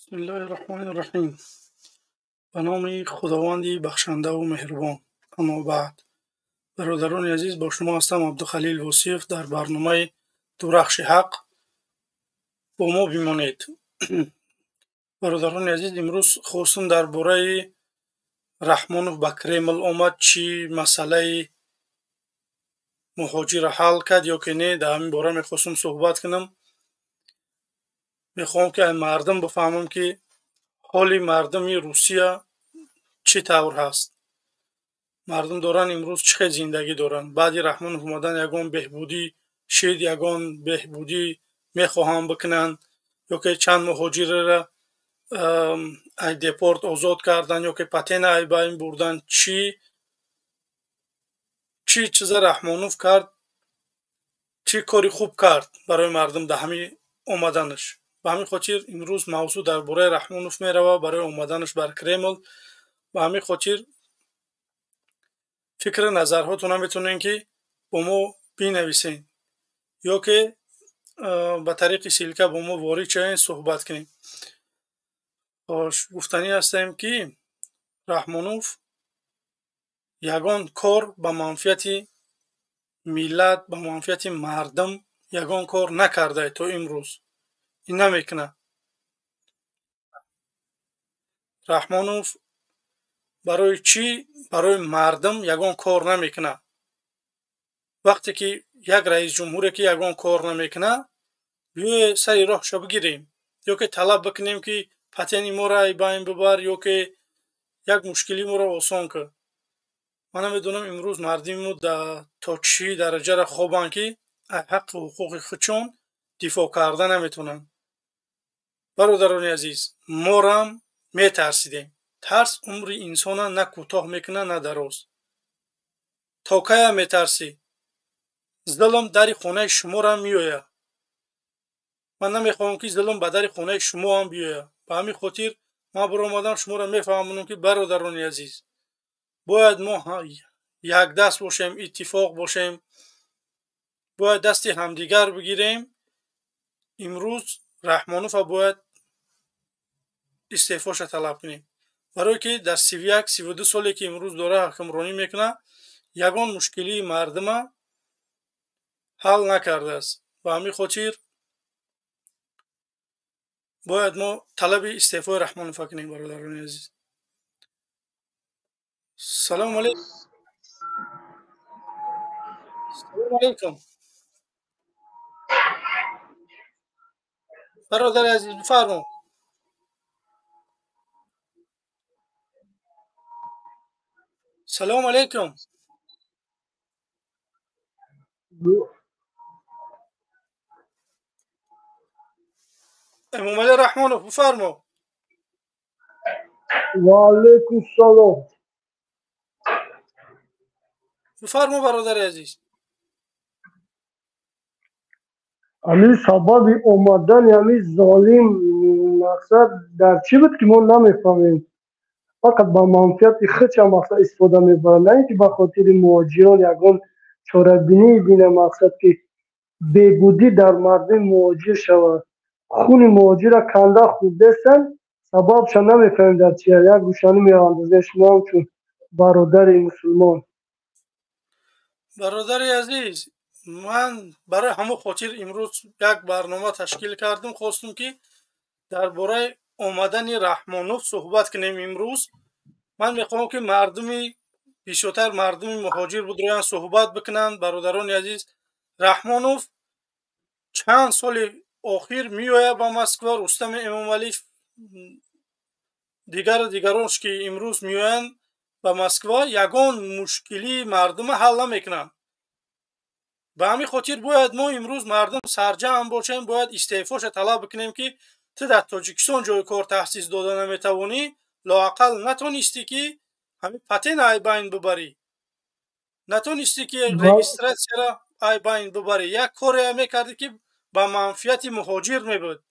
بسم الله الرحمن الرحیم. به نام خداوندی بخشنده و مهربان. اما بعد، برادران عزیز، با شما هستم عبدالخلیل وصیف در برنامه درخش حق. با ما بمانید. برادران عزیز، امروز خواستم درباره رحمانوف به کرمل آمد چی مسئله مهاجر حل کرد یا که نه، در همین باره میخواستم صحبت کنم. میخوام که مردم بفهمم که حال مردم روسیه چی طور هست. مردم دارن امروز چه زندگی دارن. بعد رحمانوف اومدن یگان بهبودی شید، یگان بهبودی میخواهم بکنن، یا که چند مهاجر را ای دیپورت آزاد کردن یا که پتین ای باین بردن. چی چیز رحمانوف کرد، چی کاری خوب کرد برای مردم ده همین اومدنش. به همین خاطر امروز موضوع درباره رحمانوف میروه، برای اومدنش بر کرمل. به همین خاطر فکر نظرهاتون هم میتونین که با ما بنویسین یا که به طریق سیلکه با ما وارد شوین صحبت کنیم. گفتنی هستیم که رحمانوف یگان کار به منفعت ملت، به منفعت مردم یگان کار نکرده تا امروز. این نمیکنه. رحمانوف برای چی؟ برای مردم یگان کار نمیکنه. وقتی که یک رئیس جمهوری که یگان کار نمیکنه، بیای سری راهشو بگیریم یا که طلب بکنیم که پتنی ما را باین ببر یا که یک مشکلی ما را آسان کن. من میدونم امروز مردم تا چی درجه را خوابن که حق و حقوق خودشون دفاع کردن نمیتونن. برادران عزیز، ما را هم میترسیدیم. ترس عمر انسان نه کوتاه میکنه نه دراز. تا کی میترسی؟ ظلم در خانه شما را میآید. من نمیخوام که ظلم به در خانه شما هم بیاید. به همین خاطر من برآمدم شما را میفهمونم که برادران عزیز، باید ما یک دست باشیم، اتفاق باشیم، باید دست همدیگر بگیریم. امروز رحمانوف باید استعفاش طلب کنیم، برای که در 31-32 سالی که امروز داره حکمرانی میکنه یگان مشکلی مردم حل نکرده است. به همین خاطر باید ما طلب استعفای رحمانوف کنیم. برادران عزیز، سلام علیکم. سلام علیکم برادر عزیز، بفرما. سلام علیکم. امام علی رحمانوف، بفرما. و علیکم السلام. بفرما برادر عزیز. همین سبب اومدن همین ظالم مقصد در چی بود که ما نمیفهمیم. فقط با منفعت خودش مقصد استفاده میبرن، نه اینکه به خاطر مهاجران یگان چاره‌بینی بینه. مقصد که بهبودی در مردم مهاجر شود، خون مهاجر را کنده خود دستن، سببش نمیفهمیم در چیه. یک گوشانی میاندازه شما هم چون برادر مسلمان. برادر عزیز، من برای همه خاطر امروز یک برنامه تشکیل کردم. خواستم که درباره آمدن رحمانوف صحبت کنیم. امروز من میخوام که بیشتر مردم مهاجر بود رویان صحبت بکنن. برادران عزیز، رحمانوف چند سال اخیر میآید با مسکو. رستم امام علی دیگرانش که امروز میآیند به مسکو یگان مشکلی مردم حل نمیکنن. به همین خاطر باید ما امروز مردم سرجم باشیم، باید استعفاش طلب بکنیم که تو در تاجیکستان جای کار تحسیس داده نمیتوانی، لااقل نتونستی که همین پتین ای باین ببری، نتونستی که رجیستراسیون را ای باین ببری. یک کاری میکردی که به منفعت مهاجر میبود.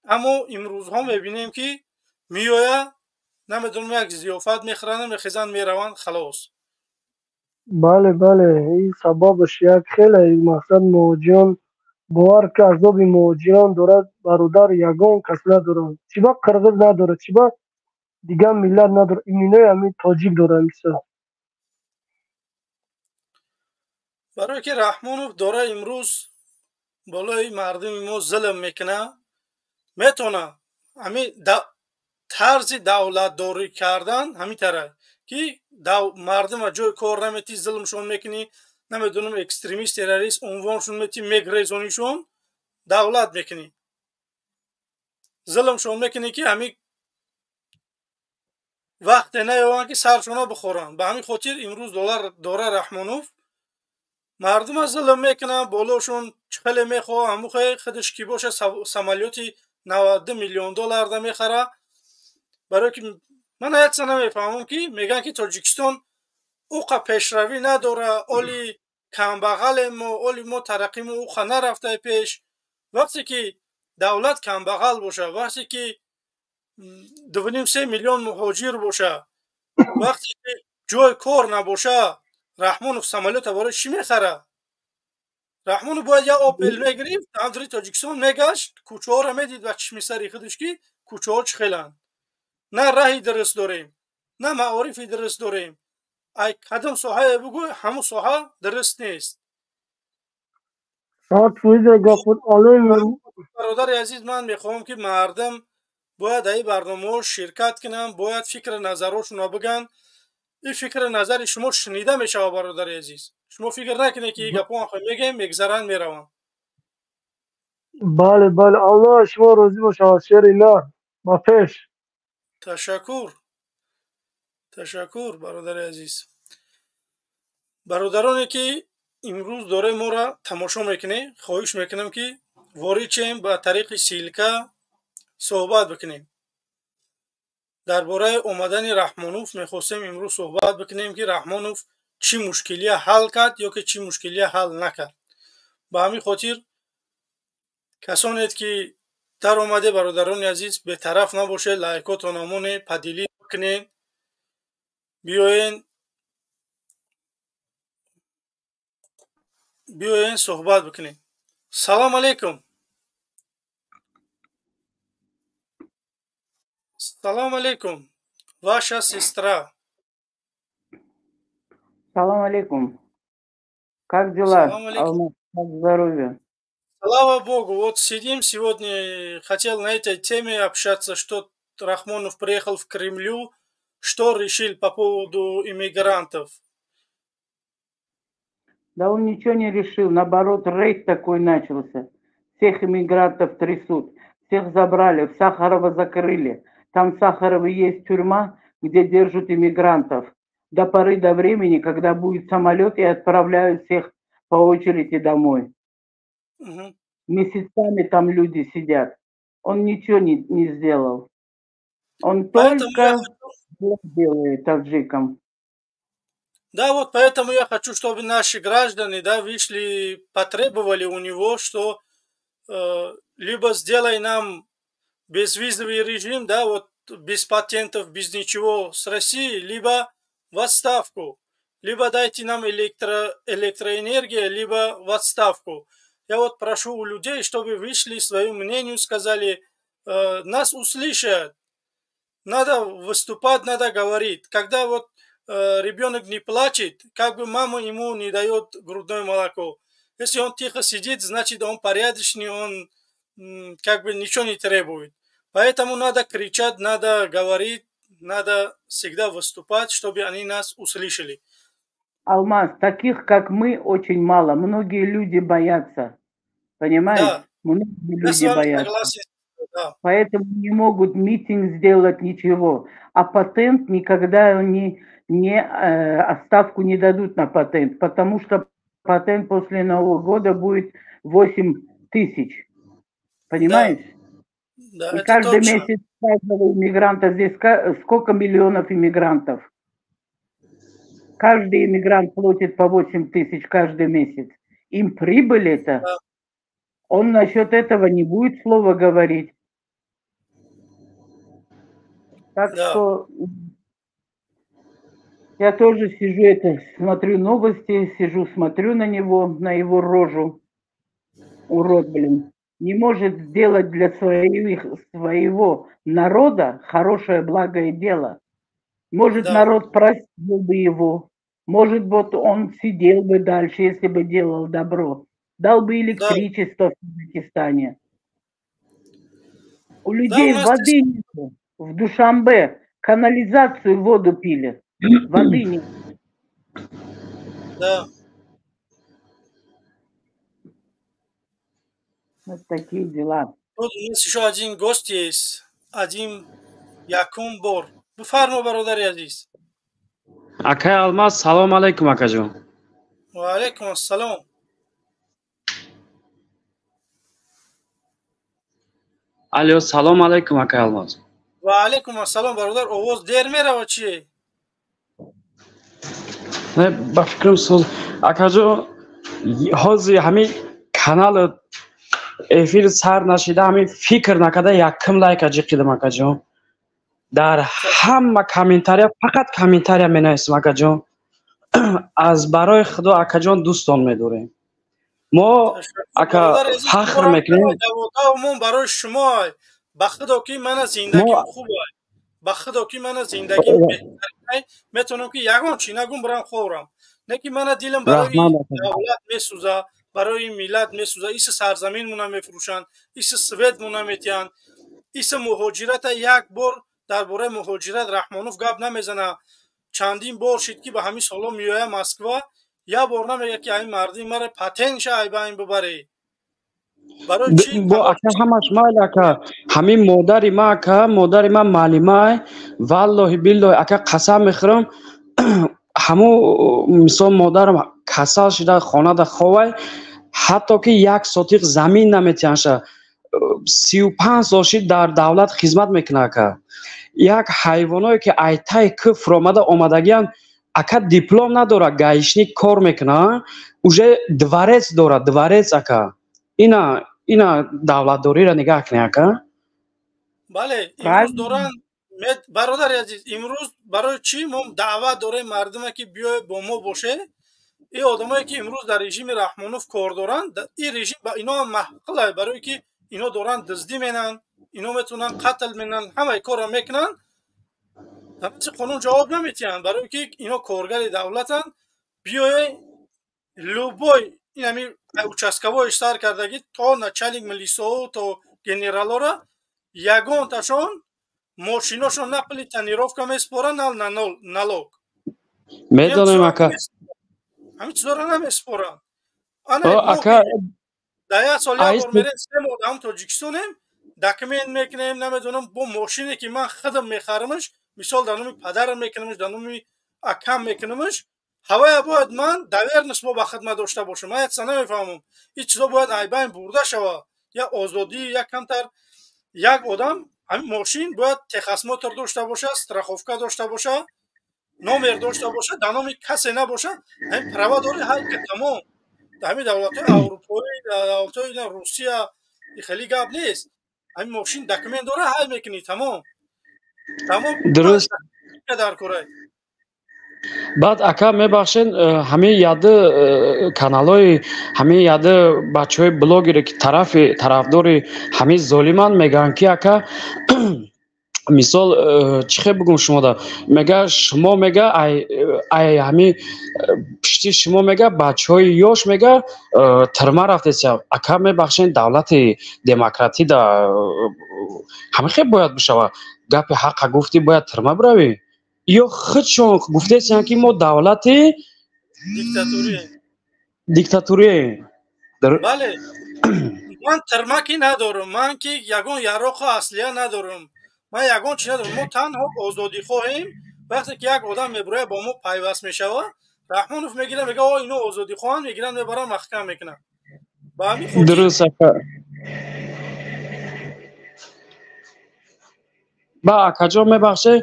اما امروز ها میبینیم که میآید، نمیدونم یک ضیافت میخورن، میخیزن میروند، خلاص. بله این سببش یک خیلی مقصد مهاجران бовар ки азоби муҳоҷирон дорад, бародар ягон кас надорад. Чӣ ба қирғиз надорад, чӣ ба дигар миллат надорад, иминои ҳамин тоҷик дорад мисол. барое ки Раҳмонов дора имрӯз болои мардуми мо зулм мекуна, метавона ҳамин тарзи давлатдорӣ кардан ҳамин тара ки мардума ҷои кор наметӣ, зулмшон мекунӣ, намедонам экстремист, террорист унвоншон метӣ, мегрезонишон, давлат мекунӣ, зулмшон мекунӣ ки ҳамин вақте наёванд ки саршона бихӯранд. Ба ҳамин хотир имрӯз дора Раҳмонов мардума зулм мекуна, болошон чихеле мехоҳа, ҳамухе худаш ки боша самолёти $92 миллион да мехара. барое ки ман ҳеҷ намефаҳмам ки мегӯянд ки Тоҷикистон уқа пешравӣ надора, оли камбағалем мо, оли мо тараққимо уқа нарафтае пеш. вақте ки давлат камбағал боша, вақте ки 2.5-3 миллион муҳоҷир боша, вақте ки ҷои кор набоша, Раҳмонов самолёта барои чӣ мехара? Раҳмонов бояд як опел мегирифт, ҳамдури Тоҷикистон мегашт, кӯчаҳоро медид ба чишми сари худаш ки кӯчаҳо чӣ хеланд. На раҳи дуруст дорем, на маорифи дуруст дорем. ай кадом соҳае бугӯй, ҳамун соҳа дуруст нест. бародари азиз, ман мехоҳам ки мардум бояд дар ин барномаҳо ширкат кунанд, бояд фикру назарҳошонро бигӯянд. ин фикру назари шумо шунида мешавад. бародари азиз, шумо фикр накунед ки гапҳои мегӯем, мегзаранд, мераванд. бале бале, аллоҳ шумо розӣ бошад. шери лар ба пеш. ташаккур бародари азиз. бародароне ки имрӯз дора моро тамошо мекунед, хоҳиш мекунам ки ворид шем, ба тариқи силка суҳбат бикунем. дар бораи омадани Раҳмонов мехостем имрӯз суҳбат бикунем ки Раҳмонов чӣ мушкилия ҳал кард ё ки чӣ мушкилия ҳал накард. ба ҳамин хотир касоне ки дар омаде, бародарони азиз, бетараф набошед, лайкотро намонед, падилӣ кунед, биёен суҳбат бикунем. Салом алейкум. Салом алейкум, ваша сестра. Салам алейкум. Как дела? Салам алейкум. Как здоровье? Слава Богу. Вот сидим сегодня, хотел на этой теме общаться, что Рахмонов приехал в Кремлю, что решил по поводу иммигрантов. Да он ничего не решил, наоборот, рейд такой начался. Всех иммигрантов трясут, всех забрали, в Сахарово закрыли. Там в Сахарово есть тюрьма, где держат иммигрантов. До поры до времени, когда будет самолет, и отправляют всех по очереди домой. Месяцами там люди сидят. Он ничего не сделал. Он только делает таджикам. Да, вот поэтому я хочу, чтобы наши граждане, да, вышли, потребовали у него, что либо сделай нам безвизовый режим, да, вот без патентов, без ничего с Россией, либо в отставку, либо дайте нам электроэнергию, либо в отставку. Я вот прошу у людей, чтобы вышли, свое мнение сказали, нас услышат, надо выступать, надо говорить. Когда вот ребенок не плачет, как бы мама ему не дает грудное молоко. Если он тихо сидит, значит он порядочный, он как бы ничего не требует. Поэтому надо кричать, надо говорить, надо всегда выступать, чтобы они нас услышали. Алмаз, таких как мы очень мало. Многие люди боятся. Понимаешь? Да. Многие люди боятся. Согласен. Да. Поэтому не могут митинг сделать, ничего. А патент никогда отставку не дадут на патент, потому что патент после Нового года будет 8 тысяч. Понимаешь? Да, и каждый точно. месяц каждого иммигранта, здесь сколько миллионов иммигрантов? Каждый иммигрант платит по 8 тысяч каждый месяц. Им прибыль это. Да. Он насчет этого не будет слова говорить. Так Да. что я тоже сижу, смотрю новости, сижу, смотрю на него, на его рожу. урод, блин, не может сделать для своего народа хорошее, благое дело. Может, Да, народ простил бы его, может, вот он сидел бы дальше, если бы делал добро, дал бы да, электричество в Казахстане. У да, у людей нас здесь, воды нету. В Душанбе канализацию воду пили. Воды нет. да. Вот такие дела. Вот у нас еще один гость есть. Один якум бор. Бифармо, бародари азиз. Акай Алмаз, салом алейкум акаҷон. Ва алейкум ассалом. Алё, салом алейкум Акай Алмаз. Ва алейкум ассалом, бародар. Овоз дер мерава чие? Не, ба фикрам соз акаҷон, ҳозир ҳамин канал эфир сар нашида, ҳамин фикр накарда якум лайка ҷиқидам акаҷон. Дар ҳама комментария, фақат комментария менависем акаҷон. Аз барои худо акаҷон дӯстон медорем. Мо ака Бародар азиз, фахр бора мекунем. даводамон барои шумо. Ба худо ки мана зиндагим Мо хуб ай. Ба худо ки мана зиндагим беҳтар ай. Метавонам ки ягон чӣ нагум барам хӯрам. Не ки мана дилам барои раҳмат акаҷон. давлат месӯза, барои миллат месӯза. Иса сарзаминмона мефурӯшанд, иса светмона метиҳанд, иса муҳоҷирата як бор дар бораи муҳоҷират Раҳмонов гап намезана. Чандин бор шид ки ба ҳамин соло меоя Москва, як бор намега ки ҳамин марди мара патентша айбайн бибаре. Барои чӣ? бо ака ҳамаш майл ака, ҳамин модари ма ака, модари ма маълимай, валлоҳи биллоҳи ака қасам мехӯрам, ҳамун мисол модарам касал шуда хонада ховай, ҳатто ки як сотиқ замин наметиҳанша, 35 сол шид дар давлат хизмат мекунад ака. Як ҳайвоное ки айтаи куфр омадагиянд, ака диплом надорад, гаишник кор мекунад, уже дворец дорад, дворец ака. Ина давлатдориро нигаҳ кунед ака. бале, имрӯз доран бародари азиз, имрӯз барои чӣ мо даъват дорем мардуме ки биёед бо мо боше. Ин одамое ки имрӯз дар режими Раҳмонов кор доранд, ин режим ба ино ҳам маҳқул ай, барое ки ино доранд дуздӣ менанд, ино метавонанд қатл менанд, ҳамаи корро мекунанд. ҳамаи қонун ҷавоб наметиҳанд, барое ки ино коргари давлатанд. биёе любой ин ҳамин участковои сар кардагӣ то начальник милисоҳо то генералора ягонташон мошиношон на пули тонировка месупоранд, на налог. Медонем ака. ҳамин чизоро намесупоранд. Ака дар як сол як бор мерем, 3 моҳ ҳам Тоҷикистонем, документ мекунем, намедонам бо мошине ки ман худам мехарамаш, мисол дар номи падарам мекунамаш, дар номи акам мекунамаш, ҳавая бояд ман давернус ба хидмат дошта бошам. Ман якса намефаҳмам. Ин чизо бояд айбайн бурда шавад. Як озодӣ, як камтар, як одам ҳамин мошин бояд техосмотр дошта боша, страховка дошта боша, номер дошта боша, дар номи касе набоша. ҳамин права дори ҳар ки тамом. дар ҳамин давлатҳои аврупоӣ, давлатҳои Русия хеле гап нест. ҳамин мошин документ дора, ҳай мекунӣ, тамом. Тамом дуруст. дар корай. Баъд ака мебахшед, ҳамин яды каналҳои, ҳамин яды бачаҳои блогере ки тарафдори ҳамин золиманд мегӯянд ки ака мисол чӣ хел бигӯм шумода, мега шумо мега ай ҳамин пишти шумо мега бачаҳои ёш мега тирма рафтеся. Ака мебахшед, давлати демократӣ да ҳамин хел бояд бишавад. Гапи ҳаққа гуфтӣ, бояд тирма биравӣ? ё худшон гуфтесиянд ки мо давлати диктатурием. бале, ман тирма ки надорам, ман ки ягон яроқу аслия надорам, ман ягон чӣ надорам. мо танҳо озодихоҳем. вақте ки як одам мебурад бо мо пайваст мешавад, Раҳмонов мегирад мега о ино озодихоҳанд, мегиранд мебаранд маҳкам мекунанд. ба ҳамин хотир дуруст ака. ба акаҷон мебахшед,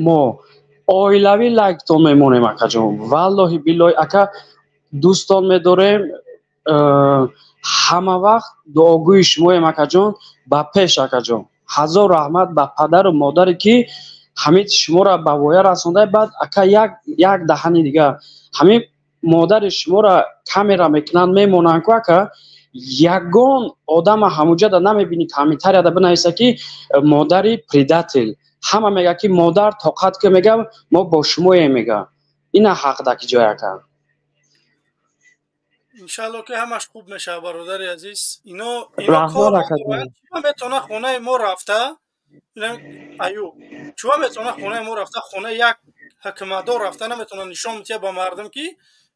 мо оилавӣ лайктон мемонем акаҷон. Валлоҳи биллоҳи ака дӯстон медорем, ҳама вақт дуогӯи шумоем акаҷон. Ба пеш акаҷон. ҳазор раҳмат ба падару модаре ки ҳамин шуморо ба воя расонда. Баъд ака як даҳани дига, ҳамин модари шуморо камера мекунанд, мемонанд ку ака ягон одама ҳамуҷада намебинӣ ки ҳамитаряда бинависа ки модари предатель. ҳама мега ки модар тоқат ки мега мо бо шумоем мега. Ина ҳақда ки ҷоя кар. иншалло ки ҳамаш хуб мешава бародари азиз. ино Раҳмон кор академ. чума метона хонаи мо рафта аюб чума метона хонаи мо рафта хона як ҳакиматдор рафта наметона нишон мития ба мардам ки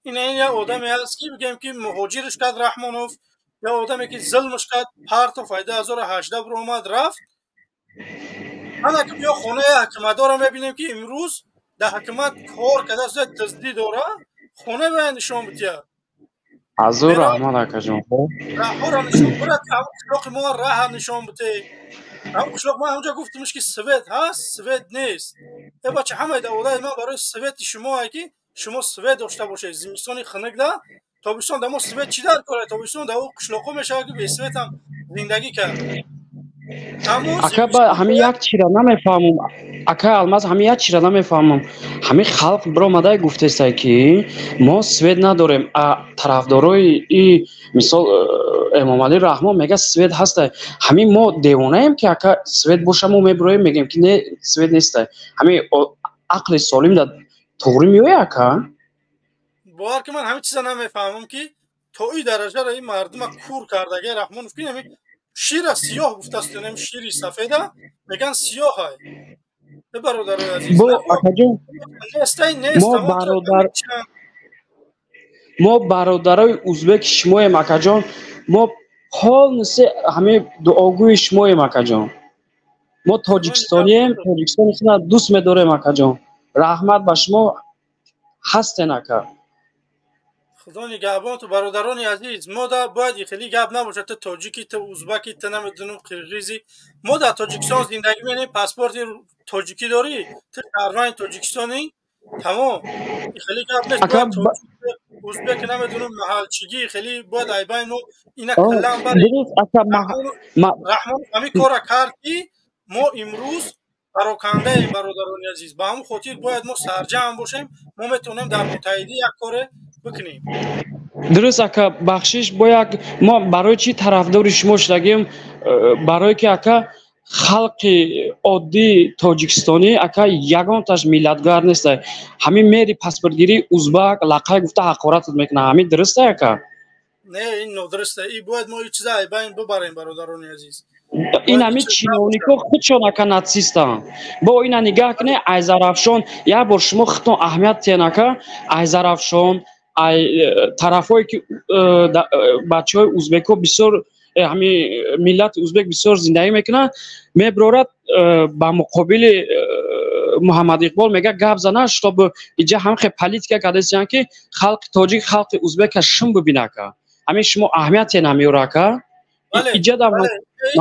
ин як одаме аст ки бигем ки муҳоҷирш кард Раҳмонов ё одаме ки зулмш кард партов 2018 биромад рафт. ана ки биё хонаи ҳакиматдорро мебинем ки имрӯз дар ҳакимат кор карда таздид дора хона бая нишон бития азур раҳмон акаҷон раҳҳоро нишон бира ки ҳамон қишлоқи мо раҳа нишон бите. ҳамон қишлоқ ман ҳамҷа гуфтамш ки свет ҳаст свет нест. е бача ҳамаи даводаи ман барои свети шумое ки шумо свет дошта бошед. зимистони хунукда тобистон дар мо свет чӣ дар кора? Тобистон дар қишлоқҳо мешавад ки бесвет ҳам зиндагӣ кард. ака ба ҳамин як чира намефаҳмам. ака алмаз ҳамин як чира намефаҳмам. ҳамин халқ биромадай гуфтестай ки мо свет надорем. тарафдорои и мисол эмомалӣ раҳмон мега свет ҳастай. ҳамин мо девонаем ки ака свет боша мо мебироем мегем ки не свет нестай. ҳамин ақли солим да тоғри меояд ака. бовар ки ман ҳамин чиза намефаҳмам ки то ин дараҷаро ин мардума кур кардаги Раҳмонов ки шира сиёҳ гуфтаст ё шири сафеда меган сиёҳай. бародарои азиз бо акаҷон мо бародарои узбек шумоем акаҷон. мо полнисе ҳамин дуогӯи шумоем акаҷон. мо тоҷикистонием, тоҷикистони худро дӯст медорем акаҷон. раҳмат ба шумо ҳастен ака. худо нигаҳбонту бародарони азиз. мо да бояд хеле гап набошад то тоҷики то узбаки то намедонам қирғизи. мо дар тоҷикистон зиндагӣ менем паспорти тоҷикӣ дорӣ то шаҳрванди тоҷикистони тамом. хеле гап нест узбек намедонам маҳалчигӣ хеле бояд айбайн мо ина калам бари Раҳмон ҳамин кора кард ки мо имрӯз парокандаем бародарони азиз. ба ҳамон хотир бояд мо сарҷамъ бошем. мо метавонем дар муттаҳидӣ як коре бикунем. дуруст ака бахшиш бояд мо барои чӣ тарафдори шумо шудагем? барое ки ака халқи оддии тоҷикистонӣ ака ягонташ миллатгар нестай. ҳамин мери паспортгирӣ узбак лақай гуфта ҳақоратат мекунад. ҳамин дурустай ака? не ин нодурустай. ин бояд мо ин чиза айбайн бибарем бародарони азиз. ин ҳамин чиновнико худшон ака натсистанд. бо ина нигаҳ кунед Айзарафшон як бор шумо хитон аҳамият тиҳед ака. Айзарафшон ай тарафҳое ки бачаҳои узбекҳо бисёр ҳамин миллати узбек бисёр зиндагӣ мекунанд мебирорад ба муқобили Муҳаммад Иқбол мега гап зана чтоб иҷа ҳамхе политика кардесиян ки халқи тоҷик халқи узбека шум бибина ака. ҳамин шумо аҳамияте намеёра ака. иҷа да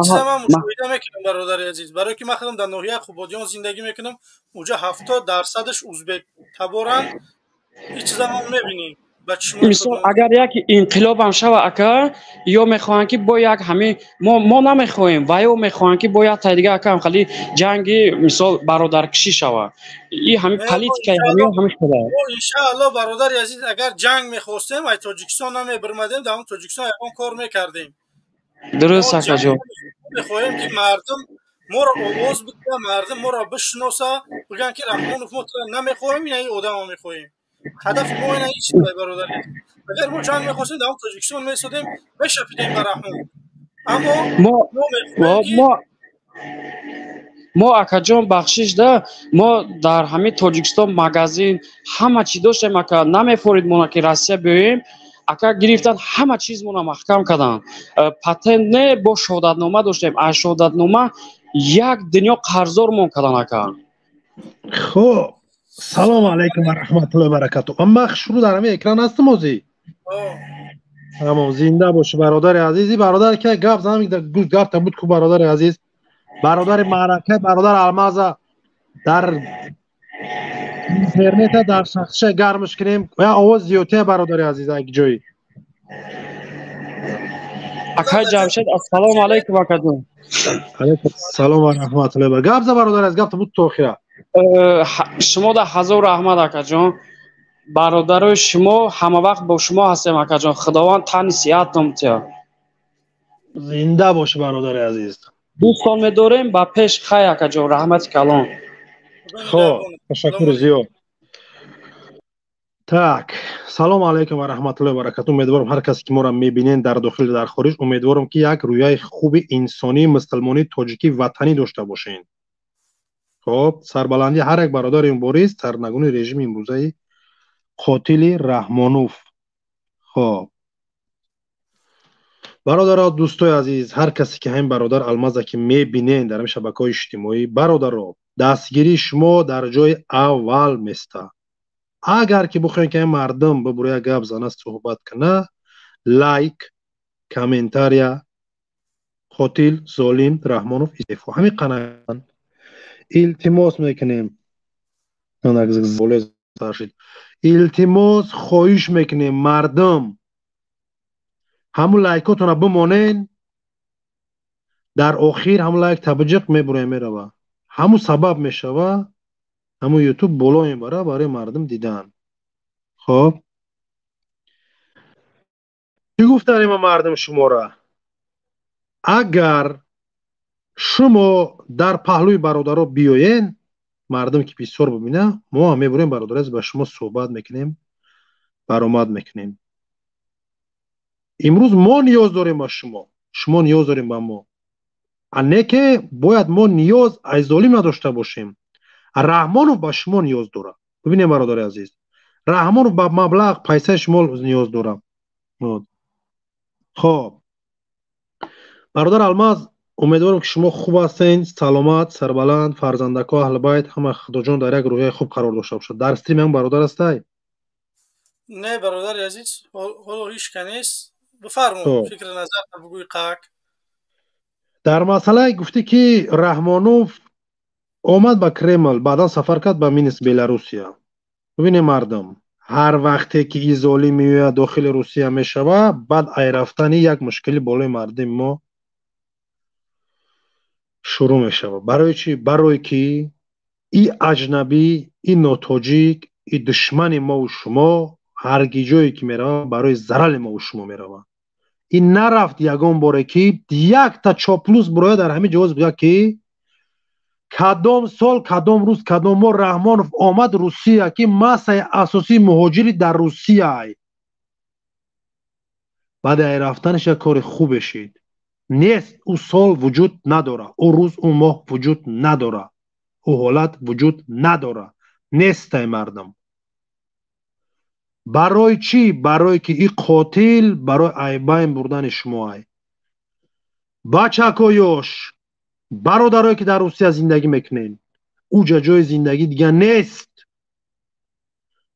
чиза ман мушоҳида мекунам бародари азиз. барое ки ман худам дар ноҳияи Хубодиён зиндагӣ мекунам. унҷа 70% узбек таборанд. ин чиза мо мебинем. мисол агар як инқилобам шава ака ё мехоҳанд ки бо як ҳамин мо намехоҳем ва ё мехоҳанд ки бо як тайдига ака хали ҷанги мисол бародаркишӣ шава. ин ҳамин политикаи ҳамин шуда. иншаалло бародари азиз агар ҷанг мехостем ай Тоҷикистон намебирмадем дар Тоҷикистон ягон кор мекардем. дуруст акаҷон. мехоҳем ки мардум моро овоз бида, мардум моро бишноса, бигӯянд ки Раҳмонов мо намехоҳем, ин одамро мехоҳем. ҳадафи мо ин ҳеҷ чиз бародари. агар мо ҷанг мехостем дар Тоҷикистон месодем, мешапидем ба Раҳмонов. аммо мо акаҷон бахшиш да мо дар ҳамин Тоҷикистон магазин ҳама чӣ доштем ака. намефорид мона ки Россия биёем ака гирифтан ҳама чизмона маҳкам карданд. патент не бо шоҳодатнома доштем. аз шоҳодатнома як дунё қарздормон карданд ака. хуб салому алайкум ва раҳматуллоҳи ва баракатуҳ. ман бахш шурӯъ дар ҳамин экран ҳастам озӣ. тамом зинда бош бародари азизи. бародар ки гап занам гап табуд ку бародари азиз. бародари маърака бародар Алмаза дар интернета дар шахсиша гармш кунем. я овоз зиёдтия бародари азиз як ҷои. ака ҷамшед ассалому алайкум акаҷон. алайкум салом ва раҳматуллоҳи ва гап за бародари азиз гап табуд то охира. шумо да ҳазор раҳмат акаҷон. бародарои шумо ҳама вақт бо шумо ҳастем акаҷон. худованд тани сиҳатам тия. زنده باش برادر عزیز. دوستان می‌داریم با پیش خیر اکا جان رحمت کلام. خدا خب نگهبان. سلام تشکر علیکم. زیاد. Так, салом алайкум ва раҳматуллоҳи ва баракатуҳ. Умедворам ҳар касе ки моро мебинен дар дохил дар хориҷ, умедворам ки як рӯяи хуби инсонӣ, мусулмонӣ, тоҷикӣ, ватанӣ дошта бошед. хоб, сарбаландии ҳар як бародари мубориз сарнагуни режими имрӯзаи қотили Раҳмонов. хоб, бародаро, дӯстои азиз, ҳар касе ки ҳамин бародар Алмаза ки мебинен дар ҳамин шабакаҳои иҷтимоӣ, бародаро, дастгирии шумо дар ҷои аввал места. агар ки бихоем ки ин мардум бибурад гап зана суҳбат кана, лайк, комментария, қотил золим Раҳмонов истеъфо, ҳамин қанаа илтимос мекунем. илтимос хоҳиш мекунем мардум ҳамун лайкотона бимонен, дар охир ҳамун лайк табиҷиқ мебурем мерава, ҳамун сабаб мешава ҳамун ютуб боло мебара барои мардум дидан. хоб, чӣ гуфтарем мардум шумора? агар шумо дар паҳлӯи бародаро биёен, мардум ки бисёр бибина, мо ҳам мебурем бародараз ба шумо суҳбат мекунем, баромад мекунем. имрӯз мо ниёз дорем ба шумо, шумо ниёз дорем ба мо. не ки бояд мо ниёз аз золим надошта бошем. Раҳмонов ба шумо ниёз дорад. бибинем бародари азиз, Раҳмонов ба маблағ пайсаи шумо ниёз дорад. хоб, бародар Алмаз, умедворам ки шумо хуб ҳастен, саломат, сарбаланд, фарзандако, аҳлибайт ҳама худоҷон дар як рӯҳияи хуб қарор дошта бошад. дар стрим ҳамин бародар ҳастай? Не бародари азиз, ҳоло ҳеҷ ка нест. бифармо, фикри назарта бигӯй қак. дар масъалаи гуфтӣ ки Раҳмонов омад ба Кремл, баъдан сафар кард ба Минск, Беларусия. бибинем мардум, ҳар вақте ки ин золим меояд дохили Русия мешава, баъд ай рафтани як мушкили болои мардуми мо шурӯъ мешава. барои чӣ? барое ки ин аҷнабӣ, ин нотоҷик, ин душмани мову шумо ҳарги ҷое ки мерава барои зарали мову шумо мерава. ин нарафт ягон боре ки якта чоплус бурояд дар ҳамин ҷоз гӯяд ки кадом сол, кадом рӯз, кадом моҳ Раҳмонов омад Русия ки масъалаи асосии муҳоҷирӣ дар Русияй. баъди ай рафтанаш як кори хубе шид. нест, ӯ сол вуҷуд надора, ӯ рӯз, ӯ моҳ вуҷуд надора, ӯ ҳолат вуҷуд надора. нестай мардум. барои чӣ? барое ки ин қотил барои айбайн бурдани шумоай. бачакоёш, бародарое ки дар Русия зиндагӣ мекунен, уҷа ҷои зиндагӣ дига нест.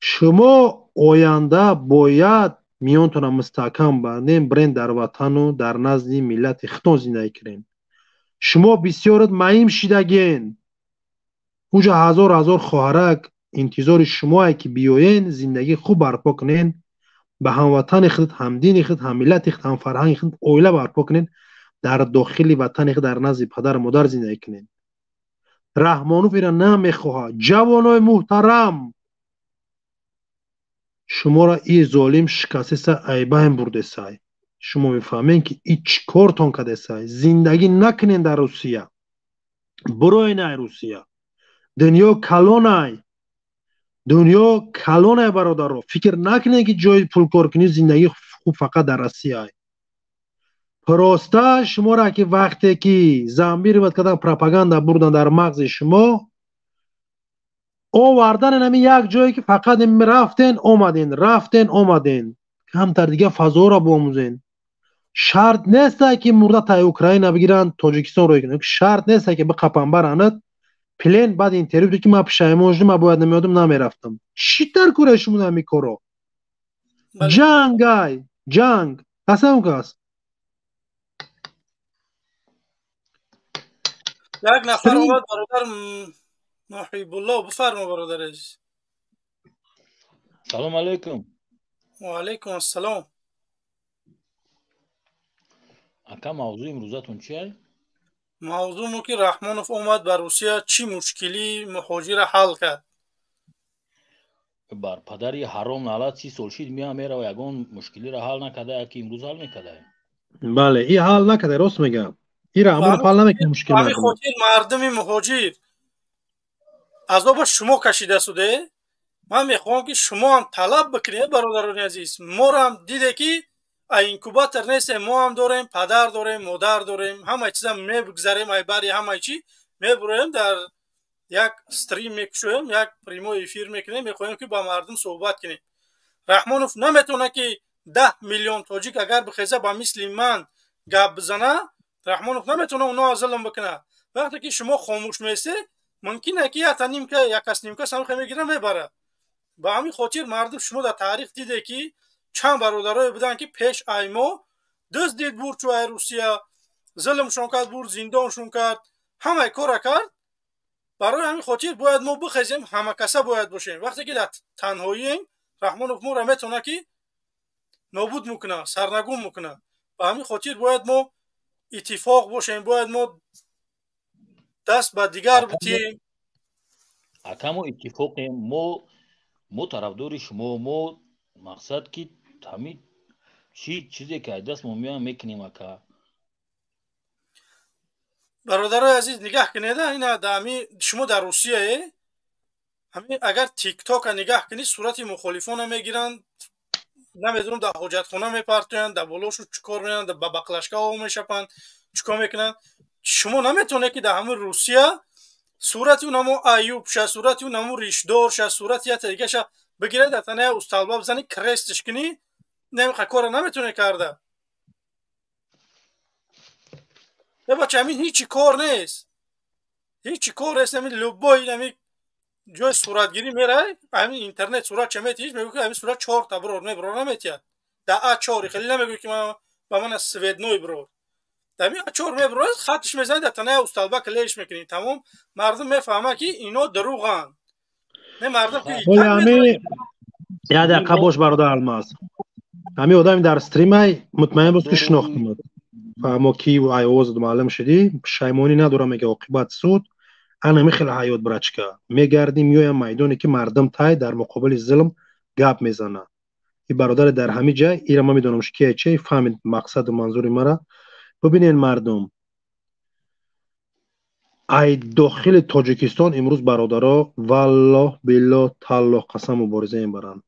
шумо оянда бояд миёнтона мустаҳкам бандем, бирен дар ватану дар назди миллати худтон зиндагӣ кунен. шумо бисёрат маҳим шидаген. уҷа ҳазор хоҳарак интизори шумое ки биёен зиндагӣ хуб барпо кунен, ба ҳамватани худ, ҳамдини худ, ҳаммиллати худ, ҳамфарҳанги худ оила барпо кунен, дар дохили ватани худ, дар назди падару модар зиндагӣ кунен. Раҳмонов ира намехоҳад. ҷавонои муҳтарам, шуморо ин золим шикастеса, айбайн бурдесай. шумо мефаҳмен ки ин чӣ кортон кардесай. зиндагӣ накунен дар Русия. буроен ай Русия. дунё калонай. дунё калонай бародаро. фикр накунед ки ҷои пулкоркунӣ зиндагӣ хуб фақат дар Россияй. проста шуморо ки вақте ки замбир вад кардан пропаганда бурдан дар мағзи шумо овардан ҳамин як ҷое ки фақат рафтен омаден. камтар дига фазоро биомӯзен. шарт нестай ки мурдатай Украина бигиранд, Тоҷикистонро кунанд. шарт нестай ки биқапан баранд плен, баъд интервю буда ки ман пушаймон шудам, ман бояд намеодам, намерафтам. чӣ тар кора шумо ҳамин коро? ҷангай, ҷанг. қасам кас. як нафар омад бародар Муҳибулло, бифармо бародар азиз. салом алейкум. ва алейкум ассалом. ака мавзӯи имрӯзатон чиай? мавзӯъ мо ки Раҳмонов омад ба Русия чӣ мушкилӣ муҳоҷира ҳал кард? бар падари ҳаром налат 30 сол шид меа мерава ягон мушкилиро ҳал накарда, яки имрӯз ҳал мекарда. بله این حال نکرده راست میگم ایرا و همون حال نمیکنه مشکل همین مردم خاطر مردم مهاجر عذاب شما کشیده شده. من میخوام که شما هم طلب بکنید برادران عزیز. ما را هم دیده که اینکوباتر نیست، ما هم داریم، پدر داریم، مادر داریم، همه چیز هم میبگذاریم، ای بری همه چی میبریم در یک استریم میکشویم، یک پریمو افیر میکنیم، میخوایم که با مردم صحبت کنیم. رحمانوف نمیتونه که 10 میلیون تاجیک اگر بخیزه با مثل من گپ بزنه، رحمانوف نمیتونه اونا ظلم بکنه. وقتی که شما خاموش میستی ممکنه که یک نیمکه یک کس نیمکه سمخه میگیره میبره. با همین خاطر مردم شما در تاریخ دیده که چند برادرای بودن که پیش ایما دست دید برد تو روسیه، ظلمشون کرد، برد زندانشون کرد، همه کار کرد. برای همین خاطر باید ما بخیزیم، همه کسا باید باشیم. وقتی که در تنهایی رحمانوف ما را میتونه که نابود میکنه، سرنگون میکنه. با همین خاطر باید ما اتفاق باشیم، باید ما دست به دیگر بتیم. акамо иттифоқем мо тарафдори шумо мо мақсад ки ҳамин чизе ки аз даст мо меоям мекунем ака. برادرای عزیز نگاه کنید، اینا دامی شما در روسیه همین اگر تیک تاک نگاه کنید صورت مخالفان میگیرن، نمیدونم در حاجت خانه میپرتوین، در بالاشو چیکار میکنن، در بقلشکا ها میشپن، چیکار میکنن. شما نمیتونه که در همین روسیه صورت اونمو ایوب شه، صورت اونمو ریشدار شه، صورت یا دیگه شه بگیره در تنه استالبا بزنی کرستش کنی، نمیخواد کار نمیتونه کرده. بچه همین هیچی کار نیست، هیچی کار نیست. همین لبای همین جای صورتگیری میره، همین اینترنت صورت چه میتیش میگه که همین صورت 4 تا برور میبرور نمیتید در A4 خیلی نمیگه که من با من سویدنوی برور در همین A4 میبرور خطش میزنی در تنه استالبا کلیش میکنی، تمام مردم میفهمه که اینا دروغن. نه مردم که ولی همین یه دقیقه باش برادر الماس، همین آدمی در استریم های مطمئن بود که شناختم فهمو کی و آواز معلم شدی شایمونی ندارم میگه عاقبت سود انا میخل حیات برچکا میگردیم یا میدونی که مردم تای در مقابل ظلم گپ میزنه. این برادر در همین جای ایرا ما میدونمش که چه فهمید مقصد و منظور مرا. ببینین مردم ای داخل تاجیکستان امروز برادرها والله بالله تعالی قسم مبارزه میبرن،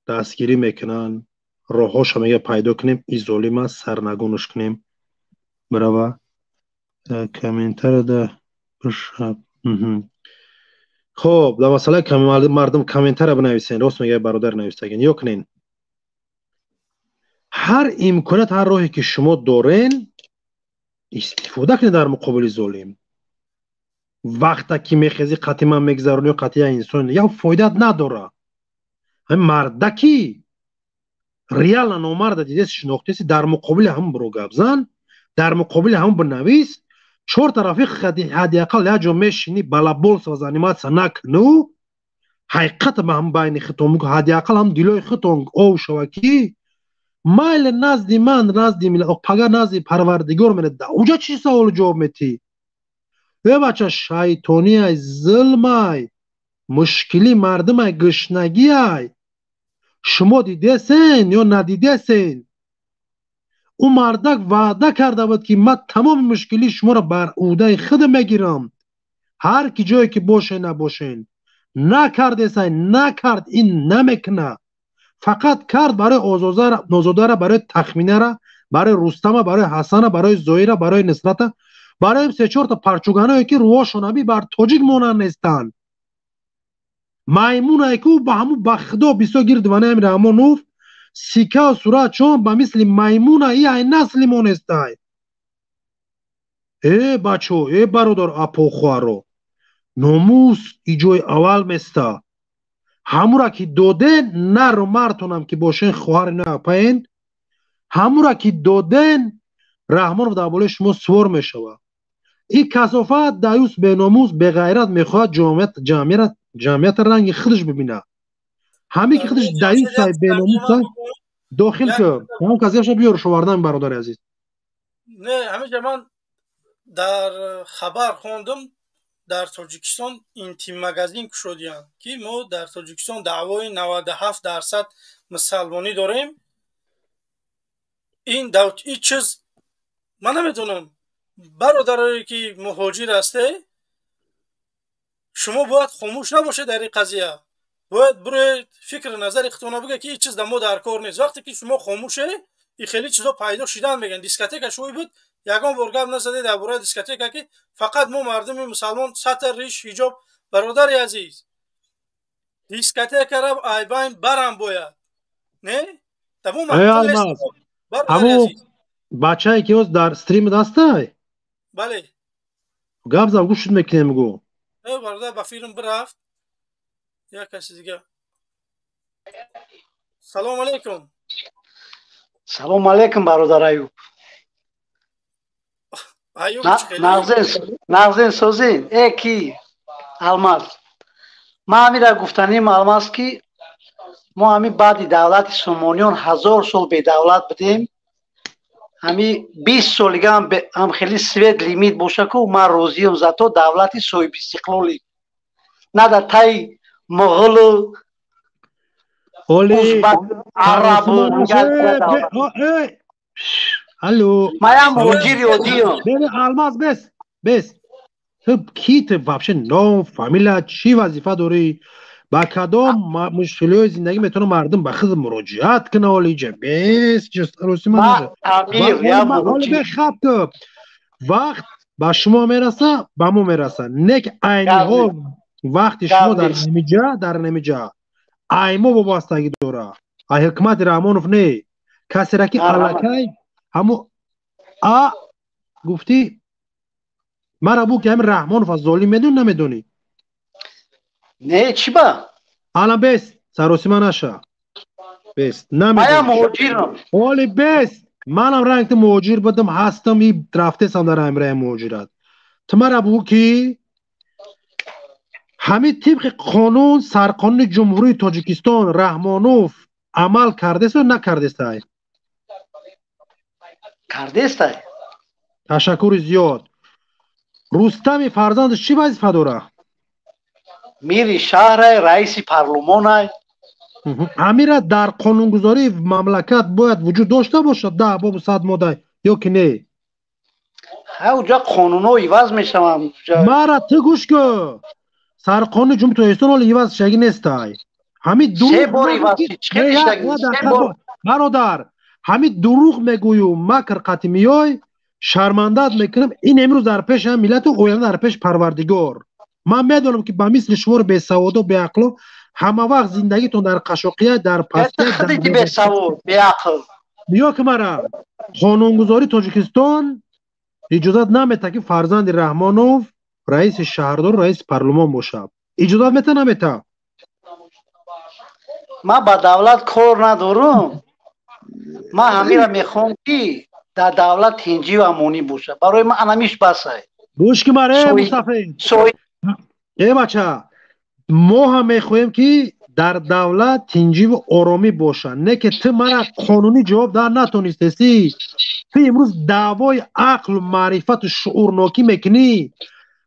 دستگیری میکنن، راهاش میگه پیدا کنیم این ظالم است سرنگونش کنیم. برابر کامنتر ده بشب خب در مسئله مردم کامنتر بنویسین، راست میگه برادر نویسته یا کنین هر امکانات هر راهی که شما دارین استفاده کنید در مقابل ظالم. وقتی که میخیزی قطعی من میگذرونی و قطعی انسان یا فایدت نداره. هم مردکی ریال نامرد دیده شناختیسی در مقابل هم برو گبزن، در مقابل هم بنویس، 4 طرفی حدی اقل یا جا میشینی بلا بول ساز انیمات نکنو حقیقت به هم بین خطون بگو حدی اقل هم دیلوی خطون او شوکی مایل نزدی من نزدی میل پگه نزدی پروردگار منه ده اوجا چی سوال جواب میتی؟ بچه شیطانی های ظلم های مشکلی مردم های گشنگی های شما دیده سین یا ندیده سین؟ اون مردک وعده کرده بود که من تمام مشکلی شما را بر عهده خود میگیرم، هر کی جایی که باشه نباشین. نکرده سین، نکرد، این نمیکنه، فقط کرد برای آزاده را، برای تخمینه را، برای رستم، برای حسن، برای زهیر، برای نصرت، برای 3-4 تا پرچوگانایی که رواشون بر تاجیک مونن نیستن. میمونه که به همون بخدا بیسا گیر دوانه امیر همونوف سیکه و صورت چون به مثل میمونه ای نسل مون استای. بچه ای برادر اپو خوارو ناموس ای جای اول مسته همون را که دادن نر و مرتونم که باشین خواهر نه اپاین همون را که دادن رحمان و داباله شما سوار میشوه. این کسافت دایوس به ناموس به غیرت میخواد جمعیت رنگ خودش ببینه. همین که خودش دایوس های به ناموس داخل که همون کسیفش بیار شواردن برادر عزیز. نه همه من در خبر خوندم در تاجیکستان اینتی مگزین کشودیان که ما در تاجیکستان دعوای 97% مسلمانی داریم. این چیز من نمیدونم برادرایی که مهاجر هسته شما باید خاموش نباشه در این قضیه باید برای فکر نظر اختوانه بگه که این چیز در ما در کار نیست وقتی که شما خاموشه این خیلی چیزا پیدا شدن میگن دیسکوتک شوی بود یگان بار گپ نزده درباره دیسکوتک که فقط ما مردم مسلمان سطر ریش حجاب برادر عزیز دیسکوتک را ایبین برام باید نه تمام الماس همو بچه‌ای که در استریم دسته بله گپ زدم گوش میکنه میگو برادر با فیلم برفت یا کسی دیگه سلام علیکم سلام علیکم برادر ایوب نغزین سوزین کی الماس ما همیره گفتنیم الماس که ما همی بعد دولت سومانیون 1000 سال به دولت بدیم همی 20 سالگه هم خیلی سوید لیمیت باشه که ما روزیم زتا دولت صاحب استقلالی نه در تای مغول ازبک عرب الو ما هم مهاجری ودیم ببین الماس بس تو کیت вообще نام فامیلا چی وظیفه داری با کدام مشکلات زندگی میتونه مردم به خود مراجعت کنه ولی بس جست روسی من امیر یا ولی بخواب وقت با شما میرسه با ما میرسه نک عینی ها وقتی شما در نمیجا ایمو وابستگی داره ای حکمت رحمانوف نه کسی را که علکی همو گفتی مرا بو که همین رحمانوف از ظالم میدون نمیدونی نه چی با الان بس سروسی من نشه بس نمیدونی مهاجرم ولی بس منم رنگ مهاجر بدم هستم این رفته سم در امره مهاجرت تو مرا بو که همین طبق قانون سرقانون جمهوری تاجیکستان رحمانوف عمل کرده است و نکرده است کرده است تشکر زیاد رستم فرزندش چی وظیفه داره میری شهر رئیس پارلمان امیر در قانونگذاری مملکت باید وجود داشته باشد ده باب 100 ماده یا که نه اونجا قانونا عوض میشم مرا تو گوش که سرقانون جمهوری تاجیکستان ولی عوض شگی نیست همین دروغ برادر همین دروغ میگویو مکر قطعی میای شرمندت میکنم این امروز در پیش هم ملت و آینده در پیش پروردگار من میدونم که با مثل شما به سواد و به عقل همه وقت زندگیتون در قشاقیه در پستی خودتی به سواد به عقل بیا که مرا قانونگذاری تاجیکستان اجازت نمیده که فرزند رحمانوف رئیس شهردار رئیس پارلمان باشه اجازت میده نمیده ما با دولت کار ندارم ما همیشه میخوام که در دولت هنجی و امونی باشه برای ما انمیش بسه گوش که مره مصطفی ای بچه ما هم میخوایم که در دولت هنجی و آرامی باشه نه که تو مرا قانونی جواب در نتونستی تو امروز دعوای عقل و معرفت و شعورناکی میکنی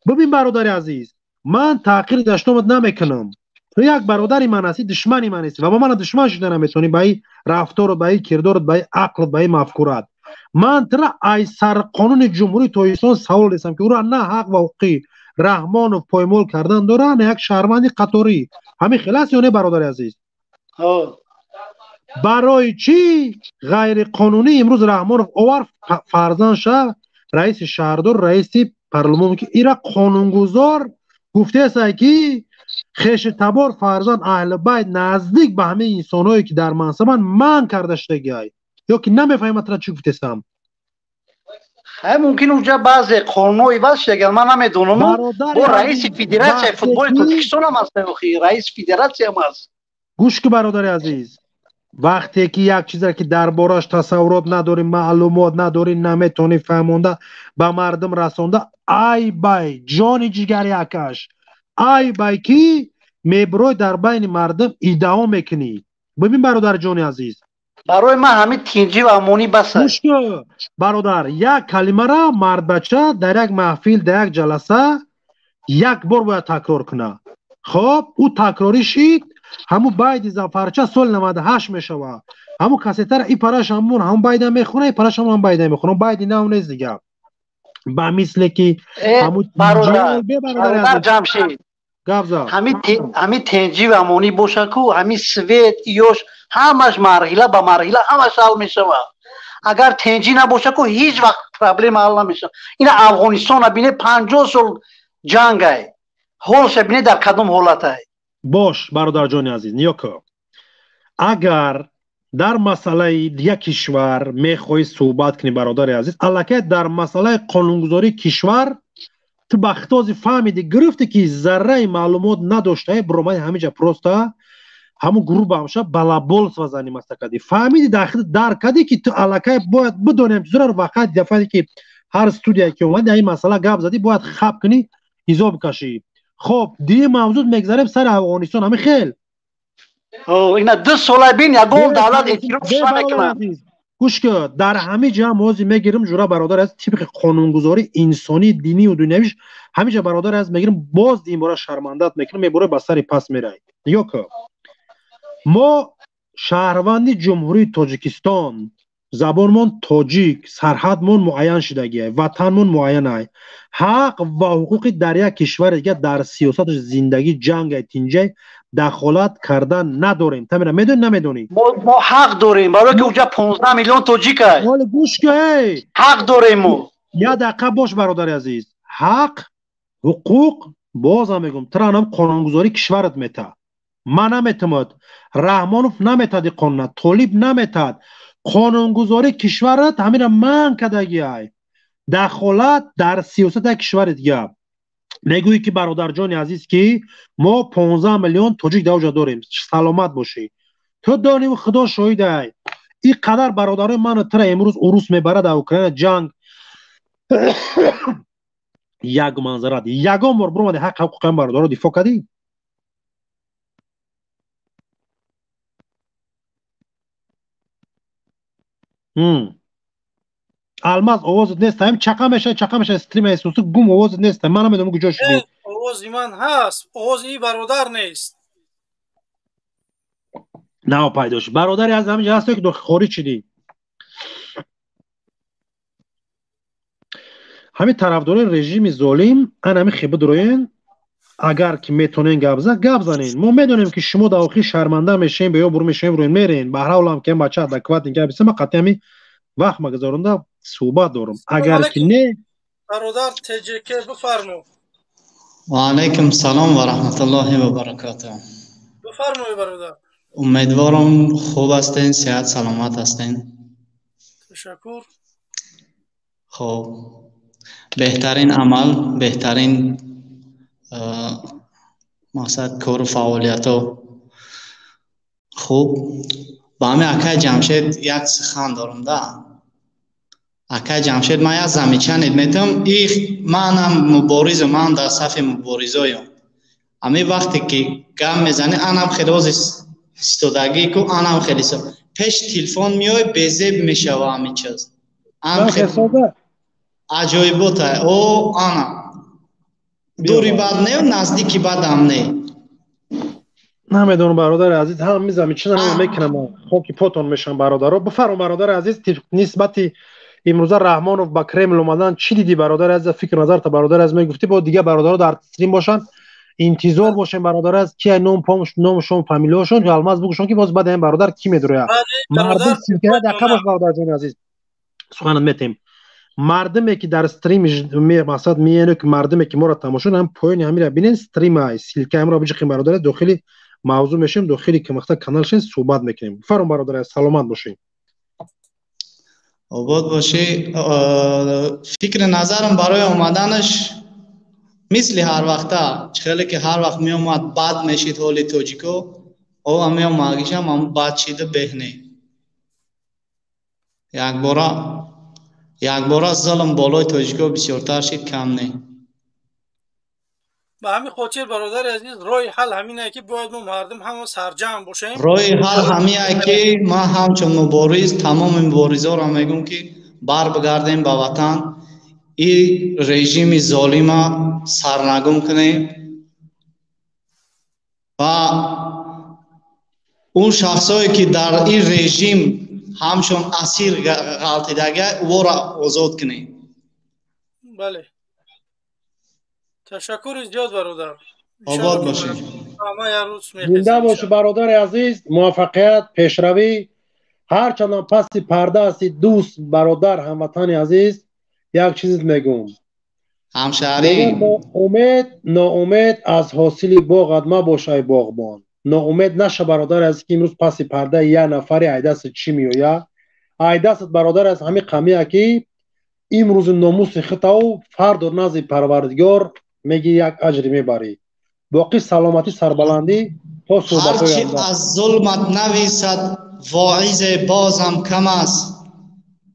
ببین برادر عزیز من تحقیر داشتمت نمیکنم تو یک برادری من هستی دشمنی من هستی و با من دشمن شده نمیتونی با این رفتارت با این کردارت با این عقلت با این مفکورت من ترا ای سر قانون جمهوری تاجیکستان سوال رسم که او را نه حق و حقوقی رحمانوف پایمال کردن داره نه یک شهروند قطاری همین خلاص یا نه برادر عزیز برای چی غیر قانونی امروز رحمانوف آور فرزند شد رئیس شهردار رئیس پارلمان که ایرا قانونگذار گفته است که خیش تبار فرزند اهل بیت نزدیک به همه انسانایی که در منصبن من کرده شده یا که نمیفهمم چی گفته استم ممکن اونجا بعضی قانونی باشه اگر من نمیدونم با رئیس فدراسیون فوتبال تاجیکستان هم هست رئیس فدراسیون هم هست گوش که برادر عزیز وقتی که یک چیزی که دربارش تصورات نداری معلومات نداری نمیتونی فهمونده به مردم رسونده ای بای جان جگر یکش ای بای کی میبروی در بین مردم ادعا میکنی ببین برادر جان عزیز برای من همین تینجی و امونی بسه گوش که برادر یک کلمه را مرد بچه در یک محفل در یک جلسه یک بار باید تکرار کنه خب او تکراری شید همو باید زفرچه سال 98 میشوه همو کاسته را این پراش هم باید میخونه این پراش هم باید میخونه باید نه نیست دیگه با مثل که همو برادر جمشید همین تنجی و امونی باشه که همین سویت ایوش همش مرحله به مرحله همش حل میشه اگر تنجی نباشه که هیچ وقت پرابلم حل نمیشه این افغانستان بینه 50 سال جنگ ای حالش بینه در کدام حالت ای باش برادر جان عزیز نیوکو اگر در مسئله یک کشور میخوای صحبت کنی برادر عزیز الکی در مسئله قانونگذاری کشور تو بختازی فهمیدی گرفتی که ذره معلومات نداشته برومای همیجا پروستا همون گروه بامشه بلابول سوزانی مستکدی فهمیدی در کدی که تو الکی باید بدونیم زرار وقت دفعه که هر استودیویی که اومد این مسئله گپ زدی باید خب کنی حساب کشی خب دیگه موضوع میگذاریم سر افغانستان همین خیل اینا 2 سال بین یگون دولت اعتراف نمیکنه گوش که در همه جا موضوع میگیریم جورا برادر از طبق قانونگذاری انسانی دینی و دنیویش همه جا برادر از میگیریم باز این باره شرمندت میکنیم میبره به سر پس میره یا که ما شهروندی جمهوری تاجیکستان زبانمون تاجیک سرحدمون معین شدگیه وطنمون معین ای حق و حقوق در یک کشور دیگه در سیاست زندگی جنگ تینجه دخالت کردن نداریم تمیره میدونی نمیدونی ما حق داریم برای که اونجا 15 میلیون تاجیک هست حالا گوش که حق داریم ما یا دقیقه باش برادر عزیز حق حقوق باز هم میگم ترانم قانونگذاری کشورت میته من نمیتمد رحمانوف نمیتد قانون طالب نمیتد قانونگذاری کشورت همین من کدگی های دخالت در سیاست کشور دیگه میگویی که برادر جان عزیز که ما 15 میلیون تاجیک در اونجا داریم سلامت باشی تو دانی و خدا شاهد ای این قدر برادرای من تر امروز عروس میبره در اوکراین جنگ یک منظرت یگان بار برو حق حقوق برادر رو دفاع کردی الماس آوازت نیست هم چقه میشه استریم ایسوسو گم آوازت نیست من نمیدونم کجا شدی آوازی من هست آواز این برادر نیست نه پیداش برادری از همینجا هست که دو خارج شدی همین طرفدارای رژیم ظالم ان همین خیبه دروین اگر که میتونین گپ زنین ما میدونیم که شما در آخر شرمنده میشین به یا برو میشین روین میرین به هر حال هم که بچه ادکوات اینجا بسیم قطعی وقت مگذارنده صحبت دارم اگر که نه برادر تجیکه بفرمو و علیکم سلام و رحمت الله و برکاته بفرمایید برادر امیدوارم خوب هستین صحت سلامت هستین تشکر خب بهترین عمل بهترین مقصد کار و فعالیت ها خوب با همه اکای جمشید یک سخن دارم ده اکای جمشید من یک زمیچه ندمیتم من هم مبارز من در صف مبارزایم امی وقتی که گم میزنه انم خیلی استودگی که انم خیلی پیش تلفن میای بیزیب میشوه همی چیز ام خیلی عجایبات های او انم دوری بعد نه و نزدیکی بعد هم نه نمیدونم برادر عزیز هم میزم چی نمیکنم خاکی پاتون میشم برادر رو بفرم برادر عزیز نسبتی امروز رحمان و با کرمل اومدن چی دیدی برادر عزیز فکر نظر تا برادر عزیز میگفتی با دیگه برادر در استریم باشن انتظار باشین برادر از کی نامشون فامیلیاشون که الماس بگوشون که باز بعد این برادر کی میدونه مردم سیکره دقیقه باش برادر جان عزیز سخن میتیم مردمی که در استریم مقصد میانه که مردمی که ما را تماشا هم پایین همین ببینین استریم های سیلکه هم را بجخیم برادر داخلی موضوع میشیم داخلی که مقصد کانالشین صحبت میکنیم فرم برادر سلامت باشین آباد باشی فکر نظرم برای اومدنش مثل هر وقتا خیلی که هر وقت می اومد بعد میشید حالی توجیکو او همی اومدگیشم هم بعد شیده بهنه یک بارا ظلم بالای توجیکو بسیارتر شید کم نه به همین خاطر برادر عزیز رای حل همینه که باید ما مردم هم سرجم باشیم رای حل همینه که ما همچون مبارز تمام مبارزا را میگم که بر بگردیم به وطن این رژیم ظالم سرنگون کنیم و اون شخصایی که در این رژیم همشون اسیر غلطیدگه او را آزاد کنیم. بله تشکر زیاد برادر. آباد باشید. زنده باشی برادر عزیز. موفقیت، پیشروی. هرچند پس پرده هستی دوست، برادر، هموطن عزیز، یک چیز میگم همشهری ناامید از حاصل باغت مباش ای باغبان. ناامید نشه برادر عزیز که امروز پس پرده یه نفری ایدست چی میویا ایدست برادر از همین قمیه که امروز ناموس خطاو فرد و نزد پروردگار میگی یک اجر میبری. باقی سلامتی سربلندی تا صحبت هرچی از ظلمت نویسد واعظ بازم کم است.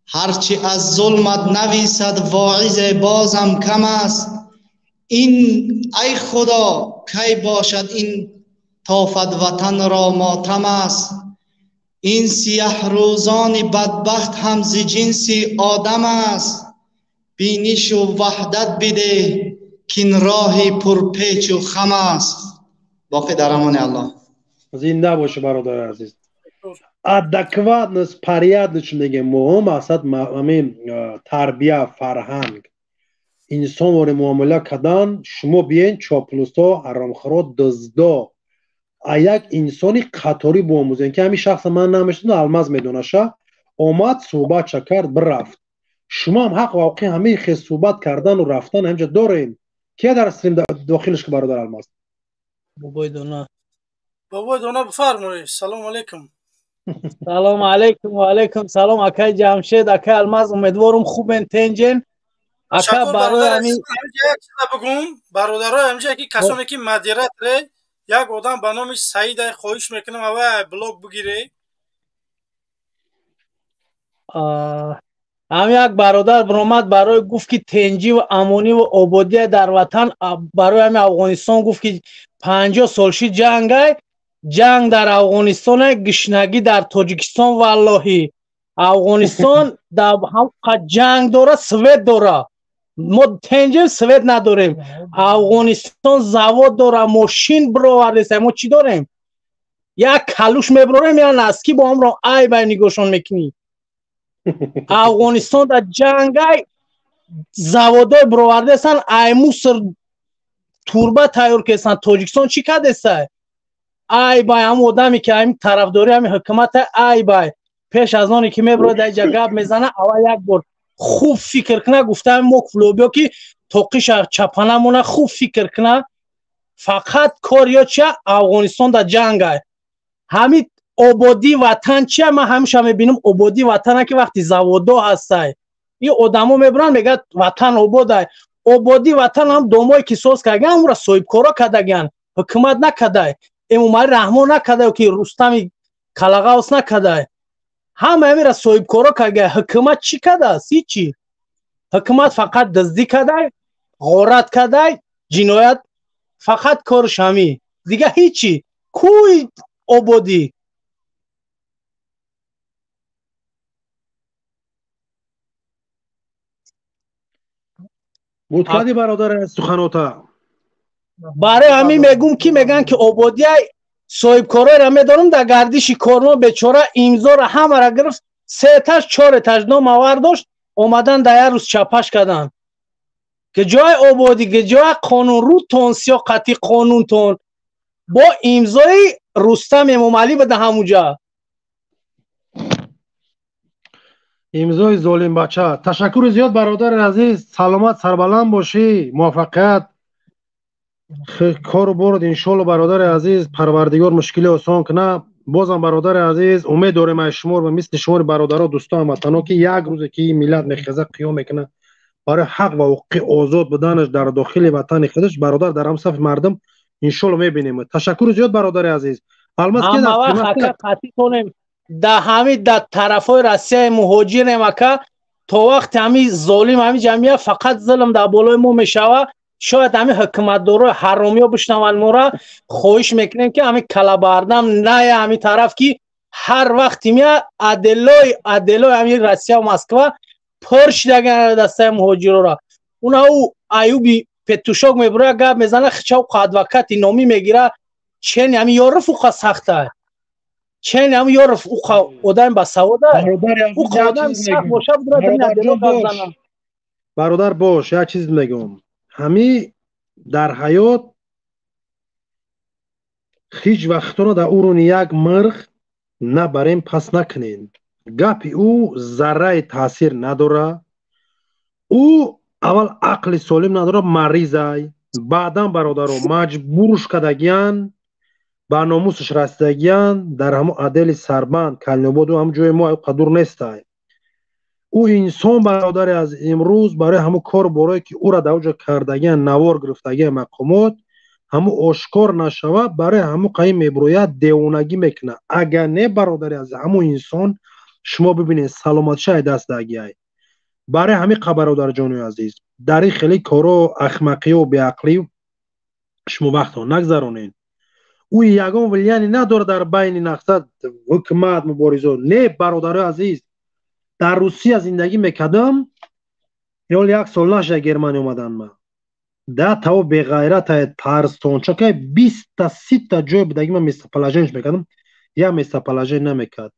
هرچی از ظلمت نویسد واعظ بازم کم است. این ای خدا کی باشد این تافت وطن را ماتم است. این سیاه روزان بدبخت هم ز جنس آدم است. بینش و وحدت بده که این راه پرپیچ و خم است. باقی در امان الله. زنده باشه برادر عزیز. адекватность порядочнее مهم است. همین تربیه فرهنگ انسان وری معامله کردن. شما بیاین چاپلوسا حرامخورا دزدا یک انسانی قطاری بیاموزین که همین شخص من نمیشناسم الماس میدونشه اومد صحبت کرد برفت. شما هم حق واقعی همین خیلی صحبت کردن و رفتن همینجا دارین. کی در استریم داخلش که برادر الماس بابای دونا بفرمایید. سلام علیکم. سلام علیکم و علیکم سلام اکای جمشید اکای الماس. امیدوارم خوبن تنجن اکا برای همین بگم برادرای همینجا که کسانی که مدیریت ره یک آدم به نام سعید خواهش میکنم اوه بلاک بگیره. همین یک برادر برآمد برای گفت که تنجی و امانی و آبادی در وطن برای همین افغانستان گفت که 50 سال شد جنگ در افغانستان گشنگی در تاجیکستان. والله افغانستان در هم جنگ داره سوئد داره. ما تنجیم سوئد نداریم. افغانستان زواد داره ماشین برآورده. ما چی داریم؟ یک کلوش میبریم یا نسکی با هم را ای بای نگوشان میکنی. افغانستان در جنگ زوادای برآورده هستن. ایمو سر توربه تیار کردن. تاجیکستان چی کرده؟ ای بای هم آدمی که همین طرفداری همین حکومت ای بای پیش از آنی که میبره در جگب میزنه اول یک بار خوب فکر کنه. گفته همین موک فلوبیا که توقیش چپانه مونه خوب فکر کنه. فقط کار یا چه افغانستان در جنگ همین آبادی وطن چیه؟ من همیشه میبینم آبادی وطن که وقتی زوادا هسته این آدمو میبرن میگه وطن آباده. آبادی وطن هم دومای که ساز کردن هم را صاحب کارا کردن حکومت نکرده. امام رحمان نکرده که رستم کلاغاوس نکرده. همه همین را صاحب کارا کردن. حکومت چی کرده؟ چی؟ حکومت فقط دزدی کرده، غارت کرده، جنایت فقط کارش همین دیگه هیچی. کوی آبادی بود کردی برادر سخناتا. برای همین میگم که میگن که آبادی صاحب کارای را میدارم در گردش کارما بیچاره امضا را همه را گرفت 3 تاش 4 تاش نام آورداشت اومدن در روز چپش کردن که جای آبادی که جای قانون رو تون سیاقتی قانون تون با امضای رستم امام علی بده همونجا امضای ظالم بچه. تشکر زیاد برادر عزیز. سلامت سربلند باشی. موفقیت کار برد انشالله برادر عزیز. پروردگار مشکل آسان کنه. بازم برادر عزیز امید داریم از شما و مثل شما برادرها دوستان هموطنا که یک روز که ملت میخزه قیام میکنه برای حق و حقوق آزاد بدنش در داخل وطن خودش برادر در هم صف مردم انشالله میبینیم. تشکر زیاد برادر عزیز. الماس که قطعی کنیم در همین در طرفای روسیه مهاجر مکه تا وقت همین ظالم همین جمعیت فقط ظلم در بالای ما میشوه. شاید همین حکومت داره حرامی ها بشنون ما را خواهش میکنیم که همین کلاباردم نه همین طرف که هر وقتی میاد عدلای همین روسیه و مسکو پرش دگن دسته مهاجر را اونا او ایوبی پتوشاک میبره گپ میزنه خچاو قدوکت نامی میگیره چنین همین یارو فوق سخته چین هم یارف او آدم با سواده برادر او آدم سخت باشه بدونه دنیا دلو گاب زنم. برادر باش یک چیز میگم همی در حیات هیچ وقتونو در اورون یک مرغ نبریم پس نکنین گپی او ذره تاثیر نداره او اول عقل سالم نداره مریضه بعدا برادرو مجبورش کدگیان با ناموسش رسیدگیان در همو عدل سربند کلنبود و هم جوی ما قدر نیسته او انسان برادر از امروز برای همو کار برای که او را دوجه کردگیان نوار گرفتگی مقامات همو آشکار نشوه برای همو قیم میبروید دیونگی میکنه اگر نه برادر از همو انسان شما ببینید سلامت شای دست دگیه برای همین برادر جان عزیز در این خیلی کارو احمقی و بیعقلی شما وقت ها نگذرونین او یگان ولیانی نداره در بین نقصد حکمت مبارزه نه برادر عزیز در روسیه زندگی میکردم یک سال نشه گرمانی اومدن ما ده تا به غیرت ترسونچه که 20 تا 30 تا جای بدگی من میسته پلاژنش میکردم یا میسته پلاژن نمیکرد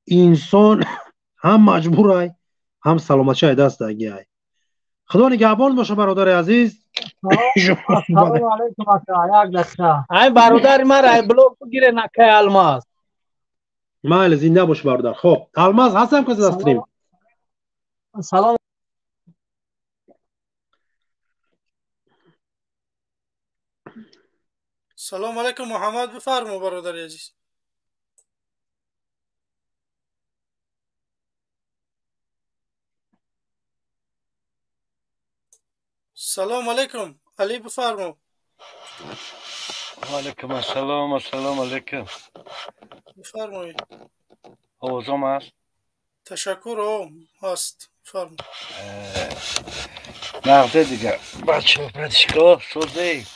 انسان هم مجبوره هم سلامتی های دست دگی های خدا نگهبان باشه برادر عزیز سلام علیکم اکا یک دسته ای برادر مرا بلوک بگیره نکه الماس مایل زنده باش برادر خب الماس هستم که دستریم سلام سلام علیکم محمد بفرما برادر عزیز سلام علیکم علی بفرما علیکم السلام السلام علیکم بفرمایید آوازم هست تشکر هست بفرما نقده دیگه بچه پدشگاه سوزی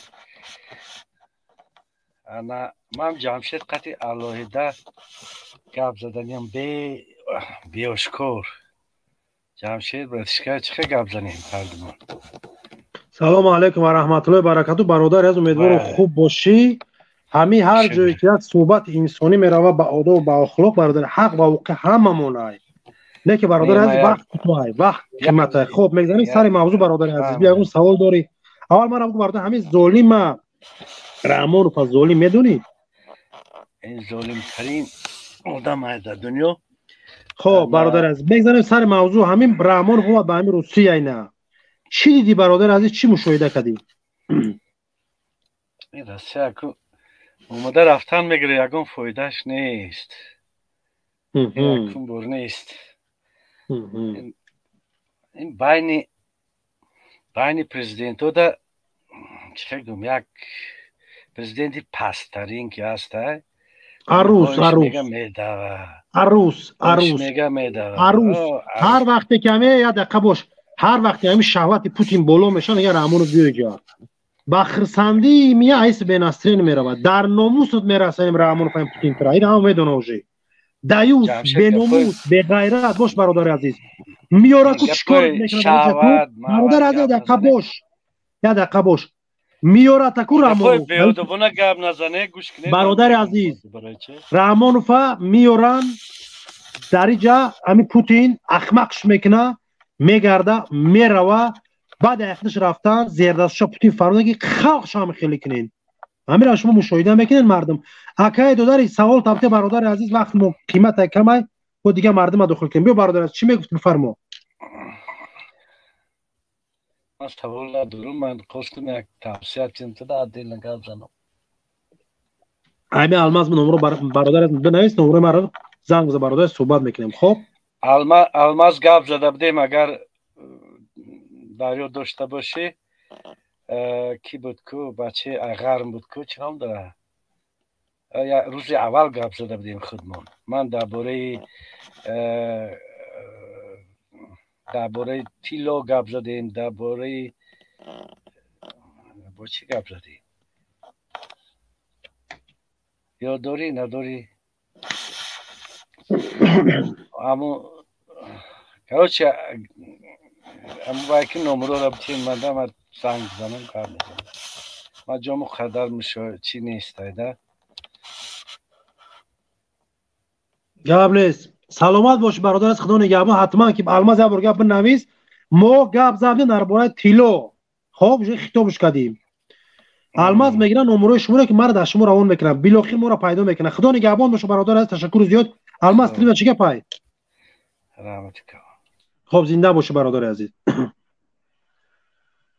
انا من جمشید قطعی علاهده گپ زدنیم بیاشکار جمشید پدشگاه چه گپ زنیم پردمان سلام علیکم و رحمت الله و برکاته برادر از امیدوارم خوب باشی همین هر جایی که یک صحبت انسانی میروه با آداب و با اخلاق برادر حق و حقوق هممون های نه که برادر از وقت تو های وقت قیمت خوب میگذاریم سر موضوع برادر عزیز بیا اون سوال داری اول من هم برادر همین ظالم رحمان و ظالم میدونی این ظالم ترین آدم های در دنیا خب برادر عزیز بگذاریم سر موضوع همین رحمان اومد به همین روسیه اینا چی دیدی برادر عزیز چی مشاهده کردی این راسته اکو اومده رفتن میگره یکم فایدهش نیست یکم بر نیست این بین پرزیدنت ها ده چه گم یک پرزیدنت پسترین که هسته عروس هر وقت که همه یا دقیقه باش هر وقت همین شهوت پوتین بالا میشه دیگه رحمانو بیای جا بخرسندی میه ایس به نسترین میرود در ناموست میرسیم رحمان پایم پوتین ترا این هم میدونه اوجی دیوس به ناموس به غیرت باش برادر عزیز میاره کو چیکار میکنه برادر عزیز دقیقه باش یا دقیقه باش میاره تکو رحمانو برادر عزیز رحمانو فا میارن در اینجا همین پوتین اخمقش میکنه میگرده میروه بعد اخدش رفتن زیردستش پوتین فرموده که خلقش هم خیلی کنین همین را شما مشاهده میکنین مردم اکای دو سوال تابته برادر عزیز وقت ما قیمت کمه و دیگه مردم داخل کنیم بیا برادر عزیز چی میگفت فرما من سوال ندارم من خواستم یک توصیه چند تا دل نگاه بزنم همین الماس نمره برادر عزیز بنویس نمره مرا زنگ بزن برادر صحبت میکنیم خب الماس گپ زده بودیم اگر در یاد داشته باشی کی بود کو بچه غرم بود کو چرام داره روز اول گپ زده بودیم خودمون من درباره تیلا گپ زدیم درباره با چی گپ زدیم یاد داری نداری اما کاچه اما باید که نمره را بتیم من دارم زنگ بزنم کار میکنم من جامو خدر میشه چی نیست ایده گپ نیست. سلامت باش برادر از خدا نگهبان. حتما که الماس یا گپ بنویس. ما گپ زدیم درباره تیلو. خب خطابش کردیم. الماس میگیرن نمره شما که مرا در شما روان میکنن. بیلاخیر ما را پیدا میکنن. خدا نگهبان باشه برادر از تشکر زیاد. الماس تریم چیکار پای؟ خب زنده باشه برادر عزیز.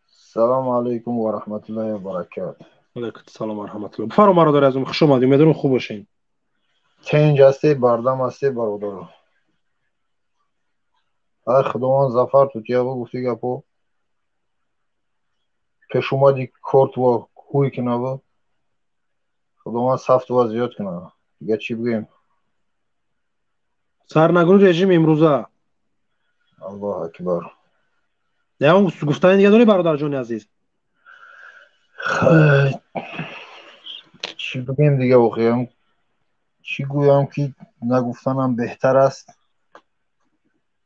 سلام علیکم و رحمت الله و برکاته. علیکم السلام و رحمت الله. بفرمایید برادر عزیزم، خوش اومدید. امیدوارم خوب باشین. چنج هستی بردم هستی برادر. ای خداوند زفر تو تیابو گفتی گپو. پیش اومدی کورت و خوی کنه با. خداوند سفت و زیاد کنه. دیگه چی بگیم؟ سرنگونی رژیم امروزه. الله اکبر. نه اون گفتن دیگه داری برادر جان عزیز. چی بگیم دیگه واقعا؟ چی گویم که نگفتنم بهتر است.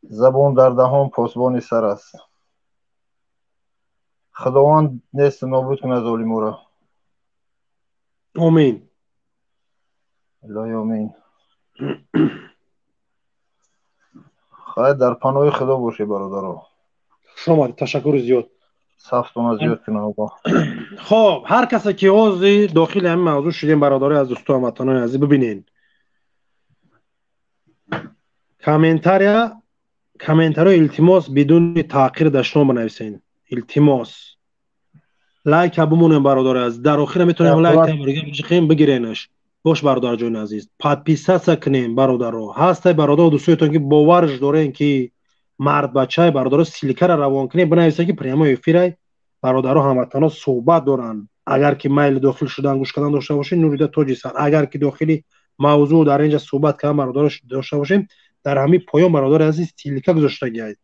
زبان در دهان پاسبان سر است. خداوند نیست نابود کنه ظالم را. آمین. الهی آمین. خواهد در پناه خدا باشه برادرها. شما تشکر زیاد. سفتون زیاد کنه آقا. خب هر کسی که عضو داخل همین موضوع شدیم برادرای از دوستان و هموطنان عزیز ببینین. کامنتاریا التماس بدون تحقیر داشتن بنویسین. التماس. لایک بمونین برادر عزیز. در آخر میتونیم لایک بگیرینش. باش برادر جان عزیز. подписаться کنین برادرها. هسته برادر دوستایتون که باورش دارین که مرد بچه برادر سیلکه را روان کنین بنویسین که پریما افیرای برادرها هموطنا صحبت دارن. اگر که میل داخل شدن گوش کردن داشته باشین نوریده توجیسن. اگر که داخلی موضوع در اینجا صحبت کردن برادرش داشته باشیم در همین پایان برادر عزیز تیلکه گذاشته گید.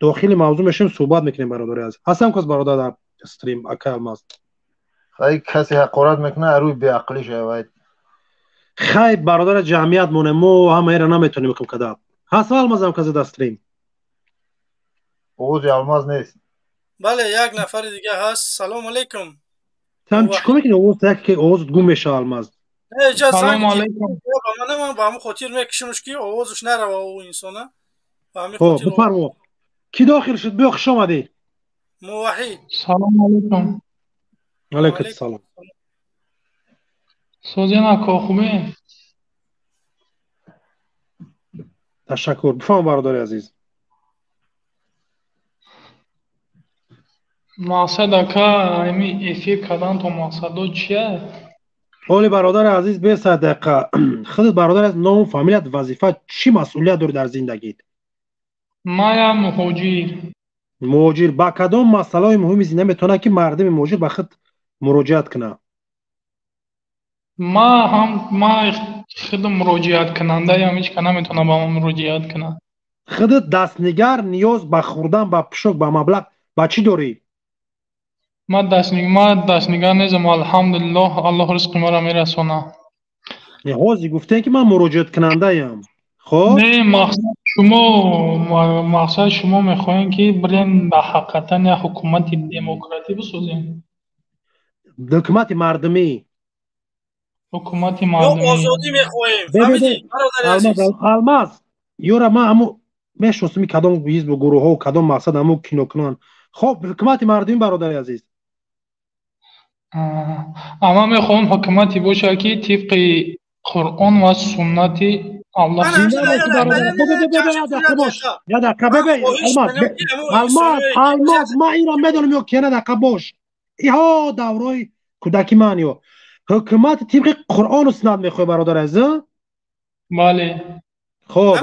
داخل موضوع میشیم صحبت میکنیم برادر عزیز. هستم کس برادر در استریم اکا الماس. خیلی کسی حقارت میکنه روی بی عقلی شوید. خیلی برادر جمعیت مونه مو همه ایره نمیتونیم بکن کده. هست الماس هم کسی در استریم؟ اوز الماس نیست. بله یک نفر دیگه هست. سلام علیکم. تم چیکار میکنی اوز تک که اوز گم میشه الماس؟ سلام علیکم. من با همون خاطر میکشمش که آوازش نره و انسانه. خب بفرما. کی داخل شد؟ بیا خوش آمدی. موحد. سلام علیکم. علیکم السلام. سوزینا کا خوبه؟ تشکر. بفرما برادر عزیز. مقصد اکا امی افیر کردن تو مقصدو چیه؟ اولی برادر عزیز 20 دقیقه. خودت برادر از نام فامیلیت وظیفه چی مسئولیت داری در زندگیت؟ ما یا مهاجر با کدام مسئله مهمی زنده میتونه که مردم مهاجر به خود مراجعت کنه؟ ما خود مراجعت کننده یا هیچ کنه میتونه با ما مراجعت کنه. خودت دستنگر نیاز به خوردن به پشک به مبلغ به چی داری؟ ما دستنگر نیزم الحمدلله الله رزق ما را میرسونه. حاضی گفتن که من مراجعت کننده ام. خب نه مقصد شما میخواین که برین به حقیقتا یا حکومت دموکراتی بسازین؟ حکومت مردمی. حکومت مردمی. یا آزادی میخوایم. الماس یورا ما همو میشناسیم کدام حزب و گروه ها و کدام مقصد همو کینوکنان. خب حکومت مردمی برادر عزیز. اما میخوام حکومتی باشه که طبق قرآن و سنت الله یا دقیقه ببین الماس ما این را میدونم یا که نه دقیقه باش ایها دورای کودکی من یا حکومت طبق قرآن و سنت میخوای برادر عزیز؟ بله. خب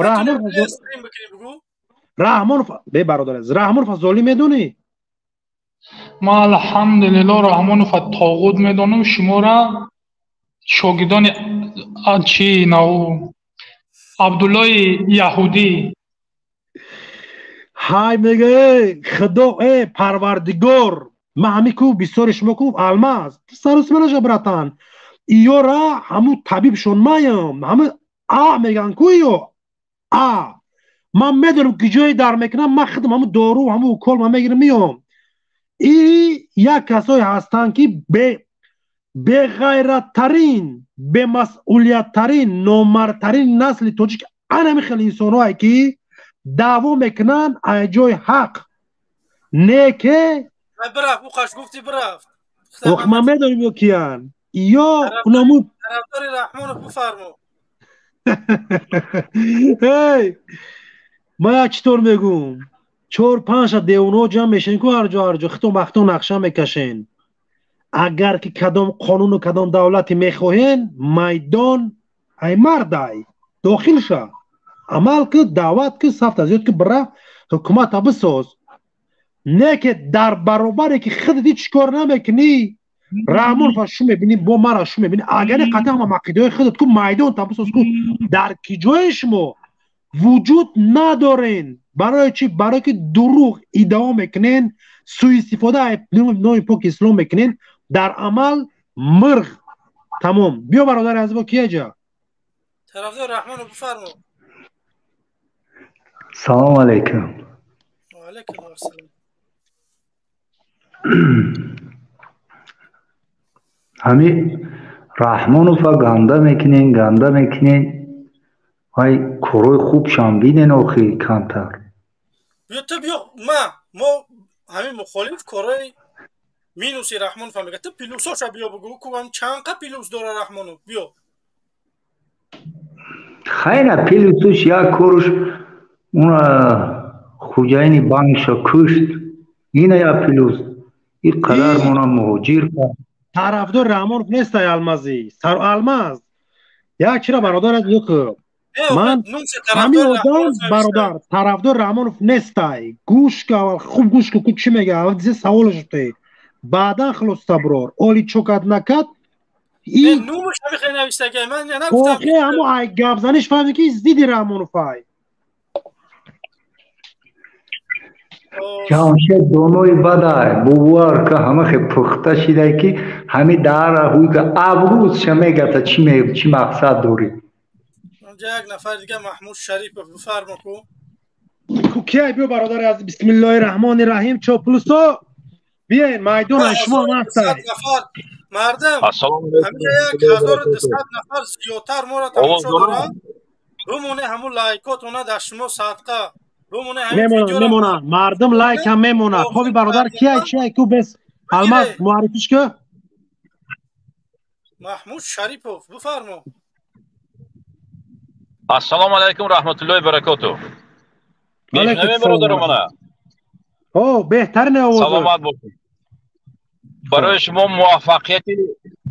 رحمان به برادر عزیز رحمان فضالی میدونی؟ ما الحمدلله رحمان و طاغوت میدونم. شما را شاگردان چی نو عبدالله یهودی های میگه خدا پروردگار ما همی کو بسیار شما کو الماس سر اسمش براتان ایو را همو طبیبشون مایم همه میگن کویو من میدونم که جای در میکنم من خودم همو دارو همو کل من میگیرم میام یک کسایی هستن که به به غیرتترین به مسئولیتترین نامردترین نسل تاجیک همین خیلی انسان‌هایی که دعوا میکنن از جای حق نه که برافت بخش گفتی برافت ما میدونیم یا کیان یا اونمون طرفدار رحمان بفرمو هی ما چطور میگم 4-5 دیوانو جمع میشین که هر جا خطو مختو نقشه میکشین اگر که کدام قانون و کدام دولتی میخواهین میدان ای مردای داخل شد عمل که دعوت که صفت از یاد که برای حکومت بساز نه که در برابری که خودت هیچ کار نمیکنی رحمان فشو میبینی با مرا شو میبینی اگر قطعا هم عقیده خودت که میدان تبساز که در کی جای شما وجود ندارین برای چی؟ برای که دروغ ادعا میکنین سوء استفاده نام پاک اسلام میکنین در عمل مرغ تمام بیا برادر از با کیه جا طرفدار رحمان بفرمو سلام علیکم و علیکم السلام همین رحمان رو گنده میکنین های کروی خوب شنبینین آخی کمتر بیا تو بیا ما همین مخالف کارای مینوسی رحمان فهمیگه تو پیلوساشا بیا بگو که چند قه پیلوس داره رحمانو بیا خیلی پیلوسوش یک کارش اون خوجاین بانکشا کشت اینه یا پیلوس این قدر مونا مهاجر کرد طرفدار رحمان نیست المازی سر الماز یک چرا برادر از که من همین آدم برادر طرفدار رحمان نیستای گوش که اول خوب گوش که چی میگه اول دیگه سوالش ته بعدا خلاص تبرار اولی چوکات نکات این نومش نمیخوای نوشته که من نگفتم اوکی اما ای گپ زنش فهمی که دیدی رحمان فای جامشید دونوی بدای بوار که همه خیلی پخته شده که همین در هوی که ابروز شمیگه تا چی مقصد داری اونجا یک نفر دیگه محمود شریف بفرما کو کی بیا برادر از بسم الله الرحمن الرحیم چاپلوسا بیاین میدان شما هستید مردم همین 1200 نفر زیادتر ما را تماشا دارن بمونه همون لایکات اونا در شما صدقه بمونه همین ویدیو میمونه مردم لایک هم میمونه خوبی برادر کیه کو بس الماس معرفیش که محمود شریفوف بفرما السلام علیکم رحمت الله و برکاته میشنویم برادر من اوه بهتر نه آواز سلامت باشید برای شما موفقیت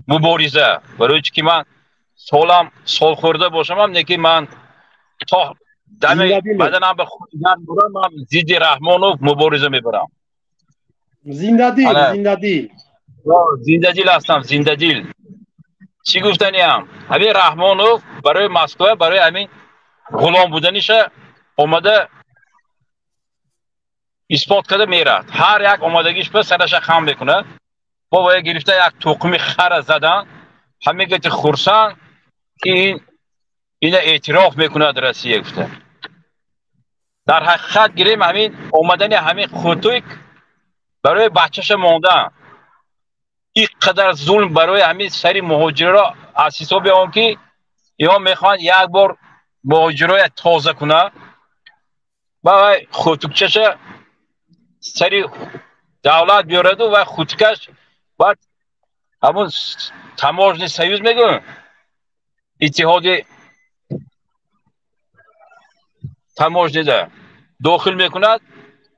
مبارزه برای چی که من سال خورده باشم هم نه که من تا دم بدنم به خود برم من ضد رحمانوف مبارزه میبرم زنده دیل زنده دیل هستم زنده دیل چی گفتنی هم همین رحمانوف برای مسکو برای همین غلام بودنش اومده اثبات کرده میرد هر یک اومدگیش به سرش خم میکنه بابا گرفته یک توقمی خر زدن همه گفت خرسان که این اعتراف میکنه در روسیه گفته در حقیقت گیریم همین اومدن همین خودتویک برای بچهش موندن این قدر ظلم برای همین سری مهاجرا از حساب اون که یا میخوان یک بار مهاجرای تازه کنه و خودتوکچش سری دولت بیارد و خودکش بعد همون تماجن سیوز میگن اتحاد تماجن ده داخل میکند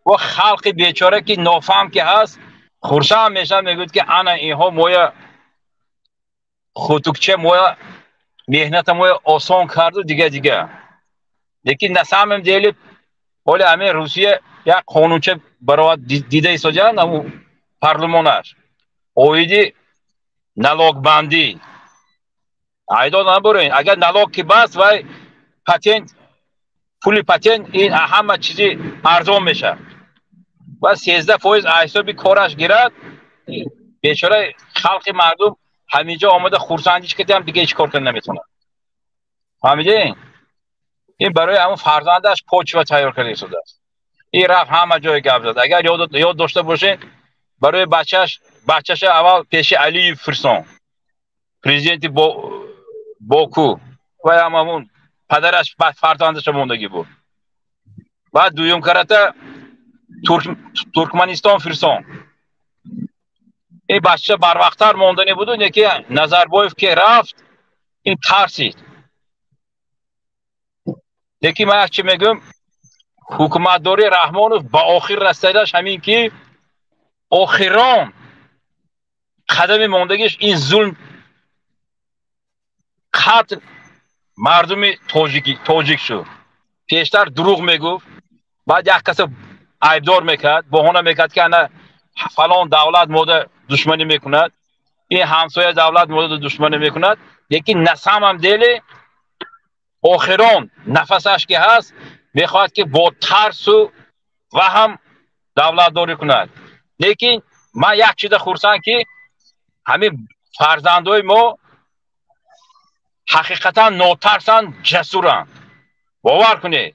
و خلق بیچاره که نافهم که هست خورسان میشن میگوید که انا اینها مویا خودتوکچه مویا مهنت مویا آسان کرد و دیگه لیکن نسامم دیلی ولی همه روسیه یک قانونچه برای دیده ایستادن همون پارلمانش اویدی نلاگ بندی ایداد نبرین اگر نلاگ که بس و پاتنت پول پاتنت این همه چیزی ارزان میشه و 13% حسابی کارش گیرد بیچاره خلق مردم همینجا آمده خورسندیش کردیم دیگه هیچ کار کنه نمیتونه فهمیدین این برای همون فرزندش پوچ و تیار کرده شده است این رفت همه جای گپ زد اگر یاد داشته باشین برای بچهش اول پیش علی فرسان президенти боку ва ҳамамун падараш фарзандаш мондагӣ буд. баъд дуюм карата туркманистон фирсон. این بچه بروقتر موندنی بود و که نظربایف که رفت این ترسید. یکی من چی میگم حکومتداری رحمانوف با آخر رسیدش همین که آخران قدم موندگیش این ظلم قتل مردم تاجیک شد. پیشتر دروغ میگفت، بعد یک کس عیبدار میکرد، بهانه میکرد که نه فلان دولت مورد دشمنی میکند، این همسایه دولت مورد دشمنی میکند. یکی نسم هم دیلی آخران نفسش که هست میخواهد که با ترس و هم دولت داری کند. لیکن من یک چیز خورسند که همین فرزندای ما حقیقتا ناترسند، جسورند. باور کنید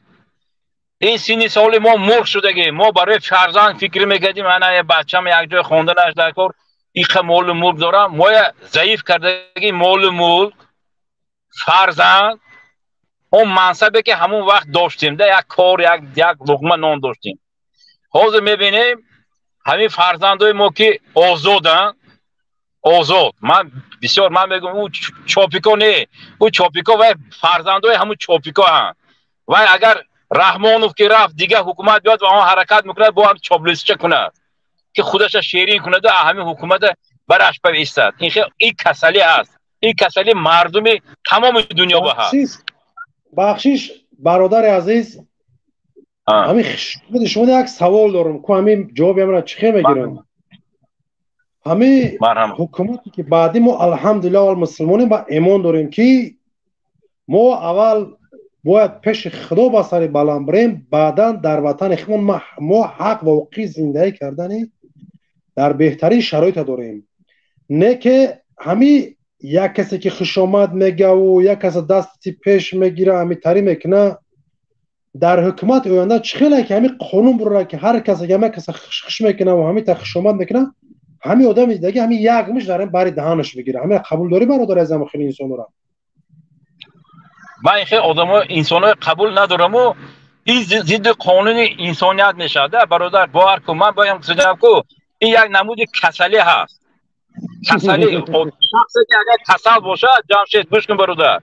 این سینی سال ما مرغ شدگی، ما برای فرزند فکر میکردیم انا یه بچه‌م یک جای خواندنش در کار این مال ملک دارم، ما ضعیف کردگی مال ملک فرزند اون منصبی که همون وقت داشتیم ده یک کار یک لقمه نان داشتیم. حاضر میبینیم همین فرزندای ما که آزادن، آزاد. من بسیار من میگم او چاپیکا نه، او چاپیکا و فرزندای همون چاپیکا هستند. و اگر رحمانوف که رفت دیگه حکومت بیاد و آن حرکت میکنه با هم چاپلوسی کنه که خودش شیرین کنه و همین حکومت برش بایستد. این کسلی هست، این کسلی مردم تمام دنیا با هست. بخشیش برادر عزیز همین شما یک سوال دارم که همین جوابی من چخه میگیرم. همین حکومتی که بعدی ما الحمدلله والمسلمانین با ایمان داریم که ما اول باید پیش خدا با سر بلند بریم، بعدا در وطن خودمون ما حق و حقوق زندگی کردنی در بهترین شرایط داریم. نه که همین یک کسی که خوش آمد میگه و یک کسی دستی پیش میگیره همین تری میکنه. در حکومت آینده چخیله که همین قانون بره که هر کسی که همین کسی خوش میکنه و همین تا خوش آمد میکنه همین آدم دیگه همین یک مش داریم برای دهانش بگیره. همین قبول داری برادر ازم خیلی انسان را من خیلی آدم ها انسان ها قبول ندارم و این ضد قانون انسانیت میشه. برادر باور کن من باید سجنم که این یک نمود کسلی هست. کسلی شخصی که اگر کسل باشد جمشید گوش کن برادر،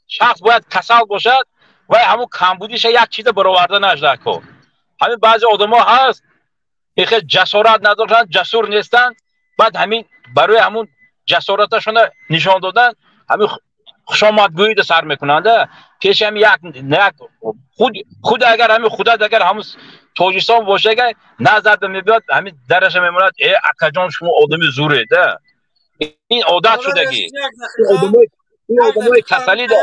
شخص باید کسل باشد و همون کمبودیش یک چیز برآورده نشده کن. همین بعضی آدم ها هست این خیلی جسارت ندارن، جسور نیستن، بعد همین برای همون جسارتشون نشان دادن همین خوشامدگویی ده سر میکننده. پیش هم یک خود اگر همین خودت اگر همون تاجیکستان باشه که نظر میبیاد همین درش میموند ای اکا جان شما آدمی زوره ده. این عادت شدگی، این آدمای کسلی ده.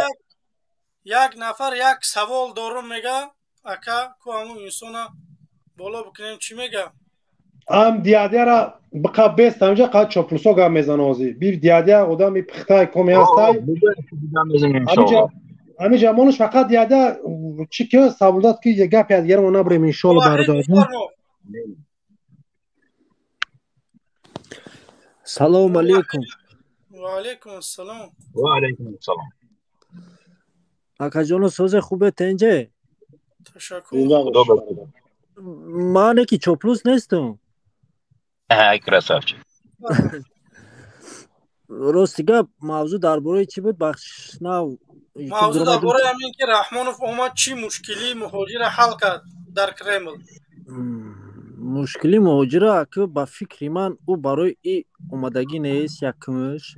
یک نفر یک سوال دارم میگه اکا که همون انسان بالا بکنیم چی میگه؟ هم دیادیا را بقا بیست همجا قد چاپلوسا گم میزن آزی بیر دیادیا آدمی پختای کمی هستای همین جمانش فقط دیادیا چی که سوالداد که یه گپی از گرم نبریم انشالله برادر. سلام علیکم. و علیکم السلام. و علیکم السلام. اکا جانو سوز خوبه تنجه؟ تشکر. من که چاپلوس نیستم. کراسافچی. راستی گپ موضوع درباره چی بود بخش نو؟ موضوع درباره همین که رحمانوف اومد چی مشکلی مهاجر حل کرد در کرمل. مشکلی مهاجره که با فکر من او برای ای اومدگی نیست یکمش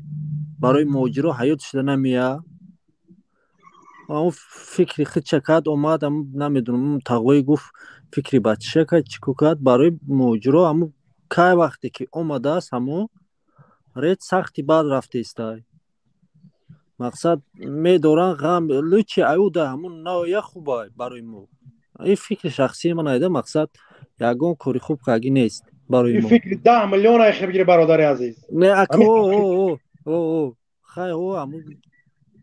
برای مهاجر حیات شده نمیه. اون فکری خود چکد اومد نمیدونم تقوی گفت فکری بچه که چیکو کرد برای مهاجر همون که وقتی که اومده است همون رید سختی بعد رفته استای مقصد میدارن غم لوچی ایوده همون نوعیه خوبه برای مو. این فکر شخصی من ایده مقصد یکون کاری خوب کاگی نیست برای این مو. فکر 10 میلیون ای خبیر برادر عزیز نه اکو خیلی همون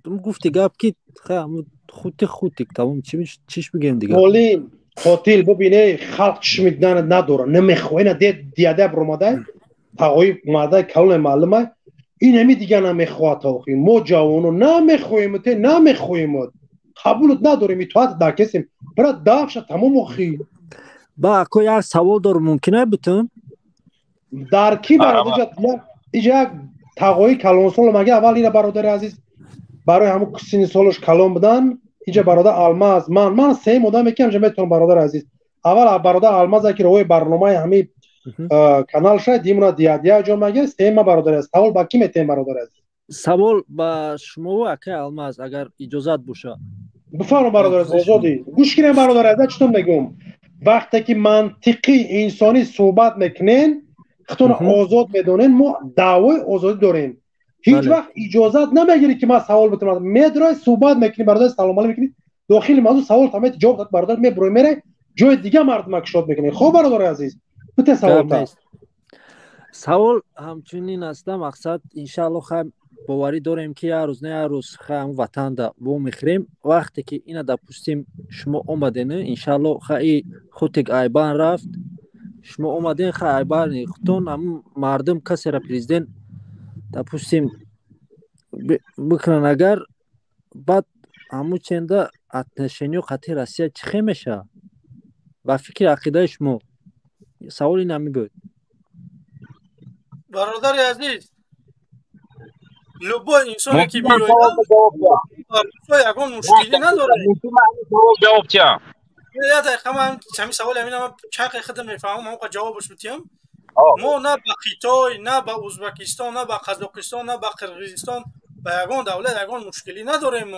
تم گفتی گپ کی خیلی خودی تمام چیش بگیم دیگه مولین قاتل ببینه خلق چش میدن نداره نمیخوینه دیاده بروماده تاوی ماده کول معلومه اینمی دیگه نمیخواد توخی ما جوانو نمیخویم ته نمیخویم قبولت نداریم اطاعت در کسیم برای دافش تمام اخی با اکو یک سوال دارم ممکنه بتون در کی برادر اینجا تقوی کلان سال مگه اول اینه برادر عزیز برای همون سین سالش کلان بدن اینجا برادر الماس من سه مدام میگم که میتونم برادر عزیز اول برادر الماس که روی برنامه همین کانال شاید دیمونا دیادیا جون مگه سه ما برادر است سوال با کی میتونم برادر عزیز سوال با شما و اکه الماس اگر اجازت باشه بفرمایید برادر عزیز آزادی گوش کنین برادر عزیز چطور میگم وقتی که منطقی انسانی صحبت میکنین خودتون آزاد میدونین ما دعوای آزادی داریم هیچ وقت اجازت نمیگیری که ما سوال بتونم میدرای صحبت میکنی برادر سلام علیکم میکنی داخل موضوع سوال تمام جواب داد برادر میبره میره جای دیگه مردم کشات میکنی خب برادر عزیز بته سوال تا سوال همچنین است مقصد ان شاء الله خب باوری داریم که یه روز نه یه روز خم وطن دا بو میخریم وقتی که اینا دا پوستیم شما اومدین ان شاء الله خی خودت ایبان رفت شما اومدین خی ایبان خودتون هم مردم کسی را پرزیدنت دا پوستیم بکنن اگر بعد همون چنده اتنشنی و خطی روسیه چی میشه و فکر عقیده شما سوالی نمی بود برادر عزیز لبا انسانی که بیاید یکون مشکلی نداره جواب چیم یه دقیقه من همین سوال همین هم چند دقیقه میفهمم من جوابش میتیم ما نه با خیتای نه با ازبکستان نه با قزاقستان نه با قرقیزستان با یکون دولت یکون مشکلی نداریم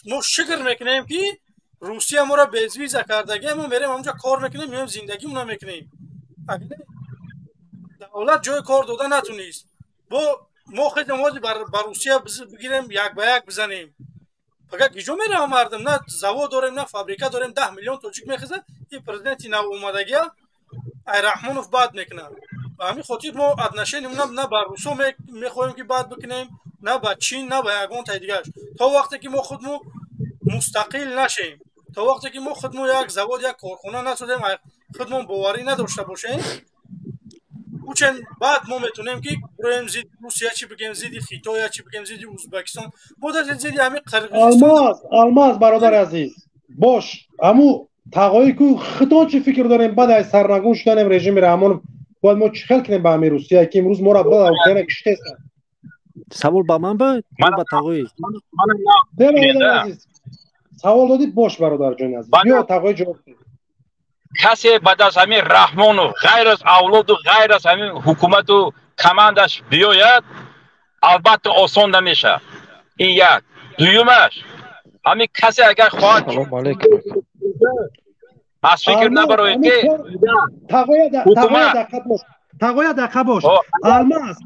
ما شکر میکنیم که روسیه ما را بیزویزه کردگی ما میریم اونجا کار میکنیم میریم زندگی مون میکنیم دولت جای کار داده نتونیست ما خدمات بر روسیه بگیریم یک به یک بزنیم فقط گیجو میره مردم نه زواد داریم نه فابریکه داریم 10 میلیون توجیک میخزه این پرزیدنتی نو اومدگی ای رحمانوف باد میکنه و همین خاطر ما ادنشینیم نه بر روسو میخوایم که باد بکنیم نه با چین نه با یگان تا دیگه تا وقتی که ما خودمون مستقل نشیم تا وقتی که ما خودمون یک زواد یک کارخانه نسازیم خودمون باوری نداشته باشیم اوچن بعد ما میتونیم که بریم زید روسیه چی بگیم زید خیتای چی بگیم زید ازبکستان بود زید همین قرقیزستان الماس برادر عزیز باش امو تقایی کو خطا چی فکر داریم بعد از سرنگوش کنیم رژیم رحمان باید ما چخل کنیم با همین روسیه که امروز ما را بعد اوکراین کشته سوال با من بود با تقایی برادر عزیز سوال دادی باش برادر جان عزیز بیا تقایی جواب کسی بعد از همین رحمان و غیر از اولاد و غیر از همین حکومت و کماندش بیاید البته آسان نمیشه این یک دویمش همین کسی اگر خواهد از فکر نبروید که تقوی دقیقه باش الماس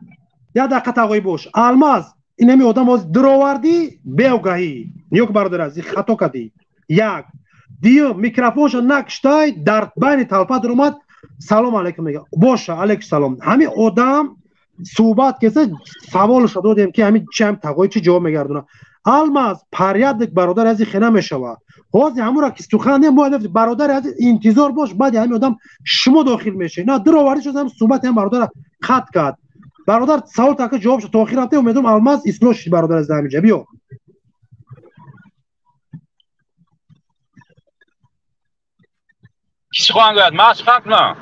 یا دقیقه تقوی باش الماس این همی آدم از دراوردی بیوگاهی نیوک برادر عزیز خطا کردی یک دیو میکروفونش نکشتای در بین طلبت اومد سلام علیکم میگه باشه علیکم سلام همین آدم صحبت کسی سوالش دادیم که همین چم تقوی چی جواب میگردونه الماس پریاد برادر عزیز خنه میشوه حاضر همون را که سخن ما برادر عزیز انتظار باش بعد همین آدم شما داخل میشه نه دراوردی شد هم صحبت هم برادر خط کرد برادر سوال تا که جواب شد تا آخر رفته امیدوارم الماس اصلاحش برادر از همینجا بیا کسی خواهند گوید ما از خط نه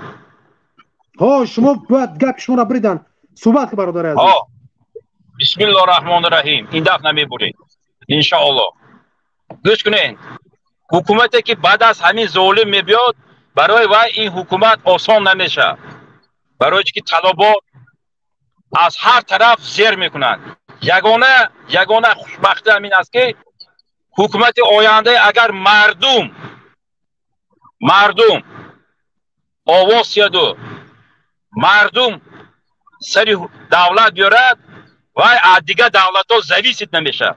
ها شما باید گپ شما را بریدن صحبت که برادر عزیز بسم الله الرحمن الرحیم این دفعه نمیبورید انشاءالله گوش کنین حکومتی که بعد از همین ظلم میبیاد برای وای این حکومت آسان نمیشه برای که طلبات از هر طرف زیر میکنند یگانه خوشبختی همین است که حکومت آینده اگر مردم آواز یادو مردم سری دولت بیارد و دیگه دولت ها زویست نمیشه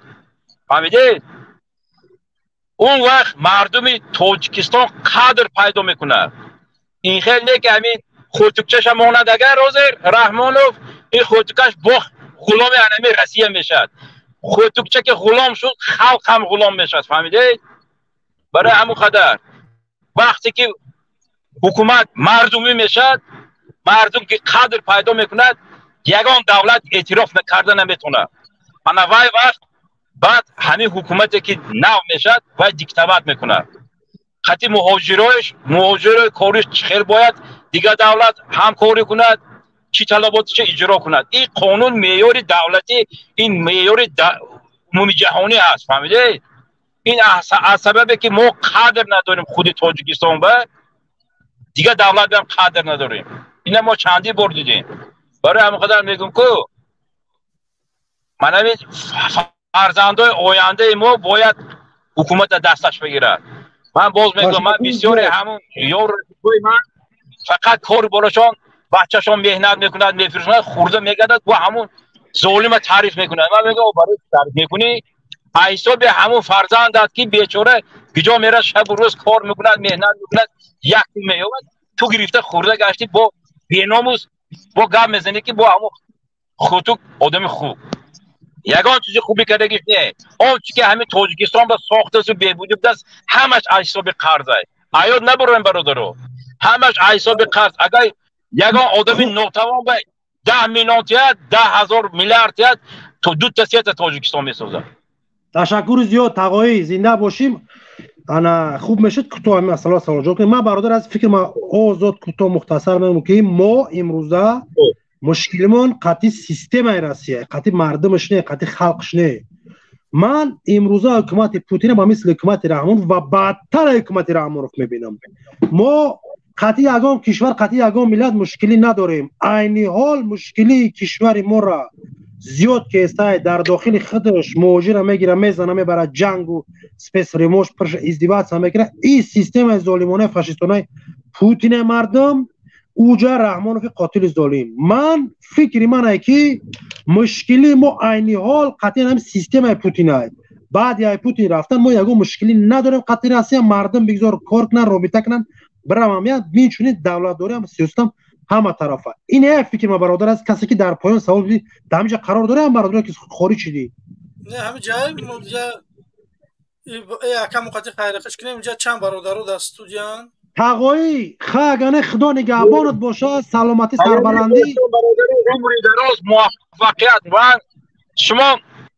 فهمیدید اون وقت مردم تاجیکستان قدر پیدا میکنه این خیلی که همین خورتوکچش ماند اگر حاضر رحمانوف این خورتوکش با غلام انمی روسیه میشد خورتوکچه که غلام شد خلق هم غلام میشد فهمیدید برای همون قدر وقتی که حکومت مردمی میشد مردم که قدر پیدا میکند یگان دولت اعتراف کرده نمیتونه. انا وای وقت بعد همین حکومتی که نو میشد و دیکتاتور میکنه. خاطی مهاجرای کارش خیر باید دیگه دولت همکاری کند، چی طلباتش اجرا کند. این قانون معیار دولتی، این معیار عمومی جهانی است، فهمیده؟ این از سببی که ما قدر نداریم خود تاجیکستان به دیگه دولت هم قدر نداریم. اینا ما چندی بار دیدیم. برای همین قدر میگم که من همین فرزندای آینده ما باید حکومت دستش بگیره. من باز میگم من بسیاری همون یار من فقط کار براشون بچه‌شون مهنت میکنند میفروشند خورده میگردد و همون ظالم تعریف میکنند. من میگم برای تعریف میکنی حساب همون فرزندت که بیچاره کجا میره شب و روز کار میکند مهنت میکند یک میاد تو گرفته خورده گشتی با بیناموس با گپ میزنی که با همون خودت آدم خوب یگان چیزی خوبی کردگیش نه. اون چی که همین تاجیکستان با ساخته و بهبودی دست همش حساب قرضه. آیاد نبریم برادرو. همش حساب قرض. اگر یگان آدمی ناتوان به 10 میلیون تیاد 10,000 میلیارد تیاد تو دو تا تاجیکستان میسازه. تشکر زیاد تقایی زنده باشیم. انا خوب میشد که تو همین مسئله سوال جواب کنیم. من برادر از فکر ما آزاد کوتاه مختصر میگم که ما امروزه مشکلمون قطعی سیستم ایراسیه، قطعی مردمش نه، قطعی خلقش نه. من امروزه حکومت پوتین با مثل حکومت رحمان و بدتر حکومت رحمان رو میبینم. ما قطعی یگان کشور قطعی یگان ملت مشکلی نداریم. عین حال مشکلی کشور ما را زیاد که است در داخل خودش مهاجر میگیره میزنه میبره جنگ و سپیس ریموش پرش ازدواج هم میگیره. این سیستم ظالمانه فاشیستانه پوتین مردم اوجا رحمانوف قاتل ظالم. من فکری منه که مشکلی ما عین حال قطعا هم سیستم پوتین است. بعد یا پوتین رفتن ما یگو مشکلی نداریم. قطعا راستیا مردم بگذار کار کنن رابطه کنن برام هم میچونید دولت داری هم سیستم همه طرفه. این فکر ما برادر است. کسی که در پایان سوال بدی در همینجا قرار داره هم برادر که خارج شدی نه همه جای مونجا یکم مقطع خیرخش کنیم. اینجا چند برادر در استودیان تقایی خاگانه خدا نگهبانت باشه. سلامتی سربلندی عمری دراز موفقیت.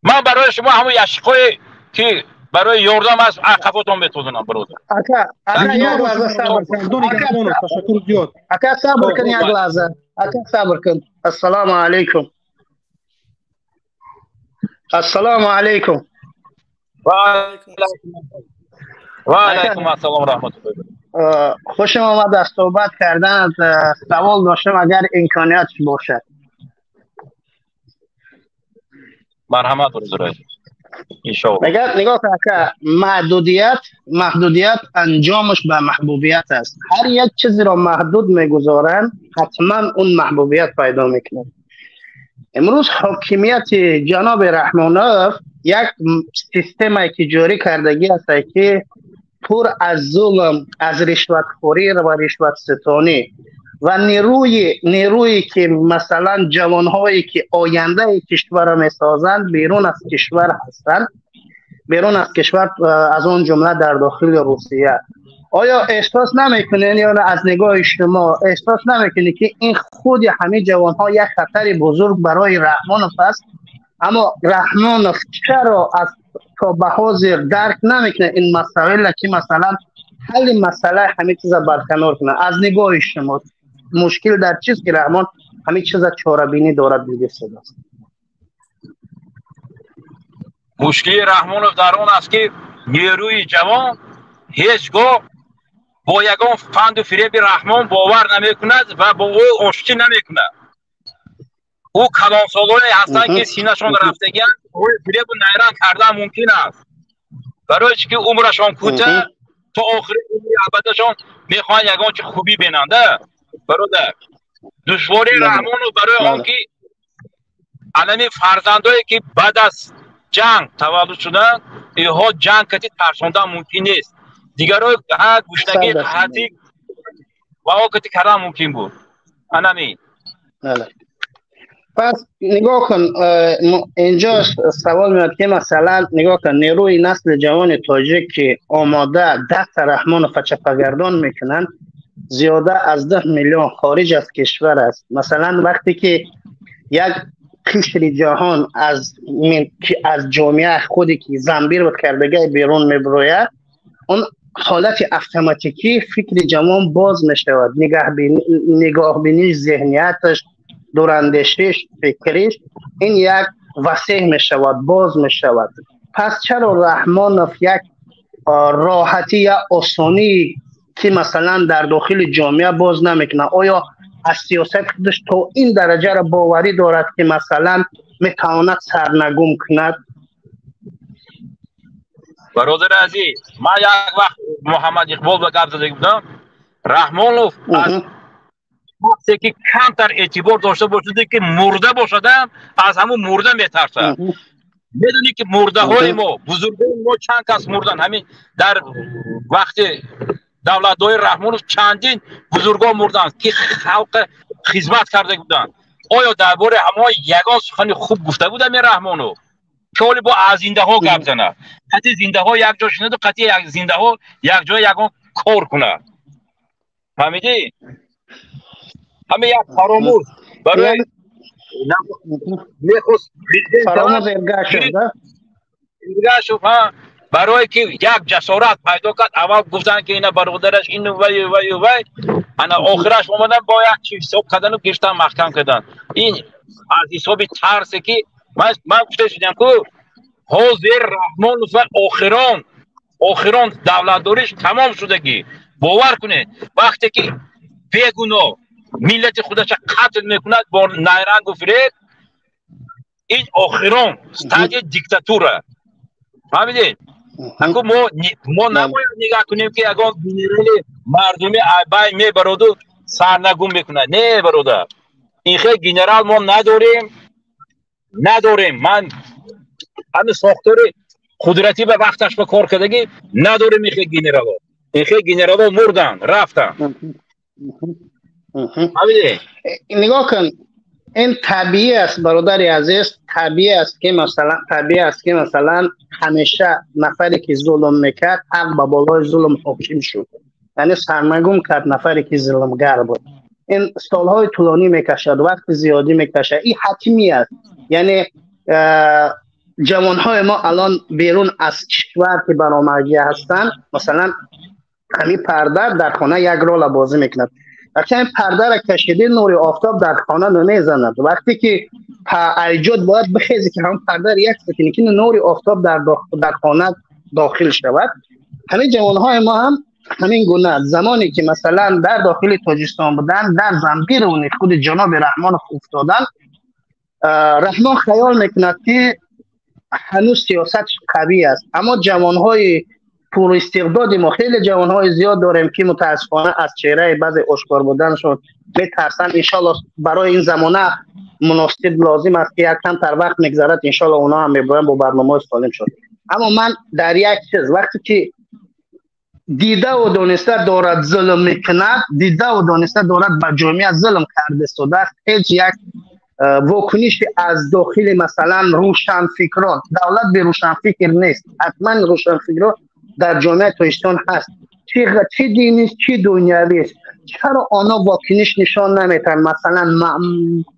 من برای شما همون یشقای که برای یاردم از عقباتون بتونم برادر. اکا یک لحظه صبر کن. تشکر زیاد. اکا صبر کن یک لحظه. اکا صبر کن. السلام علیکم. السلام علیکم. و علیکم السلام رحمت الله. خوشم آمد از صحبت کردن. سوال داشتم اگر امکانیت باشد. مرحمت برادر. نگاه که محدودیت انجامش به محبوبیت است. هر یک چیزی را محدود میگذارن حتما اون محبوبیت پیدا میکنه. امروز حاکمیت جناب رحمانوف یک سیستمی که جاری کردگی است که پر از ظلم، از رشوت خوری و رشوت ستانی و نیرویی که مثلا جوانهایی که آینده کشور را میسازند بیرون از کشور هستند، بیرون از کشور از اون جمله در داخل روسیه. آیا احساس نمیکنین یا از نگاه شما احساس نمیکنین که این خود همه جوانها یک خطر بزرگ برای رحمانوف است؟ اما رحمانوف چرا از تا به حاضر درک نمیکنه این مسائل که مثلا حل مسئله همه چیز برکنار کنه؟ از نگاه شما مشکل در چیست که رحمان همه چیز چاره بینی دارد دیگه است؟ مشکل رحمانوف در اون است که نیروی جوان هیچگاه با یگان فند و فریب رحمان باور نمی کند و با او آشتی نمی کند. او کلانسالانی هستند که سینه‌شان رفتگی‌اند، او فریب و نیرنگ کردن ممکن است. برای که عمرشان کوتاه تا آخر عمر ابدشان میخواهند یگان چه خوبی بیننده. برادر دشواری رحمانوف برای آن که علمی فرزندایی که بعد از جنگ تولد شدن اینها جنگ کتی ترساندن ممکن نیست. دیگرای گوشتگی قحطی و آکتی کردن ممکن بود. انمی پس نگاه کن اینجا سوال میاد که مثلا نگاه کن نیروی نسل جوان تاجیک که آماده دست رحمانوف چپاگردان میکنن زیاده از 10 میلیون خارج از کشور است. مثلا وقتی که یک قشر جهان از جامعه خودی که زنبیر بود کردگی بیرون میبروید، اون حالت اتوماتیکی فکر جوان باز میشود، نگاه بینیش، ذهنیتش، دوراندیشیش، فکریش این یک وسیع میشود، باز میشود. پس چرا رحمانوف یک راحتی یا آسانی که مثلا در داخل جامعه باز نمیکنه؟ آیا از سیاست خودش تا این درجه را باوری دارد که مثلا میتواند سرنگون کند؟ برادر عزیز، ما یک وقت محمد اقبال به گپ زده بودم، رحمانوف از وقتی که کمتر اعتبار داشته باشده که مرده باشده از همون مرده میترسه. میدونی که مرده های ما، بزرگای ما چند کس مردن؟ همین در وقت دولت‌های رحمانوف چندین بزرگان مردن که خلق خدمت کرده بودن. آیا درباره همه یگان سخن خوب گفته بود می رحمانوف؟ که حالی با از زنده ها گپ زنه، قطعی زنده ها یک جا شنید و قطعی زنده ها یک جا یگان کار کنه. فهمیدی؟ همه یک فراموز برای فراموز ارگاه شد برای که یک جسارت پیدا کرد. اول گفتن که اینا برادرش اینو وی انا آخرش اومدن با یک چیز حساب کردن و گشتن محکم کردن. این از حساب ترسه که من گفته شدم که حاضر رحمانوف آخران دولتداریش تمام شدگی. باور کنه وقتی که بیگناه ملت خودش قتل میکند با نیرنگ و فریب، این آخران استادی دیکتاتوره. فهمیدید؟ ما نباید نگاه کنیم که اگر گنرال مردمی بای میبرد و سرنگون میکنه. نه برادر، این خیلی گنرال ما نداریم. من همین ساختار قدرتی به وقتش به کار کردگی نداریم. این خیلی گنرال مردن رفتن. نگاه کن، این طبیعی است برادر عزیز، طبیعی است که مثلا همیشه نفری که ظلم میکرد حق به بالای ظلم حاکم شد، یعنی سرنگون کرد نفری که ظلمگر بود. این سالهای طولانی میکشد، وقت زیادی میکشد، این حتمی است. یعنی جوانهای ما الان بیرون از کشور که برآمده هستند، مثلا همین پرده در خانه یک رول بازی میکند. وقتی این پرده را کشیده نور آفتاب در خانه نمیزند، وقتی که ایجاد باید بخیزی که هم پرده را یک سکنی که نور آفتاب در خانه داخل شود. همین جوانهای ما هم همین گونه زمانی که مثلا در داخل تاجیکستان بودن در زنبیر اون خود جناب رحمان افتادن، رحمان خیال میکند که هنوز سیاست قوی است، اما جوانهای پر استعداد ما خیلی جوانهای زیاد داریم که متاسفانه از چهره بعضی آشکار بودنشون میترسن. انشالله برای این زمانه مناسب لازم است که یک کم تر وقت میگذرد، انشالله اونا هم میبرن با برنامه سالم شد. اما من در یک چیز، وقتی که دیده و دانسته دارد ظلم میکند، دیده و دانسته دارد به جامعه ظلم کرده سوده، هیچ یک واکنش از داخل مثلا روشنفکران، دولت به روشنفکر نیست، حتما روشنفکران در جامعه تاجیکستان هست، چه دینی چه دنیوی، چرا آنها واکنش نشان نمیتن؟ مثلا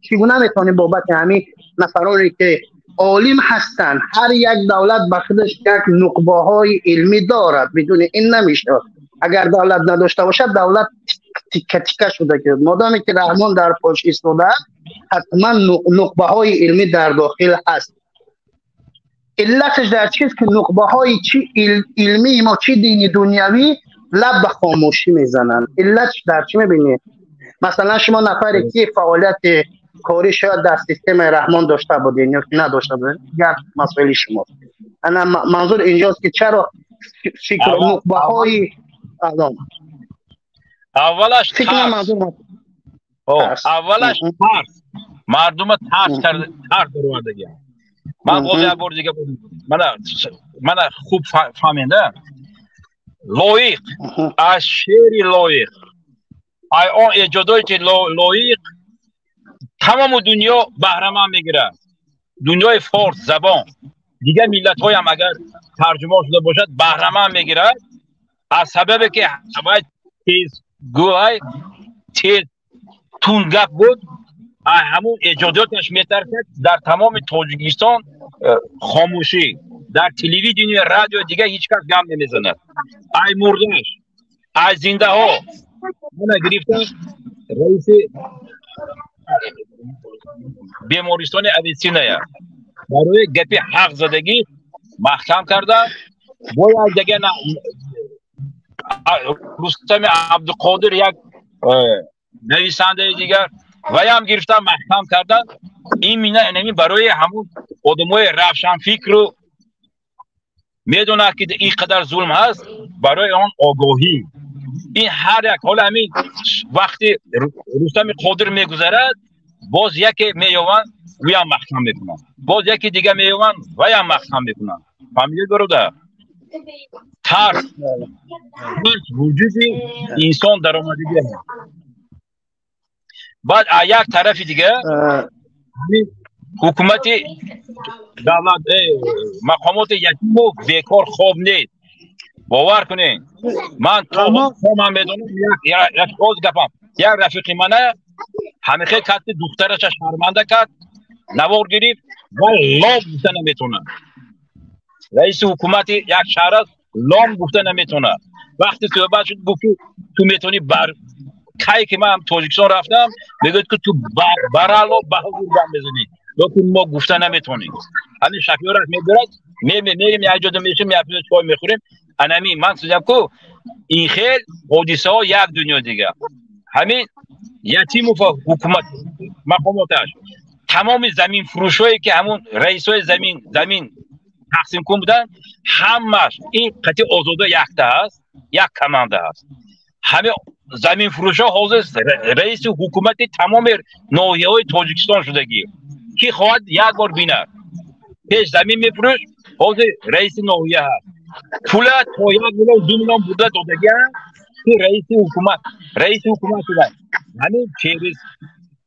چگونه میتونه بابت همین نفرانی که عالم هستند، هر یک دولت به خودش یک نقبه های علمی دارد، بدون این نمیشه. اگر دولت نداشته باشد دولت تیکه تیکه شده که مادامی که رحمان در پاش ایستاده حتما نقبه های علمی در داخل هست. علتش در چیست که نقبه های چی علمی ما چی دینی دنیوی لب به خاموشی میزنن؟ علتش در چی میبینید؟ مثلا شما نفری که فعالیت کاری شاید در سیستم رحمان داشته بودین یا نداشته بودین، یک مسئله شما. انا منظور اینجاست که چرا فکر نقبه های اولش ترس، مردم ترس کرده، ترس دروندگی. من باز یک بار دیگه من خوب فهمیده لایق از شعر لایق آن ایجادایی که لایق تمام دنیا بهره‌مند میگیره. دنیای فارس زبان دیگه ملت های هم اگر ترجمه شده باشد بهره‌مند میگیره، از سبب که همه تیز گوهای تیز تون گپ بود همون ایجاداتش میترسد در تمام تاجیکستان خاموشی، در تلویزیون رادیو دیگه هیچ کس گام نمیزنه. ای مردش، ای زنده ها، من گرفتم رئیس بیمارستان اویسینه برای گپی حق زدگی محکم کردن. باید دیگه رستم عبدالقادر یک نویسنده دیگر و هم گرفتن محکم کردن. این مینه برای همون آدمای روشن فکر رو میدونه که این قدر ظلم هست، برای آن آگاهی. این هر یک حال همین وقتی رستم قادر میگذرد باز یکی میوان وی هم محکم میکنن، باز یکی دیگه میوان وی هم محکم میکنن. فهمیدید برادر؟ ترس وجودی انسان در آمدگی هست. بعد یک طرف دیگه حکومت دولت مقامات یتیم و بیکار خواب نیست. باور کنین من تا میدونم یک روز گفتم یک رفیق منه همیشه کت دخترش شرمنده کرد، نوار گرفت و لام گفته نمیتونه. رئیس حکومت یک شهر است، لام گفته نمیتونه. وقتی صحبت شد گفت تو میتونی بر کی که من تاجیکستان رفتم میگه که تو برالو بهادر دم بزنی، لیکن ما گفته نمیتونیم. همین شکیارت میبرد میریم یک جا میشیم یک پیش چای میخوریم. انمی من سوزم که این خیل حادثه ها یک دنیا دیگه. همین یتیم و حکومت مقاماتش تمام زمین فروش هایی که همون رئیس های زمین تقسیم کن بودن همش این قطعه آزاده یکتا هست، یک کمانده هست. همه زمین فروش ها حاضر رئیس حکومت تمام ناحیه های تاجیکستان شدگی کی خواهد یک بار بینه پیش زمین میفروش حاضر رئیس ناحیه هست. پول تا 1 میلیون 2 میلیون بوده دادگی که رئیس حکومت شده. همین چیز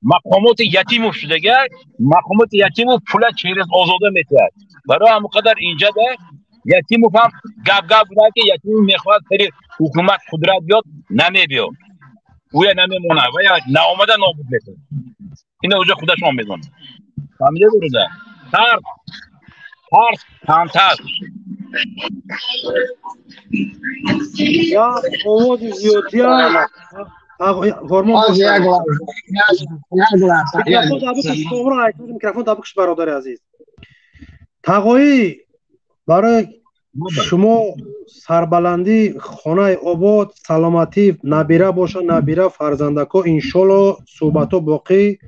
مقامات یتیم شدگی، مقامات یتیم پول چیز آزاده میتواد. برای هم قدر اینجا ده یتیم هم گپ بوده که یتیم میخواد سری حکومت قدرت بیاد نمیبیاد و یا نمیمونه و یا ناآمده نابود میکنه. این اوجه خودش هم میدونه. فهمیده بروده؟ ترس تنتر یا آواز زیادی هست. میکروفون دابکش برادر عزیز. تقایی برای شما سربلندی خانه آباد سلامتی نبیره باشه، نبیره فرزندکا انشالله صحبتو باقی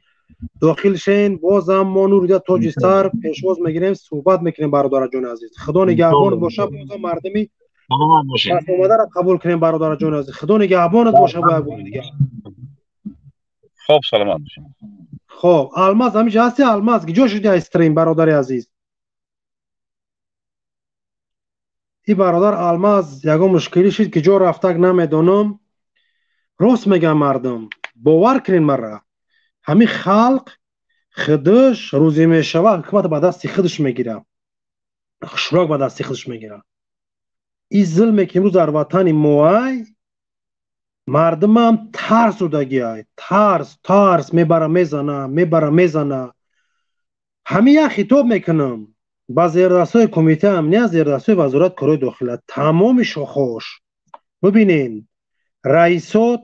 داخل شین. باز هم ما نور تاج سر پیشواز میگیریم صحبت میکنیم برادر جان عزیز. خدا نگهبان باشه. باز هم مردمی پس اومده را قبول کنیم برادر جان عزیز. خدا نگهبانت باشه. با یک دیگه خوب سلامت باشه. خب الماس همیشه هستی؟ الماس کجا شدی استریم برادر عزیز؟ این برادر الماس یگو مشکلی شد که جا رفتک نمیدونم. راست میگم مردم باور کنین مرا همین خلق خودش روزی میشوه حکومت به دست خودش میگیره، خوراک به دست خودش میگیره. این ظلمی که امروز در وطن موای مردم هم ترس رو دگی ترس میبره میزنه. همین یک خطاب میکنم با زیردستای کمیته امنیت، زیردستای وزارت کارهای داخله، تمام شاخه‌هاش ببینین رئیسات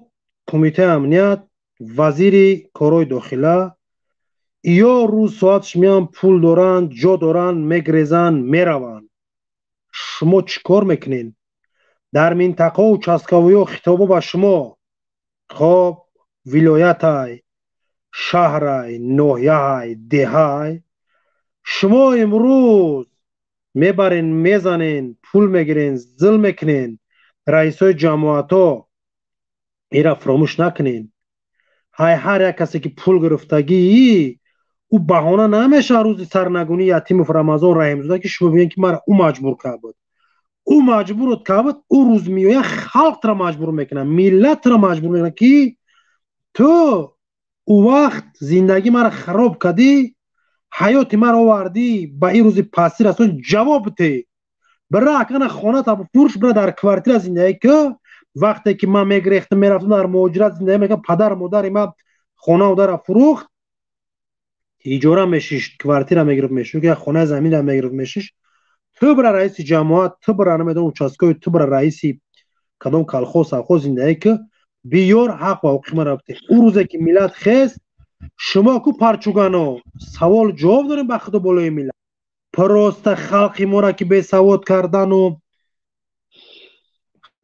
کمیته امنیت، وزیر کارهای داخله یا روز ساعتش میان پول دارن جا دارن میگریزن میرون. شما چیکار میکنین در منطقه و چسکاوی و خطابه با شما؟ خب ولایت های شهر های ناحیه های ده های شما امروز میبرین میزنین پول میگیرین ظلم میکنین. رئیس های جماعت ها ایرا فراموش نکنین. هر یک کسی که پول گرفتگی او بهانه نمیشه روز سرنگونی یتیم و رمضان رحم زاده که شما بگین که مرا او مجبور کرد. او مجبور کرد او روز میوه خلق را مجبور میکنه، ملت را مجبور میکنه که تو او وقت زندگی مرا خراب کردی، حیات مرا آوردی، به این روز پسیر اصلا جواب بده. برای کنه خانه تا فروش برای در کوارتر زندگی که وقتی که من میگریختم میرفتم در مهاجرت زندگی میکنم، پدر مادر من خانه و در فروخت ایجاره میشیش کوارتیر میگرفت میشون که خونه زمین میگرفت میشیش تو برای رئیس جماعت تو برای نمیدونم چاسکوی تو برای رئیس کدام کالخوز زندگی که بیار حق و حقوق ما رفته اون روزی که ملت خست شما کو پرچوگانو سوال جواب داریم به خود بالای ملت پروست خلقی ما را که به سواد کردن و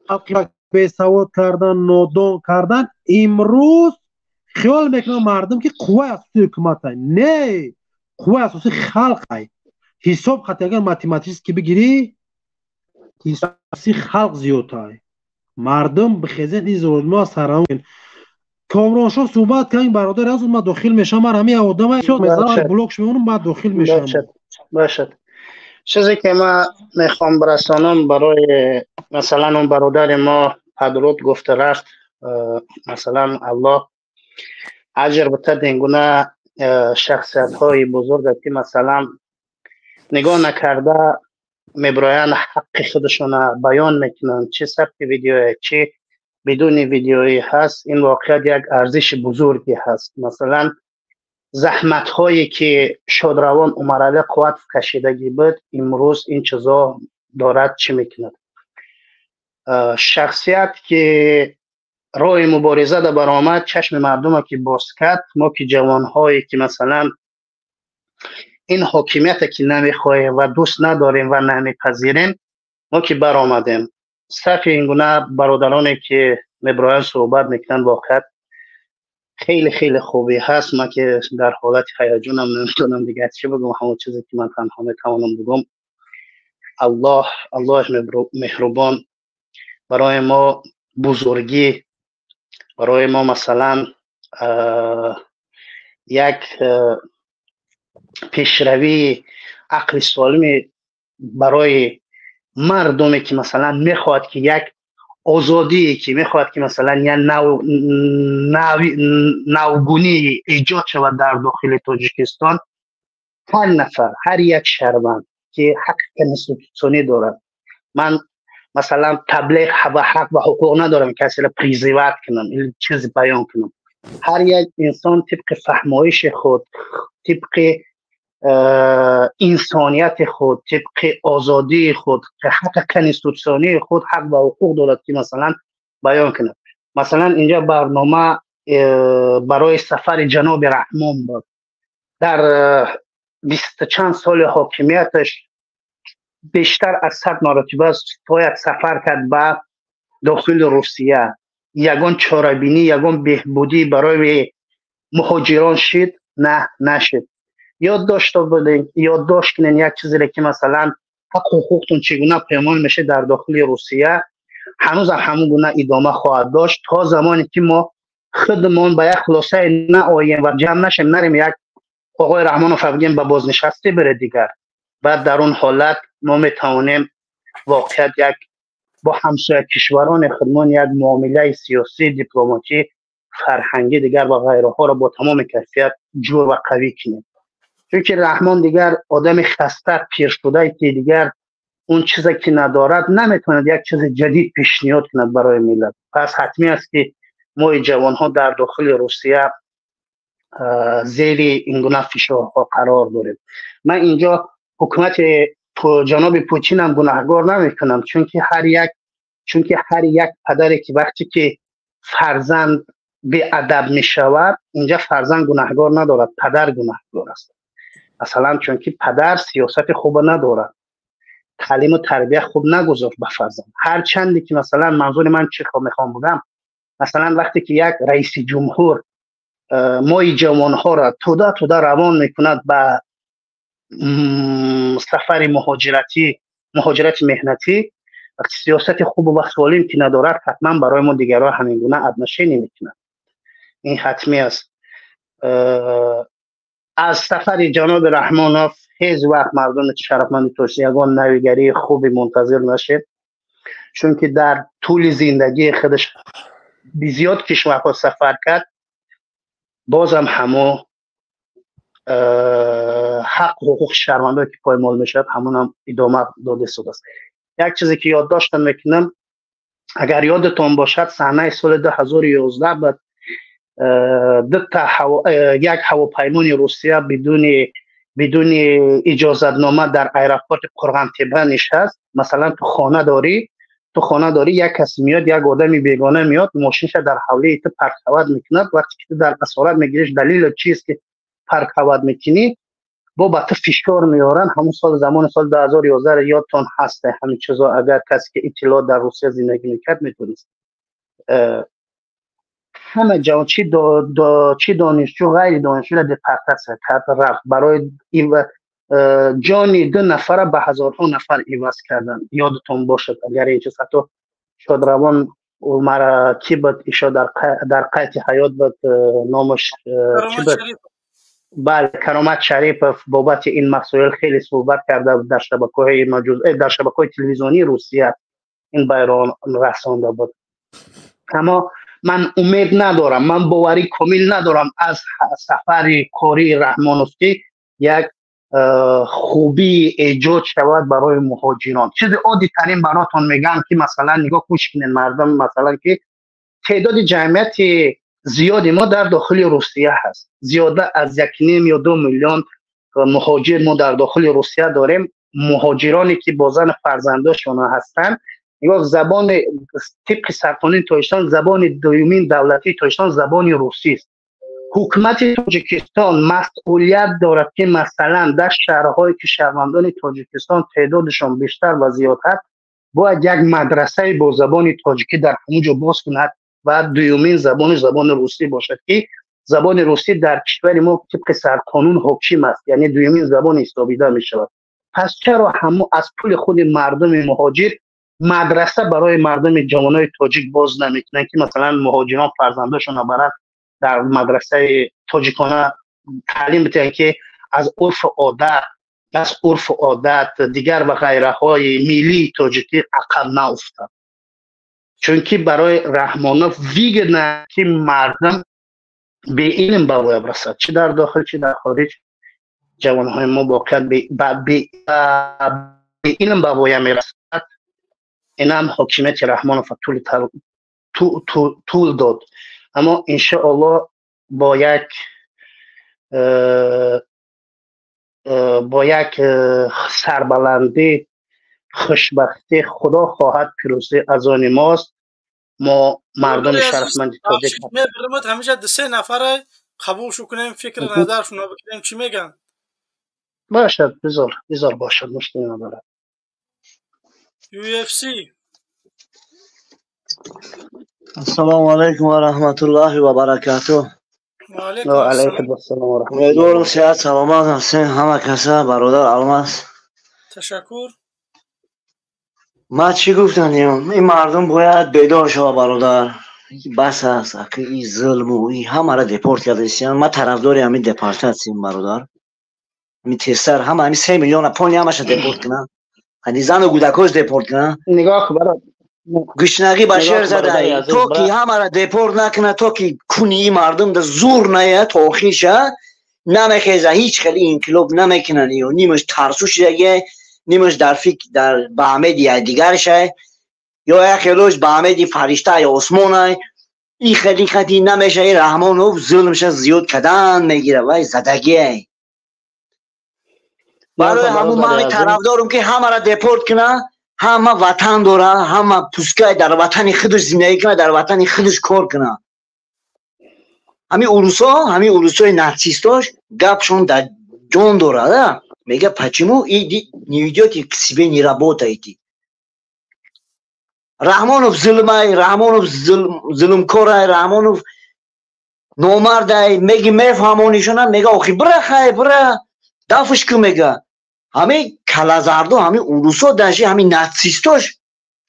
خلقی را به سواد کردن نادان کردن امروز خیال میکنم مردم که قوه اساسی حکومت های نه قوه اساسی خلق های حساب خطی اگر ماتماتیست که بگیری حساب اساسی خلق زیاد های مردم بخیزن این ظلمه سران کامران شو صحبت کنیم برادر از ما داخل میشم من همه آدم مثلا بلوکش میمونم بعد داخل میشم باشد چیزی که ما میخوام برسانم برای مثلا اون برادر ما پدرود گفته رفت مثلا الله اجر بده دینگونه شخصیت های بزرگ که مثلا نگاه نکرده میبراین حق خودشون بیان میکنن چه سبک ویدیویی چه بدون ویدیویی هست این واقعیت یک ارزش بزرگی هست مثلا زحمت هایی که شادروان عمر علی قوت کشیدگی بود امروز این چیزا دارد چی میکند شخصیت که راه مبارزه در برآمد چشم مردم که باز کرد ما که جوان هایی که مثلا این حاکمیت که نمیخواهیم و دوست نداریم و نمیپذیریم ما که برآمدیم صف این گونه برادرانی که مبراین صحبت میکنن واقعا خیلی خیلی خوبی هست ما که در حالت هیجانم نمیتونم دیگه چی بگم همون چیزی که من تنها میتوانم بگم الله مهربان برای ما بزرگی برای ما مثلا یک پیشروی عقل سالم برای مردمی که مثلا میخواد که یک آزادی که میخواد که مثلا یک نوگونی ایجاد شود در داخل تاجیکستان هر نفر هر یک شهروند که حق کنستیتوسیونی دارد من مثلا تبلیغ و حق و حقوق ندارم کسی را پریزیوت کنم این چیز بیان کنم هر یک انسان طبق فهمایش خود طبق انسانیت خود طبق آزادی خود حق کنستیتوسیونی خود حق و حقوق دارد که مثلا بیان کنه مثلا اینجا برنامه برای سفر جناب رحمان بود در 20 چند سال حاکمیتش بیشتر از 100 مرتبه باید سفر کرد به داخل روسیه یگان چاره‌بینی یگان بهبودی برای مهاجران شد نه نشد یادداشت کنین یک چیزی را که مثلا حق حقوقتون چگونه پیمان میشه در داخل روسیه هنوز همون گونه ادامه خواهد داشت تا زمانی که ما خودمون به یک خلاصه نآییم و جمع نشیم نریم یک آقای رحمانوف بگیم به بازنشسته بره دیگر بعد در اون حالت ما میتوانیم واقعیت یک با همسایه کشوران خودمان یک معامله سیاسی دیپلماتی فرهنگی دیگر و غیره ها را با تمام کیفیت جور و قوی کنیم چون که رحمان دیگر آدم خسته پیر شده که دیگر اون چیزی که ندارد نمیتواند یک چیز جدید پیشنهاد کند برای ملت پس حتمی است که ما جوان ها در داخل روسیه زیر این گونه فشارها قرار داریم من اینجا حکومت جناب پوتین هم گناهکار نمیکنم چون که هر یک پدری که وقتی که فرزند به ادب می شود اینجا فرزند گناهکار ندارد پدر گناهکار است مثلا چون که پدر سیاست خوب ندارد تعلیم و تربیت خوب نگذاشت به فرزند هر چندی که مثلا منظور من چی میخوام بگم مثلا وقتی که یک رئیس جمهور ما جوان ها را توده روان میکند به سفر مهاجرت مهنتی وقتی سیاست خوب و سالم که ندارد حتما برای ما دیگرها همین گونه ادنشینی میکنند این حتمی است از سفر جناب رحمانوف هیچ وقت مردم شرفمند ترسی یگان نویگری خوبی منتظر نشد چون که در طول زندگی خودش بزیاد کشورها سفر کرد بازم همو حق و حقوق شهروندان که پایمال میشد همون هم ادامه داده شده است یک چیزی که یاد داشتم میکنم اگر یادتون باشد صحنه سال 2011 بعد یک هواپیمای روسیه بدون اجازتنامه در ایرپورت قرغنتبه نشست. مثلا تو خانه داری یک کسی میاد، یک آدمی بیگانه میاد ماشینش در حوله تو پارک هوا میکند. وقتی که در اسارت میگیریش دلیل چیست که پارک هوا میکنی، با تو فشار میارن. همون زمان سال 2011 یادتون هست همین چیزا. اگر کسی که اطلاع در روسیه زندگی میکرد میتونست همه جا چی دانشجو غیر دانشجو را دپارتاسیون کرد، رفت برای جان 2 نفر به هزارها نفر عوض کردن. یادتون باشد اگر این چیز حتی شادروان مرا کی بود ایشا در قید حیات بود نامش چی بود؟ بله کرامت شریف بابت این مسائل خیلی صحبت کرده بود در شبکه‌های تلویزیونی روسیه این بیان رسانده بود. اما من امید ندارم، من باوری کامل ندارم از سفر کاری رحمانوفسکی یک خوبی ایجاد شود برای مهاجران. چیز عادی ترین براتون میگم که مثلا نگاه کنین مردم، مثلا که تعداد جمعیت زیادی ما در داخل روسیه هست، زیاده از 1.5 یا 2 میلیون مهاجر ما در داخل روسیه داریم. مهاجرانی که با زن فرزنداشون هستن، نگاه زبان طبق سرقانون تاجیکستان زبان دومین دولتی تاجیکستان زبان روسی است. حکومت تاجیکستان مسئولیت دارد که مثلا در شهرهایی که شهروندان تاجیکستان تعدادشان بیشتر و زیاد هست باید یک مدرسه با زبان تاجیکی در همونجا باز کند و دومین زبانش زبان روسی باشد که زبان روسی در کشور ما طبق سرقانون حاکم است، یعنی دومین زبان حسابیده می شود. پس چرا همو از پول خود مردم مهاجر مدرسه برای مردم جوانای تاجیک باز نمیکنن که مثلا مهاجران فرزنداشون برن در مدرسه تاجیکانه تعلیم بدن که از عرف عادت دیگر و غیره های ملی تاجیکی عقب نافتند. چون که برای رحمانوف ویگه که مردم به علم باید برسد، چه در داخل چه در خارج. جوانهای ما باید به علم باید میرسد. این هم حاکمیت رحمانوف طول داد. اما انشاءالله با یک سربلندی خوشبختی خدا خواهد پیروزی از آن ماست. ما مردم شرفمند تاجیک همیشه 3 نفر قبول شو کنیم، فکر نظرشون رو بکنیم چی میگن. باشد بذار باشد، مشکلی نداره. UFC. السلام علیکم و رحمت الله و برکاته. و علیکم السلام و رحمت الله. امیدوارم صحت سلامت هستین همه کسا. برادر الماس تشکر. ما چی گفتم؟ این مردم باید بیدار شود برادر. بس است که این ظلم و این همه را دپورت کردن. ما طرفدار همین دپورت هستیم برادر. همین تستر همین 3 میلیون پوند همش دپورت کنن. همین زن و کودکاش دپورت کنن. نگاه کن برادر، گشنگی بشر زده تو که همه را دپورت نکنه، تو که کنی مردم در زور نیه توخیشه نمیخیزه هیچ خیلی این کلوب نمیکنن یا نیمش ترسوش دیگه، نیمش در فکر در بهمدی دیگرشه یا یک خیلوش بهمدی فرشته یا عثمانه. این خیلی خیلی نمیشه. این رحمانوف ظلمش زیاد کدن میگیره و زدگیه. برای همون من طرف دارم که همه را دپورت کنه. همه وطن داره، همه پوسکای در وطن خودش زندگی کنه، در وطن خودش کار کنه. همین اروسای ناتسیستاش گپشون در جون داره. میگه почему не идете к себе, не работаете. رحمانوف ظلمای، رحمانوف ظلمکارای، رحمانوف نامردای. میگه میفهمونیشون، میگه آخی بره دفش که میگه همه کلازاردو همه اروسا داشتی همه ناتسیستاش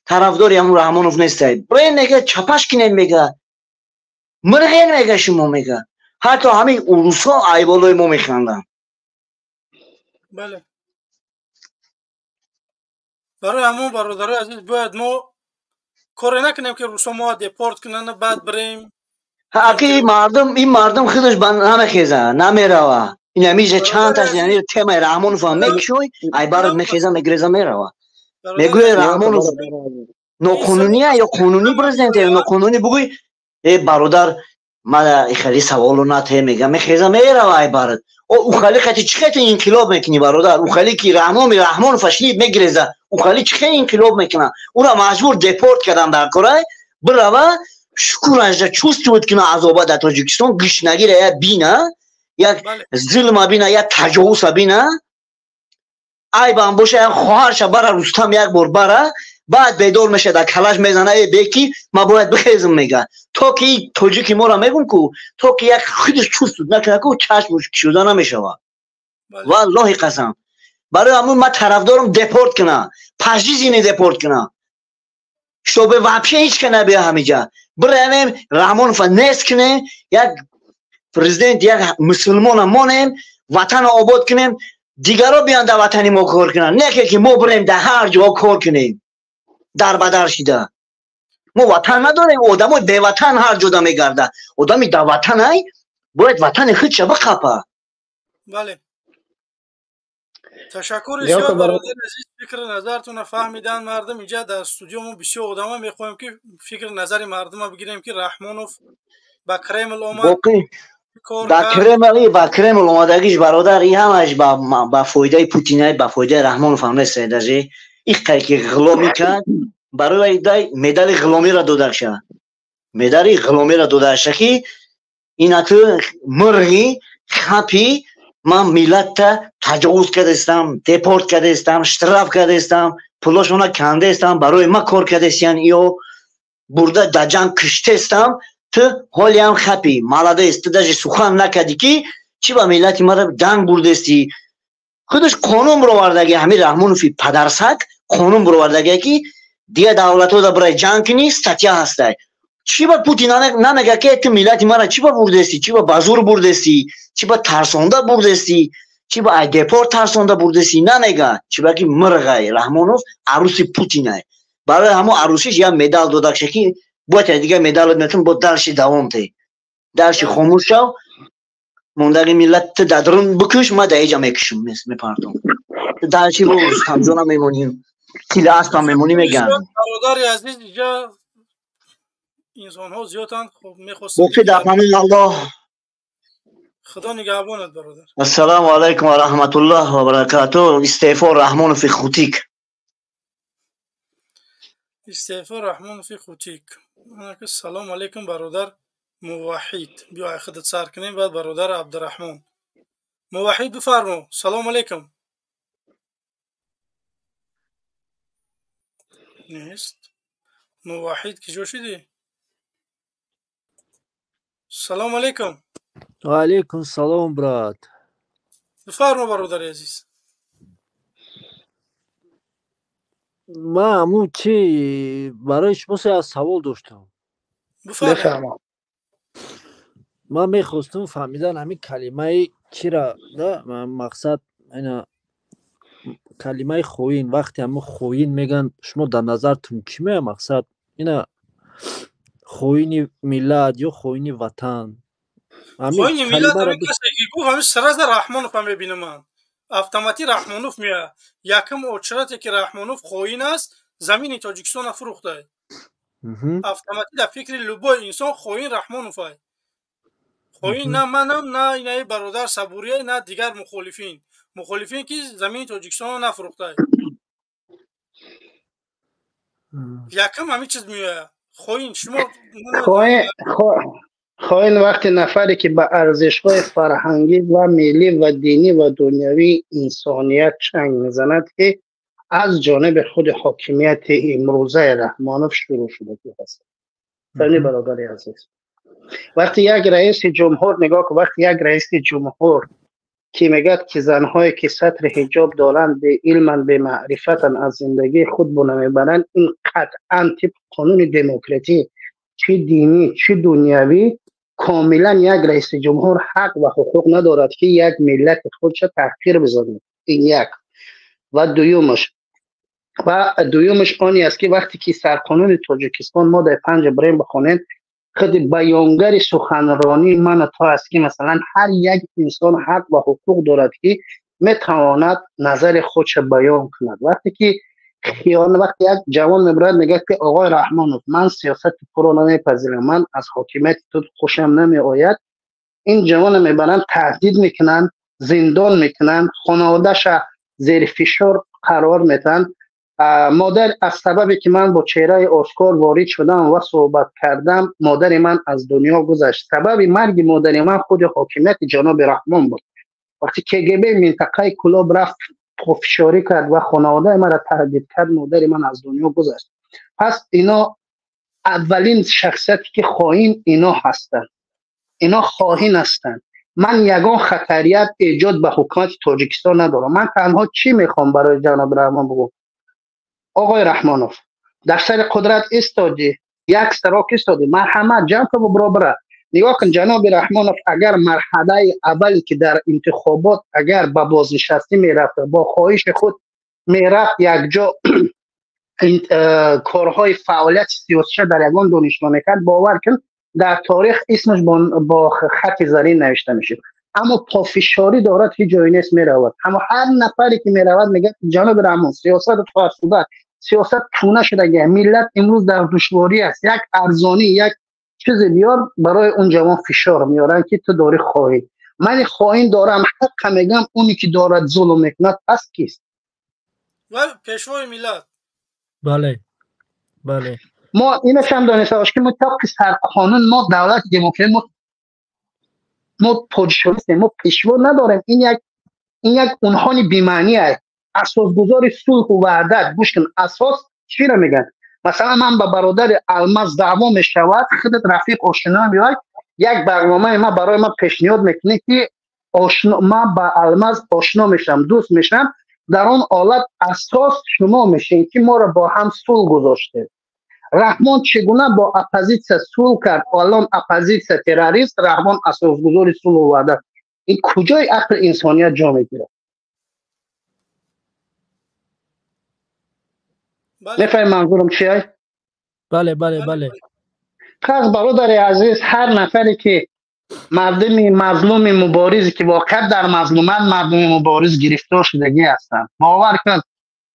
طرفداری همون رحمانوف نیسته. برای میگه چپش کنه، میگه مرغین میگه شما، میگه حتی همه اروسا ایوالای ما میخوندن. بله برای همون برادرای عزیز باید ما کاری نکنیم که روسا ما دپورت کنن بعد بریم. حقی این مردم خودش نمیخیزه نمیروه. این همیشه چند تاش یعنی تیم رحمانوف میکشوی ای برات میخیزه میگریزه میروه. میگوی رحمانوف ناقانونیه یا قانونی پرزیدنت یا ناقانونی. بگوی ای برادر من خیلی سوالو نته میگم میخیزم میروای برات او خالی خاطی چه خاطی انقلاب میکنی برادر او خالی کی رحمان فشنید میگریزه او خالی چه خاطی انقلاب میکنه اون مجبور دپورت کردن در کره بروا شکرانش چوست بود که عذاب در تاجیکستان گشنگی را بینه یک ظلم بینه یک تجاوز بینه ای بام باشه خواهرش برا رستم یک بار برا بعد بیدار میشه در کلاش میزنه ای بکی ما باید بخیزم میگه تو که توجیکی ما را میگم کو تو که یک خودش چوست نکنه کو چشمش کشوده نمیشه والله قسم برای همون ما طرفدارم دپورت کنه پشتی زینه دپورت کنه شبه وحبشه هیچ کنه بیا همیجا برنیم رحمان فنیس کنه یک پرزیدنت یک مسلمان مانیم وطن آباد کنیم دیگرها بیان در وطنی ما کار کنن نه که ما بریم در هر جا کار کنیم در بدر شده ما وطن نداریم آدم به وطن هر جا میگرده آدمی در وطن ای باید وطن خودش بخپه بله تشکر زیاد برادر عزیز فکر نظرتون فهمیدن مردم اینجا در استودیومون بسیار آدما میخوایم که فکر نظر مردم بگیریم که رحمانوف با کرمل اومد با کرمل اومدگیش برادر این همش با فایده پوتینای با فایده رحمانوف هم نیست داجی این که غلامی کرد برای دای مدال غلامی را داده شد مدال غلامی را داده شد که اینا تو مرغی خپی من ملت تا تجاوز کرده استم دپورت کرده استم اشتراف کرده استم پولاشونا کنده استم برای ما کار کرده استن یا برده در جنگ کشته استم تو حالی هم خپی مالاده است داشت سخن نکردی که چی با ملتی ما را جنگ برده استی خودش قانون برو وردگی همین رحمانوفی پدرسک قانون برو وردگی که دیگه دولت ها دا برای جنگ کنی ستیا هسته چی با پوتین نمیگه که تو ملتی ما را چی با برده استی چی با بازور برده استی چی با ترسانده برده استی چی با دپورت ترسانده برده استی نمیگه چی با که مرغه رحمانوف عروسی پوتینه برای همون عروسیش یا مدال داده که باید دیگه مدال نتون با درشی دوام تی درشی خاموش شو موندگی ملت دادرون بکش ما دایجا میکشم میپردم درشی با رستم جانا میمونیم سیله اسبا میمونیم میگن برادر عزیز اینجا انسان ها زیادن خب میخواستم بخشی در پناه الله خدا نگهبانت برادر السلام علیکم و رحمت الله و برکاته استعفا رحمانوف خوتیک استعفا رحمانوف خوتیک سلام علیکم برادر موحد بیا خودت سر کنیم بعد برادر عبدالرحمن موحد بفرمو سلام علیکم نیست موحد کجا شدی سلام علیکم و علیکم سلام برات بفرما برادر عزیز من همون چی برای شما از سوال داشتم بفرما من میخواستم فهمیدن همین کلمه چی را مقصد اینا کلمه خوین وقتی همون خوین میگن شما در نظرتون چی میه مقصد اینا خوین ملت یا خوین وطن خوین ملت همین کسی که گفت همین سرز رحمانوف هم میبینم من автомати رحمانوف میاد یکم اوچرتی که رحمانوف خوین است زمین تاجیکستان فروخته автомати در فکر لوبای انسان خوین رحمانوف است خوین نه منم نه اینای برادر صبوریه نه دیگر مخالفین که زمین تاجیکستان نفروخته یکم همین چیز میاد خوین شما خوین وقتی نفری که به ارزش‌های فرهنگی و ملی و دینی و دنیوی انسانیت چنگ میزند که از جانب خود حاکمیت امروزه رحمانوف شروع شده است. فرمی برادری عزیز وقتی یک رئیس جمهور نگاه که وقتی یک رئیس جمهور که میگه که زنهایی که سطر حجاب دارند به علم به معرفت از زندگی خود بنا میبرند این قطعا طبق قانون دموکراسی چه دینی چه دنیوی کاملا یک رئیس جمهور حق و حقوق ندارد که یک ملت خودش تحقیر بزنه. این یک و دویومش آنی است که وقتی که سرقانون تاجیکستان ما در 5 بریم بخونیم خود بیانگر سخنرانی من تا است که مثلا هر یک انسان حق و حقوق دارد که میتواند نظر خودش بیان کند. وقتی که خیانت وقتی یک جوان میبرد میگه که آقای رحمانوف من سیاست تو رو نمیپذیرم، من از حاکمیت تو خوشم نمی آید، این جوان میبرن تهدید میکنن، زندان میکنن، خانواده‌اش زیر فشار قرار میتن. مادر از سببی که من با چهره آشکار وارد شدم و صحبت کردم مادر من از دنیا گذشت. سبب مرگ مادر من خود حاکمیت جناب رحمان بود. وقتی KGB منطقه کلاب رفت فشاری کرد و خانواده من را تهدید کرد مادر من از دنیا گذشت. پس اینا اولین شخصیتی که خائن اینا هستند، اینا خائن هستند. من یگان خطریت ایجاد به حکومت تاجیکستان ندارم. من تنها چی میخوام برای جناب رحمان بگم؟ آقای رحمانوف در سر قدرت استادی، یک سراک استادی، مرحمت جمع که برابره. نگاه کن جناب رحمانوف اگر مرحله اولی که در انتخابات اگر به بازنشستی میرفت با خواهش خود میرفت یک جا کارهای فعالیت سیاسی در یگان دانشگاه میکرد، باور کن در تاریخ اسمش با خط زرین نوشته میشه. اما پافشاری دارد که جایی نیست میرود. اما هر نفری که میرود میگه جناب رحمان سیاست فرسوده، سیاست چونه شده، ملت امروز در دشواری است، یک ارزانی یک چیز بیار برای اون جوان فشار میارن که تو داری خواهی. من خواهین دارم حق میگم اونی که دارد ظلم میکند پس کیست؟ و پیشوای ملت. بله بله ما اینش هم دانسته باش که ما طبق سر قانون ما دولت دموکراسی ما پادشاهی هستیم، ما پیشوا نداریم. این یک عنوان بی‌معنی است. اساسگذار صلح و وحدت. گوش کن اساس چی را میگن؟ مثلا من با برادر الماس دعوا میشود، خودت رفیق آشنا میای یک برنامه ما برای ما پیشنهاد میکنه که ما با الماس آشنا میشم، دوست میشم، در آن حالت اساس شما میشین که ما را با هم صلح گذاشته. رحمان چگونه با اپوزیسیون صلح کرد؟ الان اپوزیسیون تروریست، رحمان اساسگذار صلح و وحدت. این کجای عقل انسانیت جا میگیره؟ نفهم منظورم چیه؟ بله بله بله. پس برادر عزیز هر نفری که مردم مظلوم مبارزی که واقعا در مظلومت مردم مبارز گرفتار شدگی هستند، باور کن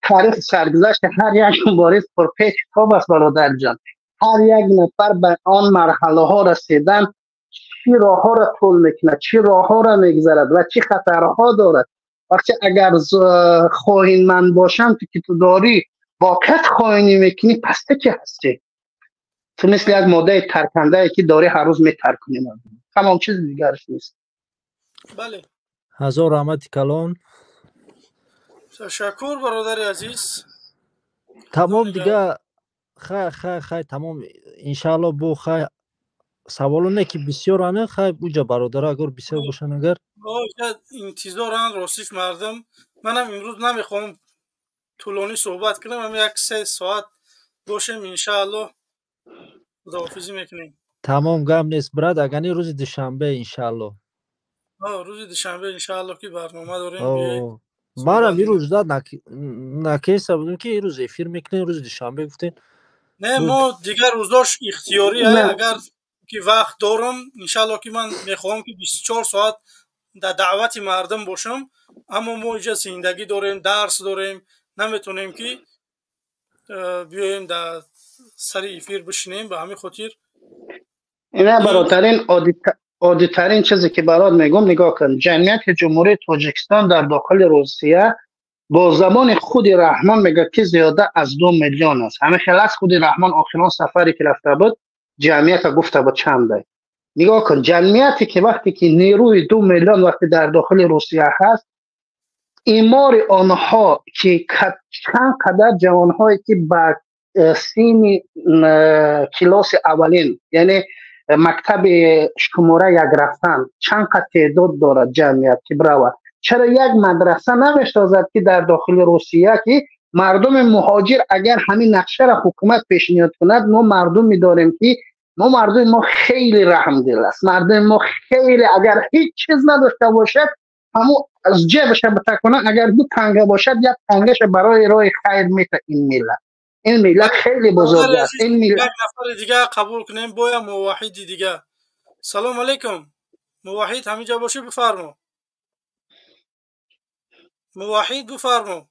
تاریخ سرگذشت هر یک مبارز پرپیچ تاب است برادر جان. هر یک نفر به آن مرحله ها رسیدن چی راه ها را طول میکنه، چی راه ها را میگذرد و چی خطرها دارد. وقتی اگر خواهین من باشم تو که تو داری واقعا خواهینی میکنی پس تو که هستی؟ تو مثل یک ماده ترکنده که داری هر روز میترکنی، تمام چیز دیگرش نیست. بله. هزار رحمت کلان. تشکر برادر عزیز. تمام دیگه خیر تمام انشالله بو خیر سوالو نه که بسیار انه خیر بوجا برادر اگر بسیار باشن اگر انتظارن راستش مردم. منم امروز نمیخوام طولانی صحبت کنم، هم یک 3 ساعت باشیم انشالله. خداحافظی میکنیم. تمام گم نیست براد اگانی روز دوشنبه انشالله. روز دوشنبه انشالله که برنامه داریم بیایید. منم این روز داد نکیسه بودیم که این روز افیر میکنین روز دوشنبه گفتین. نه ما دیگر روزاش اختیاری های اگر که وقت دارم انشالله که من میخوام که 24 ساعت در دعوت مردم باشم، اما ما اینجا زندگی داریم، درس داریم، نمیتونیم که بیایم در سر افیر بشینیم. به همین خاطر اینه براترین عادیترین چیزی که برات میگم نگاه کن. جمعیت جمهوری تاجیکستان در داخل روسیه با زبان خود رحمان میگه که زیاده از 2 میلیون است. همه خلاص خود رحمان آخران سفری که رفته بود جمعیت گفته بود چنده. نگاه کن جمعیتی که وقتی که نیروی 2 میلیون وقتی در داخل روسیه هست، ایمار آنها که چند قدر جوانهایی که با سین کلاس اولین یعنی مکتب شماره 1 رفتن چند قدر تعداد دارد جمعیت که برود. چرا یک مدرسه نمی‌سازد که در داخل روسیه که مردم مهاجر اگر همین نقشه را حکومت پیشنهاد کند، ما مردم می‌داریم که مردم ما خیلی رحم دل است، مردم ما خیلی اگر هیچ چیز نداشته باشد همون از جیبش بتکنه، اگر 2 تنگه باشد 1 تنگش برای راه خیر میته. این ملت خیلی بزرگ است. این ملت یک نفر دیگه قبول کنیم باید موحد دیگه. سلام علیکم موحد همینجا باشه بفرما. موحد بفرما.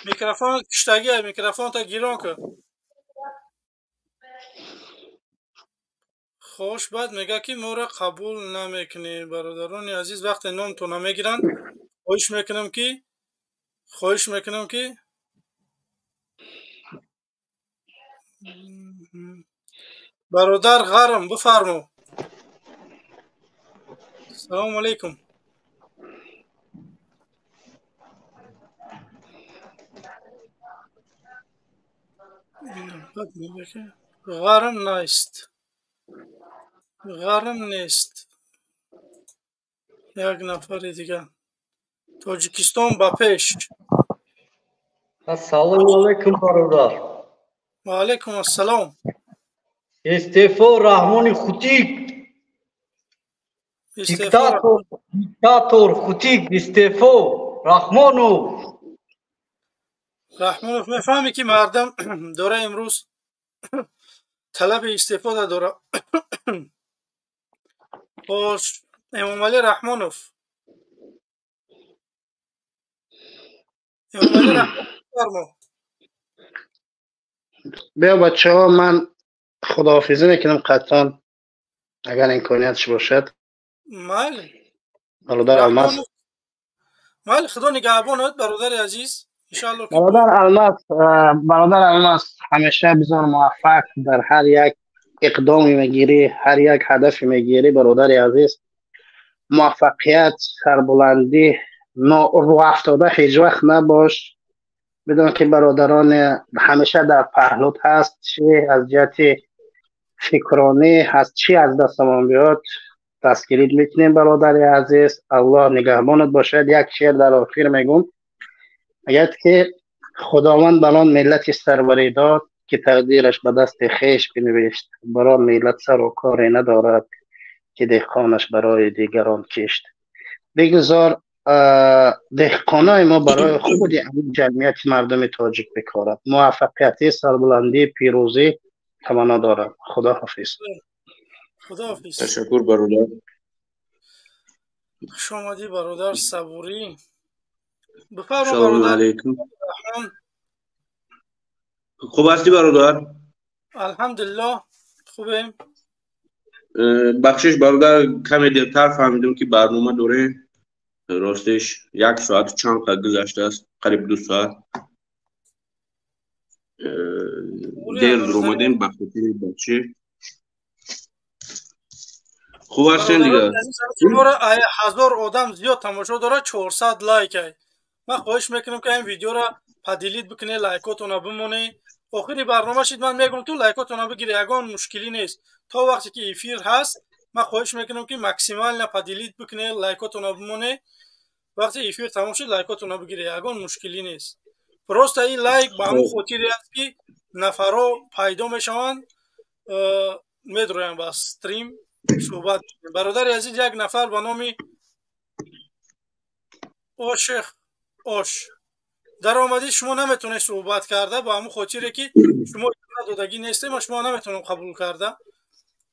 میکروفون کشتگی میکروفون تا گیران که خوش بعد میگه که ما را قبول نمیکنی. برادران عزیز وقت نام تو نمیگیرن خواهش میکنم که برادر غرم بفرمو. سلام علیکم. غرم نیست، غرم نیست. یک نفر دیگه تاجیکستان با پیش. السلام علیکم برادر. و علیکم السلام. استعفا رحمان خوتیک. دیکتاتور خوتیک استعفا رحمانو. رحمانوف میفهمی که مردم داره امروز طلب استعفا داره. باش امام علی رحمانوف. امام علی رحمانوف بیا بچه ها من خداحافظی میکنم قطعا اگر امکانیتش باشد. ماله برادر الماس. ماله خدا نگهبانت برادر عزیز. انشالله که برادر الماس همیشه بسیار موفق در هر یک اقدامی میگیری، هر یک هدفی میگیری برادر عزیز. موفقیت، سربلندی، رو افتاده هیچ وقت نباش. بدون که برادران همیشه در پهلوت هست، چی از جهت فکرانی هست چی از دستمان بیاد دستگیرید میکنیم برادر عزیز. الله نگهبانت باشد. یک شعر در آخر میگم اگر که خداوند بلان ملت سروری داد که تقدیرش به دست خیش بنوشت، برای ملت سر و کاری ندارد که دهقانش برای دیگران کشت. بگذار دهقانای ما برای خود جمعیت مردم تاجیک بکارد. موفقیتی، سربلندی، پیروزی تمنا دارد. خدا حافظ. خدا حافظ. تشکر برادر. شمادی برادر صبوری. بفرما سلام برادر. علیکم. خوب هستی برادر؟ الحمدلله خوبیم. بخشش برادر کمی دیرتر فهمیدم که برنامه دوره راستش 1 ساعت چند قد گذشته است، قریب 2 ساعت دیر اومدیم به خاطر بچه. خوب هستین دیگه؟ برادر 1000 آدم زیاد تماشا داره، 400 لایک ای. من خواهش میکنم که این ویدیو را پدیلیت بکنی، لایکاتون بمونه. آخری برنامه شد من میگم تو لایکاتون بگیری، یگان مشکلی نیست. تا وقتی که افیر هست من خواهش میکنم که ماکسیمال نه پدیلیت بکنی، لایکاتون بمونه. وقتی افیر تمام شد لایکاتون بگیری، یگان مشکلی نیست. پروست این لایک با همون خاطری است که نفرا پیدا میشوند میدرویم با استریم صحبت. برادر عزیز یک نفر به نام اوش در آمدی شما نمیتونه صحبت کرده، با همون خاطره که شما دادگی نیستیم شما نمیتونم قبول کرده.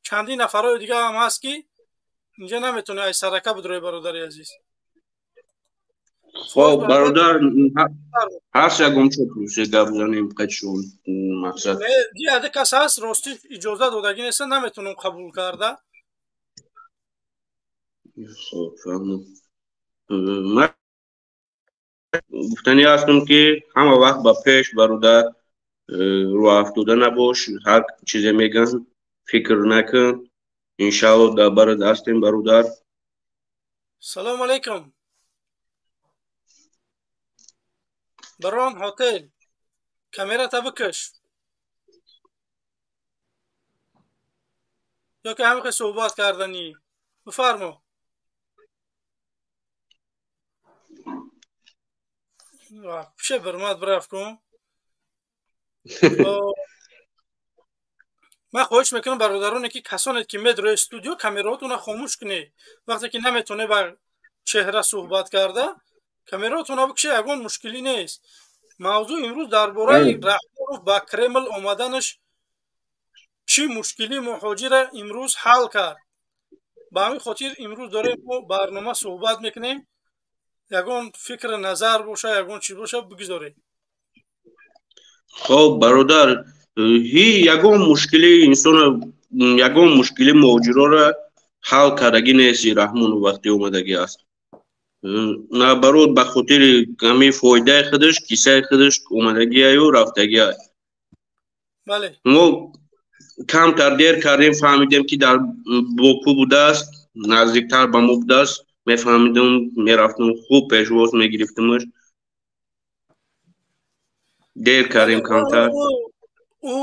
چندین نفرای دیگه هم هست که اینجا نمیتونه ای سرکه بدروی برادر عزیز. خب برادر هست یکم چه پروسه گپ بزنیم قدشون مقصد دیگه کس هست راستی اجازه دادگی نیست نمیتونم قبول کرده. خب فهمم. من گفتنی هستم که همه وقت با پیش برادر رو افتاده نباش، هر چیزی میگن فکر نکن، انشاءالله در برد هستیم برادر. سلام علیکم. بران هتل کامera تا بکش یا که همه صحبت کردنی بفرما. چه برمات برف کن. من خواهش میکنم برادرانی که کسانی که میاد روی استودیو کامراتون خاموش کنی. وقتی که نمیتونه بر چهره صحبت کرده کامراتون بکشه، یگان مشکلی نیست. موضوع امروز درباره رحمانوف با کرمل آمدنش چی مشکلی مهاجر امروز حل کرد. با همین خاطر امروز داریم برنامه صحبت میکنیم. یگان فکر نظر باشه، یگان چی باشه بگذارید. خب برادر ягон мушкили инсон ягон мушкили моҷироро ҳал кардагӣ нест раҳмону вақте омадагӣ аст наоборот ба хотири ҳамин фоидаи худаш қиссаи худаш омадагиаю рафтагиа мо камтар дер кардем фаҳмидем ки дар боку будааст наздиктар ба мо будааст мефаҳмидем мерафтем хуб пешвоз мегирифтимаш дер кардем камтар ӯ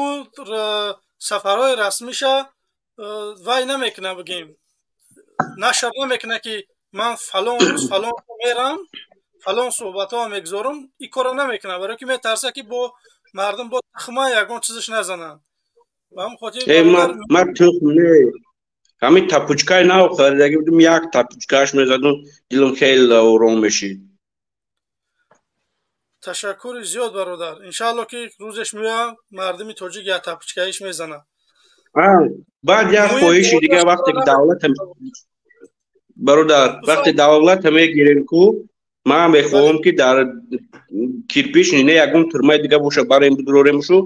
сафарҳои расмиша вай намекуна бигем нашр намекуна ки ман фалон рӯз фалон мерам фалон суҳбатҳо мегузорам ин корро намекуна барои ки метарса ки бо мардум бо тухма ягон чизаш назананд ман тухм не ҳамин тапучкаи нав харидагӣ будим як тапучкааш мезадум дилам хеле ором мешид ташаккури зиёд бародар иншаалло ки рӯзеш меояд мардуми тоҷик як тапучкаиш мезанад баъд як хоҳиши дига вақте ки давлата бародар вақте давлата мегирем ку ман мехоҳам ки дар кирпиш не ягон турмаи дига боша барем бидуроремшу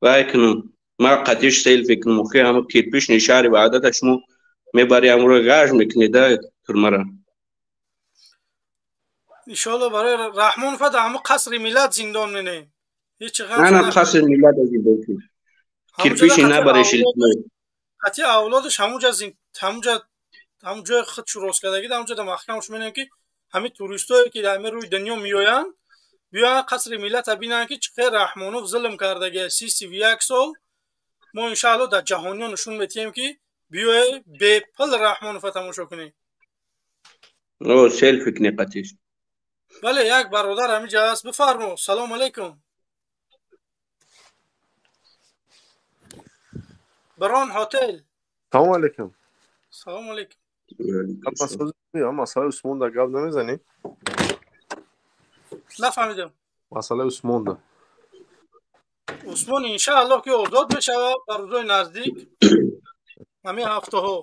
вай кунам ман қатиш селфи кунам охи ҳама кирпишни шаҳри ваҳдата шумо мебари амро ғаж мекунеда турмара иншоалло барои раҳмонов дар ҳамон қасри миллат зиндон менем ана қасри миллат зиндон кун кирпиши набарешид ҳатти авлодаш ҳамун ҷои худ шуроз кардагид ҳамунҷода маҳкамаш менем ки ҳамин туристое ки дар ҳамин рӯи дунё меоянд биёянд қасри миллата бинанд ки чӣ қадр раҳмонов зулм кардагия 31 сол мо иншаалло дар ҷаҳониё нишон медиҳем ки биёе бепул раҳмонова тамошо кунем селфи куне қатиш бале як бародар ҳамиҷа аст бифармо салому алайкум барон ҳотел салому алайкум салому алайкум масъалаи усмонда гап намезанӣ нафаҳмидам масъалаи усмонда усмон иншаалло ки озод мешавад ба рӯзои наздик ҳамин ҳафтаҳо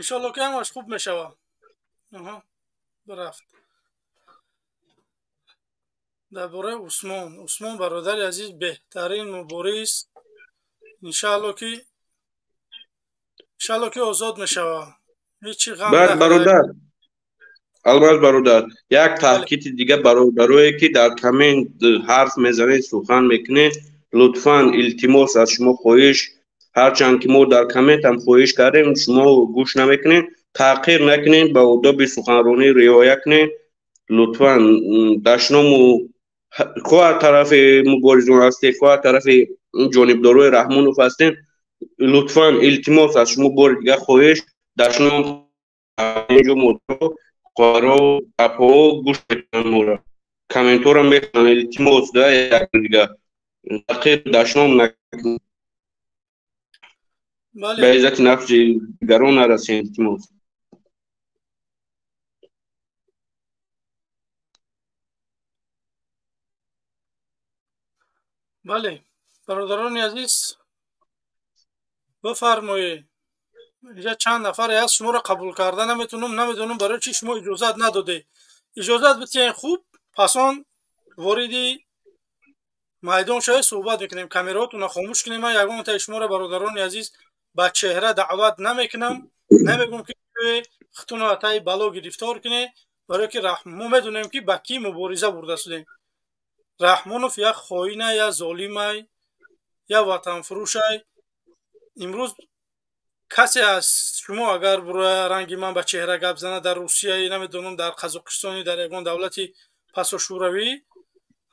иншаалло ки ҳамаш хуб мешавад рафт дар бораи усмон бародари азиз беҳтарин мубориз иншаалло ки озод мешавад ҳечи ғам бародар алмаз бародар як таъкиди дига бародарое ки дар камент ҳарф мезанед сухан мекунед лутфан илтимос аз шумо хоҳиш ҳарчанд ки мо дар коммент ҳам хоҳиш кардем шумо гӯш намекунед таъқир накунед ба одоби суханронӣ риоя кунед лутфан дашному хоҳ аз тарафи муборизон ҳастед хоҳ аз тарафи ҷонибдорои раҳмонов ҳастед лутфан илтимос аз шумо бори дигар хоҳиш дашном инҷо qo'ro apo g'ush etganmora kommentora mehmon iltimos da yakdiga taqir dashnom nakun baizat nafsi garon arasin iltimos бale бародарони азиз бафармоед я чанд нафаре ҳаст шуморо қабул карда наметунам намедонам барои чи шумо иҷозат надоде иҷозат битиҳен хуб пасон вориди майдон шавед суҳбат мекунем камераҳотонро хомӯш кунем ман ягонатаи шуморо бародарони азиз ба чеҳра даъват намекунам намегӯям ки хутуно атаи бало гирифтор куне барое ки мо медонем ки ба кӣ мубориза бурда шудем раҳмонов як хоинай я золимай я ватанфурӯшай имрӯз касе аз шумо агар бура ранги ман ба чеҳра гап зана дар русияи намедонам дар қазоқистони дар ягон давлати пасошӯравӣ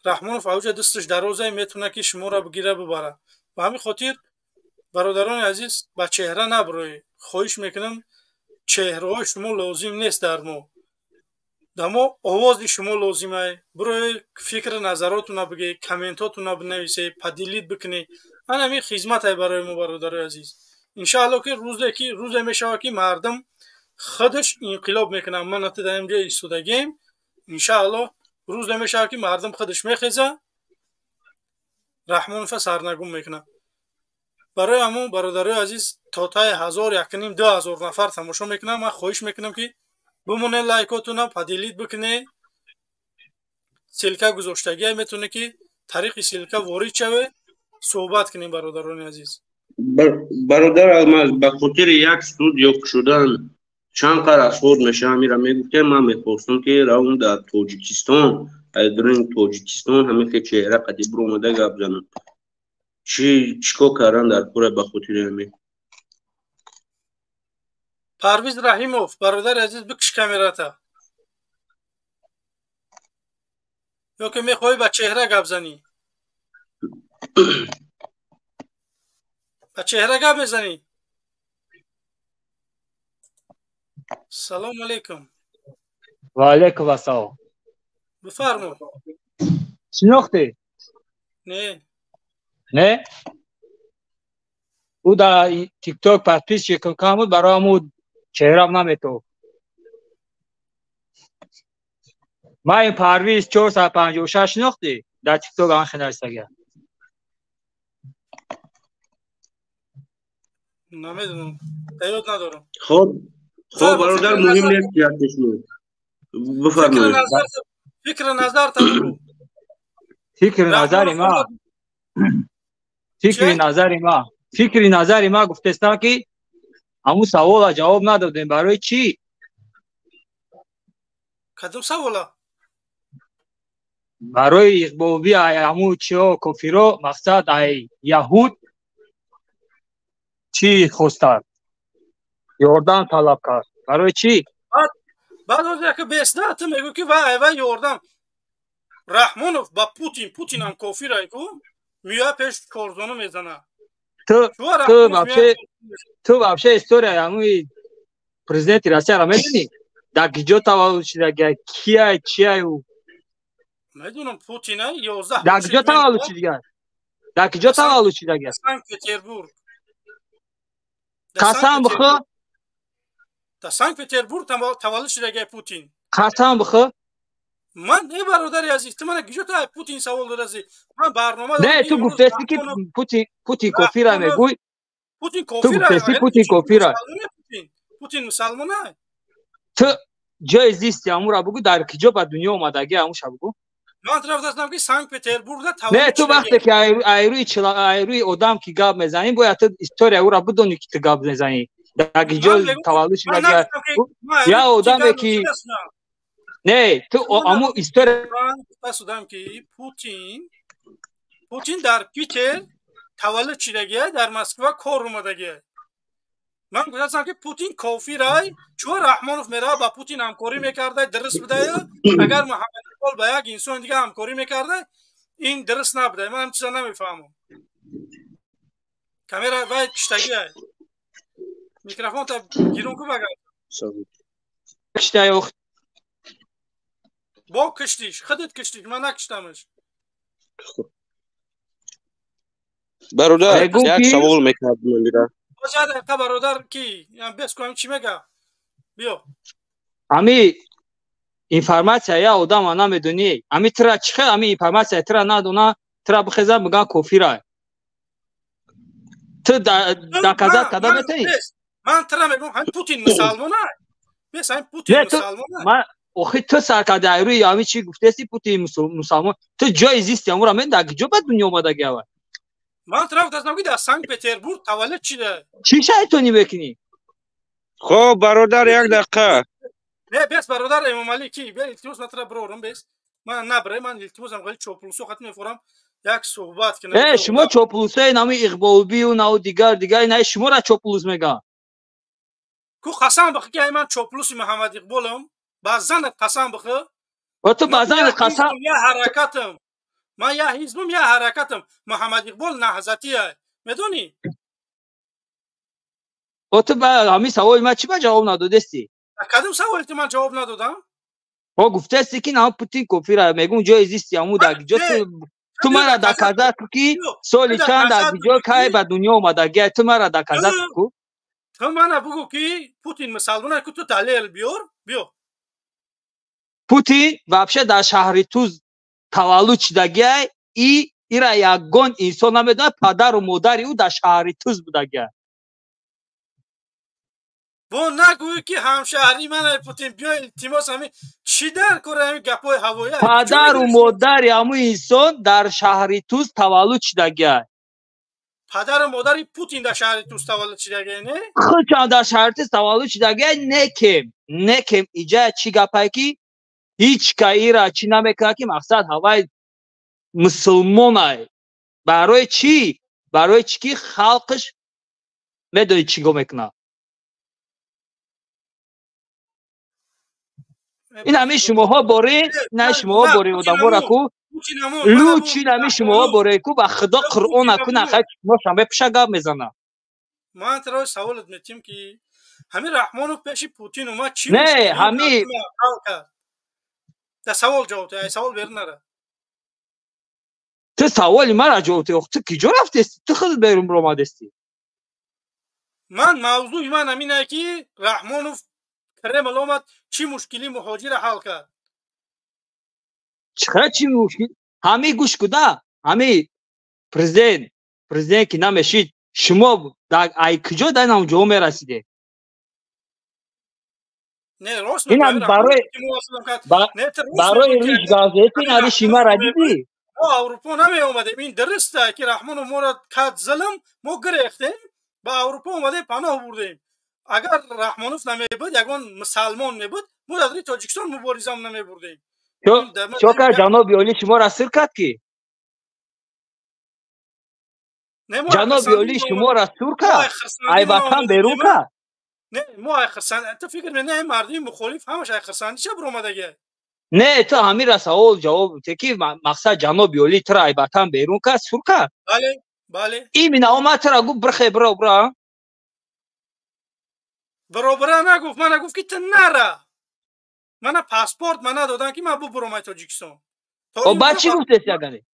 раҳмонов авҷа дасташ дарозай метавона ки шуморо бигира бибара ба ҳамин хотир бародарони азиз ба чеҳра набуроед хоҳиш мекунам чеҳраҳои шумо лозим нест дар мо овози шумо лозимай бироед фикр назаротуна бигед комментотуна бинависед падилид бикунед ан ҳамин хизматай барои мо бародарои азиз иншаалло ки рӯзе мешавад ки мардум худаш инқилоб мекунад ман ҳатто дар инҷо истодагием иншаалло рӯзе мешавад ки мардум худаш мехеза раҳмонова сарнагун мекунад барои ҳамон бародарои азиз тотаи 1000-2000 нафар тамошо мекунад ман хоҳиш мекунам ки бимонед лайкотуна падилид бикунед سلکه گذاشتگی میتونه که طریق سلکه وارد شوه صحبت کنیم برادران عزیز. برادر الماس به خاطر یک سود یک شدن چند قرار اسود میشه میرم میگفتم من میخواستم که راون در تاجیکستان درین تاجیکستان همه که چهره قدی برو اومده گپ زنم چیکار کردن در پور به خاطر همین. پرویز رحیموف برادر عزیز بکش کامراتا یا که میخوای با چهره گپ زنی با چهره گپ میزنی. سلام علیکم. و علیکم السلام. بفرمو. شناختی؟ نه او در تیک توک پادپیس چکن کامود برای همون چهرم نمیتو. ما این پرویز 456 شناختی در تیک توک آن خنرستگه. نمیدونم یاد ندارم. خب برادر مهم نیست یادشون. بفرمایید. فکر نظر تا بگو. فکر نظر ما گفته است که همون سوال جواب ندادیم برای چی؟ کدوم سوالا؟ برای اقبابی همون چیا کفیرا مقصد یهود چی خواستند؟ یاردن طلب کرد. برای چی؟ بعد از اینکه بیسته تو میگو که وای یاردن رحمانوف با پوتین هم کافیره کو میاد پیش کارزانو میزنه. تو вообще история همون پرزیدنت روسیه را میدونی؟ در کجا تولد شده؟ کیه او؟ میدونم پوتینه 11 در کجا تولد شده؟ در کجا تولد شده؟ سنت پتربورگ. قسم بخور. در سنت پتربورگ تولد شده پوتین. قسم بخور. من ای برادری عزیز تو من کجا تا پوتین سوال دارزی؟ من برنامه نه تو گفته استی که پوتین کافیره میگوی. پوتین کافیره. پوتین مسلمانه. تو جای زیستی همون را بگو در کجا به دنیا اومدگی همون شب بگو. من طرف دستم که سنت پتربورگ تولد. نه تو وقتی که ایروی آدم که گپ میزنی باید تو استوری او را بدونی که تو گپ میزنی. در کجا تولد شده یا آدمی که نه تو امو استوری پسودم که پوتین در پیتر تولد شده در مسکو کار اومده. من گفتم که پوتین کافیره چون رحمانوف میره با پوتین همکاری میکرده درست بوده. اگر محمد اقبال با یک انسان دیگه همکاری میکرده این درست نبوده. من هم چیزا نمیفهمم. کامera وای کشتگی های میکروفون تا گیرون کو بگم کشتای با کشتیش خودت کشتیش من نکشتمش. برادر یک سوال میکردم میرم بازار برادر کی بس کنم چی میگه بیا امی اینفورماسیا یا آدم نمیدونی امی ترا چخه امی اینفورماسیا ترا ندونه ترا بخزا میگن کافیره تو دکازات کدام میتونی من ترا میگم هم پوتین مسلمانه بس هم پوتین مسلمانه من آخه تو سرکرده‌ای یا امی چی گفته سی پوتین مسلمان تو جای زیستی امورا من در کجا به دنیا اومده گاوا من طرف دستم که در سنت پتربورگ تولد شده. چی شایتونی بکنی؟ خب برادر یک دقیقه نه بس برادر امام علی کی بیا التماس نتر برورم بس من نبره من التماسم خیلی چوپلوسو خط میفورم یک صحبت کنه. نه شما چوپلوسای نامی اقبالبی و ناو دیگر نه شما را چوپلوس میگن. کو قسم بخی که من چوپلوس محمد اقبالم بعضن قسم بخی. و تو بعضن قسم یا حرکتم من یا حزبم یا حرکتم محمد اقبال نهضتیه میدونی؟ و تو با همین سوال من چی با جواب ندادستی؟ کدوم سوالی من جواب ندادم؟ با گفته استی که نه پوتین کافیره میگم جای زیستی همون در کجا تو مرا دکازات کی سالی چند در کجا کای به دنیا اومده گه تو مرا دکازات کو تو من بگو که پوتین مسلمانه که تو دلیل بیار بیا پوتین вообще در شهر توز تولد شدگی ایرا یگان انسان نمیدونه پدر و مادر او در شهر توز بودگی بو نگوی که همشهری من پوتین بیا التماس همین چی در کره همین گپای هوایی پدر و مادر همون انسان در شهر توس تولد شدگه پدر و مادر پوتین در شهر توس تولد شدگه نه خود در شهر توس تولد شدگه نکم ایجا چی گپایی که هیچ کایی را چی نمیکنه که مقصد هوای مسلمان های برای چی که خلقش میدونی چی گو میکنه این همه شماها باره نه شماها باره آدم را کو لوچین همه شماها باره کو و خدا قرآن اکو نخواهد شما شما پیش گپ میزنه من ترا سوالت میتیم که همین رحمانو پیش پوتین اومد چی نه همین ده سوال جواب ده سوال بیرون نره تو سوالی مرا جواب ده تو کجا رفتی تو خود بیرون برو آمدستی من موضوع من همینه که رحمانوف کرمل اومد چی مشکلی مهاجر حل کرد چرا چی مشکل همه گوش کده همه پرزیدنت که نمیشید شما ای کجا در نام جواب میرسیده نه راست این برای ریش گازیتی نری شما را دیدی ما اروپا نمی اومدیم این درسته که رحمان و مراد کد ظلم ما گرفتیم با اروپا اومده پناه بردیم اگر رحمانوف نمی بود یگان مسلمان می بود ما در تاجیکستان مبارزه هم نمی بردیم چو که جناب عالی شما را اسیر کرد که جناب عالی شما را اسیر کرد ای وطن بیرون کرد نه ما اخرسان تو فکر می نه مردم مخالف همش اخرسانی چه بر اومده نه تو همین را سوال جواب بده که مقصد جناب عالی تو را ای وطن بیرون کرد اسیر کرد بله این من اومد تو را گفت برخی برا نگفت من نگفت که تو نره من پاسپورت من دادن که من برم تاجیکستان او بعد چی گفتی اگه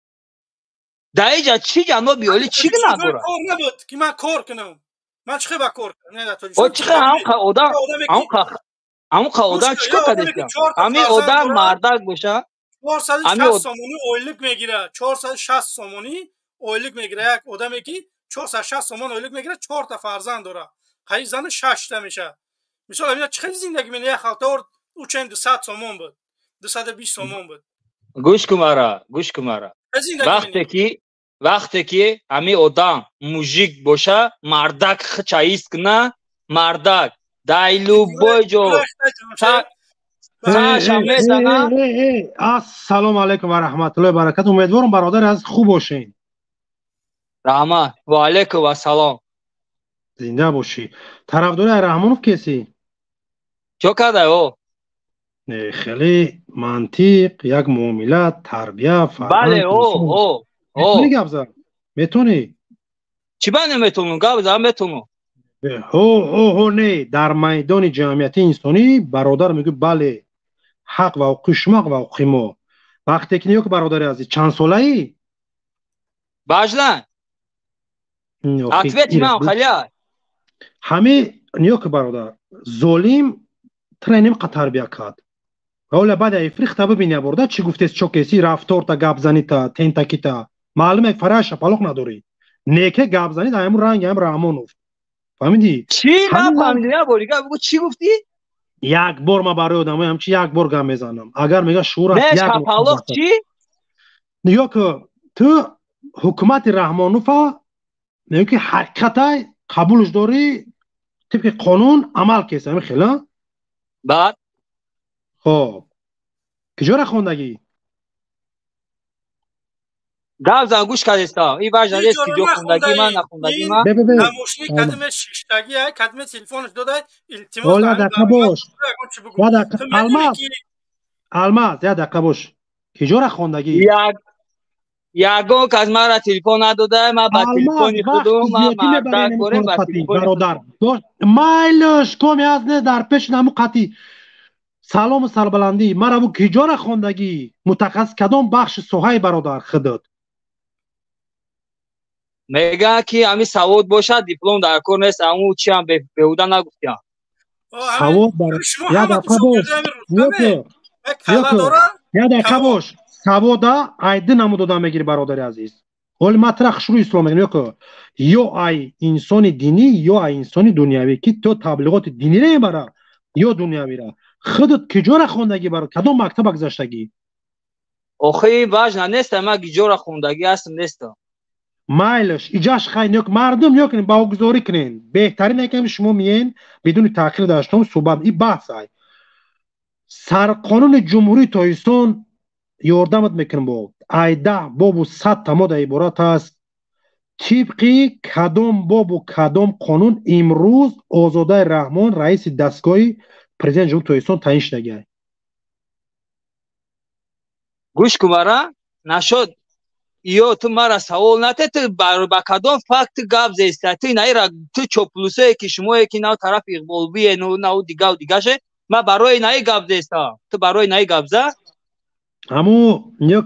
دایجا چی جناب عالی چی نگفت کار نبود که من کار کنم من چه با کار کنم او چه هم آدم چیکار کرده همین آدم مردک باشه 460 سومونی اویلک میگیره 460 سومونی اویلک میگیره یک آدمی که 460 سومون اویلک میگیره 4 تا فرزند داره خیلی زن 6 تا میشه مثلا اینا چه زندگی میکنه یک خاطر او چند 200 سومون بود 220 سومون بود گوش کن مرا وقتی که همین آدم موجیک باشه مردک خچایست کنه مردک دایلو بوجو السلام علیکم و رحمت الله و برکاته امیدوارم برادر از خوب باشین رحمت و علیکم و سلام زنده باشی طرفدار رحمانوف کسی چو کرده او خیلی منطق یک معاملت تربیه فرهنگ بله او میتونی گپ زن میتونی چی با نمیتونم گپ زن میتونم هو نه در میدان جمعیت انسانی برادر میگه بله حق و حقوق شما و حقوق ما وقتی که نیو که برادر عزیز چند ساله ای باجلان ответь من خالی همه نیو که برادر ظالم ترنیم تربیه کرد اولا بعد افریخ تا ببینی برده چی گفته چو کسی رفتار تا گپ زنی تا تنتا کیتا معلومه فراش پالوق نداری نیکه گپ زنی تا همون رنگ هم رحمانوف فهمیدی چی نفهمیدی بوریگا بگو چی گفتی یک بار ما برای آدم هم چی یک بار گم میزنم اگر میگه شور است یک پالوق چی نگاه که تو حکومت رحمانوف میگه که حقیقتا قبولش داری طبق قانون عمل کیسه همین خیلی بعد خب کجا را خوندگی گپ زن گوش کردستا این وجه نیست که جو خوندگی من نخوندگی من نموشنی کدم ششتگی های کدم تلفونش داده التماس والا دقیقه باش الماس یا دقیقه باش کجا را خوندگی یگو که از من را تلفون نداده من با تلفونی خودم من مردک برم با برادر مایلش کمی از نه در پیش نمو قطی سلام و سربلندی مرا بو کجا را خوندگی متخصص کدام بخش سوهای برادر خودت میگه که همین سواد باشه دیپلم در کار نیست همون چی هم بهوده نگفتیم سواد برای یاد اقا باش یاد اقا باش سواد ایده نمو داده میگیری برادر عزیز ولی مطرح شروع اسلام میگم که یا ای انسان دینی یا ای انسان دنیوی که تو تبلیغات دینی را میبره یا دنیوی را خودت کجا خوندگی برای کدام مکتب گذاشتگی آخه واجنا نیست ما کجا خوندگی هستم نیست مایلش ایجاش خیلی نیک مردم نیکنین باوگذاری کنین بهترین که شما میین بدون تاخیر داشتم صحبت این بحث ای سرقانون جمهوری تایستان یاردمت میکنم با ایده باب و 100 تمام عبارت است طبقی کدام باب و کدام قانون امروز آزاده رحمان رئیس دستگاه پرزیدنت جمهوری تایستان تعیین شده گوش کن نشد یا تو مرا سوال نته تو با کدام فکت گپ زیسته تو نه تو چوپلوسه که شما که نه طرف اقبالبیه نه دیگه و دیگه شه ما برای نه گپ زیسته تو برای نه گپ زه همو نیک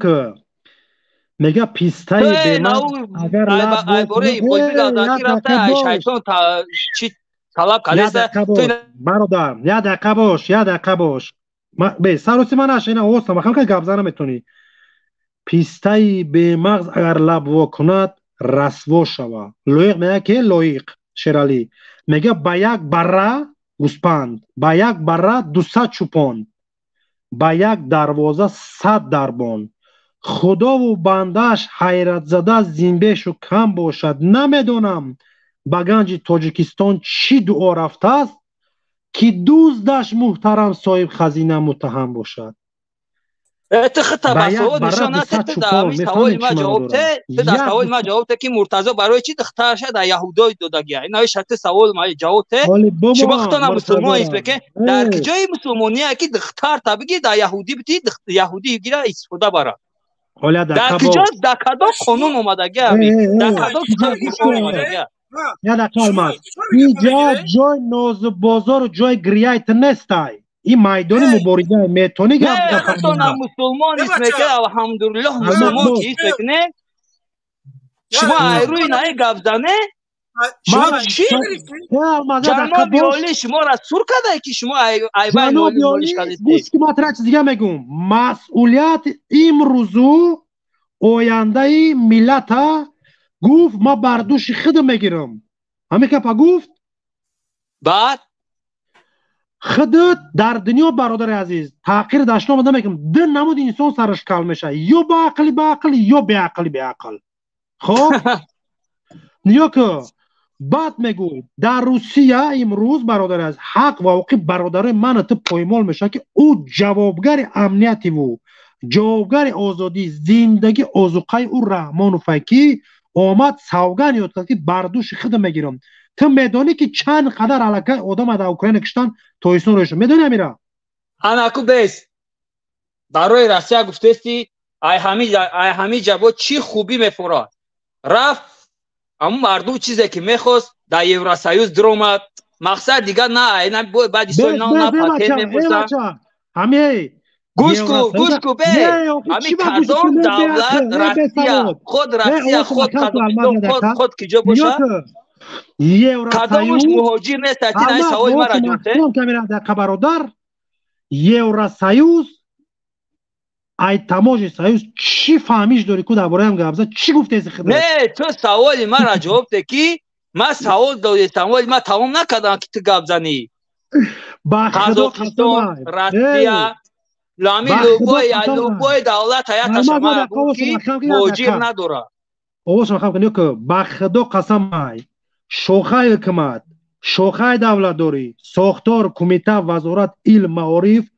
میگه پیستای به من اگر لب رفته شیطان چی طلب کلیسته برادر یه دقیقه باش به سروسی من هست اینه اوستا مخم که گپ زه نمیتونی پیستای به مغز اگر لب وا کند رسوا شود لایق میگه که لایق شیرالی میگه با یک بره گوسپند با یک بره 200 چوپان با یک دروازه 100 دربان خدا و بندش حیرت زده زینبهش و کم باشد نمیدونم با گنج تاجیکستان چی دعا رفته است که دوزدش محترم صاحب خزینه متهم باشد تو خطا بسواد نشانه تو در سوال ما جواب ته تو در سوال ما جواب ته که مرتضی برای چی دختر شد در یهودای دادگی اینا شرط سوال ما جواب ته شما خطا مسلمان است که در کجای مسلمانی که دختر تبگی در یهودی بتی یهودی گیره استفاده برا در کجا در کدام قانون اومدگی در کدام قانون اومدگی یا در کلمات اینجا جای ناز بازار و جای گریایت نستای این میدان مبارزه میتونی که نه خطا مسلمان است که الحمدلله مسلمان که است نه شما ایروی نه گپ زنه شما چی جناب یالی شما را سور کرده که شما ایوان نولیش کردید گوش که مطرح چیز دیگه میگم مسئولیت امروزو آینده ملت گفت ما بردوش خودم میگیرم همه که پا گفت بعد خودت در دنیا برادر عزیز تحقیر داشته آمده میگم دو نمود انسان سرش کل میشه یا با عقل یا به عقل خب نیا که بعد میگوی در روسیه امروز برادر عزیز حق و حقوق برادر من تو پایمال میشه که او جوابگر امنیتی و جوابگر آزادی زندگی آزوقه او رحمان و فکی آمد سوگن یاد کرد که بردوش خودم میگیرم تو میدانی که چند قدر علاقه آدم در اوکراین کشتن تویسون روشن میدونی امیره اناکو بیس برای روسیه گفتستی ای همی جواب چی خوبی میفورد رفت اما مردم چیزی که میخواست در یوراسیوز درومد مقصد دیگه نه بعد سوی نه پاتر میپرسن همه گوش کو به همی کدام دولت روسیه خود خود کجا باشه کدامش مهاجر نیست این سوال مرا جوته برادر یوراسیوز ای تماج سیوز چی فهمیش داری که درباره هم گفته چی گفته از خدمت نه تو سوال مرا جواب ده که ما سوال دادم ما تمام نکردم که تو گپ زنی قزاقستان روسیه لامی لوگوی دولت حیات شما که مهاجر نداره اوش میخوام کنیم که با خدا قسم ای شوخه حکومت شوخه دولت داری ساختار کمیته وزارت علم معارف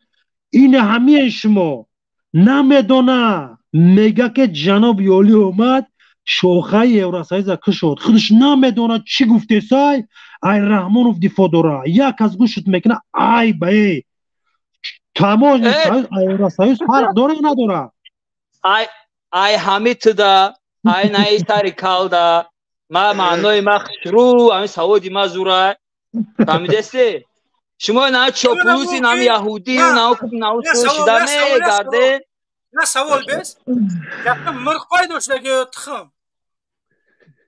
این همه شما نمیدونه میگه که جناب یالی اومد شوخه یوراسیوز کشید خودش نمیدونه چی گفته سای ای رحمانوف دفاع داره یک از گوشت میکنه ای بای تماش یوراسیوز فرق داره یا نداره ای حمید دا ای نای ساری کالدا ما معنای ما شروع همین سعودی ما زوره فهمیدستی شما نه چوپلوسی نه یهودی نه سوشیده میگرده نه سوال بس یکم مرخ پای داشته که تخم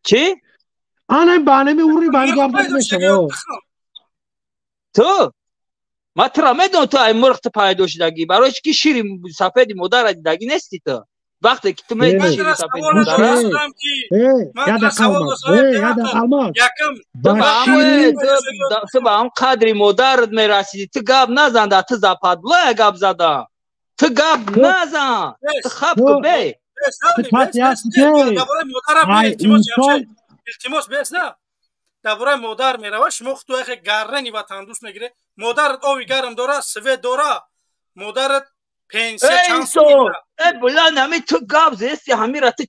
چی؟ آنه بانه اوری بانی گرده میشه تو ما ترا میدون تو ای مرخ پای داشتگی برای که شیری سفید مادر دیدگی نیستی تو وقتی که تو میگی شیری سفید مادر یاد الماس تو به هم قدری مادرت میرسیدی تو گپ نزن تو زپاد بلا گپ زدم تو گپ نزن تو خب کو بی التماس بیس نه درباره مادر میروه شما خود تو گرنی و تندوس میگیره مادرت آبی گرم داره سوید داره مادرت پنسیه چند سو بلا نمی تو گپ زیستی همین را تو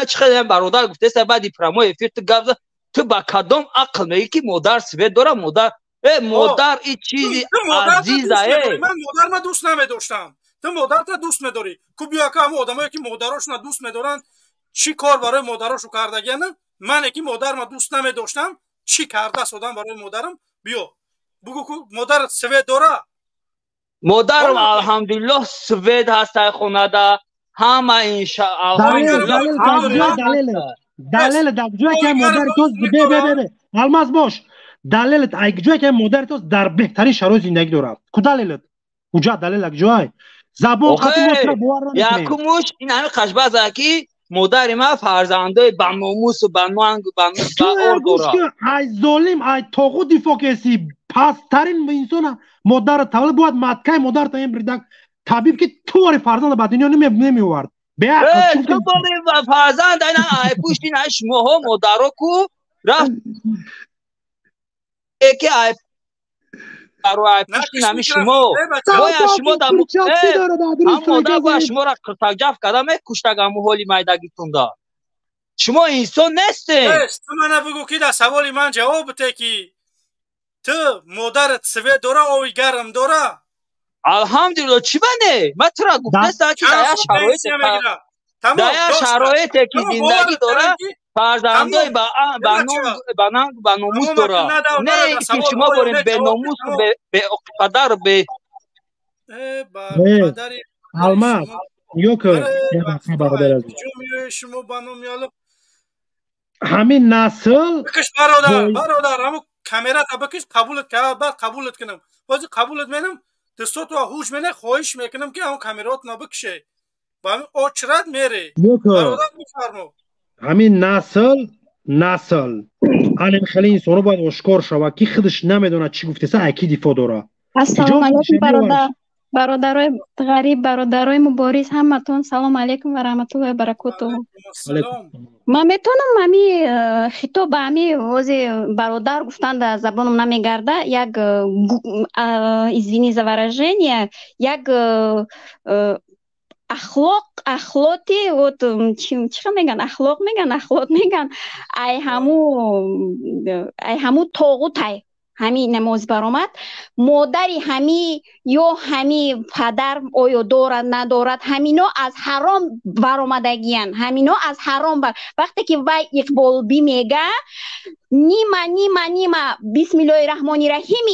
چخه برادر گفته است بعدی پرامو افیر تو گپ تو با کدام عقل میگی که مادر سوید داره مادر این چیزی عزیزه من مادر ما دوست نمیداشتم تو مادرت دوست نداری کو بیا که همه آدمایی که مادراشون دوست ندارن چی کار برای مادراشو کردگن من که مادر ما دوست نمیداشتم چی کرده سودم برای مادرم بیا بگو کو مادرت سوید داره مادرم الحمدلله سوید هست خونه ده همه دلیل جایی که مادر تو الماس باش دلیل جایی که مادر تو در بهترین شرایط زندگی داره کدلیلت کجا دلیل جای زبان خاطر یکموش این همه خشبازه که مادر ما فرزنده با ناموس و با نانگ و با اور داره ای ظالم ای توقو دیفا کسی پسترین انسان مادر تولد باید مدکه مادر تا این بردک طبیب که تو واری فرزند به دنیا نمیورد تو باری فرزند این ای پوشتین ای شما ها مادر کو رفت که ای پوشتین همی شما باید شما در هم مادر باید شما را کرتک جف کدم کشتگ همو حالی مایدگیتون دا شما انسان نیستین تو منه بگو که در سوال من جواب بده که تو مادرت سوید داره آوی گرم داره الحمدلله چی بنده من تو را گفته است که در شرایط که زندگی داره فرزندای با ناموس داره نه که شما برین به ناموس و به قدر و به الماس یوکر همین نسل بکش برادر همون کامرا تا بکش قبولت کرد بعد قبولت کنم بازی قبولت منم دستات و هوش منه خواهش میکنم که همون کامرات نبکشه با همین آچرت میره برادر میفرمو همین نسل الان خیلی انسانو باید اشکار شود که خودش نمیدونه چی گفته سه اکی دیفا داره السلام علیکم برادرای غریب برادرای مبارز همتون سلام علیکم و رحمت الله و برکاته من میتونم امی خطاب به امی وزی برادر گفتن در زبانم نمیگرده یک извини за выражение یک اخلاقی вот چی میگن اخلاق میگن ای همو طاغوتای همی نماز برآمد مادری همی یا همی پدر آیا دارد ندارد همینا از حرام برآمدگیان همینا از حرام وقتی که وای اقبال بی میگه نیما بسم الله الرحمن الرحیم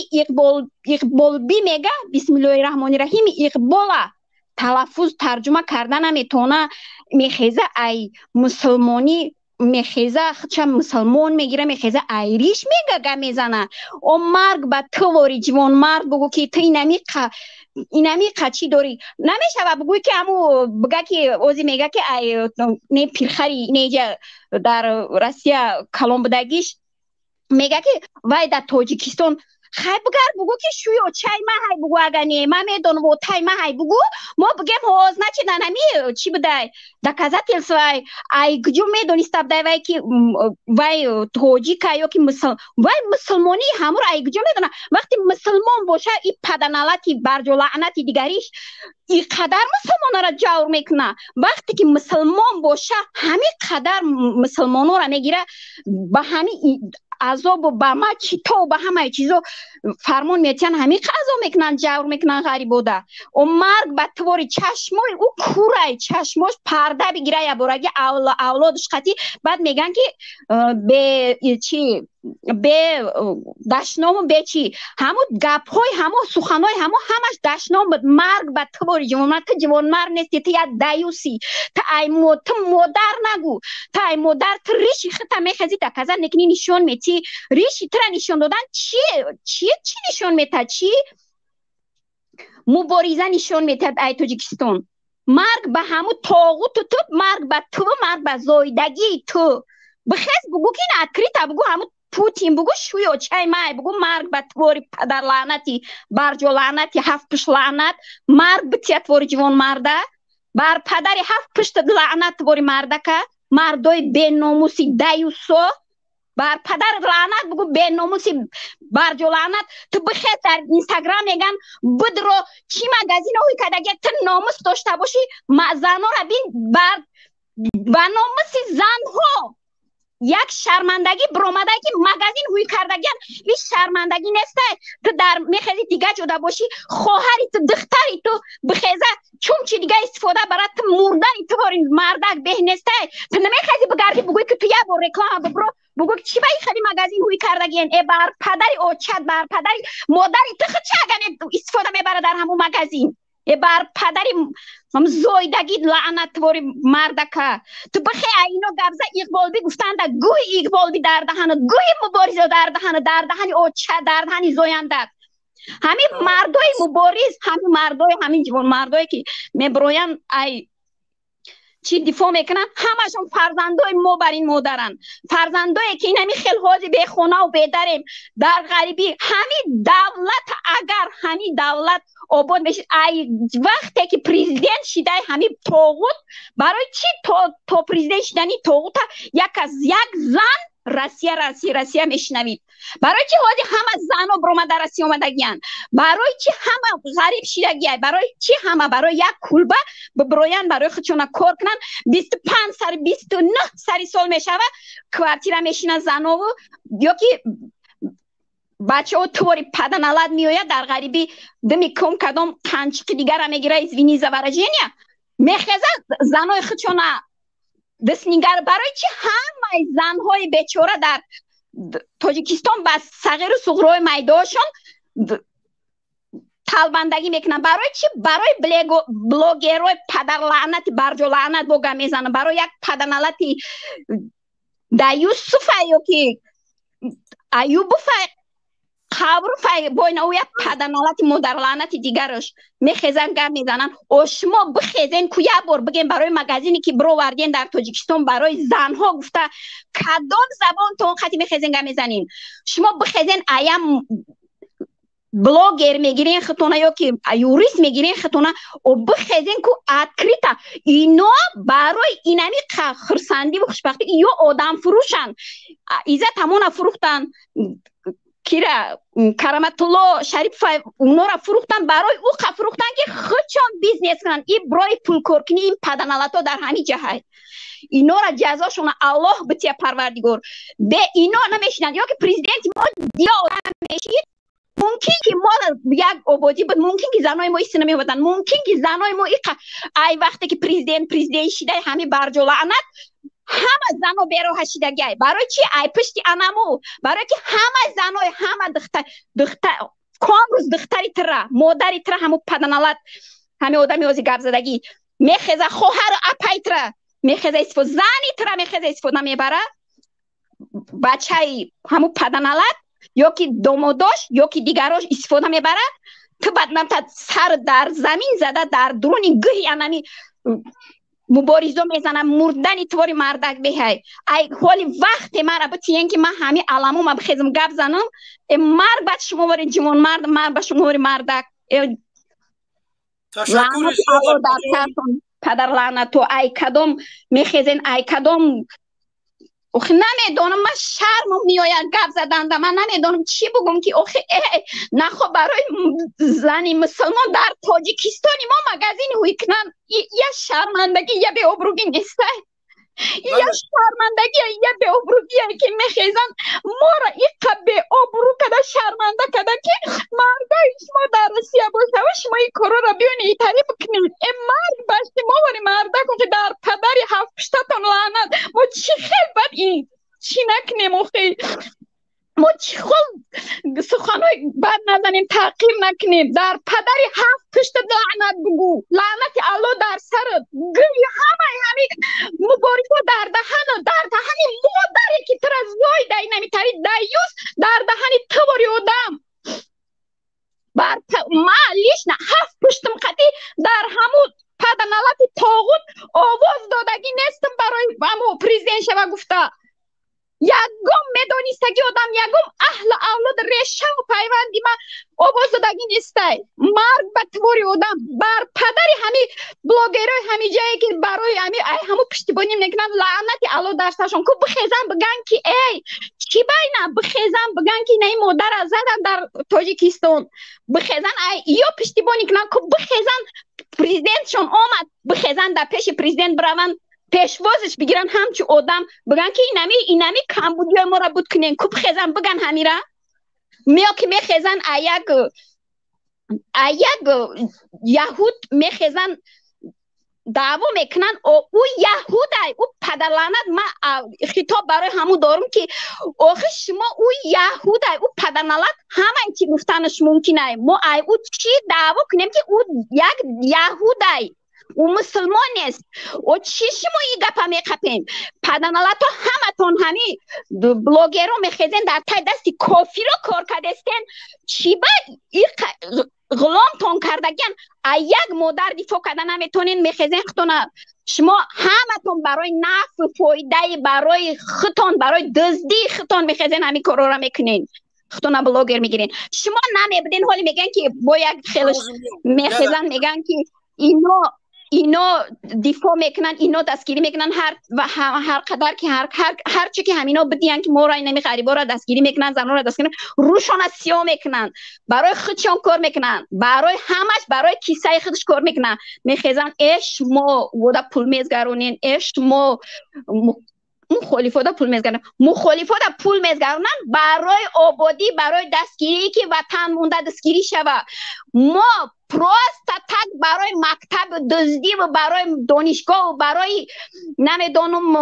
اقبال بی میگه بسم الله الرحمن الرحیم اقباله تلفظ ترجمه کردن نمیتونه میخیزه ای مسلمانی میخیزه چه مسلمان میگیره میخیزه ایریش میگه میزنه او مرگ به تو واری جوان مرگ بگو که تو اینمی قچی داری نمیشه بگوی که همو بگه که اوزی میگه که نه پیرخری نیجا در روسیه کلام بدگیش میگه که وای در تاجیکستان خیلی بگو که شویو چای ما های بگو اگر نه ما میدونم و تای ما های بگو ما بگیم هاز نچه نمی چی بده دکازت السوای ای گجو میدونیست بده وای که وای توجیک یا که وای مسلمانی همور ای گجو میدونه وقتی مسلمان باشه این پدنالتی برج و لعنتی دیگریش این قدر مسلمان را جور میکنه وقتی که مسلمان باشه همین قدر مسلمان را میگیره به همین عذاب و به ما چیتو به همه چیزو فرمان میتین همین قضا میکنن جور میکنن غریب بوده و مرگ به طور چشمای او کوره چشماش پرده بگیره یا برگه اولادش قطی بعد میگن که به چی به دشنام به چی همون گپ های همون سخن های همش دشنام بود مرگ به طور جوان مرگ نیستی تو یا دیوسی تا ای مادر نگو تا ای مادر تو ریشی خطا میخزی تا کزا نکنی نشون میتی ریشی تر نشون دادن چی نشون میتد چی مبارزه نشون میتد ای تاجیکستان مرگ به همون طاغوت تو، مرگ به تو، مرگ به زایدگی تو. بخیز بگو که این اتکریتا بگو همون پوتین بگو شویو چای مای بگو مرگ به توری پدر لعنتی برجو لعنتی هفت پشت لعنت مرگ به توری جوان مرده بر پدری هفت پشت لعنت توری مرده که مردای بی ناموسی دیوسو بر پدر لعنت بگو بی ناموسی برجو لعنت. تو بخیر در اینستاگرام میگن بدرو چی مگزین اوی که اگه تو ناموس داشته باشی زنها را بین بر ناموسی زنها یک شرمندگی برآمده که مگزین هوی کردگیان هیچ شرمندگی نیسته. تو در میخیزی دیگه جدا باشی خواهری تو دختری تو بخیزه چون چی دیگه استفاده برای تو مردن تو باری مردک به نیسته. تو نمیخیزی بگردی بگوی که تو یه بار رکلام ببرو بگو که چی باید خیلی مگزین هوی کردگیان ای بر پدری اوچت بر پدری مادری تو خود چه اگه استفاده میبره در همون مگزین ای بر پدری هم زایدگی لعنت باری مردکه. تو بخی اینو گبزه اقبال بی گفتن ده گوی اقبال بی در دهنه گوی مبارزه در دهنه اوچه در دهنی زوینده همین مردای مبارز همین مردای همین جوان مردایی که میبروین ای چی دفاع میکنن همشون فرزندای ما بر این مادرن فرزندایی که این همین خیلی به خونه و بدریم در غریبی همین دولت اگر همین دولت آباد بشید ای وقتی که پریزیدنت شده همین طاغوت برای چی تو پریزیدنت شدنی طاغوت یک از یک زن راسیه میشنوید برای چی حاضی همه زن و برما در راسیه اومدگیان برای چی همه غریب شدگیان برای چی همه برای یک کلبه ببروین برای خودشون کار کنن 25 سر 29 سری سال میشوه کوارتیره میشینن زن و یا که بچه ها توری پدن علد میوید در غریبی دمی کم کدام قنچقی دیگر را میگیره از وینی زبرجینیا میخیزه زنهای خودشون دست نگر برای چی همه زنهای بیچاره در تاجیکستان با صغیر و صغرای میداشون طلبندگی میکنن برای چی برای بلاگرای پدر لعنت برجو لعنت بوگا میزنن برای یک پدنالتی دیوسف یا که ایوب خبر فای بوین او یک پدنالتی مادر لعنتی دیگرش میخیزن گرد میزنن و شما بخیزین که یک بار بگیم برای مگزینی که برو وردین در تاجیکستان برای زنها گفته کدام زبان تو اون خطی میخیزین گرد میزنین شما بخیزین ایم بلاگر میگیرین خطونه یا که یوریست میگیرین خطونه و بخیزین که اتکریتا اینا برای اینمی خرسندی و خوشبختی یا آدم فروشن ایزه تمونه فروختن کیرا کرامت الله شریف اونا را فروختن برای او فروختن که خودشان بیزنس کنن این برای پول کارکنی این پدنالتا در همین جهت اینا را جزاشون الله بتیه پروردگار به اینا نمیشنن یا که پریزیدنت ما دیا میشید ممکن که ما یک آبادی بود ممکن که زنای ما ایست نمیبودن ممکن که زنای ما ای وقتی که پریزیدنت شده همین برجو لعنت همه زنو بیرو هشیدگی برای چی ای پشتی انمو برای که همه زنای همه دختر کامروز دختری تره مادری تره همو پدنالت همه آدمی وزی گرد زدگی میخیزه خواهر اپای تره میخیزه استفاده زنی تره میخیزه استفاده میبره بچه همو پدنالت یا که داماداش یا که دیگراش استفاده میبره تو بدنم تا سر در زمین زده در درونی گهی انمی مبارزه میزنم مردنی توری مردک بهی ای حالی وقت مرا بتیین که من همه علمو ما بخیزم گپ زنم مرد بچ شما وری جوان مرد بچ شما وری مردک تشکر پدر لعنتو ای کدام میخیزین ای کدام اوخی نمیدونم من شرم میآید گپ زدن من نمیدونم چی بگم که اوخی نخو برای زنی مسلمان در تاجیکستانی ما مگزین هوی کنن یه شرمندگی یه به ابروگی نیسته یه شرمندگی یه به ابروگی که میخیزن ما را یک به ابرو کده شرمنده کده که مردای شما در روسیه باشه و شما این کارو را بیان ایتاری بکنید این مرد باشتی ما وری مرده کن که در پدری هفت پشتتان لعنت ما چی خیلی بد این چی نکنیم اوخی ما چی خود سخنهای بد نزنیم تحقیر نکنیم در پدری هفت پشت لعنت بگو لعنت الله در سرت گوی همه مبارزه در دهن مادری که تر از وای دای نمیتاری دیوس در دهن توری آدم ما لیش نه هفت پشتم خطی در همون پدنالت طاغوت آواز دادگی نیستم برای همو پریزیدنت شوه گفته یگم میدونسته که آدم یگم اهل اولاد ریشه و پیوندی من آواز دادگی نیسته مرگ به طوری آدم بر پدری همی بلاگرای همی جایی که برای همو پشتیبانی نکنن لعنتی الله درستشون که بخیزن بگن که ای چی بینه بخیزن بگن که نه مادر از زدن در تاجیکستان بخیزن یا پشتیبانی کنن که بخیزن پریزیدنتشون آمد بخیزن در پیش پریزیدنت بروند پیشوازش بگیرن همچی آدم بگن که اینمی کمبودی ما را بود کنین که بخیزن بگن همی را میا که میخیزن یک یهود میخیزن دعوا میکنن او یهود او پدرلعنت من خطاب برای همو دارم که آخه شما او یهود او پدرلعنت همه چی گفتنش ممکنه ما او چی دعوا کنیم که او یک یهود او مسلمان است او چی شما این گپا میخپیم پدرلعنت همه تون همی بلاگر رو میخیزن در تای دستی کافی رو کار کردستین چی باید غلام تون کردگن یک مادر دفاع کردن نمیتونین میخیزین خطونه شما همه تون برای نفع فایده برای خطون برای دزدی خطون میخیزین همی کارو را میکنین خطونه بلاگر میگیرین شما نمیبدین حالی میگن که با یک خیلش میخیزن میگن که اینا دفاع میکنن اینا دستگیری میکنن هر قدر که هر چی که همینا بدین که ما را نمی غریبا را دستگیری میکنن زنان را دستگیری روشان سیاه میکنن برای خودشون کار میکنن برای همش برای کیسه خودش کار میکنن میخیزن اش ما ودا پول میزگرونین اش ما مخالفات پول میزگرونن برای آبادی برای دستگیری که وطن مونده دستگیری شوه ما تک برای مکتب دزدی و برای دانشگاه و برای نمیدانم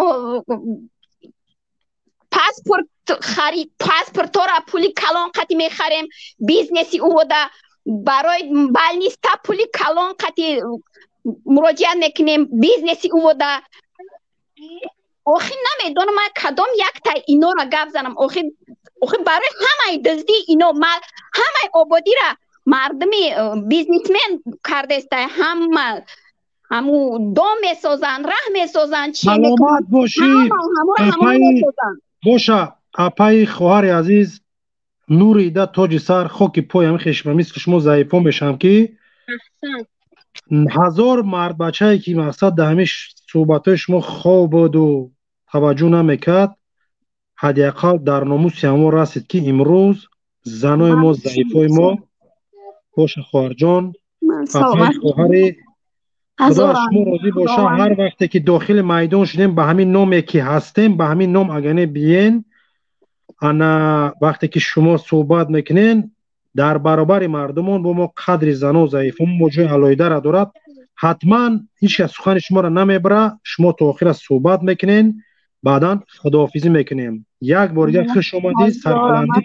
پاسپورت را پولی کلان قطی میخریم بیزنسی او ده برای بالنیستا پولی کلان قطی مراجعه میکنیم بیزنسی او ده آخی نمیدونم من کدام یک تا اینا را گپ زنم آخی برای همه دزدی اینا همه آبادی را مردمی بیزنسمن کرده است همو دام میسازن ره میسازن سلامت باشی باشه اپای خواهر عزیز نوری ده تاج سر خاک پایم خشممیست که شما ضعیفان بشم که هزار مرد بچه‌ای که مقصد ده همیش صحبتای شما خواب بود و توجه نمیکرد حداقل در ناموس ما رسید که امروز زنای ما ضعیفای ما باشه خواهر جان اپای خواهر خدا شما راضی باشه هر وقتی که داخل میدان شدیم به همین نامی که هستیم به همین نام اگه بیین انا وقتی که شما صحبت میکنین در برابر مردمان با ما قدر زن و ضعیفان موجه علایده را دارد حتما هیچ از سخن شما را نمیبره شما تا آخر صحبت میکنین بعدا خداحافظی میکنیم یک بار دیگه خوش آمدید سربلندی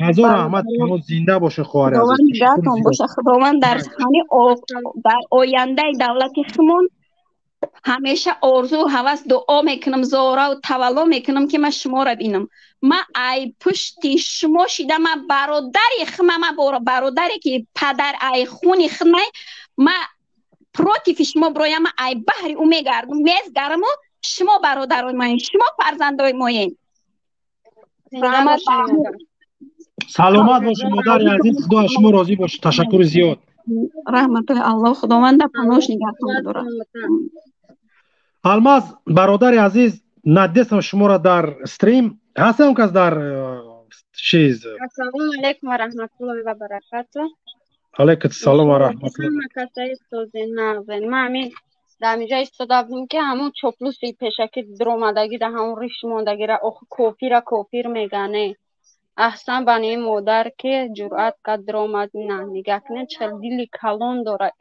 هزار رحمت شما زنده باشه خواهر عزیز خداوند در آینده دولت خمون همیشه آرزو و هوس دعا میکنم زارا و تولا میکنم که من شما را بینم من ای پشتی شما شیدم من برادری که پدر ای خونی خمه من پروتی شما برایم ای بحری او میزگرم و شما برادرای ما شما فرزندای ما سلامت باشه مادر عزیز خدا شما راضی باشه تشکر زیاد رحمت الله خداوند پناهش نگهدار داره الماس برادر عزیز ندیدم شما را در استریم هستم که در چیز السلام علیکم و رحمت الله و برکاته علیکم السلام و رحمت الله من همین در اینجا ایستاده بودیم که همون چپلوسی پیشکی در اومدگی در همون ریش موندگی را کافیر میگنه احسن بانی مادر که جرأت کرد در اومد نه نگاه کنه چه دلی کلان داره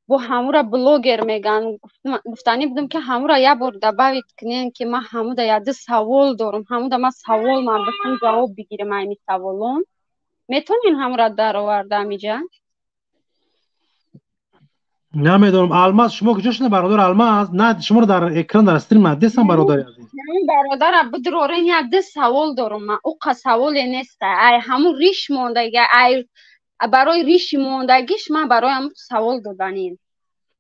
با همون را بلوگر میگن گفتنی بودم که همون را یه بار دباوید کنین که من همون را یاده سوال دارم همون را من سوال من بخون جواب بگیرم این سوالون میتونین همون را در آوردم اینجا نمیدونم الماس شما کجاشونه برادر الماس نه شما رو در اکران در استریم ندیدم برادر عزیز من برادر بدرورین یاده سوال دارم من او سوال نیست ای همون ریش موندگی ای برای ریش موندگیش من برای همون سوال دادنین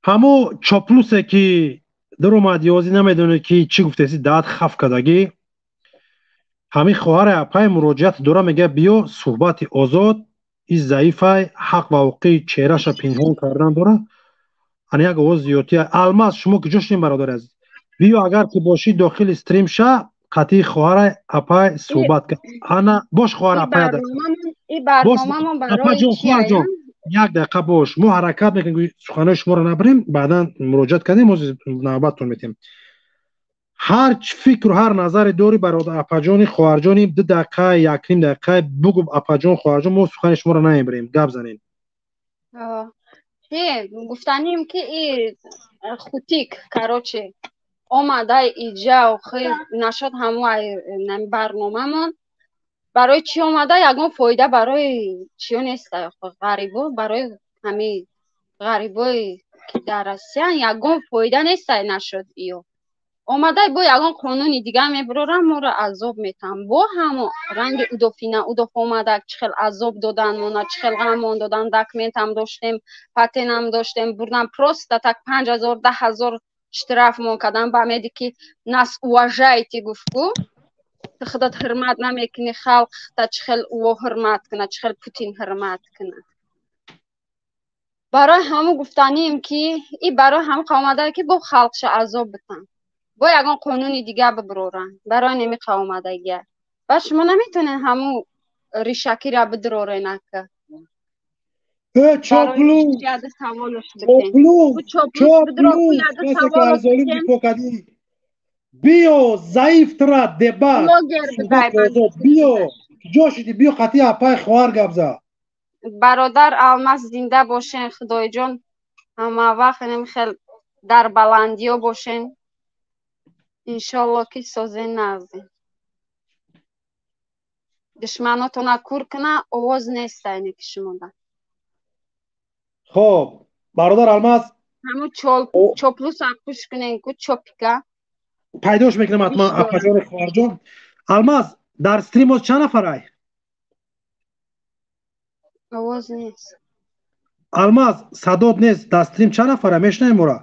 همو چاپلوسه که در اومد یازی نمیدونه که چی گفته سی داد خف کدگی همین خواهر اپای مراجعت داره میگه بیا صحبت آزاد این ضعیفه حق و حقوق چهرهش پنهان کردن داره ان یک آواز زیادی الماس شما که جوشین برادر عزیز بیا اگر که باشی داخل استریم شه قطعی خواهر اپای صحبت کرد انا باش خواهر اپای این برنامه برای چیه؟ یک دقیقه باش ما حرکت میکنیم سخنای شما رو نبریم بعدا مراجعت کردیم ما نوبتتون میتیم هر فکر و هر نظر داری برادر اپاجانی خواهرجانی 2 دقیقه یک نیم دقیقه بگو اپاجان خواهرجان ما سخن شما رو نمیبریم گپ زنین گفتنیم که این خوتیک کراچه آمده ایجا و خیلی نشد همون برنامه من برای چی آمده یکم فایده برای چی نیست غریبا برای همین غریبای که در روسیه یکم فایده نیست نشد ایو آمده با یکم قانونی دیگه میبرورم ما رو عذاب میتم با همون رنگ اودوفینه اودوف آمده چخل عذاب دادن مونا چخل غمان دادن دکمنت هم داشتیم پتن هم داشتیم بردن پروست تک 5000 10000 штраф مون کردن با میدی که нас уважаете گفتگو خودت حرمت نمیکنی خلق تا چخل او حرمت کنه چخل پوتین حرمت کنه برای همون گفتنیم که این برای هم قومده که با خلقش عذاب بتن با یکان قانونی دیگه ببرورن برای نمی قومدگی و شما نمیتونین همون ریشکی را بدرورین که چاپلو بیو ضعیف ترا دبا بیو جوشیدی بیو خطی اپای خوار گبزا برادر الماس زنده باشین خدای جان همه وقت نمیخیل در بلندی ها باشین انشالله که سازه نازین دشمناتون کور کنه آواز نیست اینه که شما ده خب برادر الماس همون چاپلوس اکوش کنین که چاپیکه پیداش میکنم حتما اپاجان خوارجان الماس در استریم چند نفرای آواز نیست الماس صدات نیست در استریم چند نفره میشنه مورا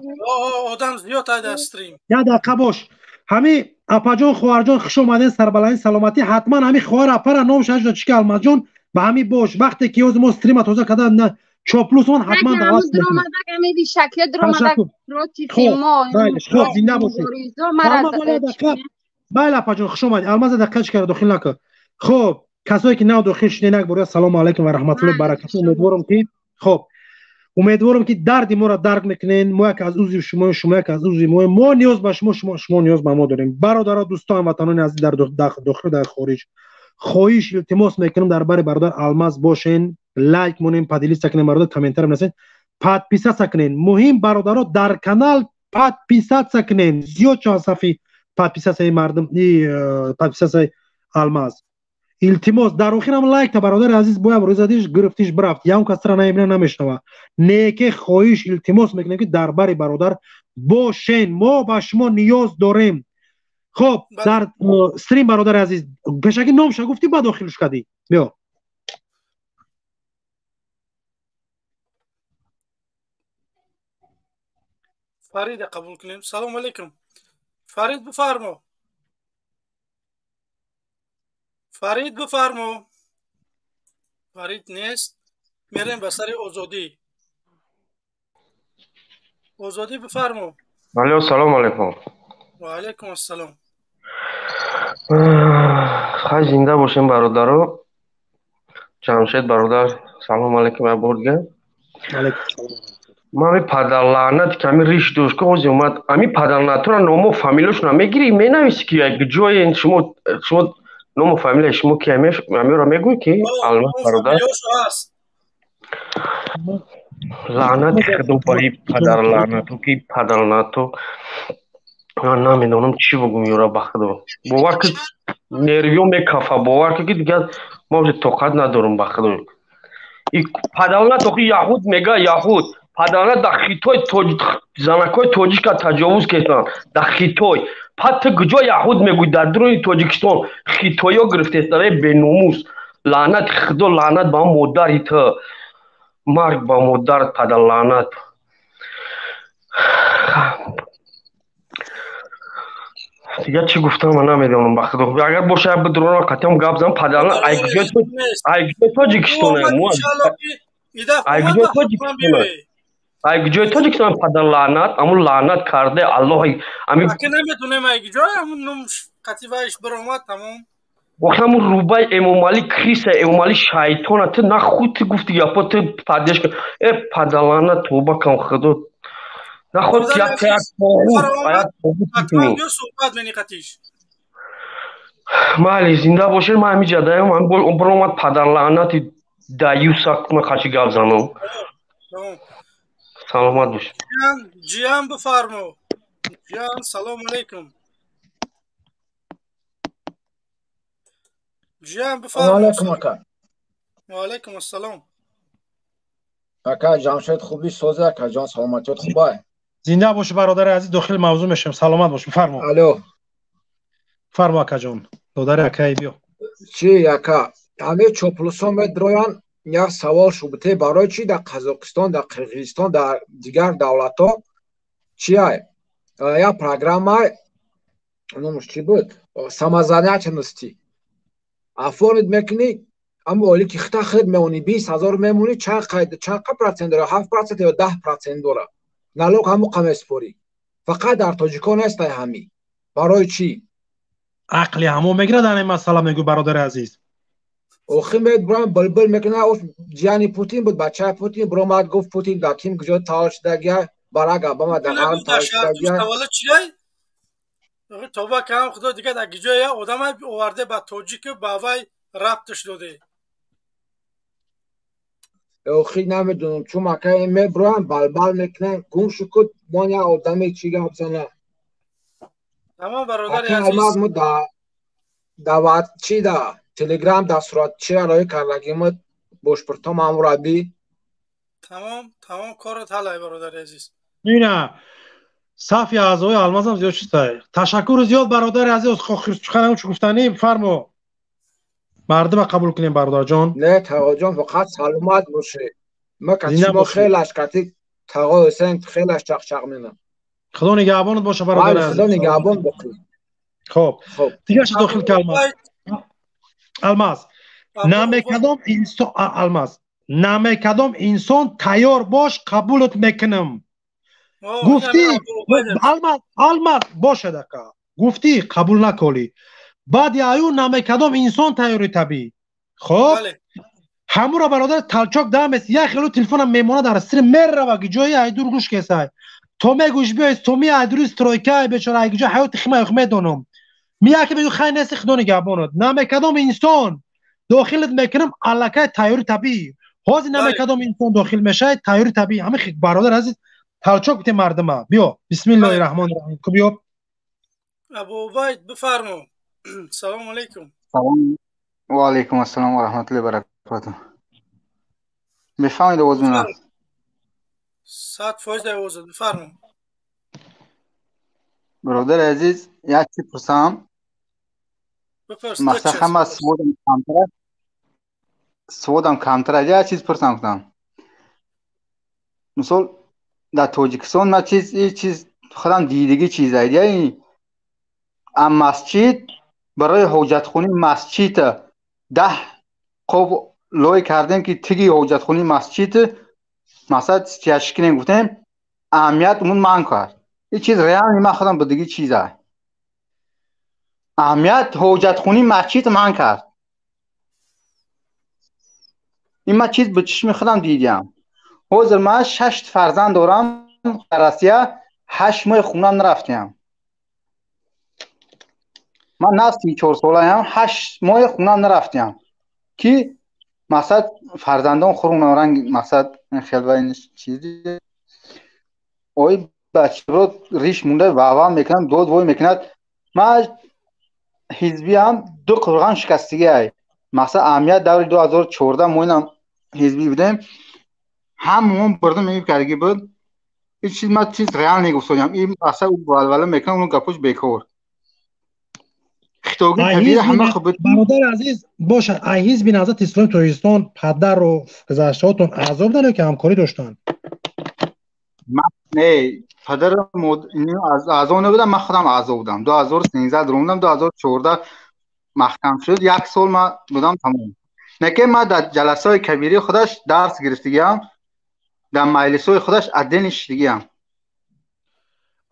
آدم زیاد در استریم یا دقیقه باش همین اپاجان خوارجان خوش اومدین سربلند سلامتی حتما همین خوار اپا نامش اجدا چیکه الماس جان به همین باش وقتی که از ما استریم تازه کردن چاپلوس اون حتما دعوت میکنه همین شکل درآمدک روتی فیلمو خب زنده باشید بله اپاجان خوش اومدید الماس دقیقه چیکار داخل نکن خب کسایی که نو داخل شدین یک بار سلام علیکم و رحمت الله و برکاته امیدوارم که خب امیدوارم که درد ما را درک میکنین ما یک از عضو شما یک از عضو ما نیاز به شما نیاز به ما داریم برادران دوستان وطنان عزیز در داخل در خارج خواهش التماس میکنم در برادر الماس باشین لایک مونیم پادلی سکنین برادر کامنتر منسین پاد پیسا سکنین مهم برادران در کانال پاد پیسا سکنین زیاد چند صفحه پاد پیسا سای مردم پاد پیسا سای الماس التماس در آخر هم لایک تا برادر عزیز باید روزادیش گرفتیش برفت یا اون کس را نمیبینه نمیشنوه نیکه خواهش التماس میکنیم که در برادر باشین ما به شما نیاز داریم خب در استریم برادر عزیز بشکی نامش گفتی با داخلش کردی بیا فرید قبول کنیم سلام علیکم فرید بفرما فرید بفرما فرید نیست میریم به سر آزادی آزادی بفرما الو سلام علیکم و علیکم السلام خیلی زنده باشیم برادرها جمشید برادر سلام علیکم و بردگه ما همی پدر لعنت که همی ریش دوست که اوزی اومد همی پدر لعنت رو نامو فامیلش نمیگیری می نویسی که یک جای شما نامو فامیل شما که همی رو میگوی که علمت برادر لعنت کردو بایی پدر لعنتو که پدر لعنتو من نمیدونم چی بگم یورا بخدو باور که نرویو میکافه باور که دیگه ما طاقت ندارم بخدو پدر لعنتو که یهود میگه یهود پدر لعنت در خیتای زنکای تاجیک تجاوز کردن در خیتای پت گجا یهود میگوی در درون تاجیکستان خیتایی ها گرفته استرای به ناموس لعنت خدا لعنت با مادری تا مرگ با مادرت پدر لعنت دیگه چی گفتم من نمیدونم بخدا اگر باشه بدرون قطعا گپ زدم پدرنا ایگجای تاجیکستانه مو ایگجای تاجیکستانه ایگجای تاجیکستان پدر لعنت امون لعنت کرده الله امین که نمیدونم ایگجای همون قطیفهش برآمد تمام وقتی روبای امام علی کریس امام علی شیطان تو نه خودت گفتی یا پا تو پدرش کن پدر لعنت توبه کن خدا نه خود یک باید توبه کنی صحبت منی قطیش مالی زنده باشه من همی جدایم من برآمد پدر لعنت دایوسا من خاچی گپ زنم سلامت باش جیان بفرمو جیان سلام علیکم جیان بفرمو علیکم اکا و علیکم السلام اکا جمشید خوبی سوزه اکا جان سلامتیت خوبه زنده باش برادر عزیز داخل موضوع میشم سلامت باش بفرما الو فرما اکا جان دادر اکای بیو چی اکا همه چوپلوسون مدرویان یک سوال شبته برای چی در قزاقستان در قرقیزستان در دیگر دولت ها چی های یا پروگرام های نموش چی بود سمازانه چه نستی افورد میکنی اما اولی که خطا خرید میمونی 20,000 میمونی چند پرسنت داره 7% یا 10% داره نالوگ همو قم سپوری فقط در تاجیکان است همی برای چی عقلی همو میگیره در این مسئله میگو برادر عزیز اوخی مید برام بلبل میکنه اوش جیانی پوتین بود بچه پوتین برامد گفت پوتین در کیم کجا تاش دگیه براگا با ما در غرم تاش دگیه توبه کام خدا دیگه در گجای آدم آورده با توجیک باوای ربطش داده اوخی نمیدونم چون مکه میبرم بلبل میکنه گم شکد مانیا آدمی چی گفت زنه تمام برادر عزیز مو دا چی دا تلگرام در صورت چی رای کردگیمت بوشپرتا مامور بی تمام کارت حلای برادر عزیز نه صافی اعضای المازم زیاد شده تشکر زیاد برادر عزیز خیلی چه گفتنی فرمو مردم قبول کنیم برادر جان نه تقا جان فقط سلامت باشه ما کچما خیلی اشکتی تقا حسین خیلی چق مینم خدا نگهبانت باشه برادر عزیز خدا نگهبان بکنه خب دیگه چه داخل کلمه الماس نامه کدام انسان تیار باش قبولت میکنم گفتی الماس باشه دکا گفتی قبول نکنی بعد یایو نامه کدام انسان تیاری تبی خب همون را برادر تلچاک دامست یا خیلو تلفنم میمونه در سر مر و گجای ایدور گوش کسای تو میگوش بیاید تو می ایدور استرویکای بیچاره ایگجا حیات خیمه میدونم میا که میگو خیلی نسی خدا نگهبانت نامه کدام انسان داخلت میکنم الکای تیاری تبی هازی نامه کدام انسان داخل میشه تیاری تبی همه خیلی برادر عزیز تلچاک بته مردم بیا بسم الله الرحمن الرحیم بیا ابو عبید بفرمو سلام علیکم سلام و علیکم السلام و رحمت الله و برکاته بفهمید آواز من 100% آواز بفرمو برادر عزیز یک چی پرسم مثلا همه سودم کمتره یک چیز پرسم کنم مثلا در تاجیکستان من چیز خودم دیدگی چیز هایی مسجد برای حاجت خونی مسجد 10 قب لای کردیم که تیگی حاجت خونی مسجد مثلا چشکنیم گفتیم اهمیت اون من کرد این چیز ریال من خودم به دیگه چیزه اهمیت حاجت خونی مسجد من کرد این من چیز به چشم خودم دیدم حاضر من 6 فرزند دارم در روسیه 8 ماه خونه نرفتم من نه 34 ساله ام 8 ماه خونه نرفتم که مثلا فرزندان خورون رنگ مثلا خیلی این چیزی اوی بچه رو ریش مونده و میکنن دو وای میکند من حزبی هم 2 قرغان شکستگی های مثلا اهمیت دور 2014 موینم حزبی بودیم همون بردم میگه کارگی بود این چیز من چیز ریال نگفتم این اصلا ولوله میکنم اون گپوش بیکار خطوگی طبیعی همه خوبه برادر عزیز باشه ای حزب نهضت اسلامی تاجیکستان پدر و گذشتهاتون اعضا بودن که همکاری داشتن نه پدر از اون بودم، من خودم اعضا بودم. 2013 دروندم، 2014 محکم شد. 1 سال من بودم تمام. نه که من در جلسه های کبیری خودش درس گرفتگیم، در مجلس های خودش ادنش دیگیم.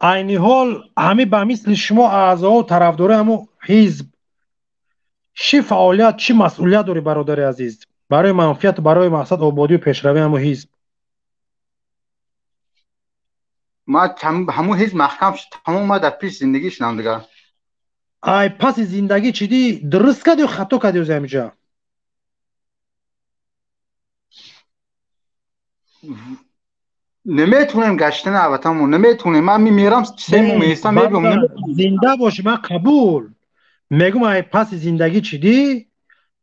عینی حال همه به مثل شما اعضا و طرفدار همو حزب چی فعالیت چی مسئولیت داری برادر عزیز برای منفعت برای مقصد آبادی و پیشروی همو حزب؟ ما همون حزب محکم شد تمام. ما در پیش زندگی شدم دیگه. ای پس زندگی چی دی درست کردی و خطا کردی و زمینجا؟ نمیتونیم گشتن عوطمون نمیتونیم. من میمیرم سه مو میستم میگم زنده باشی. من قبول میگم ای پس زندگی چی دی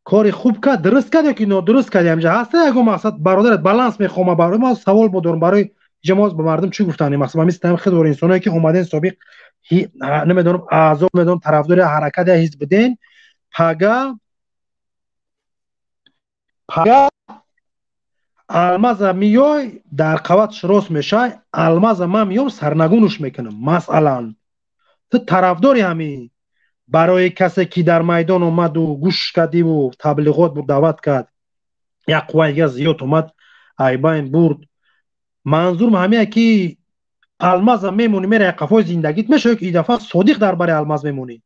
کاری خوب کرد درست کرد یا که نادرست کرد همینجا هست. اگه مقصد برادرت بالانس میخوام برای ما سوال بدارم برای جماعت به مردم چی گفتن؟ مثلا مثل خیلی دور انسانایی که اومدن سابق نمیدونم اعضا نمیدونم طرفدار حرکت حزب بدین پگا الماز میای در قوتش راست میشه، الماز من میام سرنگونش میکنم. مثلا تو طرفداری همی برای کسی که در میدان اومد و گوش کردی و تبلیغات بود دعوت کرد یک قوه زیاد اومد ایباین برد. منظورم همه که الماز میمونی میره قفای زندگیت میشه که این دفعه صادق در برای الماز میمونی.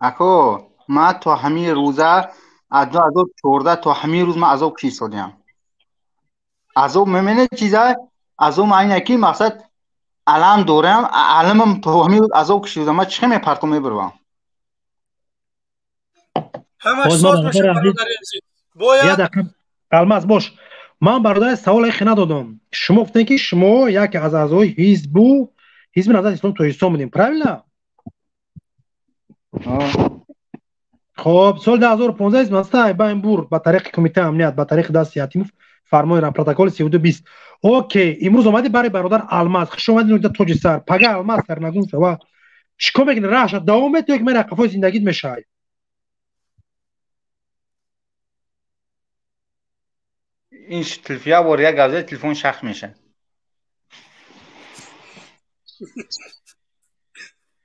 اکو ما تو همین روزه از 2014 تا همین روز ما عذاب کشیده شدیم. عذاب میمونه چیزا عذاب معنی کی مقصد علم دارم علمم تو همین روز عذاب کشیدم. ما چه میپرتم میبرم همش ساز میشه برادر عزیز. باید الماز باش. من برادر سوال خیلی ندادم. شما گفتین که شما یک از اعضای حزب نهضت اسلام تویستان بودین правильно؟ خب سال 2015 اسمسته باین برد با طریق کمیته امنیت با طریق دست یتیموف فرمای را پروتکل 3220. اوکی امروز اومدی برای برادر الماز شما اومدین اونجا توج سر پگا الماز سرنگون شو چیکار میکنی؟ راهش دوام بده که من قفای زندگیت میشه. این تلفیه واریا گازه تلفن شخ میشه.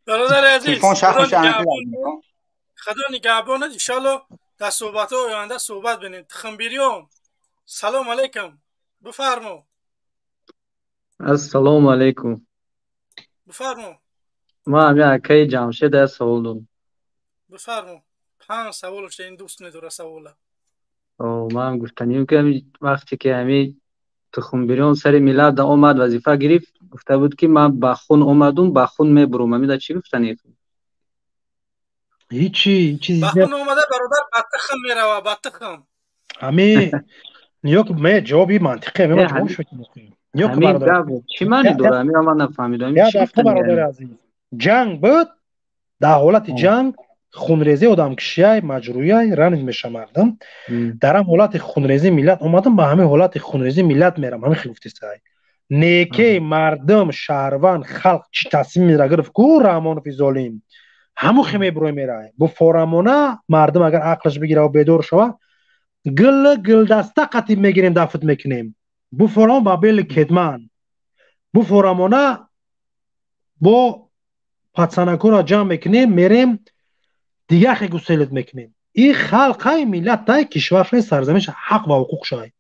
برادر عزیز تلفن شخ میشه. خدا نگهبان ان شاء الله در صحبت های آینده صحبت بینیم. تخمبیریوم سلام علیکم بفرمو. السلام علیکم. بفرمو. ما همه اکای جمشید در سوال دارم. بفرمو. 5 سوال شده این دوست نداره سواله. ما هم گفتنیم که وقتی که همه تخمبیریون سر میلاد دا اومد وظیفه گرفت گفته بود که من با خون اومدم با خون میبرم. همی دا چی گفتنیم؟ هیچی چیزی با خون اومده برادر بطخم میره بطخم همه نیوک می جوابی منطقه می جواب شو کنیم. نیوک برادر چی معنی داره؟ همین ما نفهمیدم. چی گفتن برادر عزیز؟ جنگ بود در حالت جنگ خونریزی آدم کشی مجروحی رنج میشه مردم. در هم حالت خونریزی ملت اومدم با همه حالت خونریزی ملت میرم. همین خیلی گفتی سعی نیکی مردم شهروند خلق چی تصمیم میره گرفت کو رحمان فی ظالم همو خیمه بروی میره بو فورامونه مردم اگر عقلش بگیره و بیدار شوه گل دسته قطعی میگیریم دفت میکنیم. بو فورام با بیل کدمن بو فورامونه با پتسنکو را جمع میکنیم میریم دیگه خیلی گسیلت میکنیم. این خلقای ملت تای کشورش سرزمینش حق و حقوق شای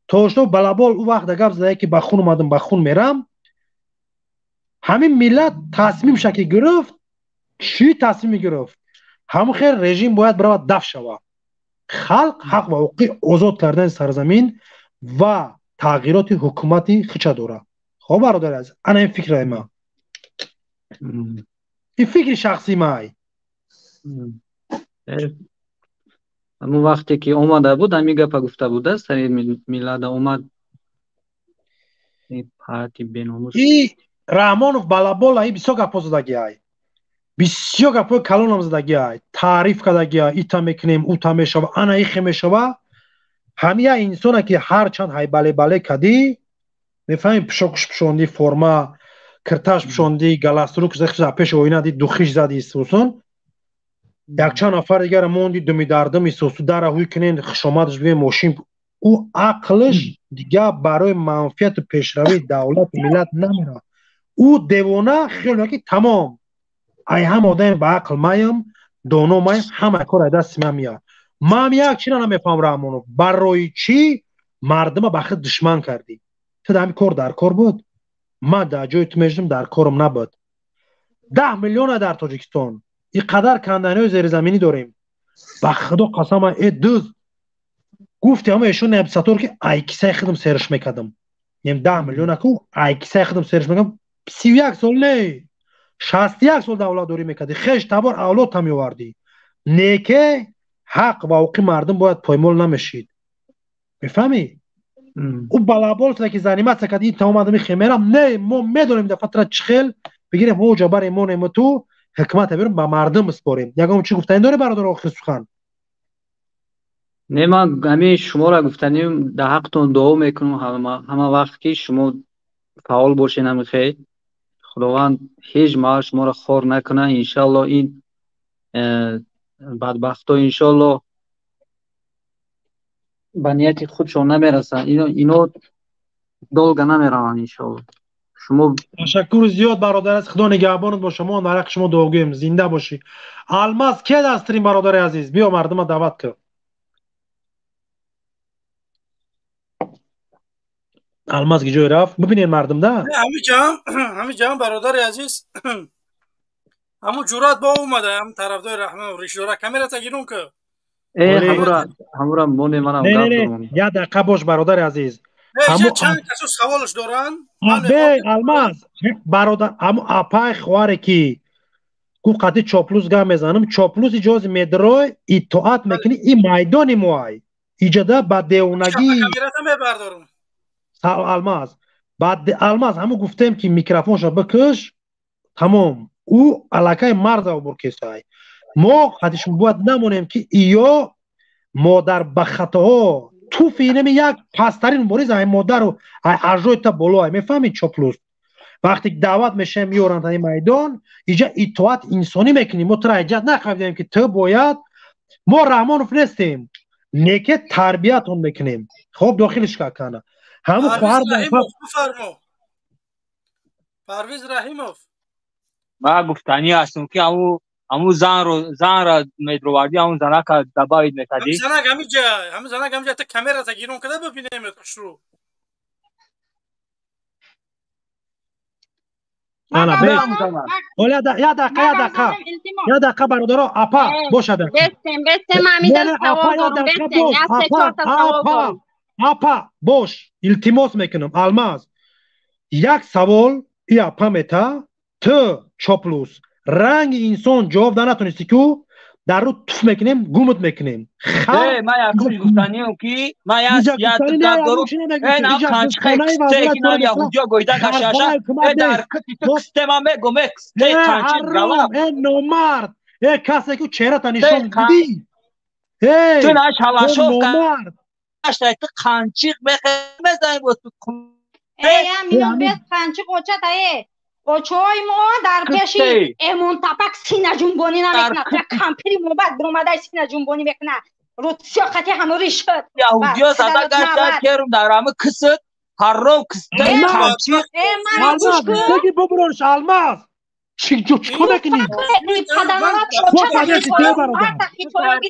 توشتو بلابال او وقت گفت زده که بخون اومدم بخون میرم. همین ملت تصمیم شکی گرفت. چی تصمیم گرفت؟ همون خیر رژیم باید برای دفع شوه. خلق حق و حقوق آزاد کردن سرزمین و تغییرات حکومتی خیچه داره. خب برادر عزیز انا این فکر ما این فکر شخصی مای اما وقتی که اومده بود همی گفت گفته بود سر میلاد اومد این پارتی بیناموس این رحمانوف بالا این بسیار گفت زدگی های بسیار گفت کلون هم زدگی های تعریف کردگی های ایتا میکنیم اوتا میشوه انا ایخی میشوه همه انسان که هر چند های بله کدی میفهمیم پشکش پشوندی فرما کرتاش پشوندی گلاستروک زخش پیش اوینا دی دوخیش زدی سوسون یک چند نفر دیگر موندی دومی دردم سوسو در هوی کنین خشامتش بگه موشین او عقلش دیگه برای منفیت و پیشروی دولت و ملت نمیره. او دیوانه خیلی که تمام ای هم آدم به عقل مایم دانو مایم همه کار دست من میاد. من یک چیز نمیفهم رحمانو، برای چی مردم به خود دشمن کردی؟ تو همین کار در کار بود؟ من در جای تو میشدم در کارم نبود. 10 میلیون در تاجیکستان اینقدر کندنی زیرزمینی داریم. به خدا قسم ای دوز گفتی همه ایشون نبساتور که ای کیسه خودم سرش میکردم. نیم 10 میلیون اکو ای کیسه خودم سرش میکردم. 31 سال نه 61 سال دولتداری میکردی، خیش تبار اولاد هم میوردی. نیکه حق و حقوق مردم باید پایمال نمیشید. میفهمی؟ او بلابال که زنیمت سکد این تمام آدمی خمیرم نه ما میدونیم در فتره چخل بگیریم ما جبر ایمون تو حکمت بریم با مردم بسپاریم. یکم چی گفتن داره برادر آخر سخن؟ نه من همین شما را گفتنیم در حقتون دعا میکنم همه وقت که شما فعال باشین همیشه خداوند هیچ ما شما را خور نکنه. انشالله این بدبختا انشالله به نیت خودشون نمیرسن، اینو دلگه نمیرن انشالله. شما تشکر زیاد برادر از خدا نگهبانت با شما. مرق شما دعاگویم زنده باشی. الماس کی دسترین برادر عزیز بیا مردم دعوت کن. الماس کی جای رفت ببینین مردم ده همین جام برادر عزیز همون جرات با اومده هم طرفدار رحمه و ریشدورا کامera تگیرون که همورا مونه منم نه یه دقیقه باش برادر عزیز. چند کسو سوالش دارن؟ به الماس برادر همون اپای خواره که کو قطعی چاپلوس گم میزنم چاپلوس اجازه میدرای اطاعت میکنی این میدان موای ایجاده با دیونگی کامera میبردارم. الماس بعد الماس همون گفتم که میکروفونشو بکش تمام او علاقه مرد و برکسای ما خودشون باید نمونیم که ایو مادر به خطاها تو فینم یک پسترین مبارز های مادر رو ارجوی تا بلوهای میفهمید چاپلوس وقتی دعوت میشه میورن تا این میدان اینجا اطاعت انسانی میکنیم. ما ترجیح نخواهیم که تو باید ما رحمان فرستیم نیکه تربیتون میکنیم. خب داخلش که کنه همون خواهر پرویز رحیموف ما گفتنی هستم که همون زن را میدروردی همون زنه که دبایید میکردی همون زنه همینجا تا کامera تا گیرون کده ببینیم شروع یه دقیقه برادرها اپا باشه بستم امیدن سوال دارم بستم اپا باش التماس میکنم الماس یک سوال ای اپا میتا تو چاپلوس رنگ انسان جواب نتونستی که در رو توف میکنیم گومت میکنیم. نه ما یکوش گفتنیم که ما یا دارو این هم کنچخه کسته که نام یهودی ها گویدن کشاشه در کتی تو کسته ما میگو مکسته کنچین گلاب این نومرد این کسی که چهره تا نشان بودی تو نش حلاشوف کن اشتای تو کنچیق بزنی بود تو میون بیت کنچیق اوچه تایه اوچوی ما در پیشی امون تپک سینه جنبانی نمیکنه تا کمپیری موبت برومده سینه جنبانی بکنه رو سیاقتی هموری شد یهودی ها زده گشتن که رو در همه کست هر رو کسته کنچیق بگی ببرونش الماس چیکو نکنی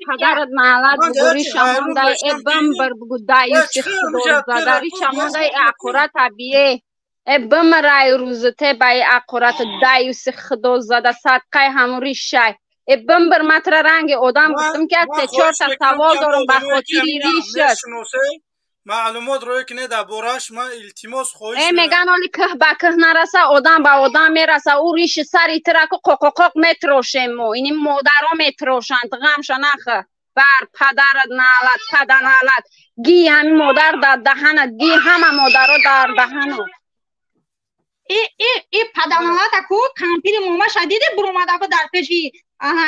پدرت معلت بگوری شمانده ابم بر بگودایی سخدور زداری شمانده اقورت بیه ابم رای روزته بای اقورت دایو سخدور زده صدقه هموری شای ابم بر مطر رنگ آدم گفتم که 3-4 تا سوال دارم به خاطر ریشت معلومات روی کنه در بورش ما التماس خواهش میگن ولی که به که نرسه آدم به آدم میرسه او ریش سری ترک و قاق میتروشیم و اینی مادرها میتروشند غمش نخه بر پدرت نالت پدر نالت گی همین مادر در دهنت گی همه مادرها در دهنت ای پدر نالت اکو کمپیر موما شدیده برومده که در پیشی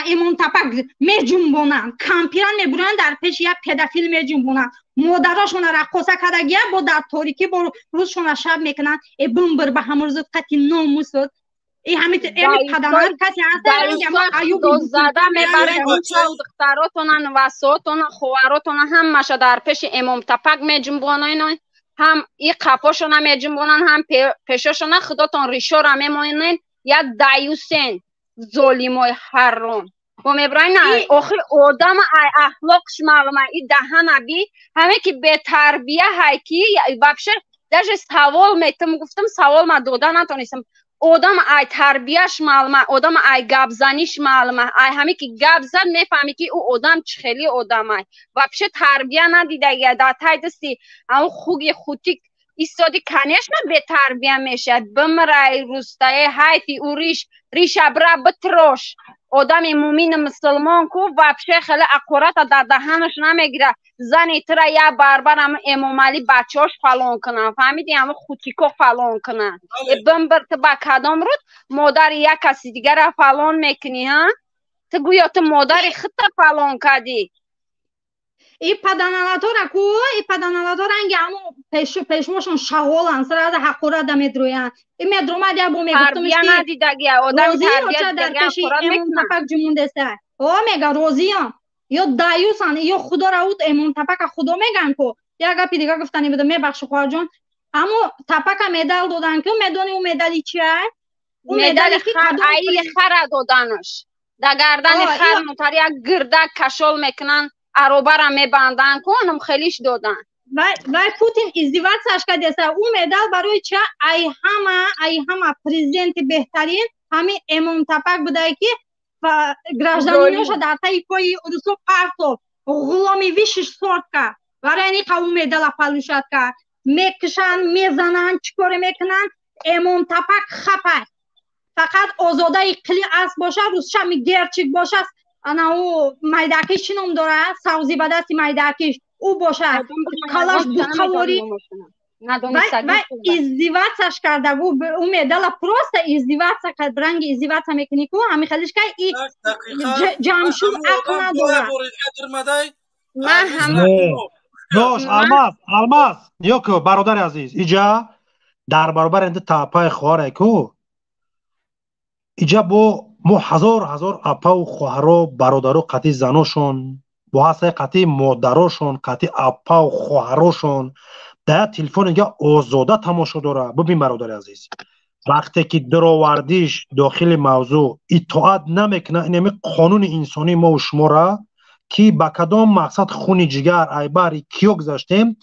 ایمون تپک می جنبونن کمپیران می برن در پیش یک پدافیل می جنبونن مادراشون رقصه کردگیه با در تاریکی با روزشون شب میکنن ای بمبر به همون روز قطعی ناموسد این همین پدرت کسی هست دوز زده میبره اونجا دختراتونن وسطاتونن خواراتونن همشا در پیش امام تپک میجنبونن هم این قفاشون میجنبونن هم پیشاشون خداتون ریشو را میمونن یا دیوسن ظالمای حرام و میبرن آخر آدم اخلاقش معلومه این دهن بی همه که به تربیه هایکی بابشه داشت سوال میتم گفتم سوال ما داده نتونستم آدم ای تربیهش معلومه آدم ای گپ زنیش معلومه ای همه که گپ زد میفهمی که او آدم چخیلی آدمه بابشه تربیه ندیده یا داتای دستی اون خوگی خوتی ایستادی کنیش نه به تربیه میشه بمرای روستای هایتی او ریش ابره بتروش آدم مومین مسلمان کو وابشه خیلی اقورت در دهنش نمیگیره زنی ترا یا بربر هم امام علی بچهاش فلان کنن فهمیدی همه خوتیکو فلان کنن بمبرت با کدام رود مادر یک کسی دیگر را فلان میکنی ها تو گویا تو مادر خود فلان کردی این پدنالاتو را کو این پدنالاتو رنگ همو پیشماشون شغالن سر از حقورت میدروین این مدرومه دیا بو میگفتمش که ندیدگی آدم تربیت در پیشی امام تپک جمون دسته میگه روزیان یا دایوسان یا خدا را اوت امام تپک خدا میگن کو یا گپی دیگه گفتنی بده میبخش خواهر جان اما تپک مدال دادن که میدونی اون مدالی چیه اون مدال خر خر دادنش در گردن خر نوتر یک گردک کشال میکنن عروبه را میبندن کنم خیلیش دادن وای پوتین ازدواج کرده اون مدال برای چه ای همه پرزیدنت بهترین همین امام تپک بوده که و گراجدانینوش در تایی پای روسو پرتو غلامی ویشش سورت کرد برای اینی که اون مدال فلوشت کرد میکشن میزنن چیکار میکنن امام تپک خپه فقط آزاده اقلی است باشه روزشا میگرچیک باشه انا او مایداکیش چی نام داره سوزی به دستی مایداکیش او باشه کلاش بخواری و ازدواج کرده بود اون مدال پروست ازدواج کرد برنگ ازدواج میکنی کو همین خلیش که این جمشون عقل نداره من هم دوش الماس نیوکو برادر عزیز ایجا در برابر انده تاپای خواره کو ایجا با مو هزار اپا و خواهرو برادرو قطعی زنوشون با هسته قطعی مادروشون قطعی اپا و خواهروشون در تلفن اینجا آزاده تماشا داره. ببین برادر عزیز وقتی که درآوردیش داخل موضوع اطاعت نمیکنه اینمی قانون انسانی ما و شما را که با کدام مقصد خون جگر ایباری کیو گذاشتیم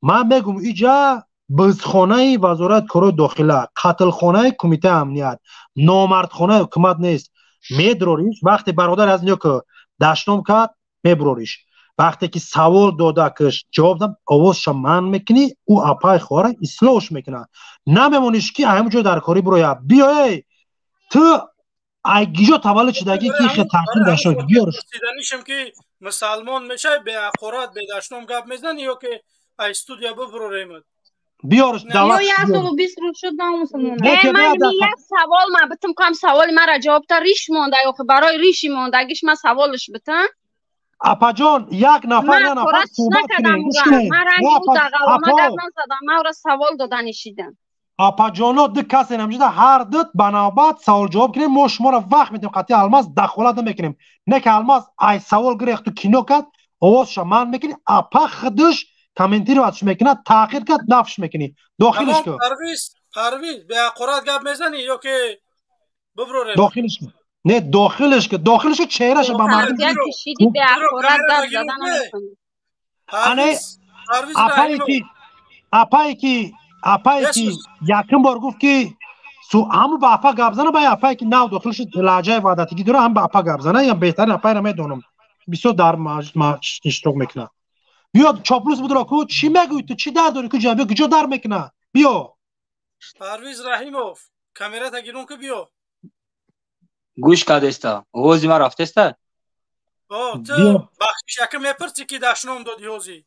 من میگم اینجا بزخانه وزارت کار داخله قتلخانه کمیته امنیت نامردخانه حکومت نیست میدروریش وقتی برادر از اینجا که دشنام کرد میبروریش وقتی که سوال داده کش جواب دم آوازش من میکنی او اپای خواره اصلاحش میکنه نمیمونیش که همونجا در کاری برویا بیای تو ایگیجا تولد شدگی که خیلی تحقیم داشته بیارش سیدنیشم که مسلمان میشه به اقورات به دشنام گپ میزنی یا که استودیا ببروریم بیارش دعوت یا سالو 20 روز شد ناموسمون من یک سوال من بتم کنم سوال مرا جواب تا ریش مونده یا برای ریشی موندگیش من سوالش بتم اپا جان یک نفر یا نفر صحبت کنیم من رنگی او دقلانه گفتن زدم من را سوال دادنشیدم اپا جانو دو کسی نمیجده هر دوت بنابرای سوال جواب کنیم ما شما را وقت میتیم قطعی الماس دخالت نمیکنیم نه که الماس ای سوال گریخت تو کینو کرد آوازش من میکنی اپا خودش کامنتی رو ازش میکنه تاخیر کرد نفش میکنی داخلش کن پرویز به اقورات گپ میزنی یا که ببروریم داخلش کن نه داخلش که داخلش چهرهش با مردم کشیدی به اقورات گپ زدن نمیکنی اپایی که یکم بار گفت که همو با اپا گپ زنه با اپایی که نو داخلش لهجه وحدتی داره هم با اپا گپ زنه یا بهترین اپایی رو میدونم بسیار در اشتراک میکنه بیا چاپلوس بدرا کو چی میگوی تو چی در داری که جنبه کجا در میکنه بیا پرویز رحیموف کامرا تا گیرون که بیا گوش کرده استا هوزی ما رفته استا تو بخشش یکم میپرسی که دشنام دادی هوزی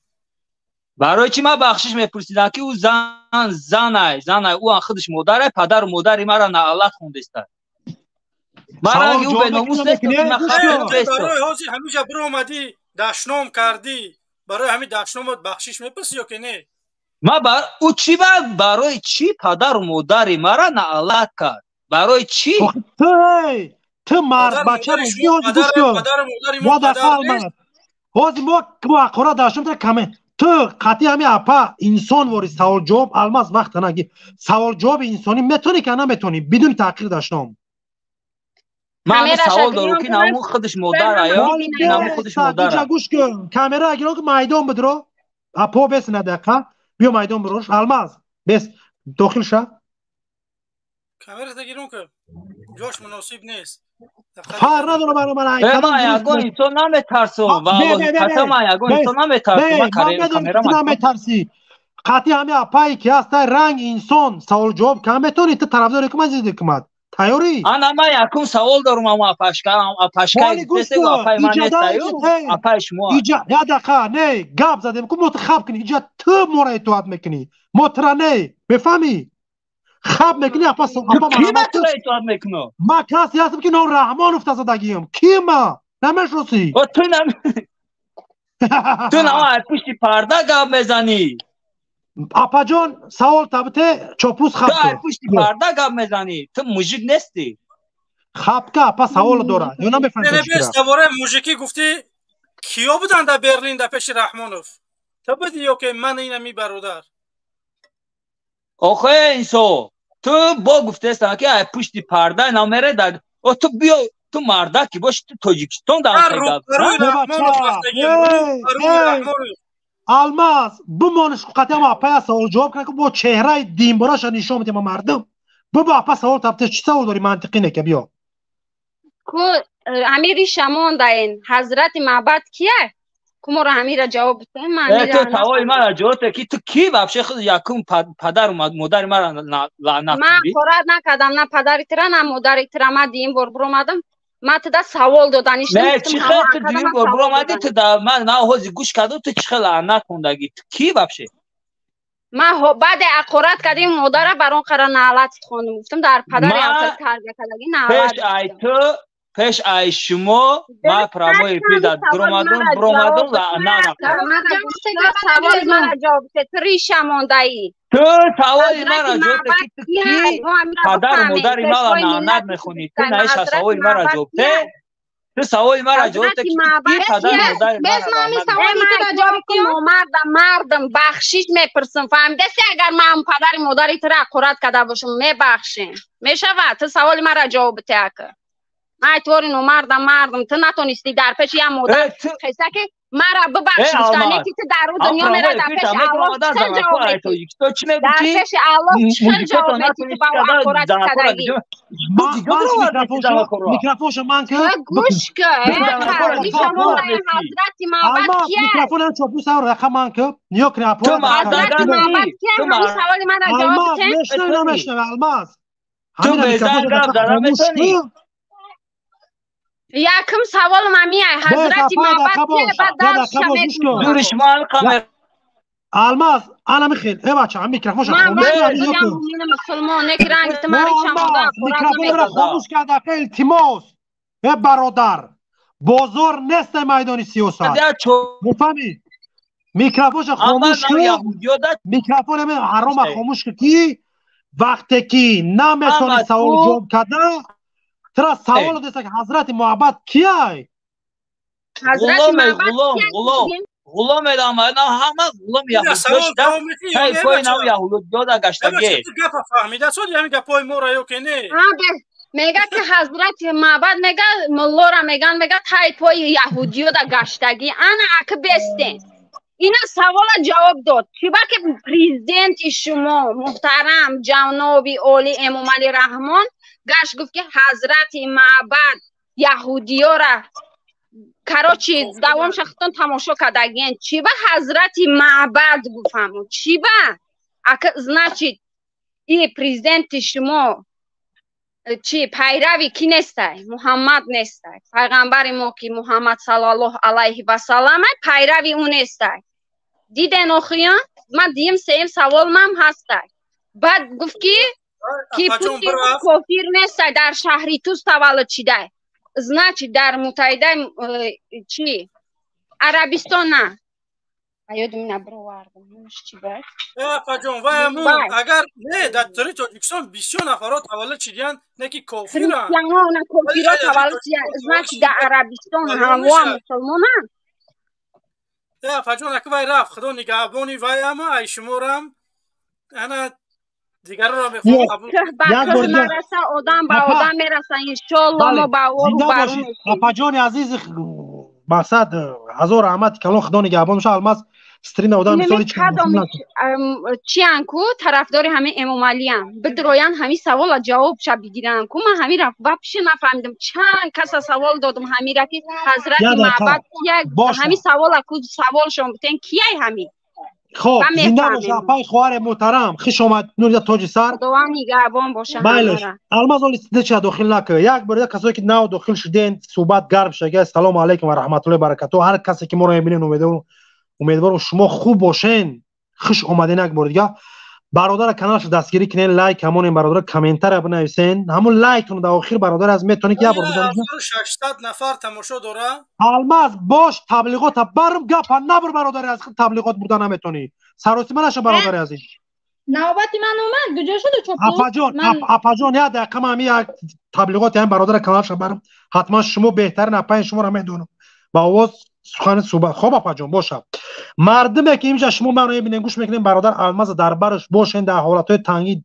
برای چی ما بخشش میپرسیدن که او زن او خودش مادره پدر و مادری مرا نعلت خونده استا برای او به ناموس نیست برای هوزی همیشه برو اومدی دشنام کردی برای همین دشنامت بخشش میپرسی یا که نه ما او چی برای چی پدر و مادری مرا نعلت کرد برای چی؟ تو مرد بچه بودی هازی گوش کن مادر الماس هازی ما اقرا داشتم تا کمه تو قطعی همین اپا انسان واری سوال جواب الماس وقت نگی سوال جواب انسانی میتونی که نمیتونی بدون تحقیر داشتم من همه سوال دارم که نمون خودش مادر آیا نمون خودش مادر گوش کن کامera اگر که میدان بدرو اپا بس ندقه بیا میدان بروش الماس بس داخل شو کامera تگیرون که جاش مناسب نیست فرق نداره برای من من یگان انسان نمیترسم والله قطعا من یگان انسان نمیترسم من کامera نمیترسی قطعی همه اپایی که هست رنگ انسان سوال جواب کم بتونی تو طرفدار حکومت زید حکومت تیاری انا من یکم سوال دارم اما اپاشکای بسه و اپای من نیست اپای شما یا دقیقه نه گاب زدیم که متخب کنی اینجا تو مورا اتحاد میکنی مترا نه بفهمی خب میکنی اپا کی ما تو اتحاد میکنو ما کسی هستم که نام رحمان افت زدگیم کی ما نمیشناسی تو نه پشت پرده گاب میزنی اپا جان سوال تبته چاپلوس خب تو پشت پرده گاب میزنی تو موجود نیستی خب که اپا سوال داره یا نمیفهمی نه بس دوباره موجیکی گفتی کیا بودن در برلین در پیش رحمانوف تو بدی یا که من اینمی برادر آخه اینسو تو با گفته است که پشت پرده نمیره در تو بیا تو مردکی باش تو تاجیکستان در خیلی الماس بمانش قطعا ما اپای سوال جواب کنه که با چهره دین براش نشون میده ما مردم با اپا سوال تبته چی سوال داری منطقی نه که بیا امیری شمان داین حضرت معبد کیه کمور امیر جواب بده من تو سوال مرا جواب که تو کی بابشه خود یکم پدر و مادر مرا لعنت من خورد نکردم نه پدری ترا نه مادری ترا من دیم بار برآمدم من تو دا سوال دادنیش نه چی خیلی تو دیم بار برآمدی تو دا من نه هوزی گوش کردم تو چی خیلی لعنت خوندگی تو کی بابشه ما بعد اقرات کردیم مادر برون قرار نعلت خوندم گفتم در پدر اصل تربیت کردگی نعلت پیش ای تو پیش ای شما ما پراموی پیدا درآمدم لعنت سوال من جواب تو ریشه مانده‌ای تو سوال مرا جواب که تو کی پدر مادر ما لعنت میخونی تو نه سوال مرا جواب تو سوال مرا جواب که کی پدر مادر بس من سوال تو جواب که مردم بخشش میپرسم فهمیدی اگر من پدر مادری تو را قرات کرده باشم میبخشم میشود تو سوال مرا جواب بده من طوری نو مردم تو نتونستی در پیش یه مادر خیسته که مرا ببخش گفتنی که تو در رو دنیا میره در پیش الله چه جواب میدی در پیش الله چه جواب میدی که با اقرات کردگی میکروفونش من که گوش که شما حضرت معبد کیه میکروفون چوبوس رو رقم من که نیو کنه تو حضرت معبد کیه همین سوال من جواب بده مشنو الماس تو بزن گپ دارم میتونی یکم سوال مامیه حضرت معبد که بعد دورش مال کامر الماس انا میخیل ای بچه هم میکروفونش خاموش کنید مسلمان نکرنگ تماری شما میکروفون رو خاموش کرده که التماس ای برادر بازار نست میدان سیاست میفهمی میکروفونش خاموش کن میکروفون من حرام خاموش کی وقتی که نمیتونی سوال جواب کرده ترا سوال دست که حضرت معبد کیه غلام ادام اینا همه غلام یهودیاش در های پای نو یهودیا در گشتگی گپ فهمیده شد یعنی گپای ما را که نه میگه که حضرت معبد میگه ملا را میگن میگه های پای یهودیا در گشتگی انا اک بسته اینا سوال جواب داد چی با که پریزیدنت شما محترم جناب علی امام علی رحمان گشت گفت که حضرت معبد یهودیا را کراچی دوام شختون تماشا کردگین چی با حضرت معبد گفتم چی با اگه значит این پریزیدنت شما چی پیروی کی نیسته محمد نیسته پیغمبر ما که محمد صلی الله علیه و سلم پیروی اون نیسته دیدن آخیان من دیم سیم سوال من هسته بعد گفت که پوتین کافر نیسته در شهری توس تولد شده значит در متحده چی عربستان نه یادم نبروردم نمیش چی باید پاجون و امون اگر نه در طوری تاجیکستان 20 نفرات تولد شدیان نه که کافر هم کریستیان ها نه کافر تولد شدیان значит در عربستان هموا مسلمان هم پاجون اکه وای رفت خدا نگهبانی وای اما ای شمارم انا دیگر را میخوام قبول بعد مرسه آدم با آدم میرسه انشالله ما با او برو میشیم پاجون عزیز مقصد هزار رحمت کلان خدا نگهبان شه الماس سترین آدم مثالی چی انکو طرفدار همه امام علی ام بدرویان همین سوال جواب شب بگیرم کو من همین رفت و پیش نفهمیدم چند کس سوال دادم همین را که حضرت معبد یک همین سوال کو سوال شما بتین کیه همین خب زنده باشه اپای خواهر محترم خوش اومد نور تاج سر خدا نگهبان باشه همه الماس ولی استدچ داخل نکه یک بار کسایی که نو داخل شدین صحبت گرم شه سلام علیکم و رحمت الله و برکاته هر کسی که ما رو میبینین امیدوارم شما خوب باشین خوش اومدین یک بار دیگه برادر کانالش دستگیری کنین لایک همون این برادر کامنتر بنویسین همون لایک تون در آخر برادر از میتونی که یک بار بزنید 600 نفر تماشا داره الماس باش تبلیغات برم گپ نبر برادر از تبلیغات بردن نمیتونی سروسی منش برادر عزیز نوبتی من اومد کجا شده چوب اپاجون یا دقیقه من یک تبلیغات هم برادر کانالش برم حتما شما بهترین اپای شما رو میدونم با آواز سخن صحبت خوب اپاجون باشه مردمی که اینجا شما من رو ببینین گوش میکنین برادر الماس در برش باشین در حالتهای تنگی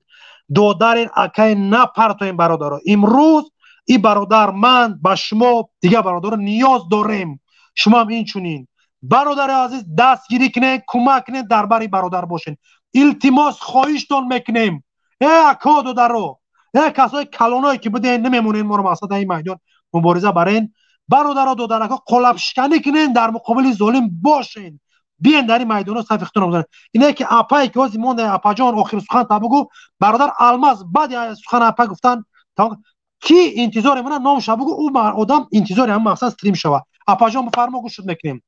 دودارین اکای نپرتوین برادر امروز این برادر من با شما دیگه برادر نیاز داریم شما هم این چونین برادر عزیز دستگیری کنین کمک کنین دربار برادر باشین التماس خواهشتون میکنیم اکادو درو کسای کلونایی که بده نمیمونین ما رو مقصد این میدان مبارزه برین برادرها دودرکا قلب شکنی کنین در مقابل ظالم باشین بیاین در این میدان صفختون بزنین اینه که اپای که واسه مونده اپاجان آخر سخن تا بگو برادر الماس بعد سخن اپا گفتن کی انتظار من نام شب بگو او آدم انتظار هم مقصد استریم شوه اپاجان بفرما گوش میکنیم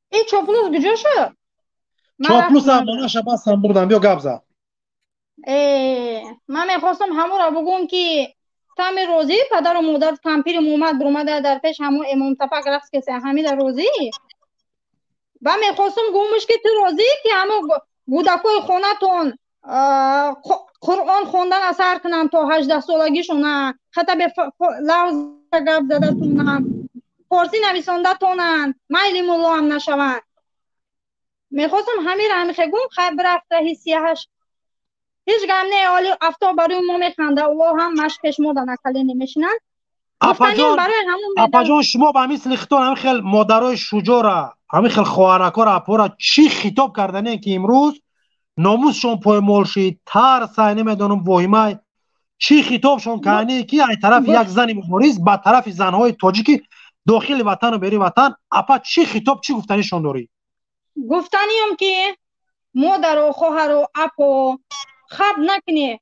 این چوپلوس کجا شد چوپلوس هم مناش بستم بردم بیا گبزه من میخواستم همون را بگم که تام روزی پدر و مادر تامپیر محمد برومده در پیش همون امام تپک رقص کسی همین در روزی و میخواستم گمش که تو روزی که همون گودکوی خونه تون قرآن خوندن اثر کنن تا 18 سالگیشون خطا به لفظ گپ زده تونن فارسی نویسنده تونن مایلی مولا هم نشون میخواستم همین را میخواستم خیلی برفته حسیهش هیچ گم نه حالی افتا برای ما میخنده و هم مشکش مادر نکلی نمیشنن اپاجان شما به همین سلیختان همین خیلی مادرای شجاع را همین خیلی خواهرکار اپا را چی خطاب کردنه که امروز ناموسشون پایمال شید ترس نمیدونم واهمه چی خطابشون کنی که از طرف یک زن مبارز با طرف زنهای تاجیکی داخل وطن و بری وطن اپا چی خطاب چی گفتنیشون داری گفتنیم که مادر و خواهر و اپا خب نکنی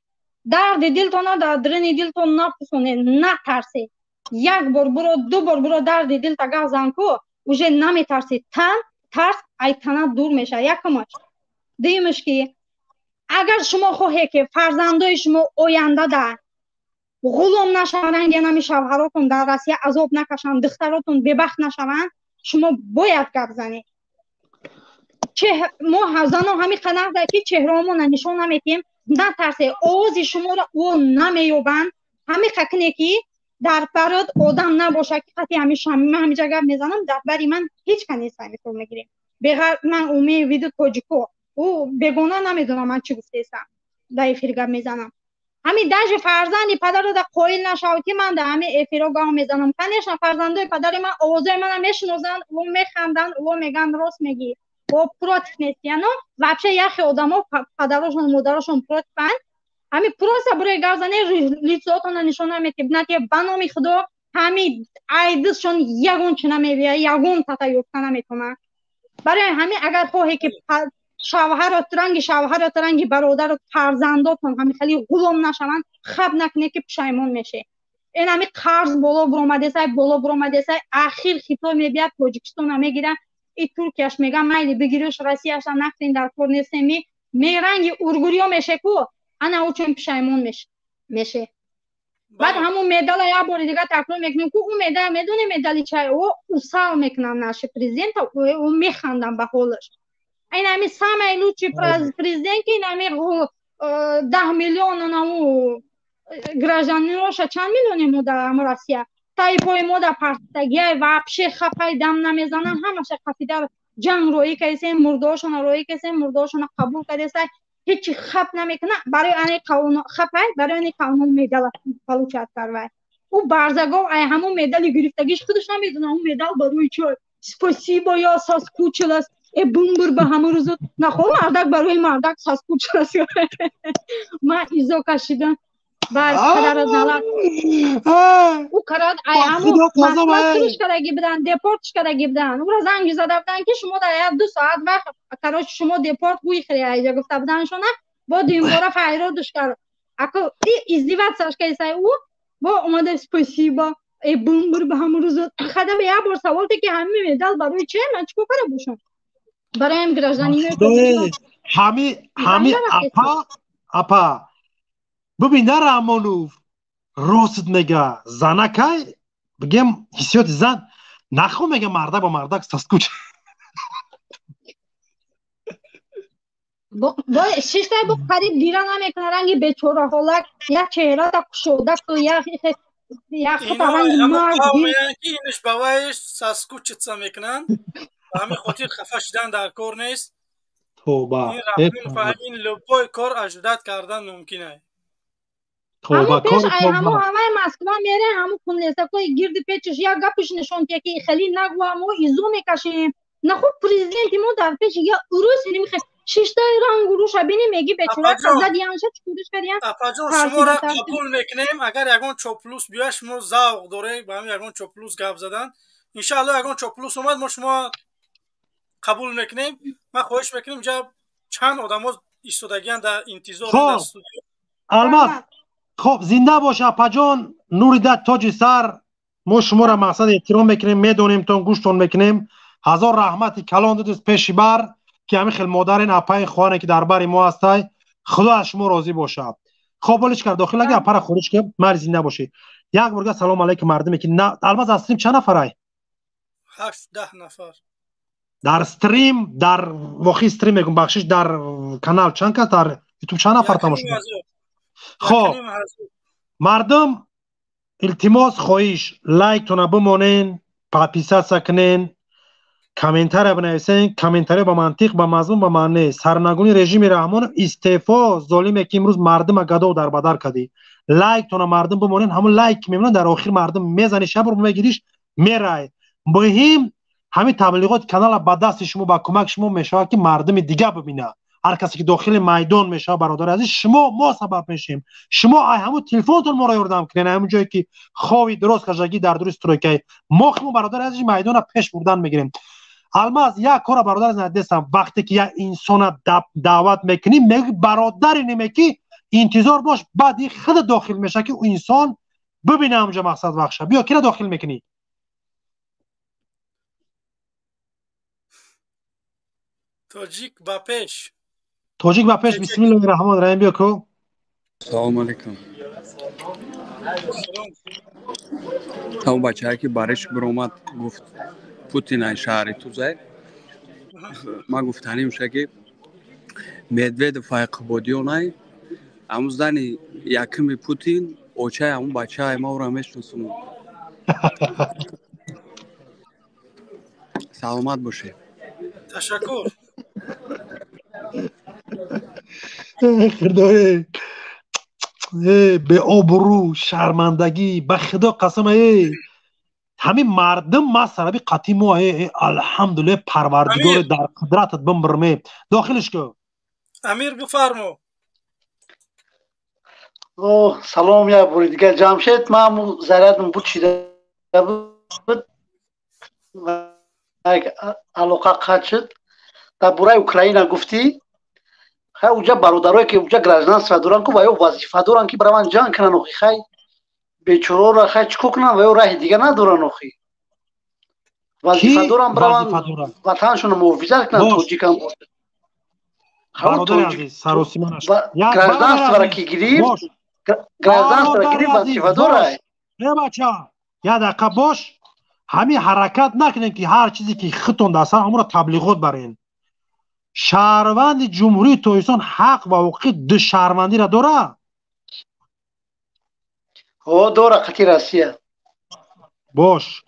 درد دلتون در درن دلتون نپسونه نترسی یک بار برو دو بار برو درد دل تا گازن کو اوجه نمیترسی ترس ای تنه دور میشه یکمش دیمش که اگر شما خواهی که فرزندای شما آینده در غلام نشوند یا نمی شوهراتون در روسیه عذاب نکشن دختراتون ببخت نشوند شما باید گپ زنید ما زنان همین قدر در که چهرهمون نشون نمیتیم نترسه آواز شما را او نمیوبند همین خکنه که در برات آدم نباشه که خطی همین جگه میزنم در بری من هیچ کنی سایمیتون میگیریم بغیر من اومی ویدیو تاجیکو او بگونه نمیدونم من چی گفته ایستم در افیر گپ میزنم همین دژ فرزندی پدر رو در قایل نشود که من در همین افیر گام میزنم کنیش فرزندای پدر من آوازای من میشنوزن و میخندن و میگن راست میگی و پروتیک نیستیانو وابشه یخی آدما پدرشون مادرشون پروتیکن همین پروسه برای گازنه لیتزاتون نشون نمیده نتی بنامی خدا همین ایدشون یگون چه نمیبیه یگون تتا یوفته نمیتونه برای همین اگر خواهی که شوهر ترنگی برادر و فرزنداتون همین خیلی غلام نشوند خب نکنه که پشیمون میشه این همین قرض بالا برآمده سای اخیر خطا میبیاد تاجیکستان میگیرن این ترکیش میگن مایلی بگیرش روسیه‌اش نفتین در کار نیستمی میرنگ اورگوریا میشه کو انا او چون پشیمون میشه بعد همون مدال یا بار دیگه تکرار میکنیم که اون مدال میدونه مدالی چای او سال میکنن نشه پرزیدنت و میخندن به حالش این همی سامایلو چی پرزیدنت که این همی 10 میلیون نمو گراجانی روشا چند میلیونی مو در روسیه تایپوی مو در پرستگیه وابشه خپای دم نمیزنن همشه خفیده جنگ روی کسی مرداشون روی کسی مرداشون قبول کرده هیچی خپ نمیکنه برای آن قانون خپای برای آن قانون مدال پلوچات کروای او بارزگو ای همون مدالی گرفتگیش خودش نمیدونه اون مدال برای چی спасибо یا ساسکوچلس ای بومبر به همون روز نخو مردک برای مردک ساسکوچلس من ایزو کشیدم بر پدر نلات او کرد ای همون مسئولش کردگی بدن دیپورتش کردگی بدن او را زنگ زده بودن که شما در 2 ساعت وقت کراش شما دیپورت بوی خری ایجا گفته بودن شونه با دیم بارا فایرودش کرد اکو ازدیوات سرش که ایسای او با اومده спасибо ای بومبر به همون روز خدا به یه بار سوال که همین مدال برای چه من چیکار کنم باشم برای هم گراجانی همین اپا ببین در رحمانوف راست میگه زنکای بگم حسیات زن نخو میگه مردک با مردک ساسکوچ با شیشته با قریب دیران نمیکنه رنگی بیچاره حالک یا چهره تا کشوده تو یا خطا رنگ مارد اینش باویش ساسکوچ چه میکنن همین خاطر خفه شدن در کار نیست این رحمانوف این لبای کار اجداد کردن ممکنه همون پیش همون همه مسکوا میره همون کنلیسه کوی گرد پیچش یا گپش نشون که خیلی نگو همو ایزو میکشیم نخو پریزیدنت مو در پیش یا اروس میخه شیشتا رنگ روش بینی میگی بچورا خزد یانشه چکورش کردیم شما را قبول میکنیم اگر یگون چوپلوس بیاش مو ذوق داره با هم یگون چوپلوس گپ زدن ان شاء الله یگون چوپلوس اومد ما شما قبول میکنیم ما خواهش میکنیم جب چند آدمو ایستادگیان در انتظار در استودیو الماس خب زنده باش اپا جان نوری داد تاج سر ما شما را مقصد احترام میکنیم میدونیم تون گوشتون میکنیم هزار رحمتی کلان دادست پیشی بر که همین خیلی مادرین اپای خوانه که در بری ما هستای خدا از شما راضی باشه خب بولش کرد داخل اگه اپا را خورش که مر زنده باشی یک برگه سلام علیکم مردمی که الماس از استریم چند نفرای 8-10 نفر در استریم در واقعی استریم میگم بخشش در کانال چند کس در یوتیوب چند نفر تماشا خب مردم التماس خواهش لایک تونه بمونین پاپیسا سکنین کامنتر بنویسین کامنتر با منطق با مضمون با معنی سرنگونی رژیم رحمان استعفا ظالمی که امروز مردم گدو در بدر کردی لایک تونه مردم بمونین همون لایک میمونن در آخر مردم میزنی شب رو میگیریش میرای مهم همین تبلیغات کانال با دست شما با کمک شما میشه که مردم دیگه ببینه هر کسی که داخل میدان میشه برادر عزیز شما ما سبب میشیم شما همون تلفنتون ما رو یاردم کنین همون جایی که خواهی درست کجاگی در درست تروکای ما خمو برادر عزیز میدان پیش بردن میگیریم الماس یک کار برادر عزیز ندیستم وقتی که یک انسان دعوت میکنیم میگی برادری نمیکی انتظار باش بعد خود داخل میشه که اون انسان ببینه همونجا مقصد بخشه بیا کی داخل میکنی تاجیک با پیش بسم الله الرحمن الرحیم بیا کو سلام علیکم همون بچه که بارش برآمد گفت پوتین شهر تو زد ما گفتنیم که مدوید فایق بودیونای همون زنی یکم پوتین اوچه همون بچه ما رو میشناسم سلامت باشه تشکر خدای به آبرو شرمندگی به خدا قسم همین مردم ما سرابی قطعی ما الحمدلله پروردگار در قدرتت بمرمه داخلش که امیر بفرمو سلام یا بوری دیگه جمشید ما زردم بود شده بود علاقه قد شد در برای اوکراین گفتی خیلی اوجا برادرایی که اوجا گراجنانس و دوران که باید وظیفه دوران که برای من جان کنن اوخی خیلی بیچورو را خیلی چکو کنن و راه دیگه ندورن اوخی وظیفه دوران برای من وطنشون محافظت کنن توجیکن برادر عزیز سروسیمانش گراجنانس برای که گیریم گراجنانس برای گیریم وظیفه دورای بچه یه دقیقه باش همین حرکت نکنین که هر چیزی که خطون دستن همون را تبلیغات برین شهروند جمهوری تویستان حق و حقوق دو شهروندی را داره؟ او داره قطعی روسیه. باش.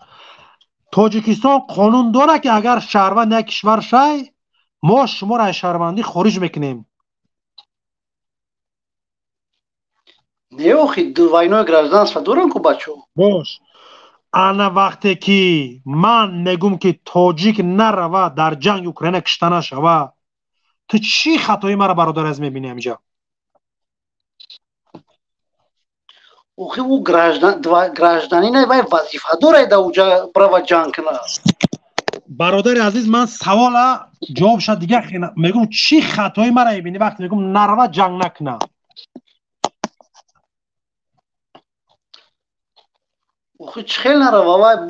تاجیکستان قانون داره که اگر شهروند یک کشور شای ما شما را از شهروندی خارج میکنیم. نه اخی دو وینای گرازدانس و دورن کو بچو. باش. انا وقتی که من میگم که تاجیک نروا در جنگ اوکراین کشته نشوه، تو چی خطایی مرا برادر از میبینی اینجا؟ اخی او گراجدانی نه وای وظیفه داره دا اوجا برای جنگ کنه. برادر عزیز من سوال جواب شد دیگه خیلی میگم چی خطایی مرا میبینی وقتی میگم نروا جنگ نکنه؟ اخی چخیل نروا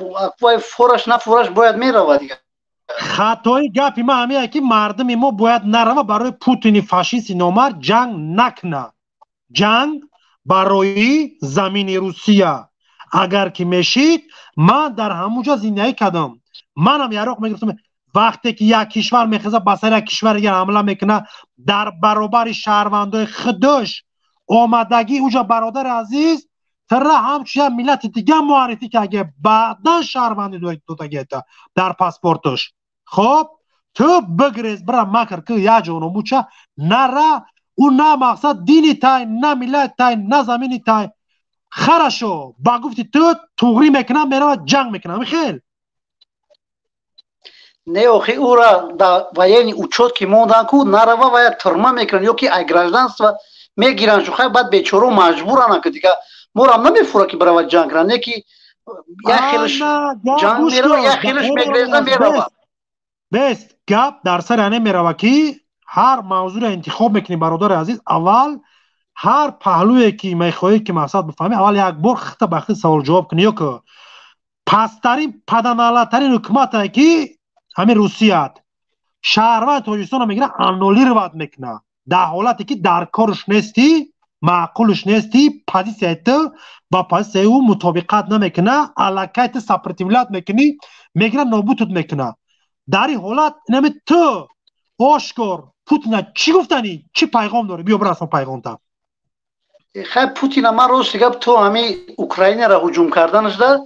وای فورش نه فورش باید میروا دیگه. خطای گپی ما همیه که مردم ما باید نروا برای پوتین فاشیست نامرد جنگ نکنه. جنگ برای زمین روسیه اگر که میشید من در همونجا زندگی کردم. منم یراق میگفتم وقتی که یک کشور میخواد به سر یک کشور دیگه حمله میکنه در برابر شهروندای خودش آمدگی اونجا برادر عزیز تره همچنین ملت دیگه معرفی که اگه بعدا شهروندی دوتا در پاسپورتش خب تو بگریز برا مکر که یا جانو موچه نره اون نه مقصد دینی تای نه ملت تای نه زمینی تای خرشو با گفتی تو توغری میکنم میره جنگ میکنم خیل نه اخی او را و یعنی اوچوت که موندن کو نروا و یک ترمه میکنن یا که اگراجدانس و میگیرن شو خیلی بعد بیچارو مجبورن که دیگه مورم نمیفوره که برای جنگ کنن نه که یک خیلش جنگ میره یک خیلش میگریزه میره بس گپ در سر انه میره که هر موضوع را انتخاب میکنی برادر عزیز اول هر پهلوی که میخواهی که مقصد بفهمی اول یک بار خط به خط سوال جواب کنی یا که پسترین پدنالترین حکومت که همین روسیه شهروند تاجیکستان رو میگیره انولی رو باید میکنه در حالتی که در کارش نیستی معقولش نیستی پازیسیت با پازیسیت او مطابقت نمیکنه علاقیت سپرتیولات میکنی میگیره نابودت میکنه در این حالت نمی تو آشکار پوتین چی گفتنی چی پیغام داره بیا برسون پیغام تا خیلی پوتین من روز دیگه تو همین اوکراین را هجوم کردنش ده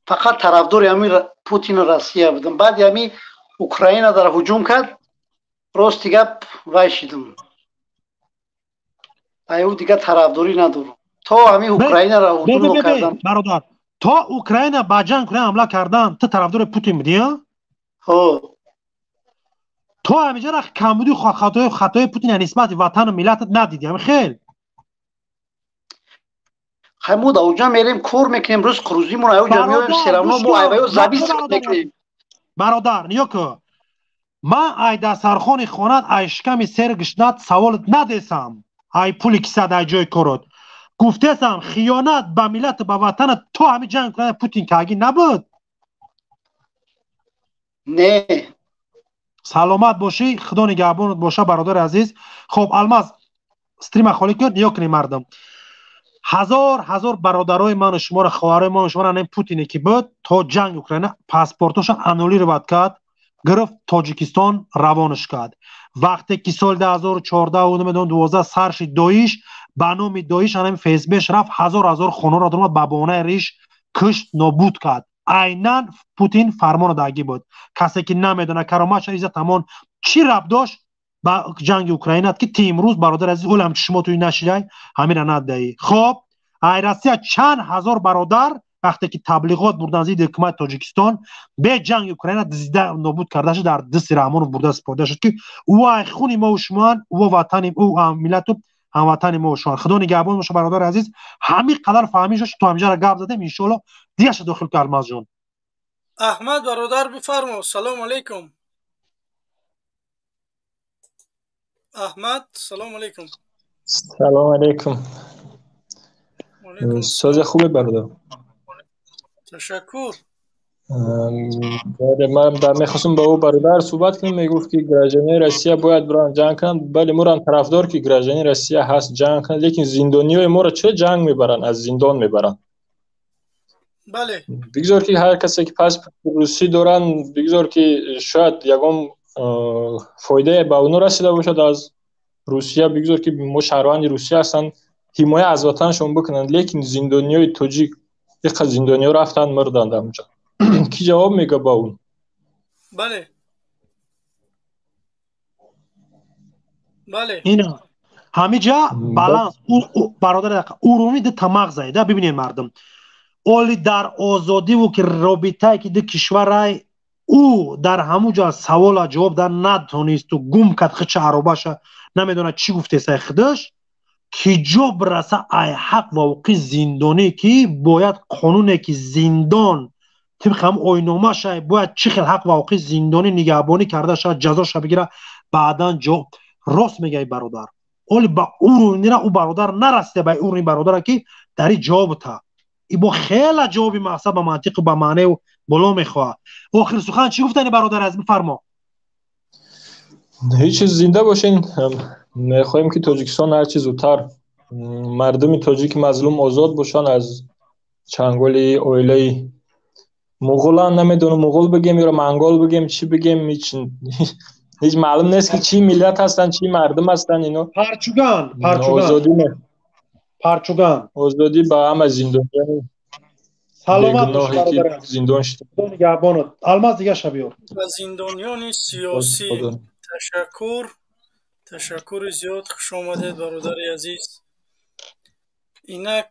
فقط طرفدار همین پوتین روسیه بودم بعد همین اوکراین را هجوم کرد روز دیگه وایشیدم ایو دیگه طرفداری ندارم تو همین اوکراین را هجوم کردن برادر تو اوکراین با جنگ کنه حمله کردن تو طرفدار پوتین بودی ها تو همیشه را کمبودی خطای پوتین نسبت وطن و ملتت ندیدی همین خیلی خیمود اوجا میریم کور میکنیم روز خروزی مون اوجا میایم سرمنو مو ایو زبیس میکنیم برادر نیو که من ای در سرخان خانت ایشکمی سر گشنت سوالت ندیسم ای پولی کسد ای جای کرد گفتیسم خیانت به ملت به وطن تو همین جنگ کنه پوتین که اگه نبود نه سلامت باشی خدا نگهبانت باشه برادر عزیز خب الماس استریم خالی کرد نیو کنی مردم هزار برادرای من و شما را خواهرای من و شما را نیم پوتینی که بود تا جنگ اوکراین پاسپورتش انولی رو بد کرد گرفت تاجیکستان روانش کرد وقتی که سال 2014 و 2012 سرش دایش به نام دایش همین فیسبوک رفت هزار خانه را درآمد به بهانه ریش کشت نابود کرد عیناً پوتین فرمان داگی بود کسی که نمیدونه کرامتش عزت تمام چی ربط داشت با جنگ اوکراین که تیم روز برادر عزیز اولم شما توی نشیدای همین ندایی خب ای روسیه چند هزار برادر وقتی که تبلیغات بردن زید حکومت تاجیکستان به جنگ اوکراین دزدیده نابود کرده شد در دست رحمان برده سپرده شد که او خون ما و شما او وطن او ملت و هموطن ما و شما خدا نگهبان باشه برادر عزیز همین قدر فهمی شد تو همینجا را گپ زدیم ان شاء الله دیگه شد داخل کلماز جان احمد برادر بفرما سلام علیکم احمد سلام علیکم سلام علیکم سوز خوبه برادر تشکر من میخواستم با او برادر صحبت کنم میگفت که گراجانی روسیه باید بران جنگ کنن بله ما طرفدار که گراجانی روسیه هست جنگ کنن لیکن زندانیای ما را چه جنگ میبرن از زندان میبرن بله بگذار که هر کسی که پاسپورت روسی دارن بگذار که شاید یگام فایده به اونو رسیده باشد از روسیه، بگذار که ما شهروند روسیه هستن حمایت از وطنشون بکنن، لیکن زندانیای تاجیک یک زندانیا رفتن مردند اونجا. کی جواب میگه با اون؟ بله بله اینا همه جا بالانس برادر ارومی ده تماغ زایده. ببینید مردم اولی در آزادی و که رابطه که ده کشور او در همو جا سوال جواب در ندونست و گم کرد خچه عرباش نمیدونه چی گفته سای خودش که جا برسه ای حق و حقوق زندانی که باید قانونه که زندان طبق هم آیین‌نامه شه باید چه خیل حق و حقوق زندانی نگهبانی کرده شد جزاش بگیره بعدا جا راست میگه برادر. اولی با اون او برادر نرسته به اون برادر که در این جواب تا ای با خیلی جوابی محسب به منطق و به معنی و بلا میخواه. آخر سخن چی گفتنی برادر از بفرما؟ هیچ زنده باشین. میخوایم که تاجیکستان هر چیز زودتر مردم تاجیک مظلوم آزاد باشن از چنگال اویله مغولان. نمیدونم مغول بگیم یا منگول بگیم چی بگیم، هیچ معلوم نیست که چی ملت هستن چی مردم هستن اینا. پرچوگان آزادی با هم از زندان سلامت باش برادر. زندان شد نگهبانت الماس دیگه شبیار از زندانیان سیاسی تشکر زیاد. خوش آمدید برادر عزیز. اینک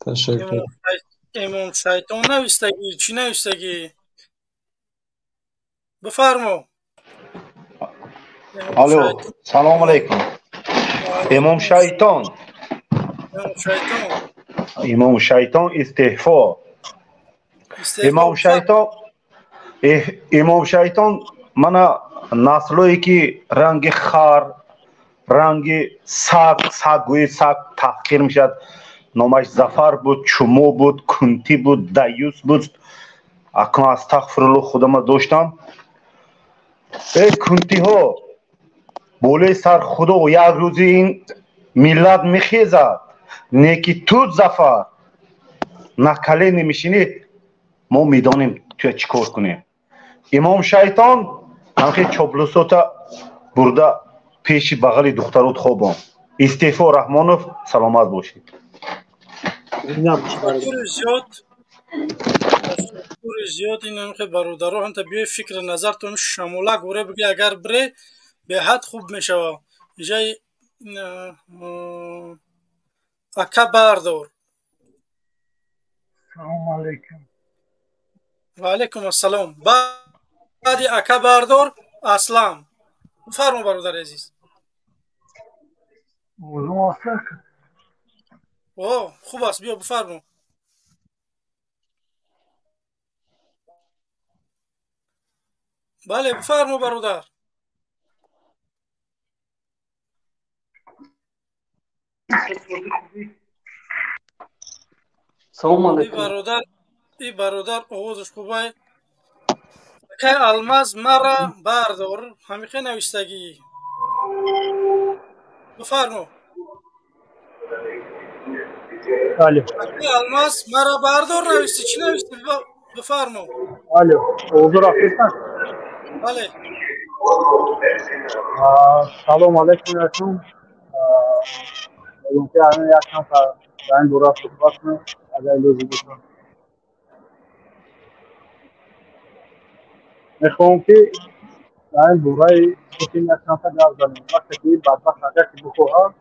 تشکر. امام شیطان نویستگی چی نویستگی بفرما. الو سلام علیکم. امام شیطان استعفا. امام شیطان من نسلایی که رنگ خار رنگ سگ تحقیر میشد، نامش زفر بود، چمو بود، کنتی بود، دیوس بود. اکنون استغفرالله خودم داشتم. ای کنتی ها بوله سر خدا و یک روزی این ملت میخیزد نیکی تو زفر نکله نمیشینید. ما میدانیم توی چیکار کنیم. امام شیطان همخی چابلوساتا برده پیش بغل دخترات خوابم. استعفا رحمانوف سلامت باشید. تشکر زیاد. این که برادرها هم تا بیای فکر نظرتون شموله گوره بگی اگر بره به حد خوب میشه. جای اکا بردار. سلام علیکم. و علیکم السلام. بعد اکا بردار اسلام. بفرما برادر عزیز. اوه خوب است بیا بفرما. بله بفرما برادر. سلام علیکم. ای برادر آوازش خوبه. که الماس مرا بردار همیشه نویستگی. بفرما. الو. که الماس مرا بردار نویستی چی نویستی بفرما. الو حضور هستید؟ بله. سلام علیکم یکم. ممکن است یکم تا این دوره صحبت کنم اگر لازم باشه. میخوام که در این دوره پوتین یکم تا جواب بدم. وقتی که بدبخت اگر که بخواه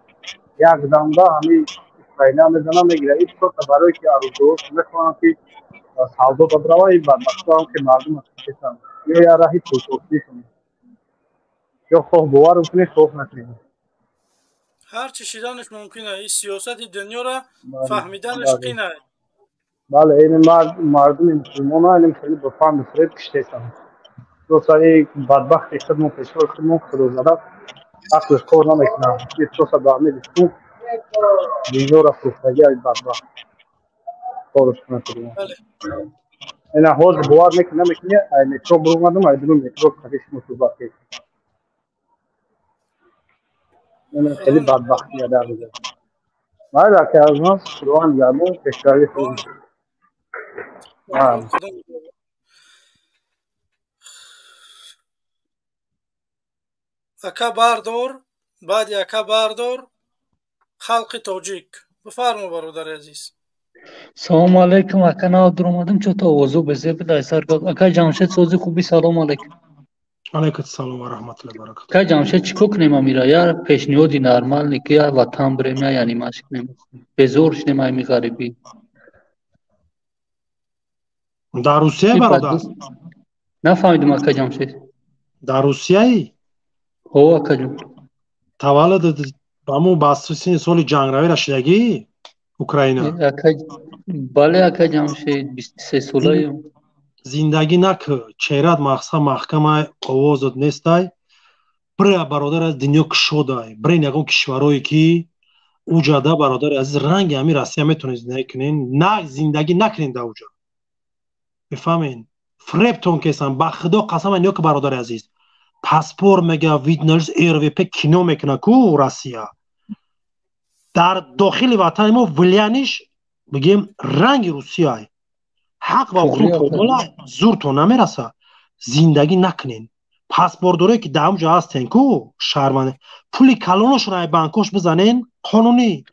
یک دنده همین اسرائیل میزنه میگیره. این تو برای که آرزو میکنم که سعودو بدروای بدبختا هم که مردم هستن یا راهی توصیف کنید یا خواه باور کنید خواه نکنید. هر چی شیدنش ممکنه. این سیاست دنیا را فهمیدنش قینه. بله این مردم مسلمان ها این خیلی بفهم بفرید کشته هستن. دوستایی بدبخت اکتر من پیشور کنم خدا زده عقلش کار نمیکنه. این تو سبب میدیستون دیگه را فرستگی های بدبخت کارش کنه. این حوض باور نمیکنه میکروب برو مردم های دلون میکروب خریش مصوبت کنه. این خیلی بدبختی ها در بزن. باید که از ما خداوند گردون کشتاری خود اکا باردار، بعد اکا باردار، خلق تاجیک. بفرما برادر عزیز. سلام علیکم اکا ناو در اومدم چو تا وضو بزه بدای سرگاه اکا جمشید سوزی خوبی سلام علیکم. علیکم السلام و رحمت الله و برکاته. اکا جمشید چیکو کنیم میرا یا پیشنیودی نرمال نیکی یا وطن بریم یا یعنی ماشک نیم به زورش نیم می غریبی. در روسیه برادر؟ نفهمیدم اکا جمشید. در روسیه ای؟ هو اکا جون. تولد همون باسوسی سال جنگ روی رشدگی اوکراینا. بله اکا جمشید 23 ساله. زندگی نکه چهرت مخصا محکمه آوازت نیستای برای برادر از دنیا کشودای برای نگون کشورهایی که اوجاده برادر از رنگ همی راستی میتونید زندگی کنین نه زندگی نکنین در اوجا بفهمین فریبتون کسان با خدا قسم انیا که برادر عزیز پاسپور مگه ویدنرز ایرویپه کینو میکنه کو راسیا در داخل وطن ما ولیانش بگیم رنگ روسیای حق با خودتون زورتون نمیرسه زندگی نکنین پاسپورت داره که در اونجا هستین کو شهرمنده پولی کلونش رای بانکوش بزنین قانونی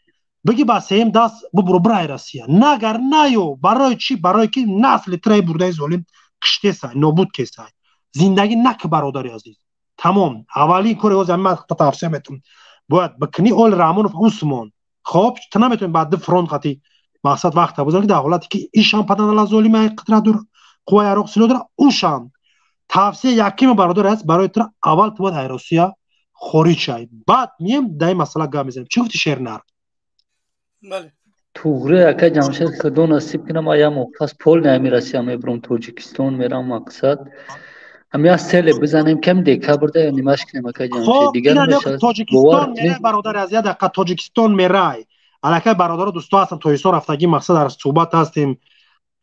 بگی با سیم دست ببرو برای راسیا نگر نیو برای چی برای که نسل ترای برده ظالم کشته سای نابود کسای زندگی نک برادری عزیز تمام اولی کاری از من تفسیر میتونم باید بکنی اول رامون عثمان خب تو نمیتونی بعد فرانت خاطی مقصد وقت بزنی در حالتی که ایشان پدن لازولی قطره دور قوای عراق سلو داره اوشان تفسیر یکیم برادر است برای تو اول تو باید روسیا خارج شای بعد میم دای مسئله گام میزنیم چی گفتی شعر نر بله توغره اکا جمشید خدا نصیب کنم آیا مختص پول نمیرسی هم برم تاجیکستان میرم مقصد هم یا سیل بزنیم کم دیکا برده یا نیمش کنیم اکا جمشید دیگر نمیشه تاجیکستان میره برادر از یاد اکا تاجیکستان میره علاقه برادر دوستا هستن تویسا رفتگی مقصد در صحبت هستیم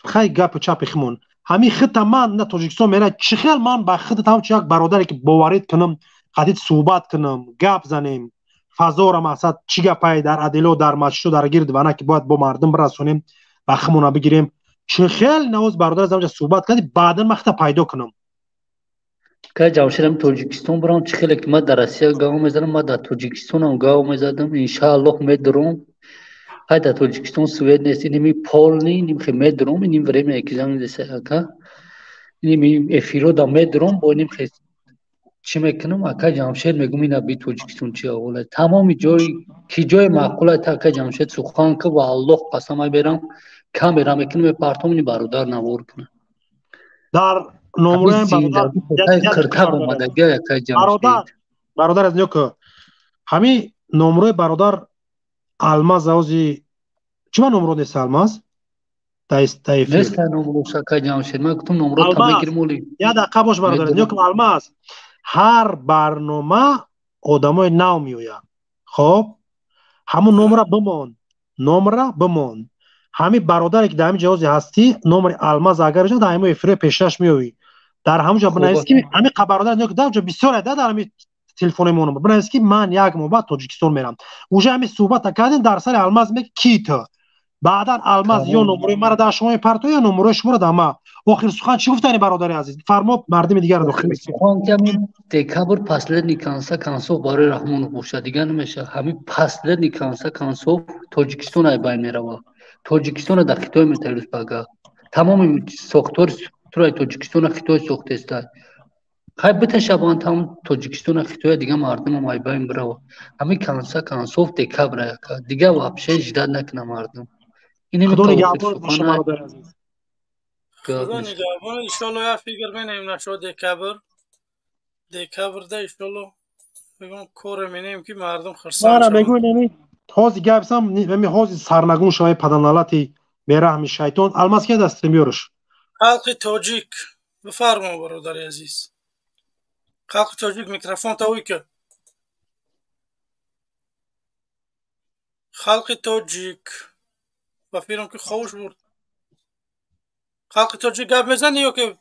خیلی گپ چپ خمون همین خط من نه تاجیکستان میره چه خیال من با خط هم چه یک برادری که باورید کنم قدید صحبت کنم گپ زنیم فضا را مقصد چی گپای در عدلو در مچشو در گرد ونه که باید با مردم برسونیم و خمونا بگیریم چه خیال نوز برادر از اونجا صحبت کردی بعدا مخته پیدا کنم که جمشیدم تاجیکستان برام چه خیلی که من در آسیا گاو میزدم من در تاجیکستان هم گاو میزدم انشاءالله میدرم های در تاجیکستان سوید نیستی نیمی پول نیم خیلی میدرم نیم بریم اکیزان دیسه اکا نیم افیرو دا میدرم با نیم خیلی چی میکنم اکا جمشید میگم این ابی تاجیکستان چی اوله تمامی جای کی جای معقوله تا اکا جمشید سخن که والله قسم برم کامرا میکنم پارتومنی برادر نوار کنه در نمره برادر از نیو که همین نمره برادر الماز اوزی چی من نمره نیست الماز؟ نیست نمره شکا جمشید من گفتم نمره تا بگیرم ولی یه دقیقه باش برادر از نیو که الماز هر برنامه آدمای نو میوید خب همون نمره بمون همین برادری که در همین جوازی هستی نمره الماز اگر جا در همین افره پیشنش میوی در همونجا بنویس که همین برادر نیو که در اونجا بسیار در همین تلفن مون بنویس که من یک ماه تاجیکستان میرم اونجا همین صحبت کردیم در سر الماز میگه کیت بعدا الماز یا نمره مرا در شما پرتو یا نمره شما رو دما آخر سخن چی گفتنی برادر عزیز فرما مردم دیگر رو داخل سخن کمی دکابر پسله نیکانسا کانسو باره رحمان بوشه دیگه نمیشه همین پسله نیکانسا کانسو تاجیکستان ای بین میره تاجیکستان در خطای میترس باگا تمام ساختار ترای تاجیکستان خطای ساخته است خیلی بتشابان تام تاجیکستان خطای دیگه مردم ما ای بین میره همین کانسا کانسو دکابر دیگه واپشه جداد نکنه مردم این خدا نگهدار باشه برادر عزیز خدا نگهدار ان شاء الله یا فکر بینیم نشو دکابر ده ان شاء الله میگم کار مینیم که مردم خرسان شدن میگم نمی تازه گپسم نمی هازی سرنگون شوی پدنالتی میرحم شیطان الماس که دست میورش خلق تاجیک بفرما برادر عزیز خلق تاجیک میکروفون تاوی که خلق تاجیک بفیرم که خوش بود خلق تاجیک گپ میزنی یا که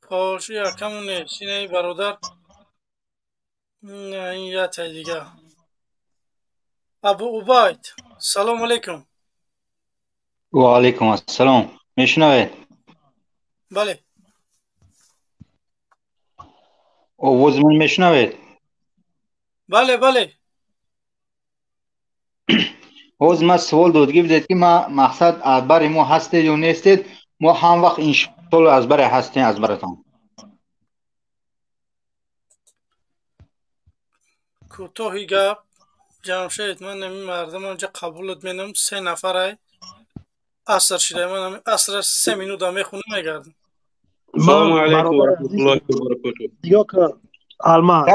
خوش یا کمونه سینه برادر نه این یا تا دیگه ابو عبید سلام علیکم و علیکم السلام میشنوید بله آوازمون میشنوید؟ بله بله. باز ما سوال دادگی بدید که ما مقصد از بر ما هستید یا نیستید، ما هم وقت انشالله از بر هستیم از برتان. کوتاهی گپ جمشید، من نمی مردم اونجا قبولت منم 3 نفره اثر شده، من اثر 3 مینوت هم میخونه میگردم. سلام علیکم و رحمت الله و برکاته. یا که الماس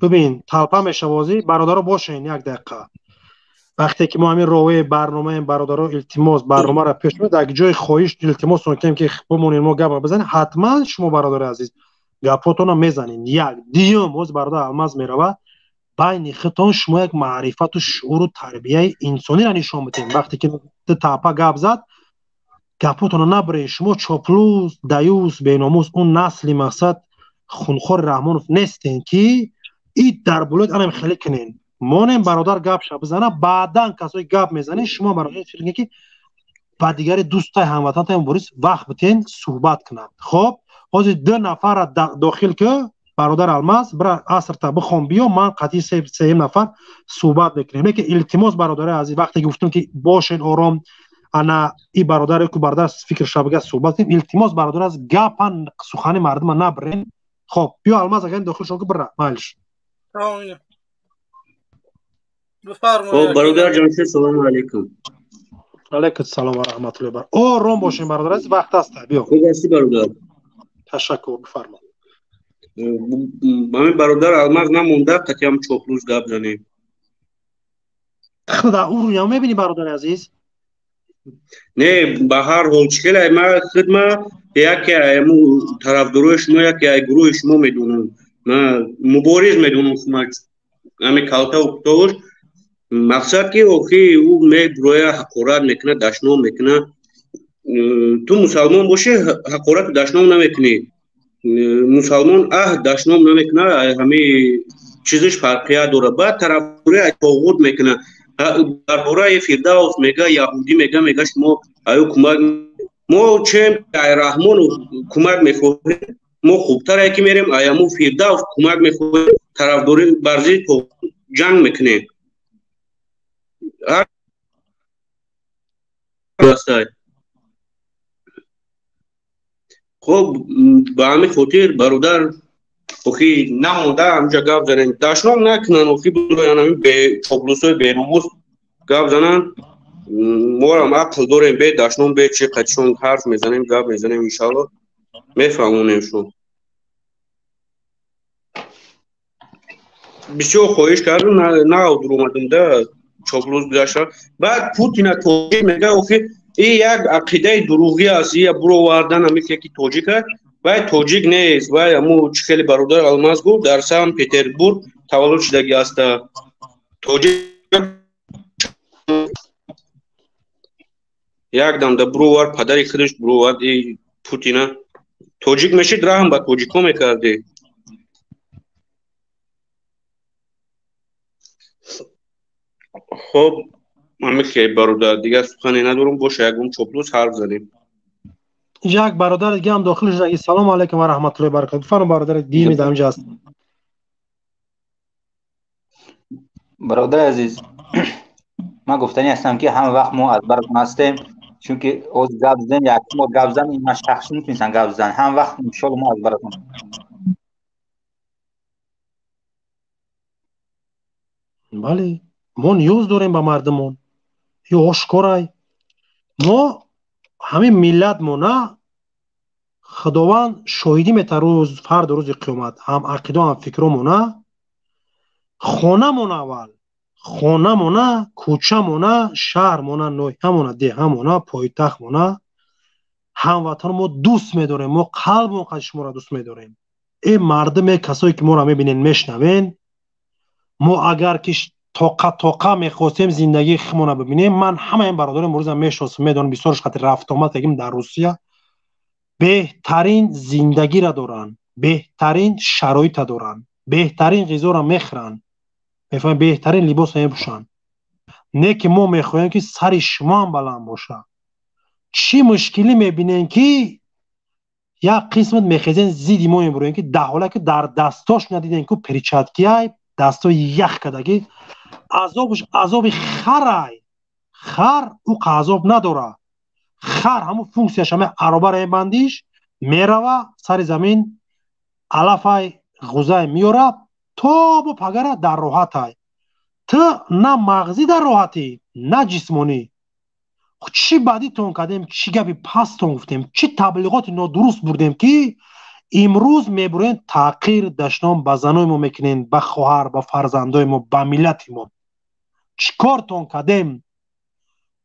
ببین طلبه میشه بازی برادرها باشین یک دقیقه. وقتی که ما همین راوی برنامه برادرها التماس برنامه را پیش میبریم در جای خواهش التماس میکنیم که بمونین ما گپ بزنیم، حتما شما برادر عزیز گپاتون میزنین. یک دیگه باز برادر الماس میرود بین خودتون شما یک معرفت و شعور و تربیه انسانی را نشان بدین. وقتی که تاپا گپ زد گپاتون رو نبرین. شما چاپلوس دیوس بیناموس اون نسل مقصد خونخور رحمانوف نیستین که این در بلوید انم خیلی کنین. مانیم برادر گپ شب بزنه، بعدا کسایی گپ میزنین شما برادر فیلنگی که با دیگر دوستای هموطن تا بوریس وقت بتین صحبت کنند. خب باز 2 نفر داخل که برادر الماس برای عصر تا بخوام بیا، من قطعی 3 نفر صحبت بکنیم. که التماس برادر عزیز وقتی گفتم که باشین آرام، انا ای برادر که برادر فکر شبگه صحبت کنیم، التماس برادر از گپن سخن مردم نبرین. خب بیا الماس اگه داخل شو که برا مالش. خب برادر جمشید سلام علیکم. علیکم السلام و رحمت الله. آرام باشین برادر عزیز، وقت است. بیا خوب هستی برادر؟ تشکر. بفرما. همین برادر الماس نمونده قطعی هم چوپلوس گپ زنیم. خدا اون رو میبینی برادر عزیز؟ نه به هر حال چکل ما خدمه یکی ایمو طرفدارای شما یکی گروه شما میدونم، من مبارز میدونم شما همین کلته افتاش مقصد که اوکی او میبروی حقارت میکنه دشنام میکنه. تو مسلمان باشی حقارت دشنام نمیکنی، مسلمان دشنام نمیکنه، همین چیزش فرقیت داره. بعد طرفدارای توغوت میکنه درباره فردوس میگه یهودی میگه شما آیا کمک ما چه رحمان کمک میخوریم، ما خوبتر یکی میریم آیا ما فردوس کمک میخوریم طرفداری برزی تو جنگ میکنیم. خب به همین خاطر برادر اوکی نمونده همجا گپ زنن دشنام نکنن، اوکی بودن به چاپلوسای بیناموس گپ زنن. ما هم عقل داریم به دشنام به چه قدشون حرف میزنیم گپ میزنیم انشاءالله میفهمونیم شو. بسیار خواهش کردم نه در اومدم ده چاپلوس گذاشتن. بعد پوتین توجیه میگه اوکی این یک عقیده دروغی است، یه برو واردن همی که توجیه کرد و توجیه نیست. و امو چخیلی برادر الماس گفت در سن پترزبورگ تولد شدگی است. توجیه یک دم ده برو وارد پدری خودش برو وارد پوتین توجیه میشید رحم با توجیه کو میکرده. خب همه که برادر دیگه سخنی ندارم، باشه یکم چاپلوس حرف زدیم. یک برادر دیگه هم داخل شده. سلام علیکم و رحمت الله و برکاته. فرم برادر دیگه میدم اینجا هست. برادر عزیز ما گفتنی هستم که همه وقت ما از براتون هستیم، چون که از گپ زدن یک ما گپ زدن این شخصی میتونن گپ زدن هم وقت ان شاء الله ما از براتون. بله ما نیاز داریم به مردمون، یه آشکارای ما همین ملت ما نه خداوند شاهدی میته روز فرد روز قیامت هم عقیده هم فکرمونه خانه مونه اول خانه مونه کوچه مونه شهر مونه نوحه مونه ده مونه پایتخت مونه هموطن ما دوست میداریم، ما قلب ما قدش ما را دوست میداریم. این مردم کسایی که ما را میبینین میشنوین، ما اگر که توقع میخواستیم زندگی خمونه ببینیم، من همه این برادر امروز هم میشناسم میدونم بسیارش خاطر رفت آمد کردیم در روسیه بهترین زندگی را دارن، بهترین شرایط دارن، بهترین غذا را میخورن، میفهمین بهترین لباس را میپوشن. نه که ما میخوایم که سر شما هم بلند باشه. چی مشکلی میبینین که یک قسمت میخیزن زیدی ما میبرین که در حالا که در دستاش ندیدن که پریچاتکی های دستا یخ کدگی عذابش عذاب خرای خر او عذاب نداره خر همون فونکسیاش همه عربه رای بندیش میروه سر زمین علفای غوزای میوره تو با پگره در راحت های تو نه مغزی در راحتی نه جسمانی چی بعدی تون کردیم چی گپی پس تون گفتیم چی تبلیغات نادرست بردیم که امروز میبرین تغییر دشنام به زنای ما میکنین به خواهر به فرزندای ما به ملت ما چی کار تون کردیم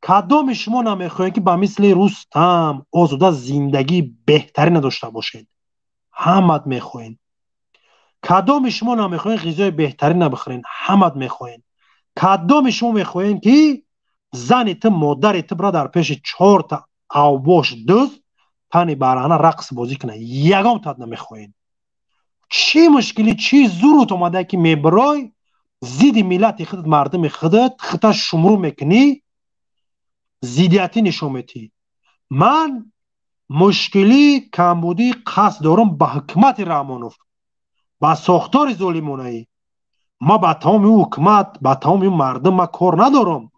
کدام شما نمیخواین که به مثل رستم آزاده زندگی بهتری نداشته باشین همت میخواین کدام شما نمیخواین غذای بهتری نبخورین همت میخواین کدام شما میخواین که زنت مادرت برا در پیش 4 تا اوباش دوست تنی برهنه رقص بازی کنه یگام تاد نمیخواین چی مشکلی چی ضرورت اومده که میبرای زید ملت خودت مردم خودت شمرو میکنی زیدیتی نشون میدی من مشکلی کمبودی قصد دارم به حکمت رحمانوف با ساختار ظالمانه‌ای ما با تمام حکومت با تمام مردم ما کار ندارم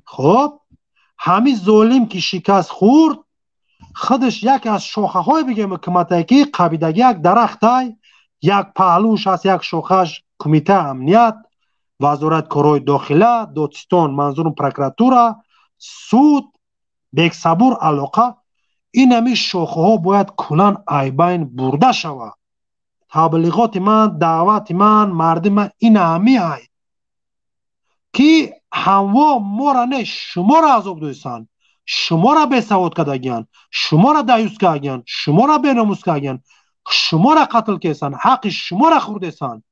خب همین ظالم که شکست خورد خودش یک از شاخه های بگیم حکومت که قبیدگی یک درخت های یک پهلوش از یک شاخش کمیته امنیت وزارت کارهای داخله دادستان منظورم پروکراتورا سود بیگ صبور علاقه این همی شاخه ها باید کلان ایبین برده شود تبلیغات من دعوت من مردم من این همی های که هموا ما را نه شما را عذاب دوستان شما را به سواد کدگیان شما را دیوز کدگیان شما را به ناموس کدگیان شما را قتل کسان حق شما را خوردسان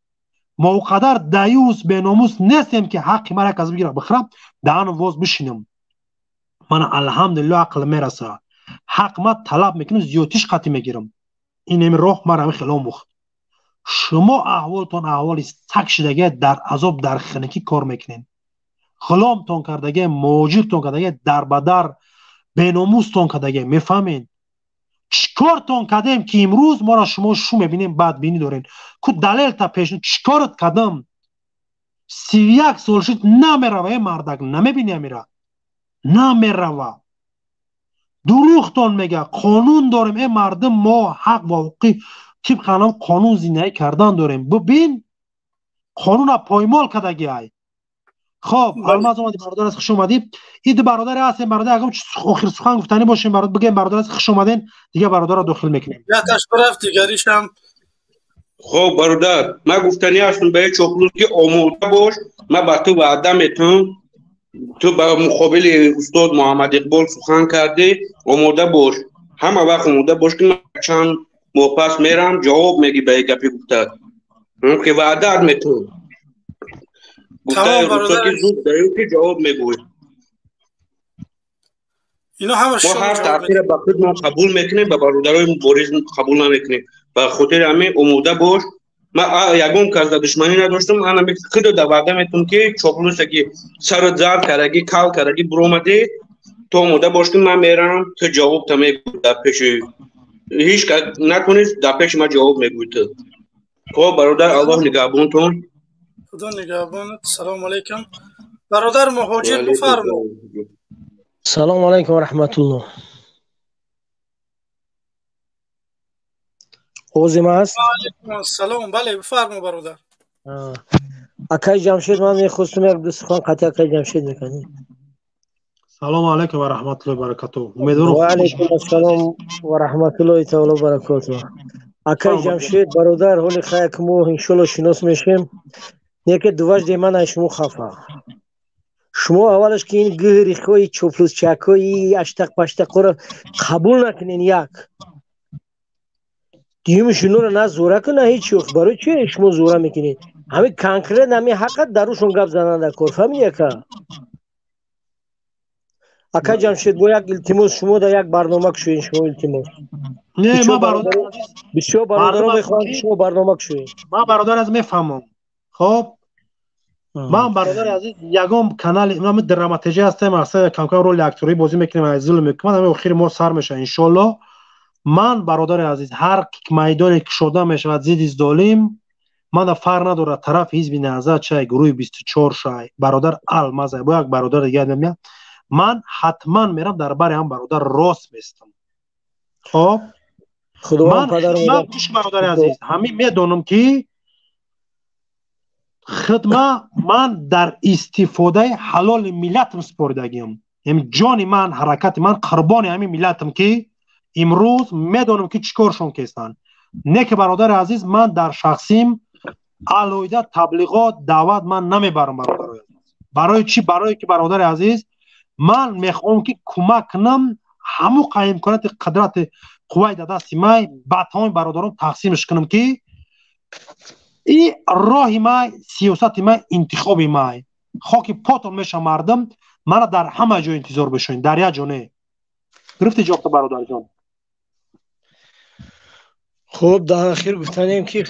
ما او قدر دیوز به ناموس نیستیم که حق مرا کذب بگیرم بخرم دهان واز بشینم من الحمدلله عقل میرسه حق ما طلب میکنم زیادیش قطعی میگیرم این همی راه مرا خیلی مخت شما احوالتون احوال سگ شدگی در عذاب در خنکی کار میکنین غلامتون کردگی موجودتون کردگی در بدر بیناموستون کردگی میفهمین چیکارتون کردیم که امروز ما را شما شو میبینیم بدبینی دارین که دلیل تا پیش چیکارت کردم 31 سال شد نمیروه مردک نمیبینی میره نمیروه دروغتون میگه قانون داریم این مردم ما حق و حقوقی طبق قانون زندگی کردن داریم ببین قانون پایمال کردگی های خب الماز اومدی برادر از خوش اومدی این برادر هستیم برادر اگه آخر سخن گفتنی باشیم برادر بگیم برادر از خوش اومدین دیگه برادر رو داخل میکنیم یا تشکر دیگریش هم خب برادر ما گفتنی هستم به چوپلوس که آموده باش ما با تو وعده میتونم تو با مقابل استاد محمد اقبال سخن کرده آموده باش همه وقت آموده باش که من چند ماه پس میرم جواب میگی به گپی گفته که وعده میتونم گفته روسا که زود داریم که جواب میگوی اینا همه ما هر تاثیر با خود ما قبول میکنیم با برادرای مبارز قبول نمیکنیم و خاطر همین آموده باش ما یگون کس دشمنی نداشتم انا خود در وعده میتونم که چاپلوس که سر زرد کرگی کال کرگی برومده تو آموده باش که من میرم تو جواب تا میگوی در پیش هیچ نکنید در پیش ما جواب میگوی تو خب برادر الله نگهبانتون خدا نگهبانت سلام علیکم برادر مهاجر بفرما سلام علیکم و رحمت الله اوزی ما هست سلام بله بفرما برادر اکای جمشید من میخواستم یک دو سخن قطع اکای جمشید میکنی سلام علیکم و رحمت الله و برکاته امیدوارم و علیکم السلام و رحمت الله تعالی و برکاته اکای جمشید برادر حال خیر که ما انشالله شناس میشیم یکی دوجه من شما خفه شما اولش که این گهری خوی چوپلوس چکایی اشتق پشتق رو قبول نکنین یک دیوم شنو رو نه زوره که نه هیچ وقت برای چه شما زوره میکنین همین کنکرت همین حقیقت دروشون گپ زنن در کار فهمیدی که اکا جمشید با یک التماس شما در یک برنامه کشوین شما التماس نه ما برادر بسیار برادران میخوان شما برنامه کشوین ما برادر از میفهمم خب من برادر عزیز یگام کانال ما دراماتیجی هستم اصلا کم کم رول اکتوری بازی میکنیم از ظلم میکنم همه اخیر ما سر میشه ان شاء الله من برادر عزیز هر میدانی که شده میشود زید ظالم من فرق نداره طرف حزب نهضت چه گروه 24 شای برادر الماز با یک برادر دیگه میاد من حتما میرم در بر هم برادر راست میستم. خب من خوش برادر عزیز همین میدونم که خدمت من در استفاده حلال ملتم سپردگیم، یعنی جان من حرکت من قربان همین ملتم که امروز میدونم که چیکارشون کردن. نه که برادر عزیز من در شخصیم علایده تبلیغات دعوت من نمیبرم برادر عزیز. برای چی؟ برای که برادر عزیز من میخوام که کمک کنم همو قایم کنت قدرت قوای دست ما با تمام برادران تقسیمش کنم که این راه ما سیاست ما انتخاب ما خاک پاتون میشه مردم من در همه جا انتظار بشین در یک جانه گرفتی جواب برادر جان. خب در آخر گفتنیم که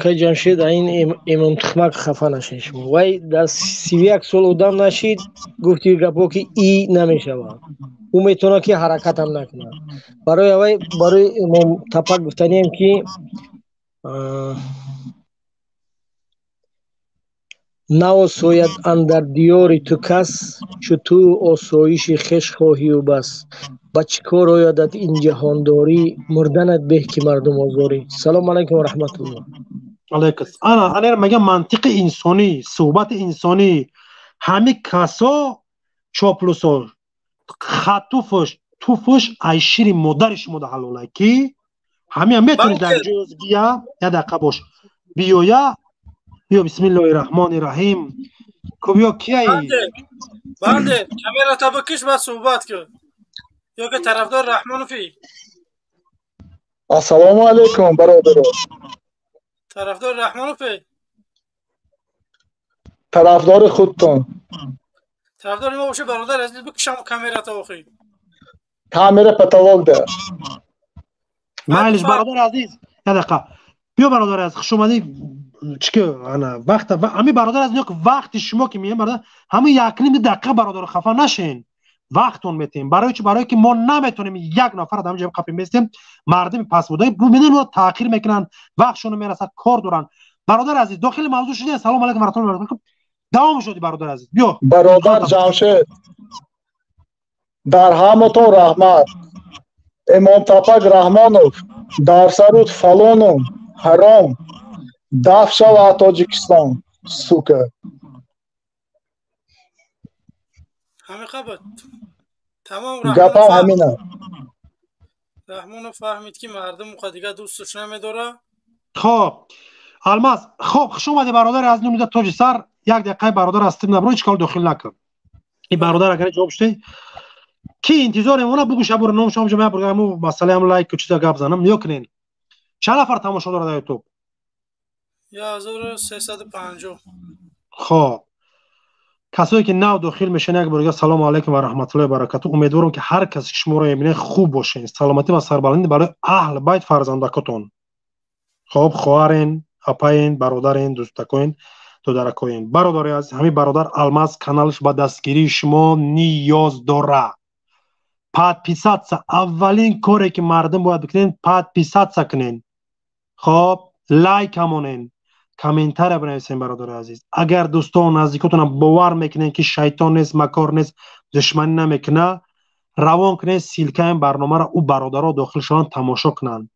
که جمشید این امام تخمک خفه نشین شما وای در 31 سال آدم نشید گفتی گپا که ای نمیشود او میتونه که حرکت هم نکنه. برای امام تپک گفتنیم که نآساید اندر دیار تو کس چو تو آسایش خویش خواهی و بس با چه کار آیدت این جهانداری مردنت به که مردم آزاری. سلام علیکم و رحمت الله. علیکم. انا میگم منطق انسانی صحبت انسانی همه کسا چاپلوسا خطوفش توفش ایشیر مادرش مده حلاله که همه میتونی در جز بیا یا دقیقه باش بیا بسم الله الرحمن الرحیم کو بیا کیایی بنده کامera تا بکش با صحبت کن یا که طرفدار رحمانوفی. السلام علیکم برادر. طرفدار رحمانوفی طرفدار خودتون طرفدار ما باشه برادر عزیز بکشم کامera تا بخی کامera پتالوگ ده مالش برادر عزیز یه دقیقه بیا برادر عزیز خوش اومدی چیکه انا وقت همین برادر از نیک وقت شما که میگم برادر همین یک نیم دقیقه برادر خفه نشین وقتون میتیم برای چی؟ برای که ما نمیتونیم یک نفر آدم جمع قپی میستیم مردم پس بودای میبینن و تاخیر میکنن وقتشون میرسه کار دارن. برادر عزیز داخل موضوع شدی. سلام علیکم ورحمت الله وبرکاته. دوام شدی برادر عزیز. بیا برادر جمشید در همتون رحمت امام تپک رحمانوف در سرود فلانم حرام دف شود تاجیکستان سوکه همه خبر تمام گپا همینه. رحمانو فهمید که مردم موقع دیگه دوستش نمیداره. خب الماس خب شما دی برادر از نمیده تاج سر یک دقیقه برادر هستیم نبرو هیچ کار داخل نکن. این برادر اگر جواب شده کی انتظار مونه بگو شب رو نام شام جمعه برگردم مسئله هم لایک چیزا گپ زنم نیوکنین. چند نفر تماشا داره در یوتیوب؟ 1350. خب کسایی که نو داخل میشن یک بار سلام علیکم و رحمت الله و برکاته. امیدوارم که هر کسی که شما رو میبینه خوب باشین سلامتی و سربلندی برای اهل بیت فرزندکتون. خب خواهرین اپاین برادرین دوستکوین دودرکوین برادری از همین برادر الماس کانالش با دستگیری شما نیاز داره. پاد پیسات اولین کاری که مردم باید بکنین پاد پیسات کنین. خب لایک همونین کامنتر بنویسین برادر عزیز. اگر دوستان نزدیکتون باور میکنین که شیطان نیست مکار نیست دشمنی نمیکنه روان کنین سیلکه این برنامه را او برادرها داخل شدن تماشا کنن.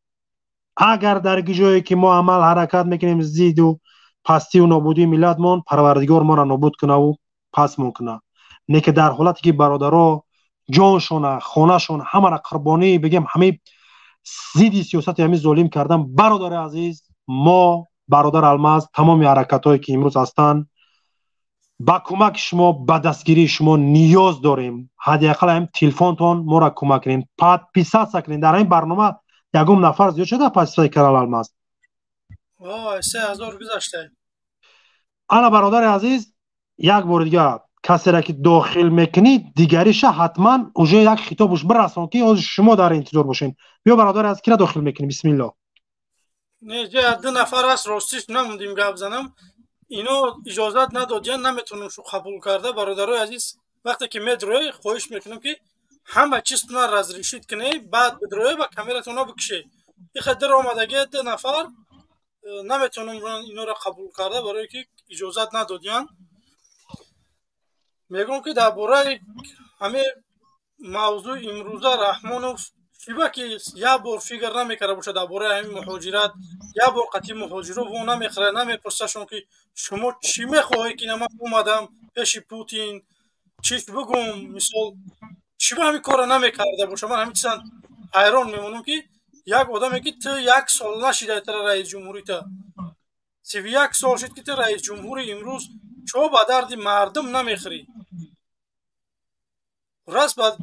اگر در جایی که ما عمل حرکت میکنیم زید و پستی و نابودی ملتمون پروردگار ما را نابود کنه و پس ممکنه نه که در حالتی که برادرها جانشون خونهشون همه را قربانی بگیم همه زیدی سیاست همین ظلم کردن. برادر عزیز ما برادر الماس تمام حرکت هایی که امروز هستن با کمک شما با دستگیری شما نیاز داریم. حداقل هم تلفنتون ما را کمک کنین پاد پیسات کنین. در این برنامه یکم نفر زیاد شده پس کانال الماس 3000 گذشته. انا برادر عزیز یک بار دیگه کسی را که داخل میکنید دیگریش حتما اوجه یک خطابش برسون که از شما در انتظار باشین. بیا برادر از کی را داخل میکنی؟ بسم الله. نه جا دو نفر است راستش نموندیم گپ زنم اینو اجازت ندادین نمیتونم شو قبول کرده. برادرای عزیز وقتی که میدروی خواهش میکنم که همه چیزتون разрешит کنی بعد بدروی و کامیراتون بکشی این خدر آمدگی 2 نفر نمیتونم اینا را قبول کرده برای که اجازت ندادین میگم که درباره همه موضوع امروزه رحمانوف شیبه که یک بار فکر نمیکرده باشه درباره همین مهاجرت یک بار قطعی مهاجرو و نمیخره نمیپرسشون که شما چی میخواهی که من اومدم پیش پوتین چیش بگم مثال شیبه همین کار نمیکرده باشه من همین چیزا حیران میمونم که یک آدمی که تو 1 سال نشیده تر رئیس جمهوری تا 31 سال شد که تو رئیس جمهوری امروز چرا با درد مردم نمیخری راست با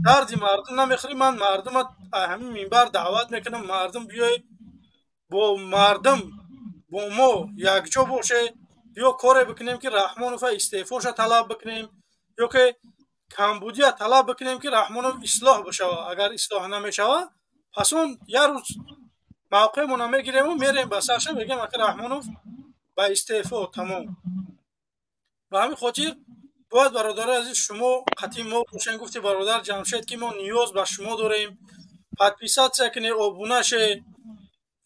درد مردم نمیخری من مردم همین منبر دعوت میکنم مردم بیای با مردم با ما یک جا باشه بیا کار بکنیم که رحمانوف استعفاش طلب بکنیم یا که کمبودی طلب بکنیم که رحمانوف اصلاح بشه اگر اصلاح نمیشه پس اون یک روز موقعمون میگیریم و میریم به سرش بگیم که رحمانوف با استعفا تمام و همین خاطر باید برادر عزیز شما قطعی ما باشین گفتی برادر جمشید که ما نیاز به شما داریم پادپیسات کنی ابونه شه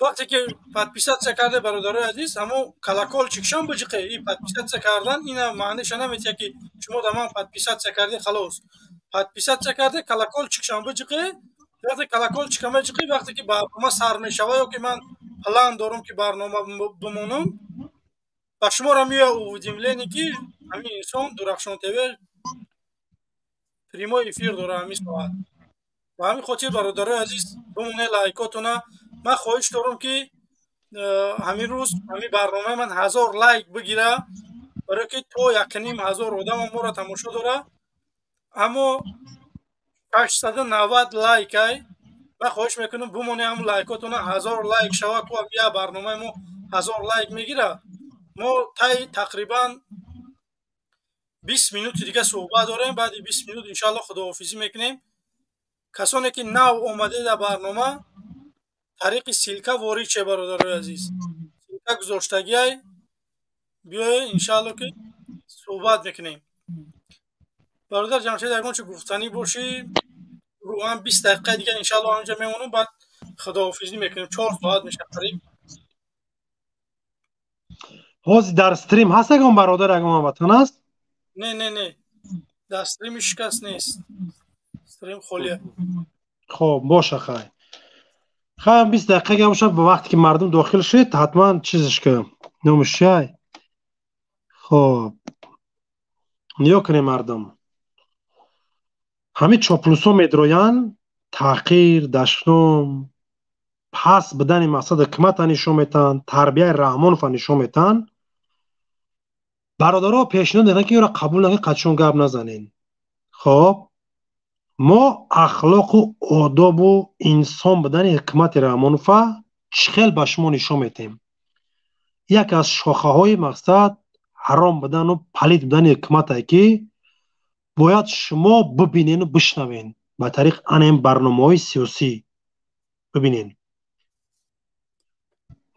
وقتی که پادپیسات کرده برادر عزیز همو کلاکول چکشان بجقه این پادپیسات کردن اینا معنیش نمیشه که شما دمان پادپیسات کردی خلاص پادپیسات کرده کلاکول چکشان بجقه وقتی کلاکول چکم بجقه وقتی که برنامه سر میشوه یا که من پلان دارم که برنامه بمونم با شما را میه اوودیم لینی که همین انسان درخشان تیوی پریما افیر داره همین ساعت و همین خاطر برادر عزیز بمونه لایکاتونه من خواهش دارم که همین روز همین برنامه من 1000 لایک بگیره برای که تو 1.5 هزار آدم ما را تماشا داره اما 890 لایک های من خواهش میکنم بمونه هم لایکاتونه 1000 لایک شوه تو بیا برنامه ما 1000 لایک میگیره ما تقریبا 20 minut دیگه صحبت داریم بعد 20 minut انشالله خداحافظی میکنیم کسانی که نو اومده در برنامه طریق سیلکا وارد شه برادر عزیز سیلکا گذاشتگی های بیای انشالله که صحبت میکنیم برادر جمشید اگر چه گفتنی باشی رو هم 20 دقیقه دیگه انشالله آنجا میمونم بعد خداحافظی میکنیم 4 ساعت میشه قریب حاضر در استریم هست اگه برادر اگه هموطن است نه در استریم شکست نیست استریم خالیه خب باشه خیلی 20 دقیقه هم شد به وقتی که مردم داخل شد حتما چیزش که نومش چیه خب نیا کنه مردم همه چاپلوسا میدروین تحقیر دشنم پس بدن مقصد حکمت نشون میتن تربیه رحمانوف نشون میتن برادرها پیشنهاد دادن که یورا قبول نکنید قچون گپ نزنین خب ما اخلاق و آداب و انسان بدن حکمت رحمانوف چخیل به شما نشون میتیم یک از شاخه های مقصد حرام بدن و پلید بدن حکمت که باید شما ببینین و بشنوین به طریق این برنامه های سیاسی ببینین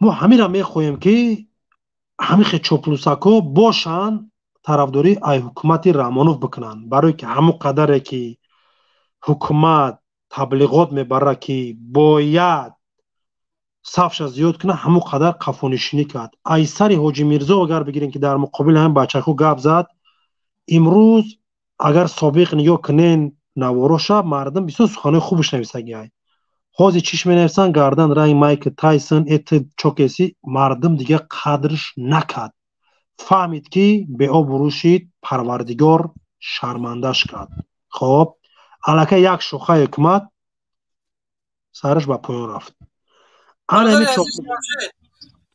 ما همین را میخواهیم که همین خیلی چوپلوسکا باشن طرفداری ای حکومت رحمانوف بکنن برای که همون قدره که حکومت تبلیغات میبره که باید صفش زیاد کنه همون قدر قفونشینی کرد ای سری حاجی میرزا اگر بگیرین که در مقابل هم بچه خو گپ زد امروز اگر سابق نگاه کنین نواراشا مردم بسیار سخنه خوبش نویسه حاضی چیش می نویسن گردن رنگ مایک تایسون ات چوکسی مردم دیگه قدرش نکرد فهمید که به آب بروشید پروردگار شرمندش کرد خب علاکه یک شوخه حکمت سرش به پایان رفت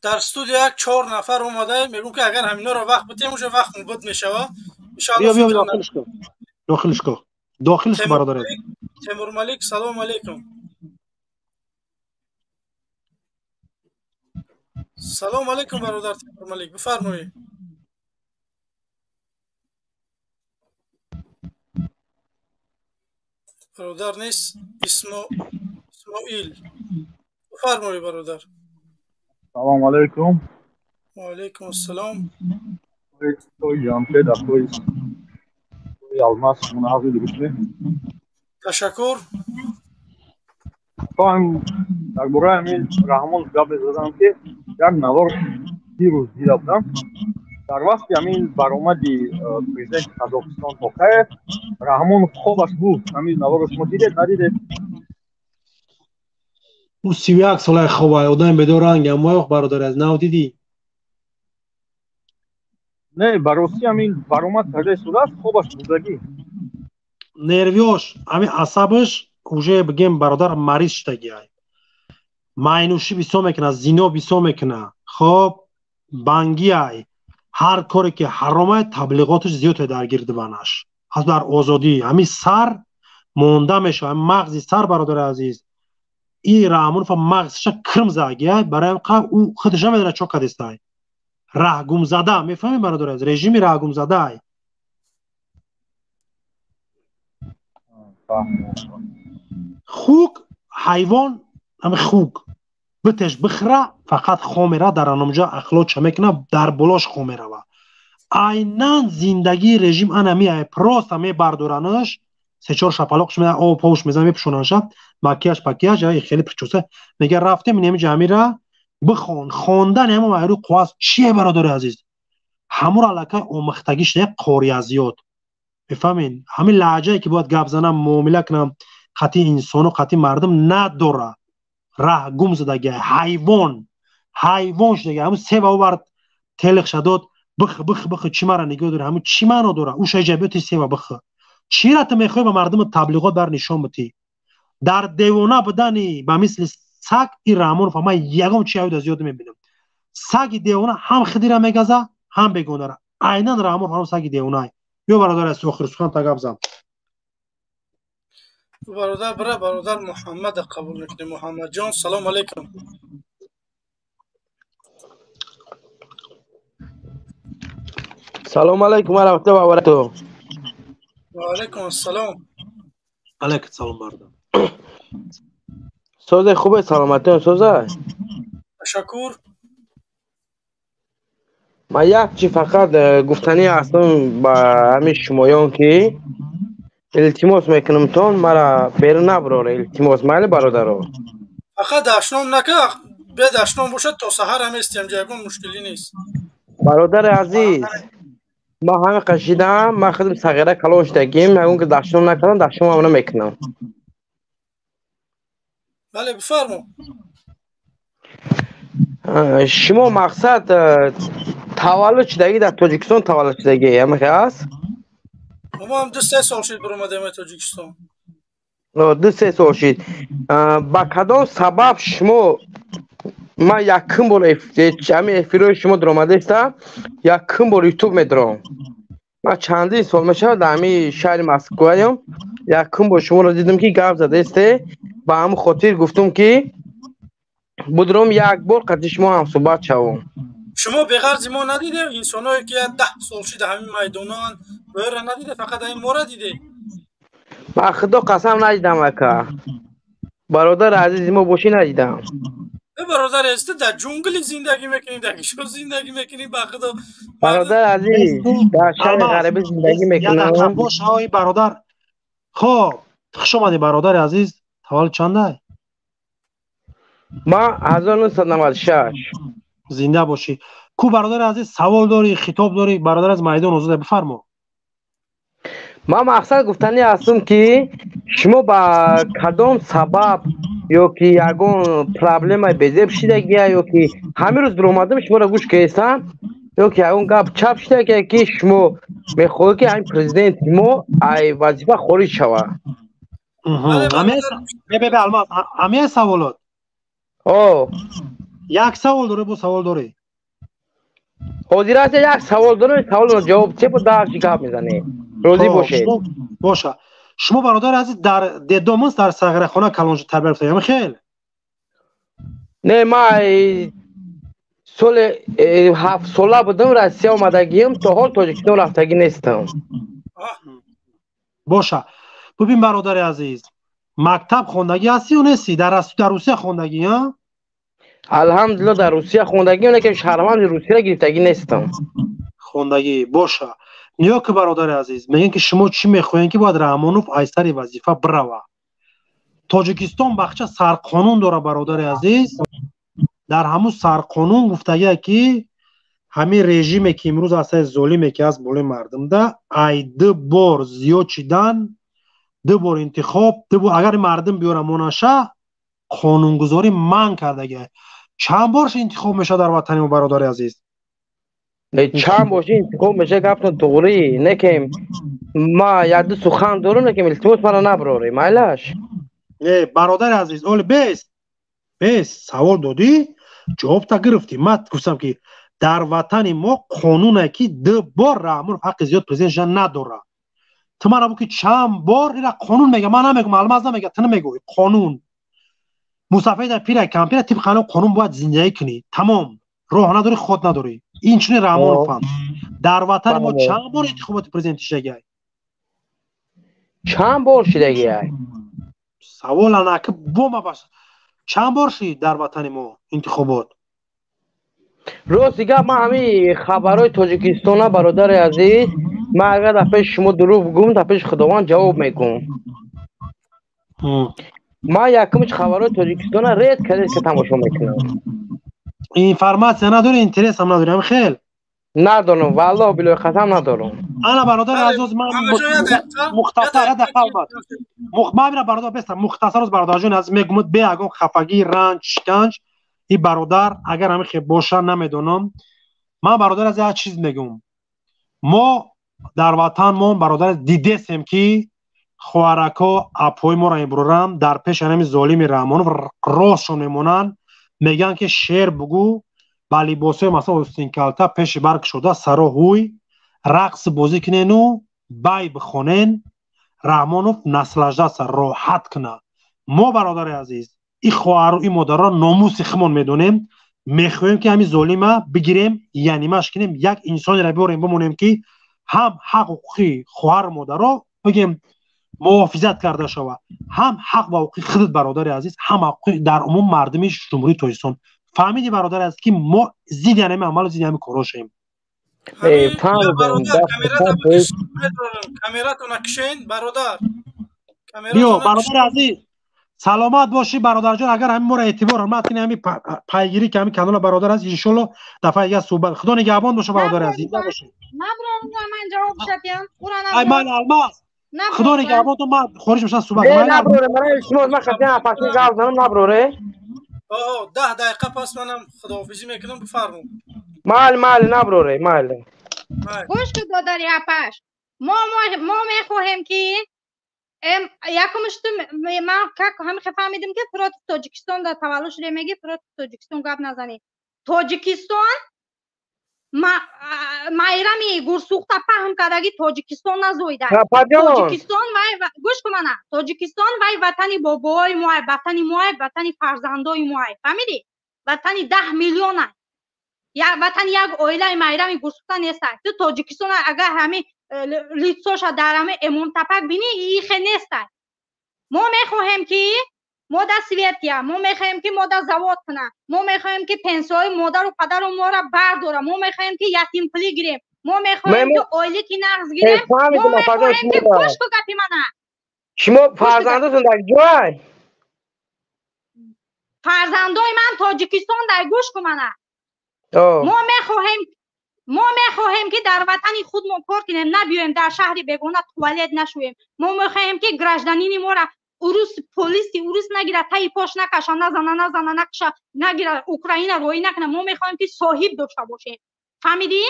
در استودیو 4 نفر اومده میگم که اگر همینا رو وقت بتیم میشه وقت مبد میشه بیا داخلش کو برادر تیمور ملک سلام علیکم سلام علیکم برادر تیمور ملک بفرمایید برادر نیست اسماعیل بفرمایید برادر سلام علیکم و علیکم السلام توی جمشید توی الماس مناظر دیگه تشکر. خواهم درباره همین رحمان گپ زدم که یک نوار دیروز دیده بودم در وقتی همین برآمدی پرزیدنت قزاقستان توقع رحمان خوبش بود. همین نوار شما دیدید ندیدید؟ او 31 ساله خوبه آدم بدون رنگ هم برادر از نو دیدی؟ نه براستی همین برآمد کرده شده است خوبش بودگی نرویاش همین عصبش уже بگیم برادر مریض شدگی های ماینوشی بیسا میکنه زینا بیسا میکنه خب بانگی های هر کاری که حرامه تبلیغاتش زیاد درگیر دبنش از در آزادی همین سر مونده میشه همین مغزی سر برادر عزیز این رحمون فا مغزش کرم زاگی های برای او خودش میدونه چو کدیسته های راه گم زده میفهمی برادر عزیز رژیمی راه گم زده های خوک حیوان هم خوک بتش بخره فقط خامره در آنجا اخلاق چمکنه در بلاش خامره و اینان زندگی رژیم انمی پراست همه بردارنش سه چهار شپلاقش میده آب پاوش میزنه میپشوننش مکیاج پکیاج یا خیلی پرچوسه میگه رفتم نمی جمعی را بخون خواندن همه معیرو قواست چیه برادر عزیز همون علاقه اومختگیش نه قوریازیات بفهمین همین لهجه‌ای که باید گپ زنم معامله کنم خطی انسان و خطی مردم نداره راه گم زدگی حیوان شدگی همون سه باور تلخ شداد بخ چی مرا نگاه داره همون چی منو داره او شجابیت سه بخ چی را تو میخوای به مردم تبلیغات بر نشان بدی در دیوانه بدنی به مثل سگ این رحمان فهمه یگم چی از زیاد میبینم سگ دیوانه هم خدیره میگزه هم بگونه را عیناً رحمان هم سگ دیوانه یا برادر است آخر سخن تا گپ برادر محمد قبول میکنه. محمد جان سلام علیکم. سلام علیکم و رحمت الله و برکاته. و علیکم السلام. علیکم السلام برادر. سوزه خوبه سلامتی سوزه. تشکر. ما یک چی فقط گفتنی هستم با همین شمایان که التماس میکنم تون مرا بیرون نبراره التماس مالی برادر فقط دشنام نکه به دشنام باشد تا سحر هم استیم جایگون مشکلی نیست برادر عزیز ما همه قشیدم ما خودم صغیره کلوش دگیم اون که دشنام نکنم دشنام هم نمیکنم بله بفرمو شما مقصد تولد شدگی در تاجیکستان تولد شدگی همه که هست؟ ما هم 2-3 سال شد برامدیم تاجیکستان 2-3 سال شد با کدام سبب شما ما یکم بار همین افیروی شما درآمده است یکم بار یوتیوب میدرم ما چندین سال میشه در همین شهر مسکو هستم یکم بار شما رو دیدم که گپ زده است با هم خاطر گفتم که بدرم یک بار قد شما هم صحبت شوم شما بغرض ما ندیده انسانایی که 10 سال شده همین میدانان بهره ندیده فقط این ما را دیده ما خدا قسم ندیدم اکا برادر عزیز ما باشی ندیدم برادر است در جنگل زندگی میکنی در کشور زندگی میکنی با خدا برادر عزیز در شهر غربی زندگی میکنم باش های برادر خب خوش اومدی برادر عزیز تولد چنده ما 1996 زنده باشی کو برادر عزیز سوال داری خطاب داری برادر از میدان آزاده بفرما ما مقصد گفتنی هستم که شما با کدام سبب یا که یگون پرابلم بزرگ شدگی یا که همین روز برآمدم شما را گوش کردم یا که اون گپ چپ شده که شما میخواد که این پرزیدنت ما ای وظیفه خارج شوه همه سوالات یک سوال داره با سوال داره حاضر است یک سوال داره سوال جواب چه بود در چی گپ میزنه روزی باشه باشه شما برادر عزیز در ددامنس در صغیر خانه کلانج تربیت یافتید خیلی نه ما سال 7 ساله بودم روسیه اومدگیم تا حال تاجیکستان رفتگی نیستم باشه ببین برادر عزیز مکتب خوندگی هستی و نیستی در روسیه خوندگی ها الحمدلله در روسیه خوندگی اونه که شهروند روسیه را گرفتگی نیستم خوندگی باشه نیا که برادر عزیز میگن که شما چی میخواین که باید رحمانوف ایسر وظیفه بروه. تاجیکستان بخش سرقانون داره برادر عزیز. در همون سرقانون گفته که همین رژیمی که امروز اصلا ظالمی که از بالای مردم ده ای 2 بار زیاد چیدن 2 بار انتخاب 2 بار اگر مردم بیاره مناشه قانونگذاری من کرده. چند بارش انتخاب میشه در وطن ما برادر عزیز؟ چند بارش انتخاب میشه گفتن دوری نکیم ما یاد سخن دارم نکیم التماس مرا نبروری مایلش. برادر عزیز اول بیس سوال دادی جواب تا گرفتی. من گفتم که در وطن ما قانونه که 2 بار رحمانوف حق زیاد پرزیدنت نداره. تو من بگو که چند بار این قانون میگه، من نمیگم، الماس نمیگه، تو نمیگوی قانون. مسافر در پیر کمپیر طبق قانون باید زندگی کنی. تمام. راه نداری خود نداری. این چونه رحمانوف هم در وطن ما چند بار انتخابات پرزیدنت شده؟ چند بار شده؟ سوال نه که بوم باشه. چند بار شد در وطن ما انتخابات؟ روز دیگه ما همین خبرهای تاجیکستان برادر عزیز ما اگر در پیش شما دروغ بگم در پیش خداوند جواب میگم. ما یکمش خبرهای تاجیکستان رد کردید که تماشا میکنم. اینفورماسیون نداری، اینترس هم نداری. هم خیل ندارم والله بلای ختم ندارم. انا برادر عزیز من مختصر ما میرم برادر بستم مختصر از برادر جون از میگم به اگه خفگی رنج شکنج این برادر اگر همه خیلی باشه نمیدونم. من برادر از یه چیز میگم. ما در وطن ما برادر دیدیم که خوارکا اپوی ما را امرورم در پیش انمی ظالم رحمانوف راستشون میمونن. میگن که شعر بگو با لباسای مثلا اوستین کالتا پیش برگ شده سرا هوی رقص بازی کنین و بای بخونین رحمانوف نسل اجدادش راحت کنه. ما برادر عزیز این خواهر و این مادر را ناموس خمون میدونیم. میخوایم که همین ظالمه بگیریم یعنی ماش کنیم یک انسانی را بیاریم بمونیم که هم حقوقی خواهر و مادر را بگیم محافظت کرده شود، هم حق و حقوق خودت برادر عزیز، هم حقوق در عموم مردم جمهوری تاجیکستان. فهمیدی برادر عزیز که ما زید یعنی عمل زید یعنی کروشیم. کامراتو نکشین برادر. بیا برادر عزیز سلامت باشی برادر جان. اگر همین ما را اعتبار حرمت کنی همین پیگیری که همین کانال برادر عزیز ان شاء الله دفعه دیگه صحبت خدا نگهبان باشه برادر عزیز. نبرم من جواب شدم اون ای من الماس خدا نگهبان تو من خارج میشم صحبت کنم. نبروره من شما من خدمت پاسی گاز دارم نبروره. 10 دقیقه پس منم خداحافظی میکنم بفرمایید. مال نبروره مال. گوش که داداری اپاش ما میخواهیم که یکمش من هم فهمیدم که فرات تاجیکستان در تولد شده میگه فرات تاجیکستان گپ نزنی. تاجیکستان مایرامی گورسوخته فهم کردگی تاجیکستان نزویده. تاجیکستان وای گوش کن من تاجیکستان وای وطنی بابای ما وطنی ما وطنی فرزندای ما فهمیدی؟ وطنی 10 میلیون یا وطن یک اویله مایرامی گورسوخته نیست. تو تاجیکستان اگر همین لیتسوش در همه امون تپک بینی این خیلی نیست. ما میخواهیم که ماده سویتیا، ما میخواهیم که ماده زواد کنه، ما میخواهیم که پنسیای مادر و پدر و ما را برداره، ما میخواهیم که یتیم پلی گیریم، ما میخواهیم که اویلی که نغز گیریم، ما میخواهیم که گوش کو گپی منه. شما فرزندتون در جای؟ فرزندای من تاجیکستان در گوش کو منه. ما میخواهیم که در وطن خود ما کار کنیم، نبیایم در شهر بیگانه توالت نشویم. ما میخواهیم که گرجدانین ما را روس پلیسی روس نگیره، تای پاش نکشه، نزنه نکشه، نگیره، اوکراین روی نکنه. ما میخواهیم که صاحب داشته باشیم. فهمیدی؟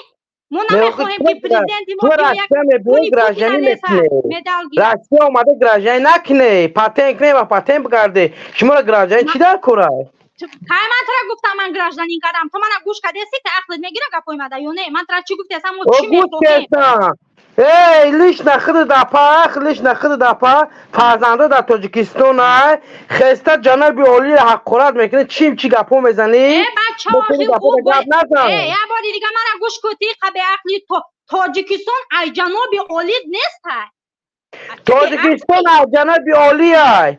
ما نمیخواهیم که پرزیدنت ما یک گرجدانی نکنه. راستی اومده گرجدانی نکنه، پاتنت کنه و پاتنت بگرده. شما را گرجدانی چی در کاره؟ من تو گفتم من گرجدانی کردم، تو من گوش کردی که عقلت میگیره گپای ماده یا نه؟ من تو چی گفتی اصلا ما چی میگفتیم؟ ای لیش نخد دپا فرزنده در تاجیکستان های خسته جناب عالی حقارت میکنه. چی گپا میزنی؟ بچه آخی خوب یه بار دیگه من گوش کتی قبل عقلی تاجیکستان ای جناب عالی نیست. تاجیکستان ای جناب عالی های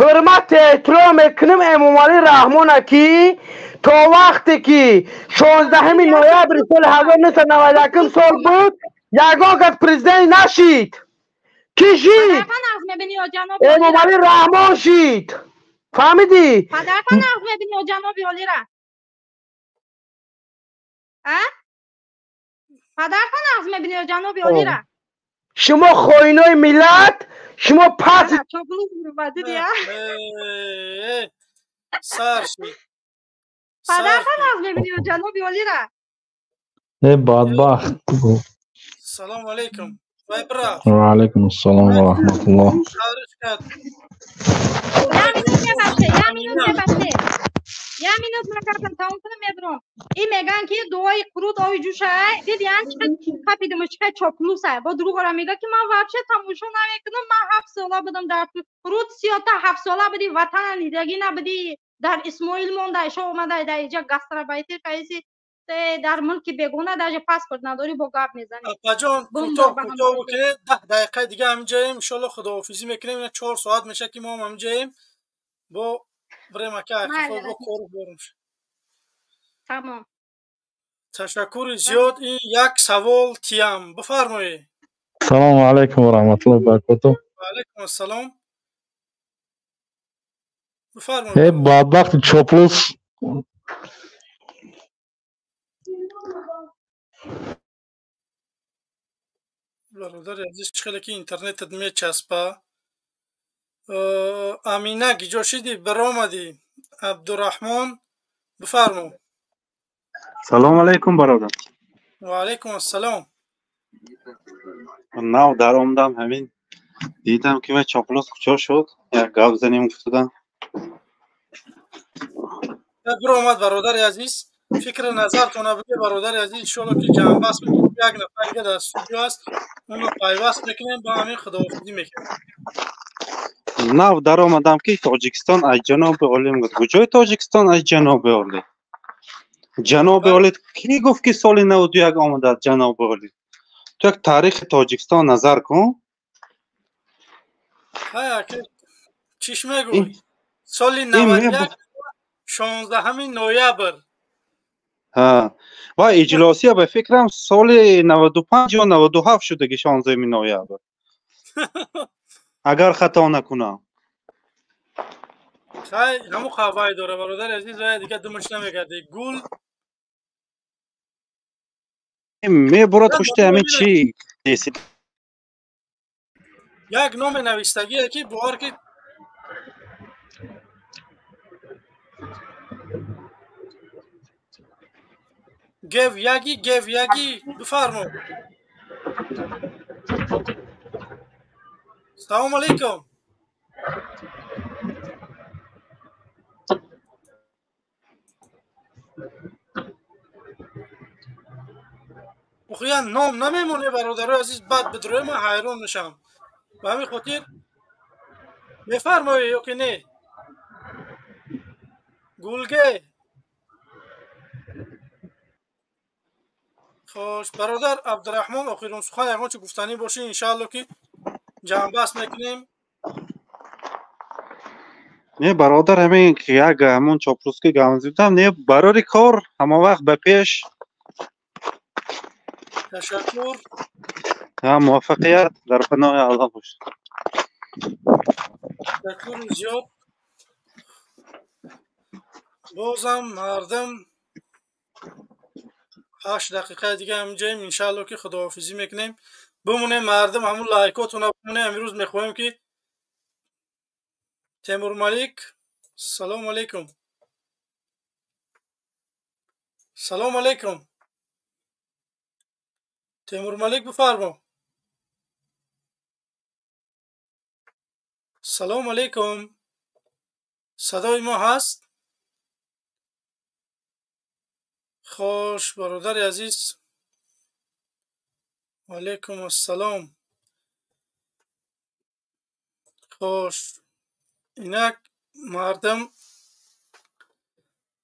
حرمت احترام میکنم امام علی رحمانه که تا وقتی که 16 نوامبر سال 1991 سال بود یگان کس پرزیدنت نشید کی شید؟ پدرتان نقض میبینی یا جناب امامعلی رحمان شید فهمیدی؟ پدرتان نقض میبینی یا جناب عالی را پدرتان نقض میبینی یا جناب عالی را شما خوینای ملت شما پس پدرتان نقض میبینی یا جناب عالی را بدبخت سلام علیکم وای برا و علیکم السلام و رحمت الله یه مینوت نکردم تمام کنم میبرم این میگن که دوای قرود آوی جوشه دیدی چه خپیدم چه چاپلوسه با دروغ را میگه که من واقعا تماشا نمیکنم من 7 ساله بودم در قرود سیاتا 7 ساله بودی وطن لیدگی نبودی در اسماعیل مونده شو اومده در اینجا گستربایتی قیسی در ملک بیگونه در پاسپورت نداری با گپ میزنی اپا کوتاه بکنه 10 دقیقه دیگه همینجاییم ان شاء الله خداحافظی میکنیم 4 ساعت میشه که ما هم همینجاییم با بریم که اکفا با کار بریم تمام تشکر زیاد این یک سوال تیم بفرمایید سلام علیکم و رحمت الله و برکاته و علیکم السلام بفرمایید ای بدبخت چاپلوس برادر عزیز خیلی که اینترنتت میچسبه امینه گیجاشیدی برآمدی عبدالرحمن بفرمو سلام علیکم برادر و علیکم السلام نو در آمدم همین دیدم که چاپلوس کجا شد یک گپ زنیم گفتم برآمد برادر عزیز فکر نظرتون بگید برادر عزیز ان شاء الله که جمع بس یک نفر دیگه در استودیو است اون پیوست میکنیم با همین خداحافظی میکنیم نو در آمدم که تاجیکستان از جناب عالی میگفت کجای تاجیکستان از جناب عالی جناب عالی کی گفت که سال 91 آمده جناب عالی تو یک تاریخ تاجیکستان نظر کن ها که چیش میگوی سال 91 16 نوامبر ها و اجلاسی به فکرم سال 95 یا 97 شده که 16 نوامبر اگر خطا نکنم خیلی همون خواهی داره برادر عزیز و دیگه دمش نمیگرده گل میبرد پشت همین چی یک نام نویستگی که بار که گف یگی بفرمو سلام علیکم اخویا نام نمیمونه برادر عزیز بعد بدروی من حیران میشم به همین خاطر میفرمایی یا که نه گلگه خوش برادر عبدالرحمن آخرین سخن یکان چه گفتنی باشه انشاءالله که جمع بحث میکنیم نه برادر همین که یک همون چاپلوس که گمزیدم نه برای کار همه وقت به پیش تشکر موفقیت در پناه الله باشه تشکر زیاد بازم مردم 8 دقیقه دیگه همینجاییم انشاءالله که خداحافظی میکنیم بمونه مردم همون لایکاتون بمونه امروز میخوایم که تیمور ملیک سلام علیکم سلام علیکم تیمور ملیک بفرما سلام علیکم صدای ما هست خوش برادر عزیز علیکم السلام خوش اینک مردم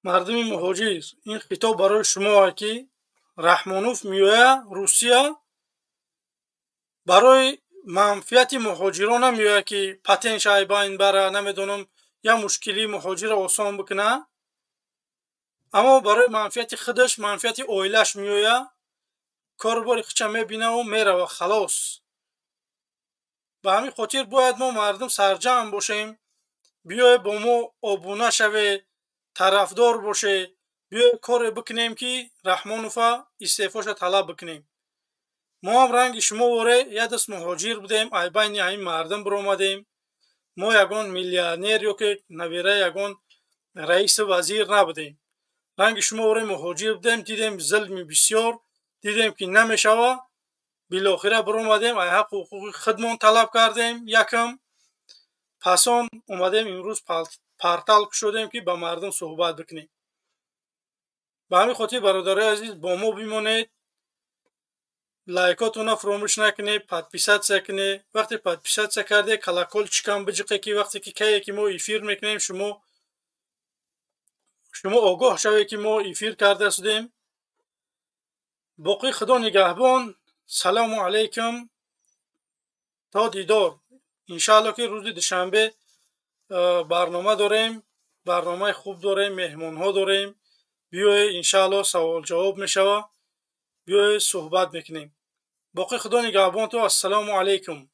مهاجر این خطاب برای شما که رحمانوف میوه روسیه برای منفیت مهاجران نمیوه که پتن شایبین بره نمیدونم یا مشکلی مهاجر آسان بکنه اما برای منفیت خودش منفیت اویلش میوه کارباری خچه میبینه و میره و خلاص. به همین خاطر باید ما مردم سرجم باشیم، بیای با ما آبونه شوه، طرفدار باشه، بیای کار بکنیم که رحمانوفا استعفاش طلب بکنیم. ما هم رنگ شما واره یه دست مهاجر بودیم، ای بین این مردم برآمدیم. ما یگان میلیونر یا که نویره یگان رئیس وزیر نبودیم. رنگ شما واره مهاجر بودیم، دیدیم ظلم بسیار، دیدیم که نمیشوه، بالاخره برآمدیم، ای حق و حقوق خودمان طلب کردیم. یکم پسان اومدیم امروز پرتل شدیم که با مردم صحبت بکنیم. به همین خاطر برادرای عزیز با ما بمانید، لایکاتون فراموش نکنید، پادپیسات کنید. وقتی پادپیسات کردید کلاکل چیکام بجقه که وقتی که ما افیر میکنیم شما آگاه شوید که ما افیر کرده شدیم. باقی خدا نگهبان. سلام علیکم، تا دیدار. انشاءالله که روز دوشنبه برنامه داریم، برنامه خوب داریم، مهمون ها داریم. بیای انشاءالله سوال جواب میشوه، بیای صحبت میکنیم. باقی خدا نگهبان تو. السلام علیکم.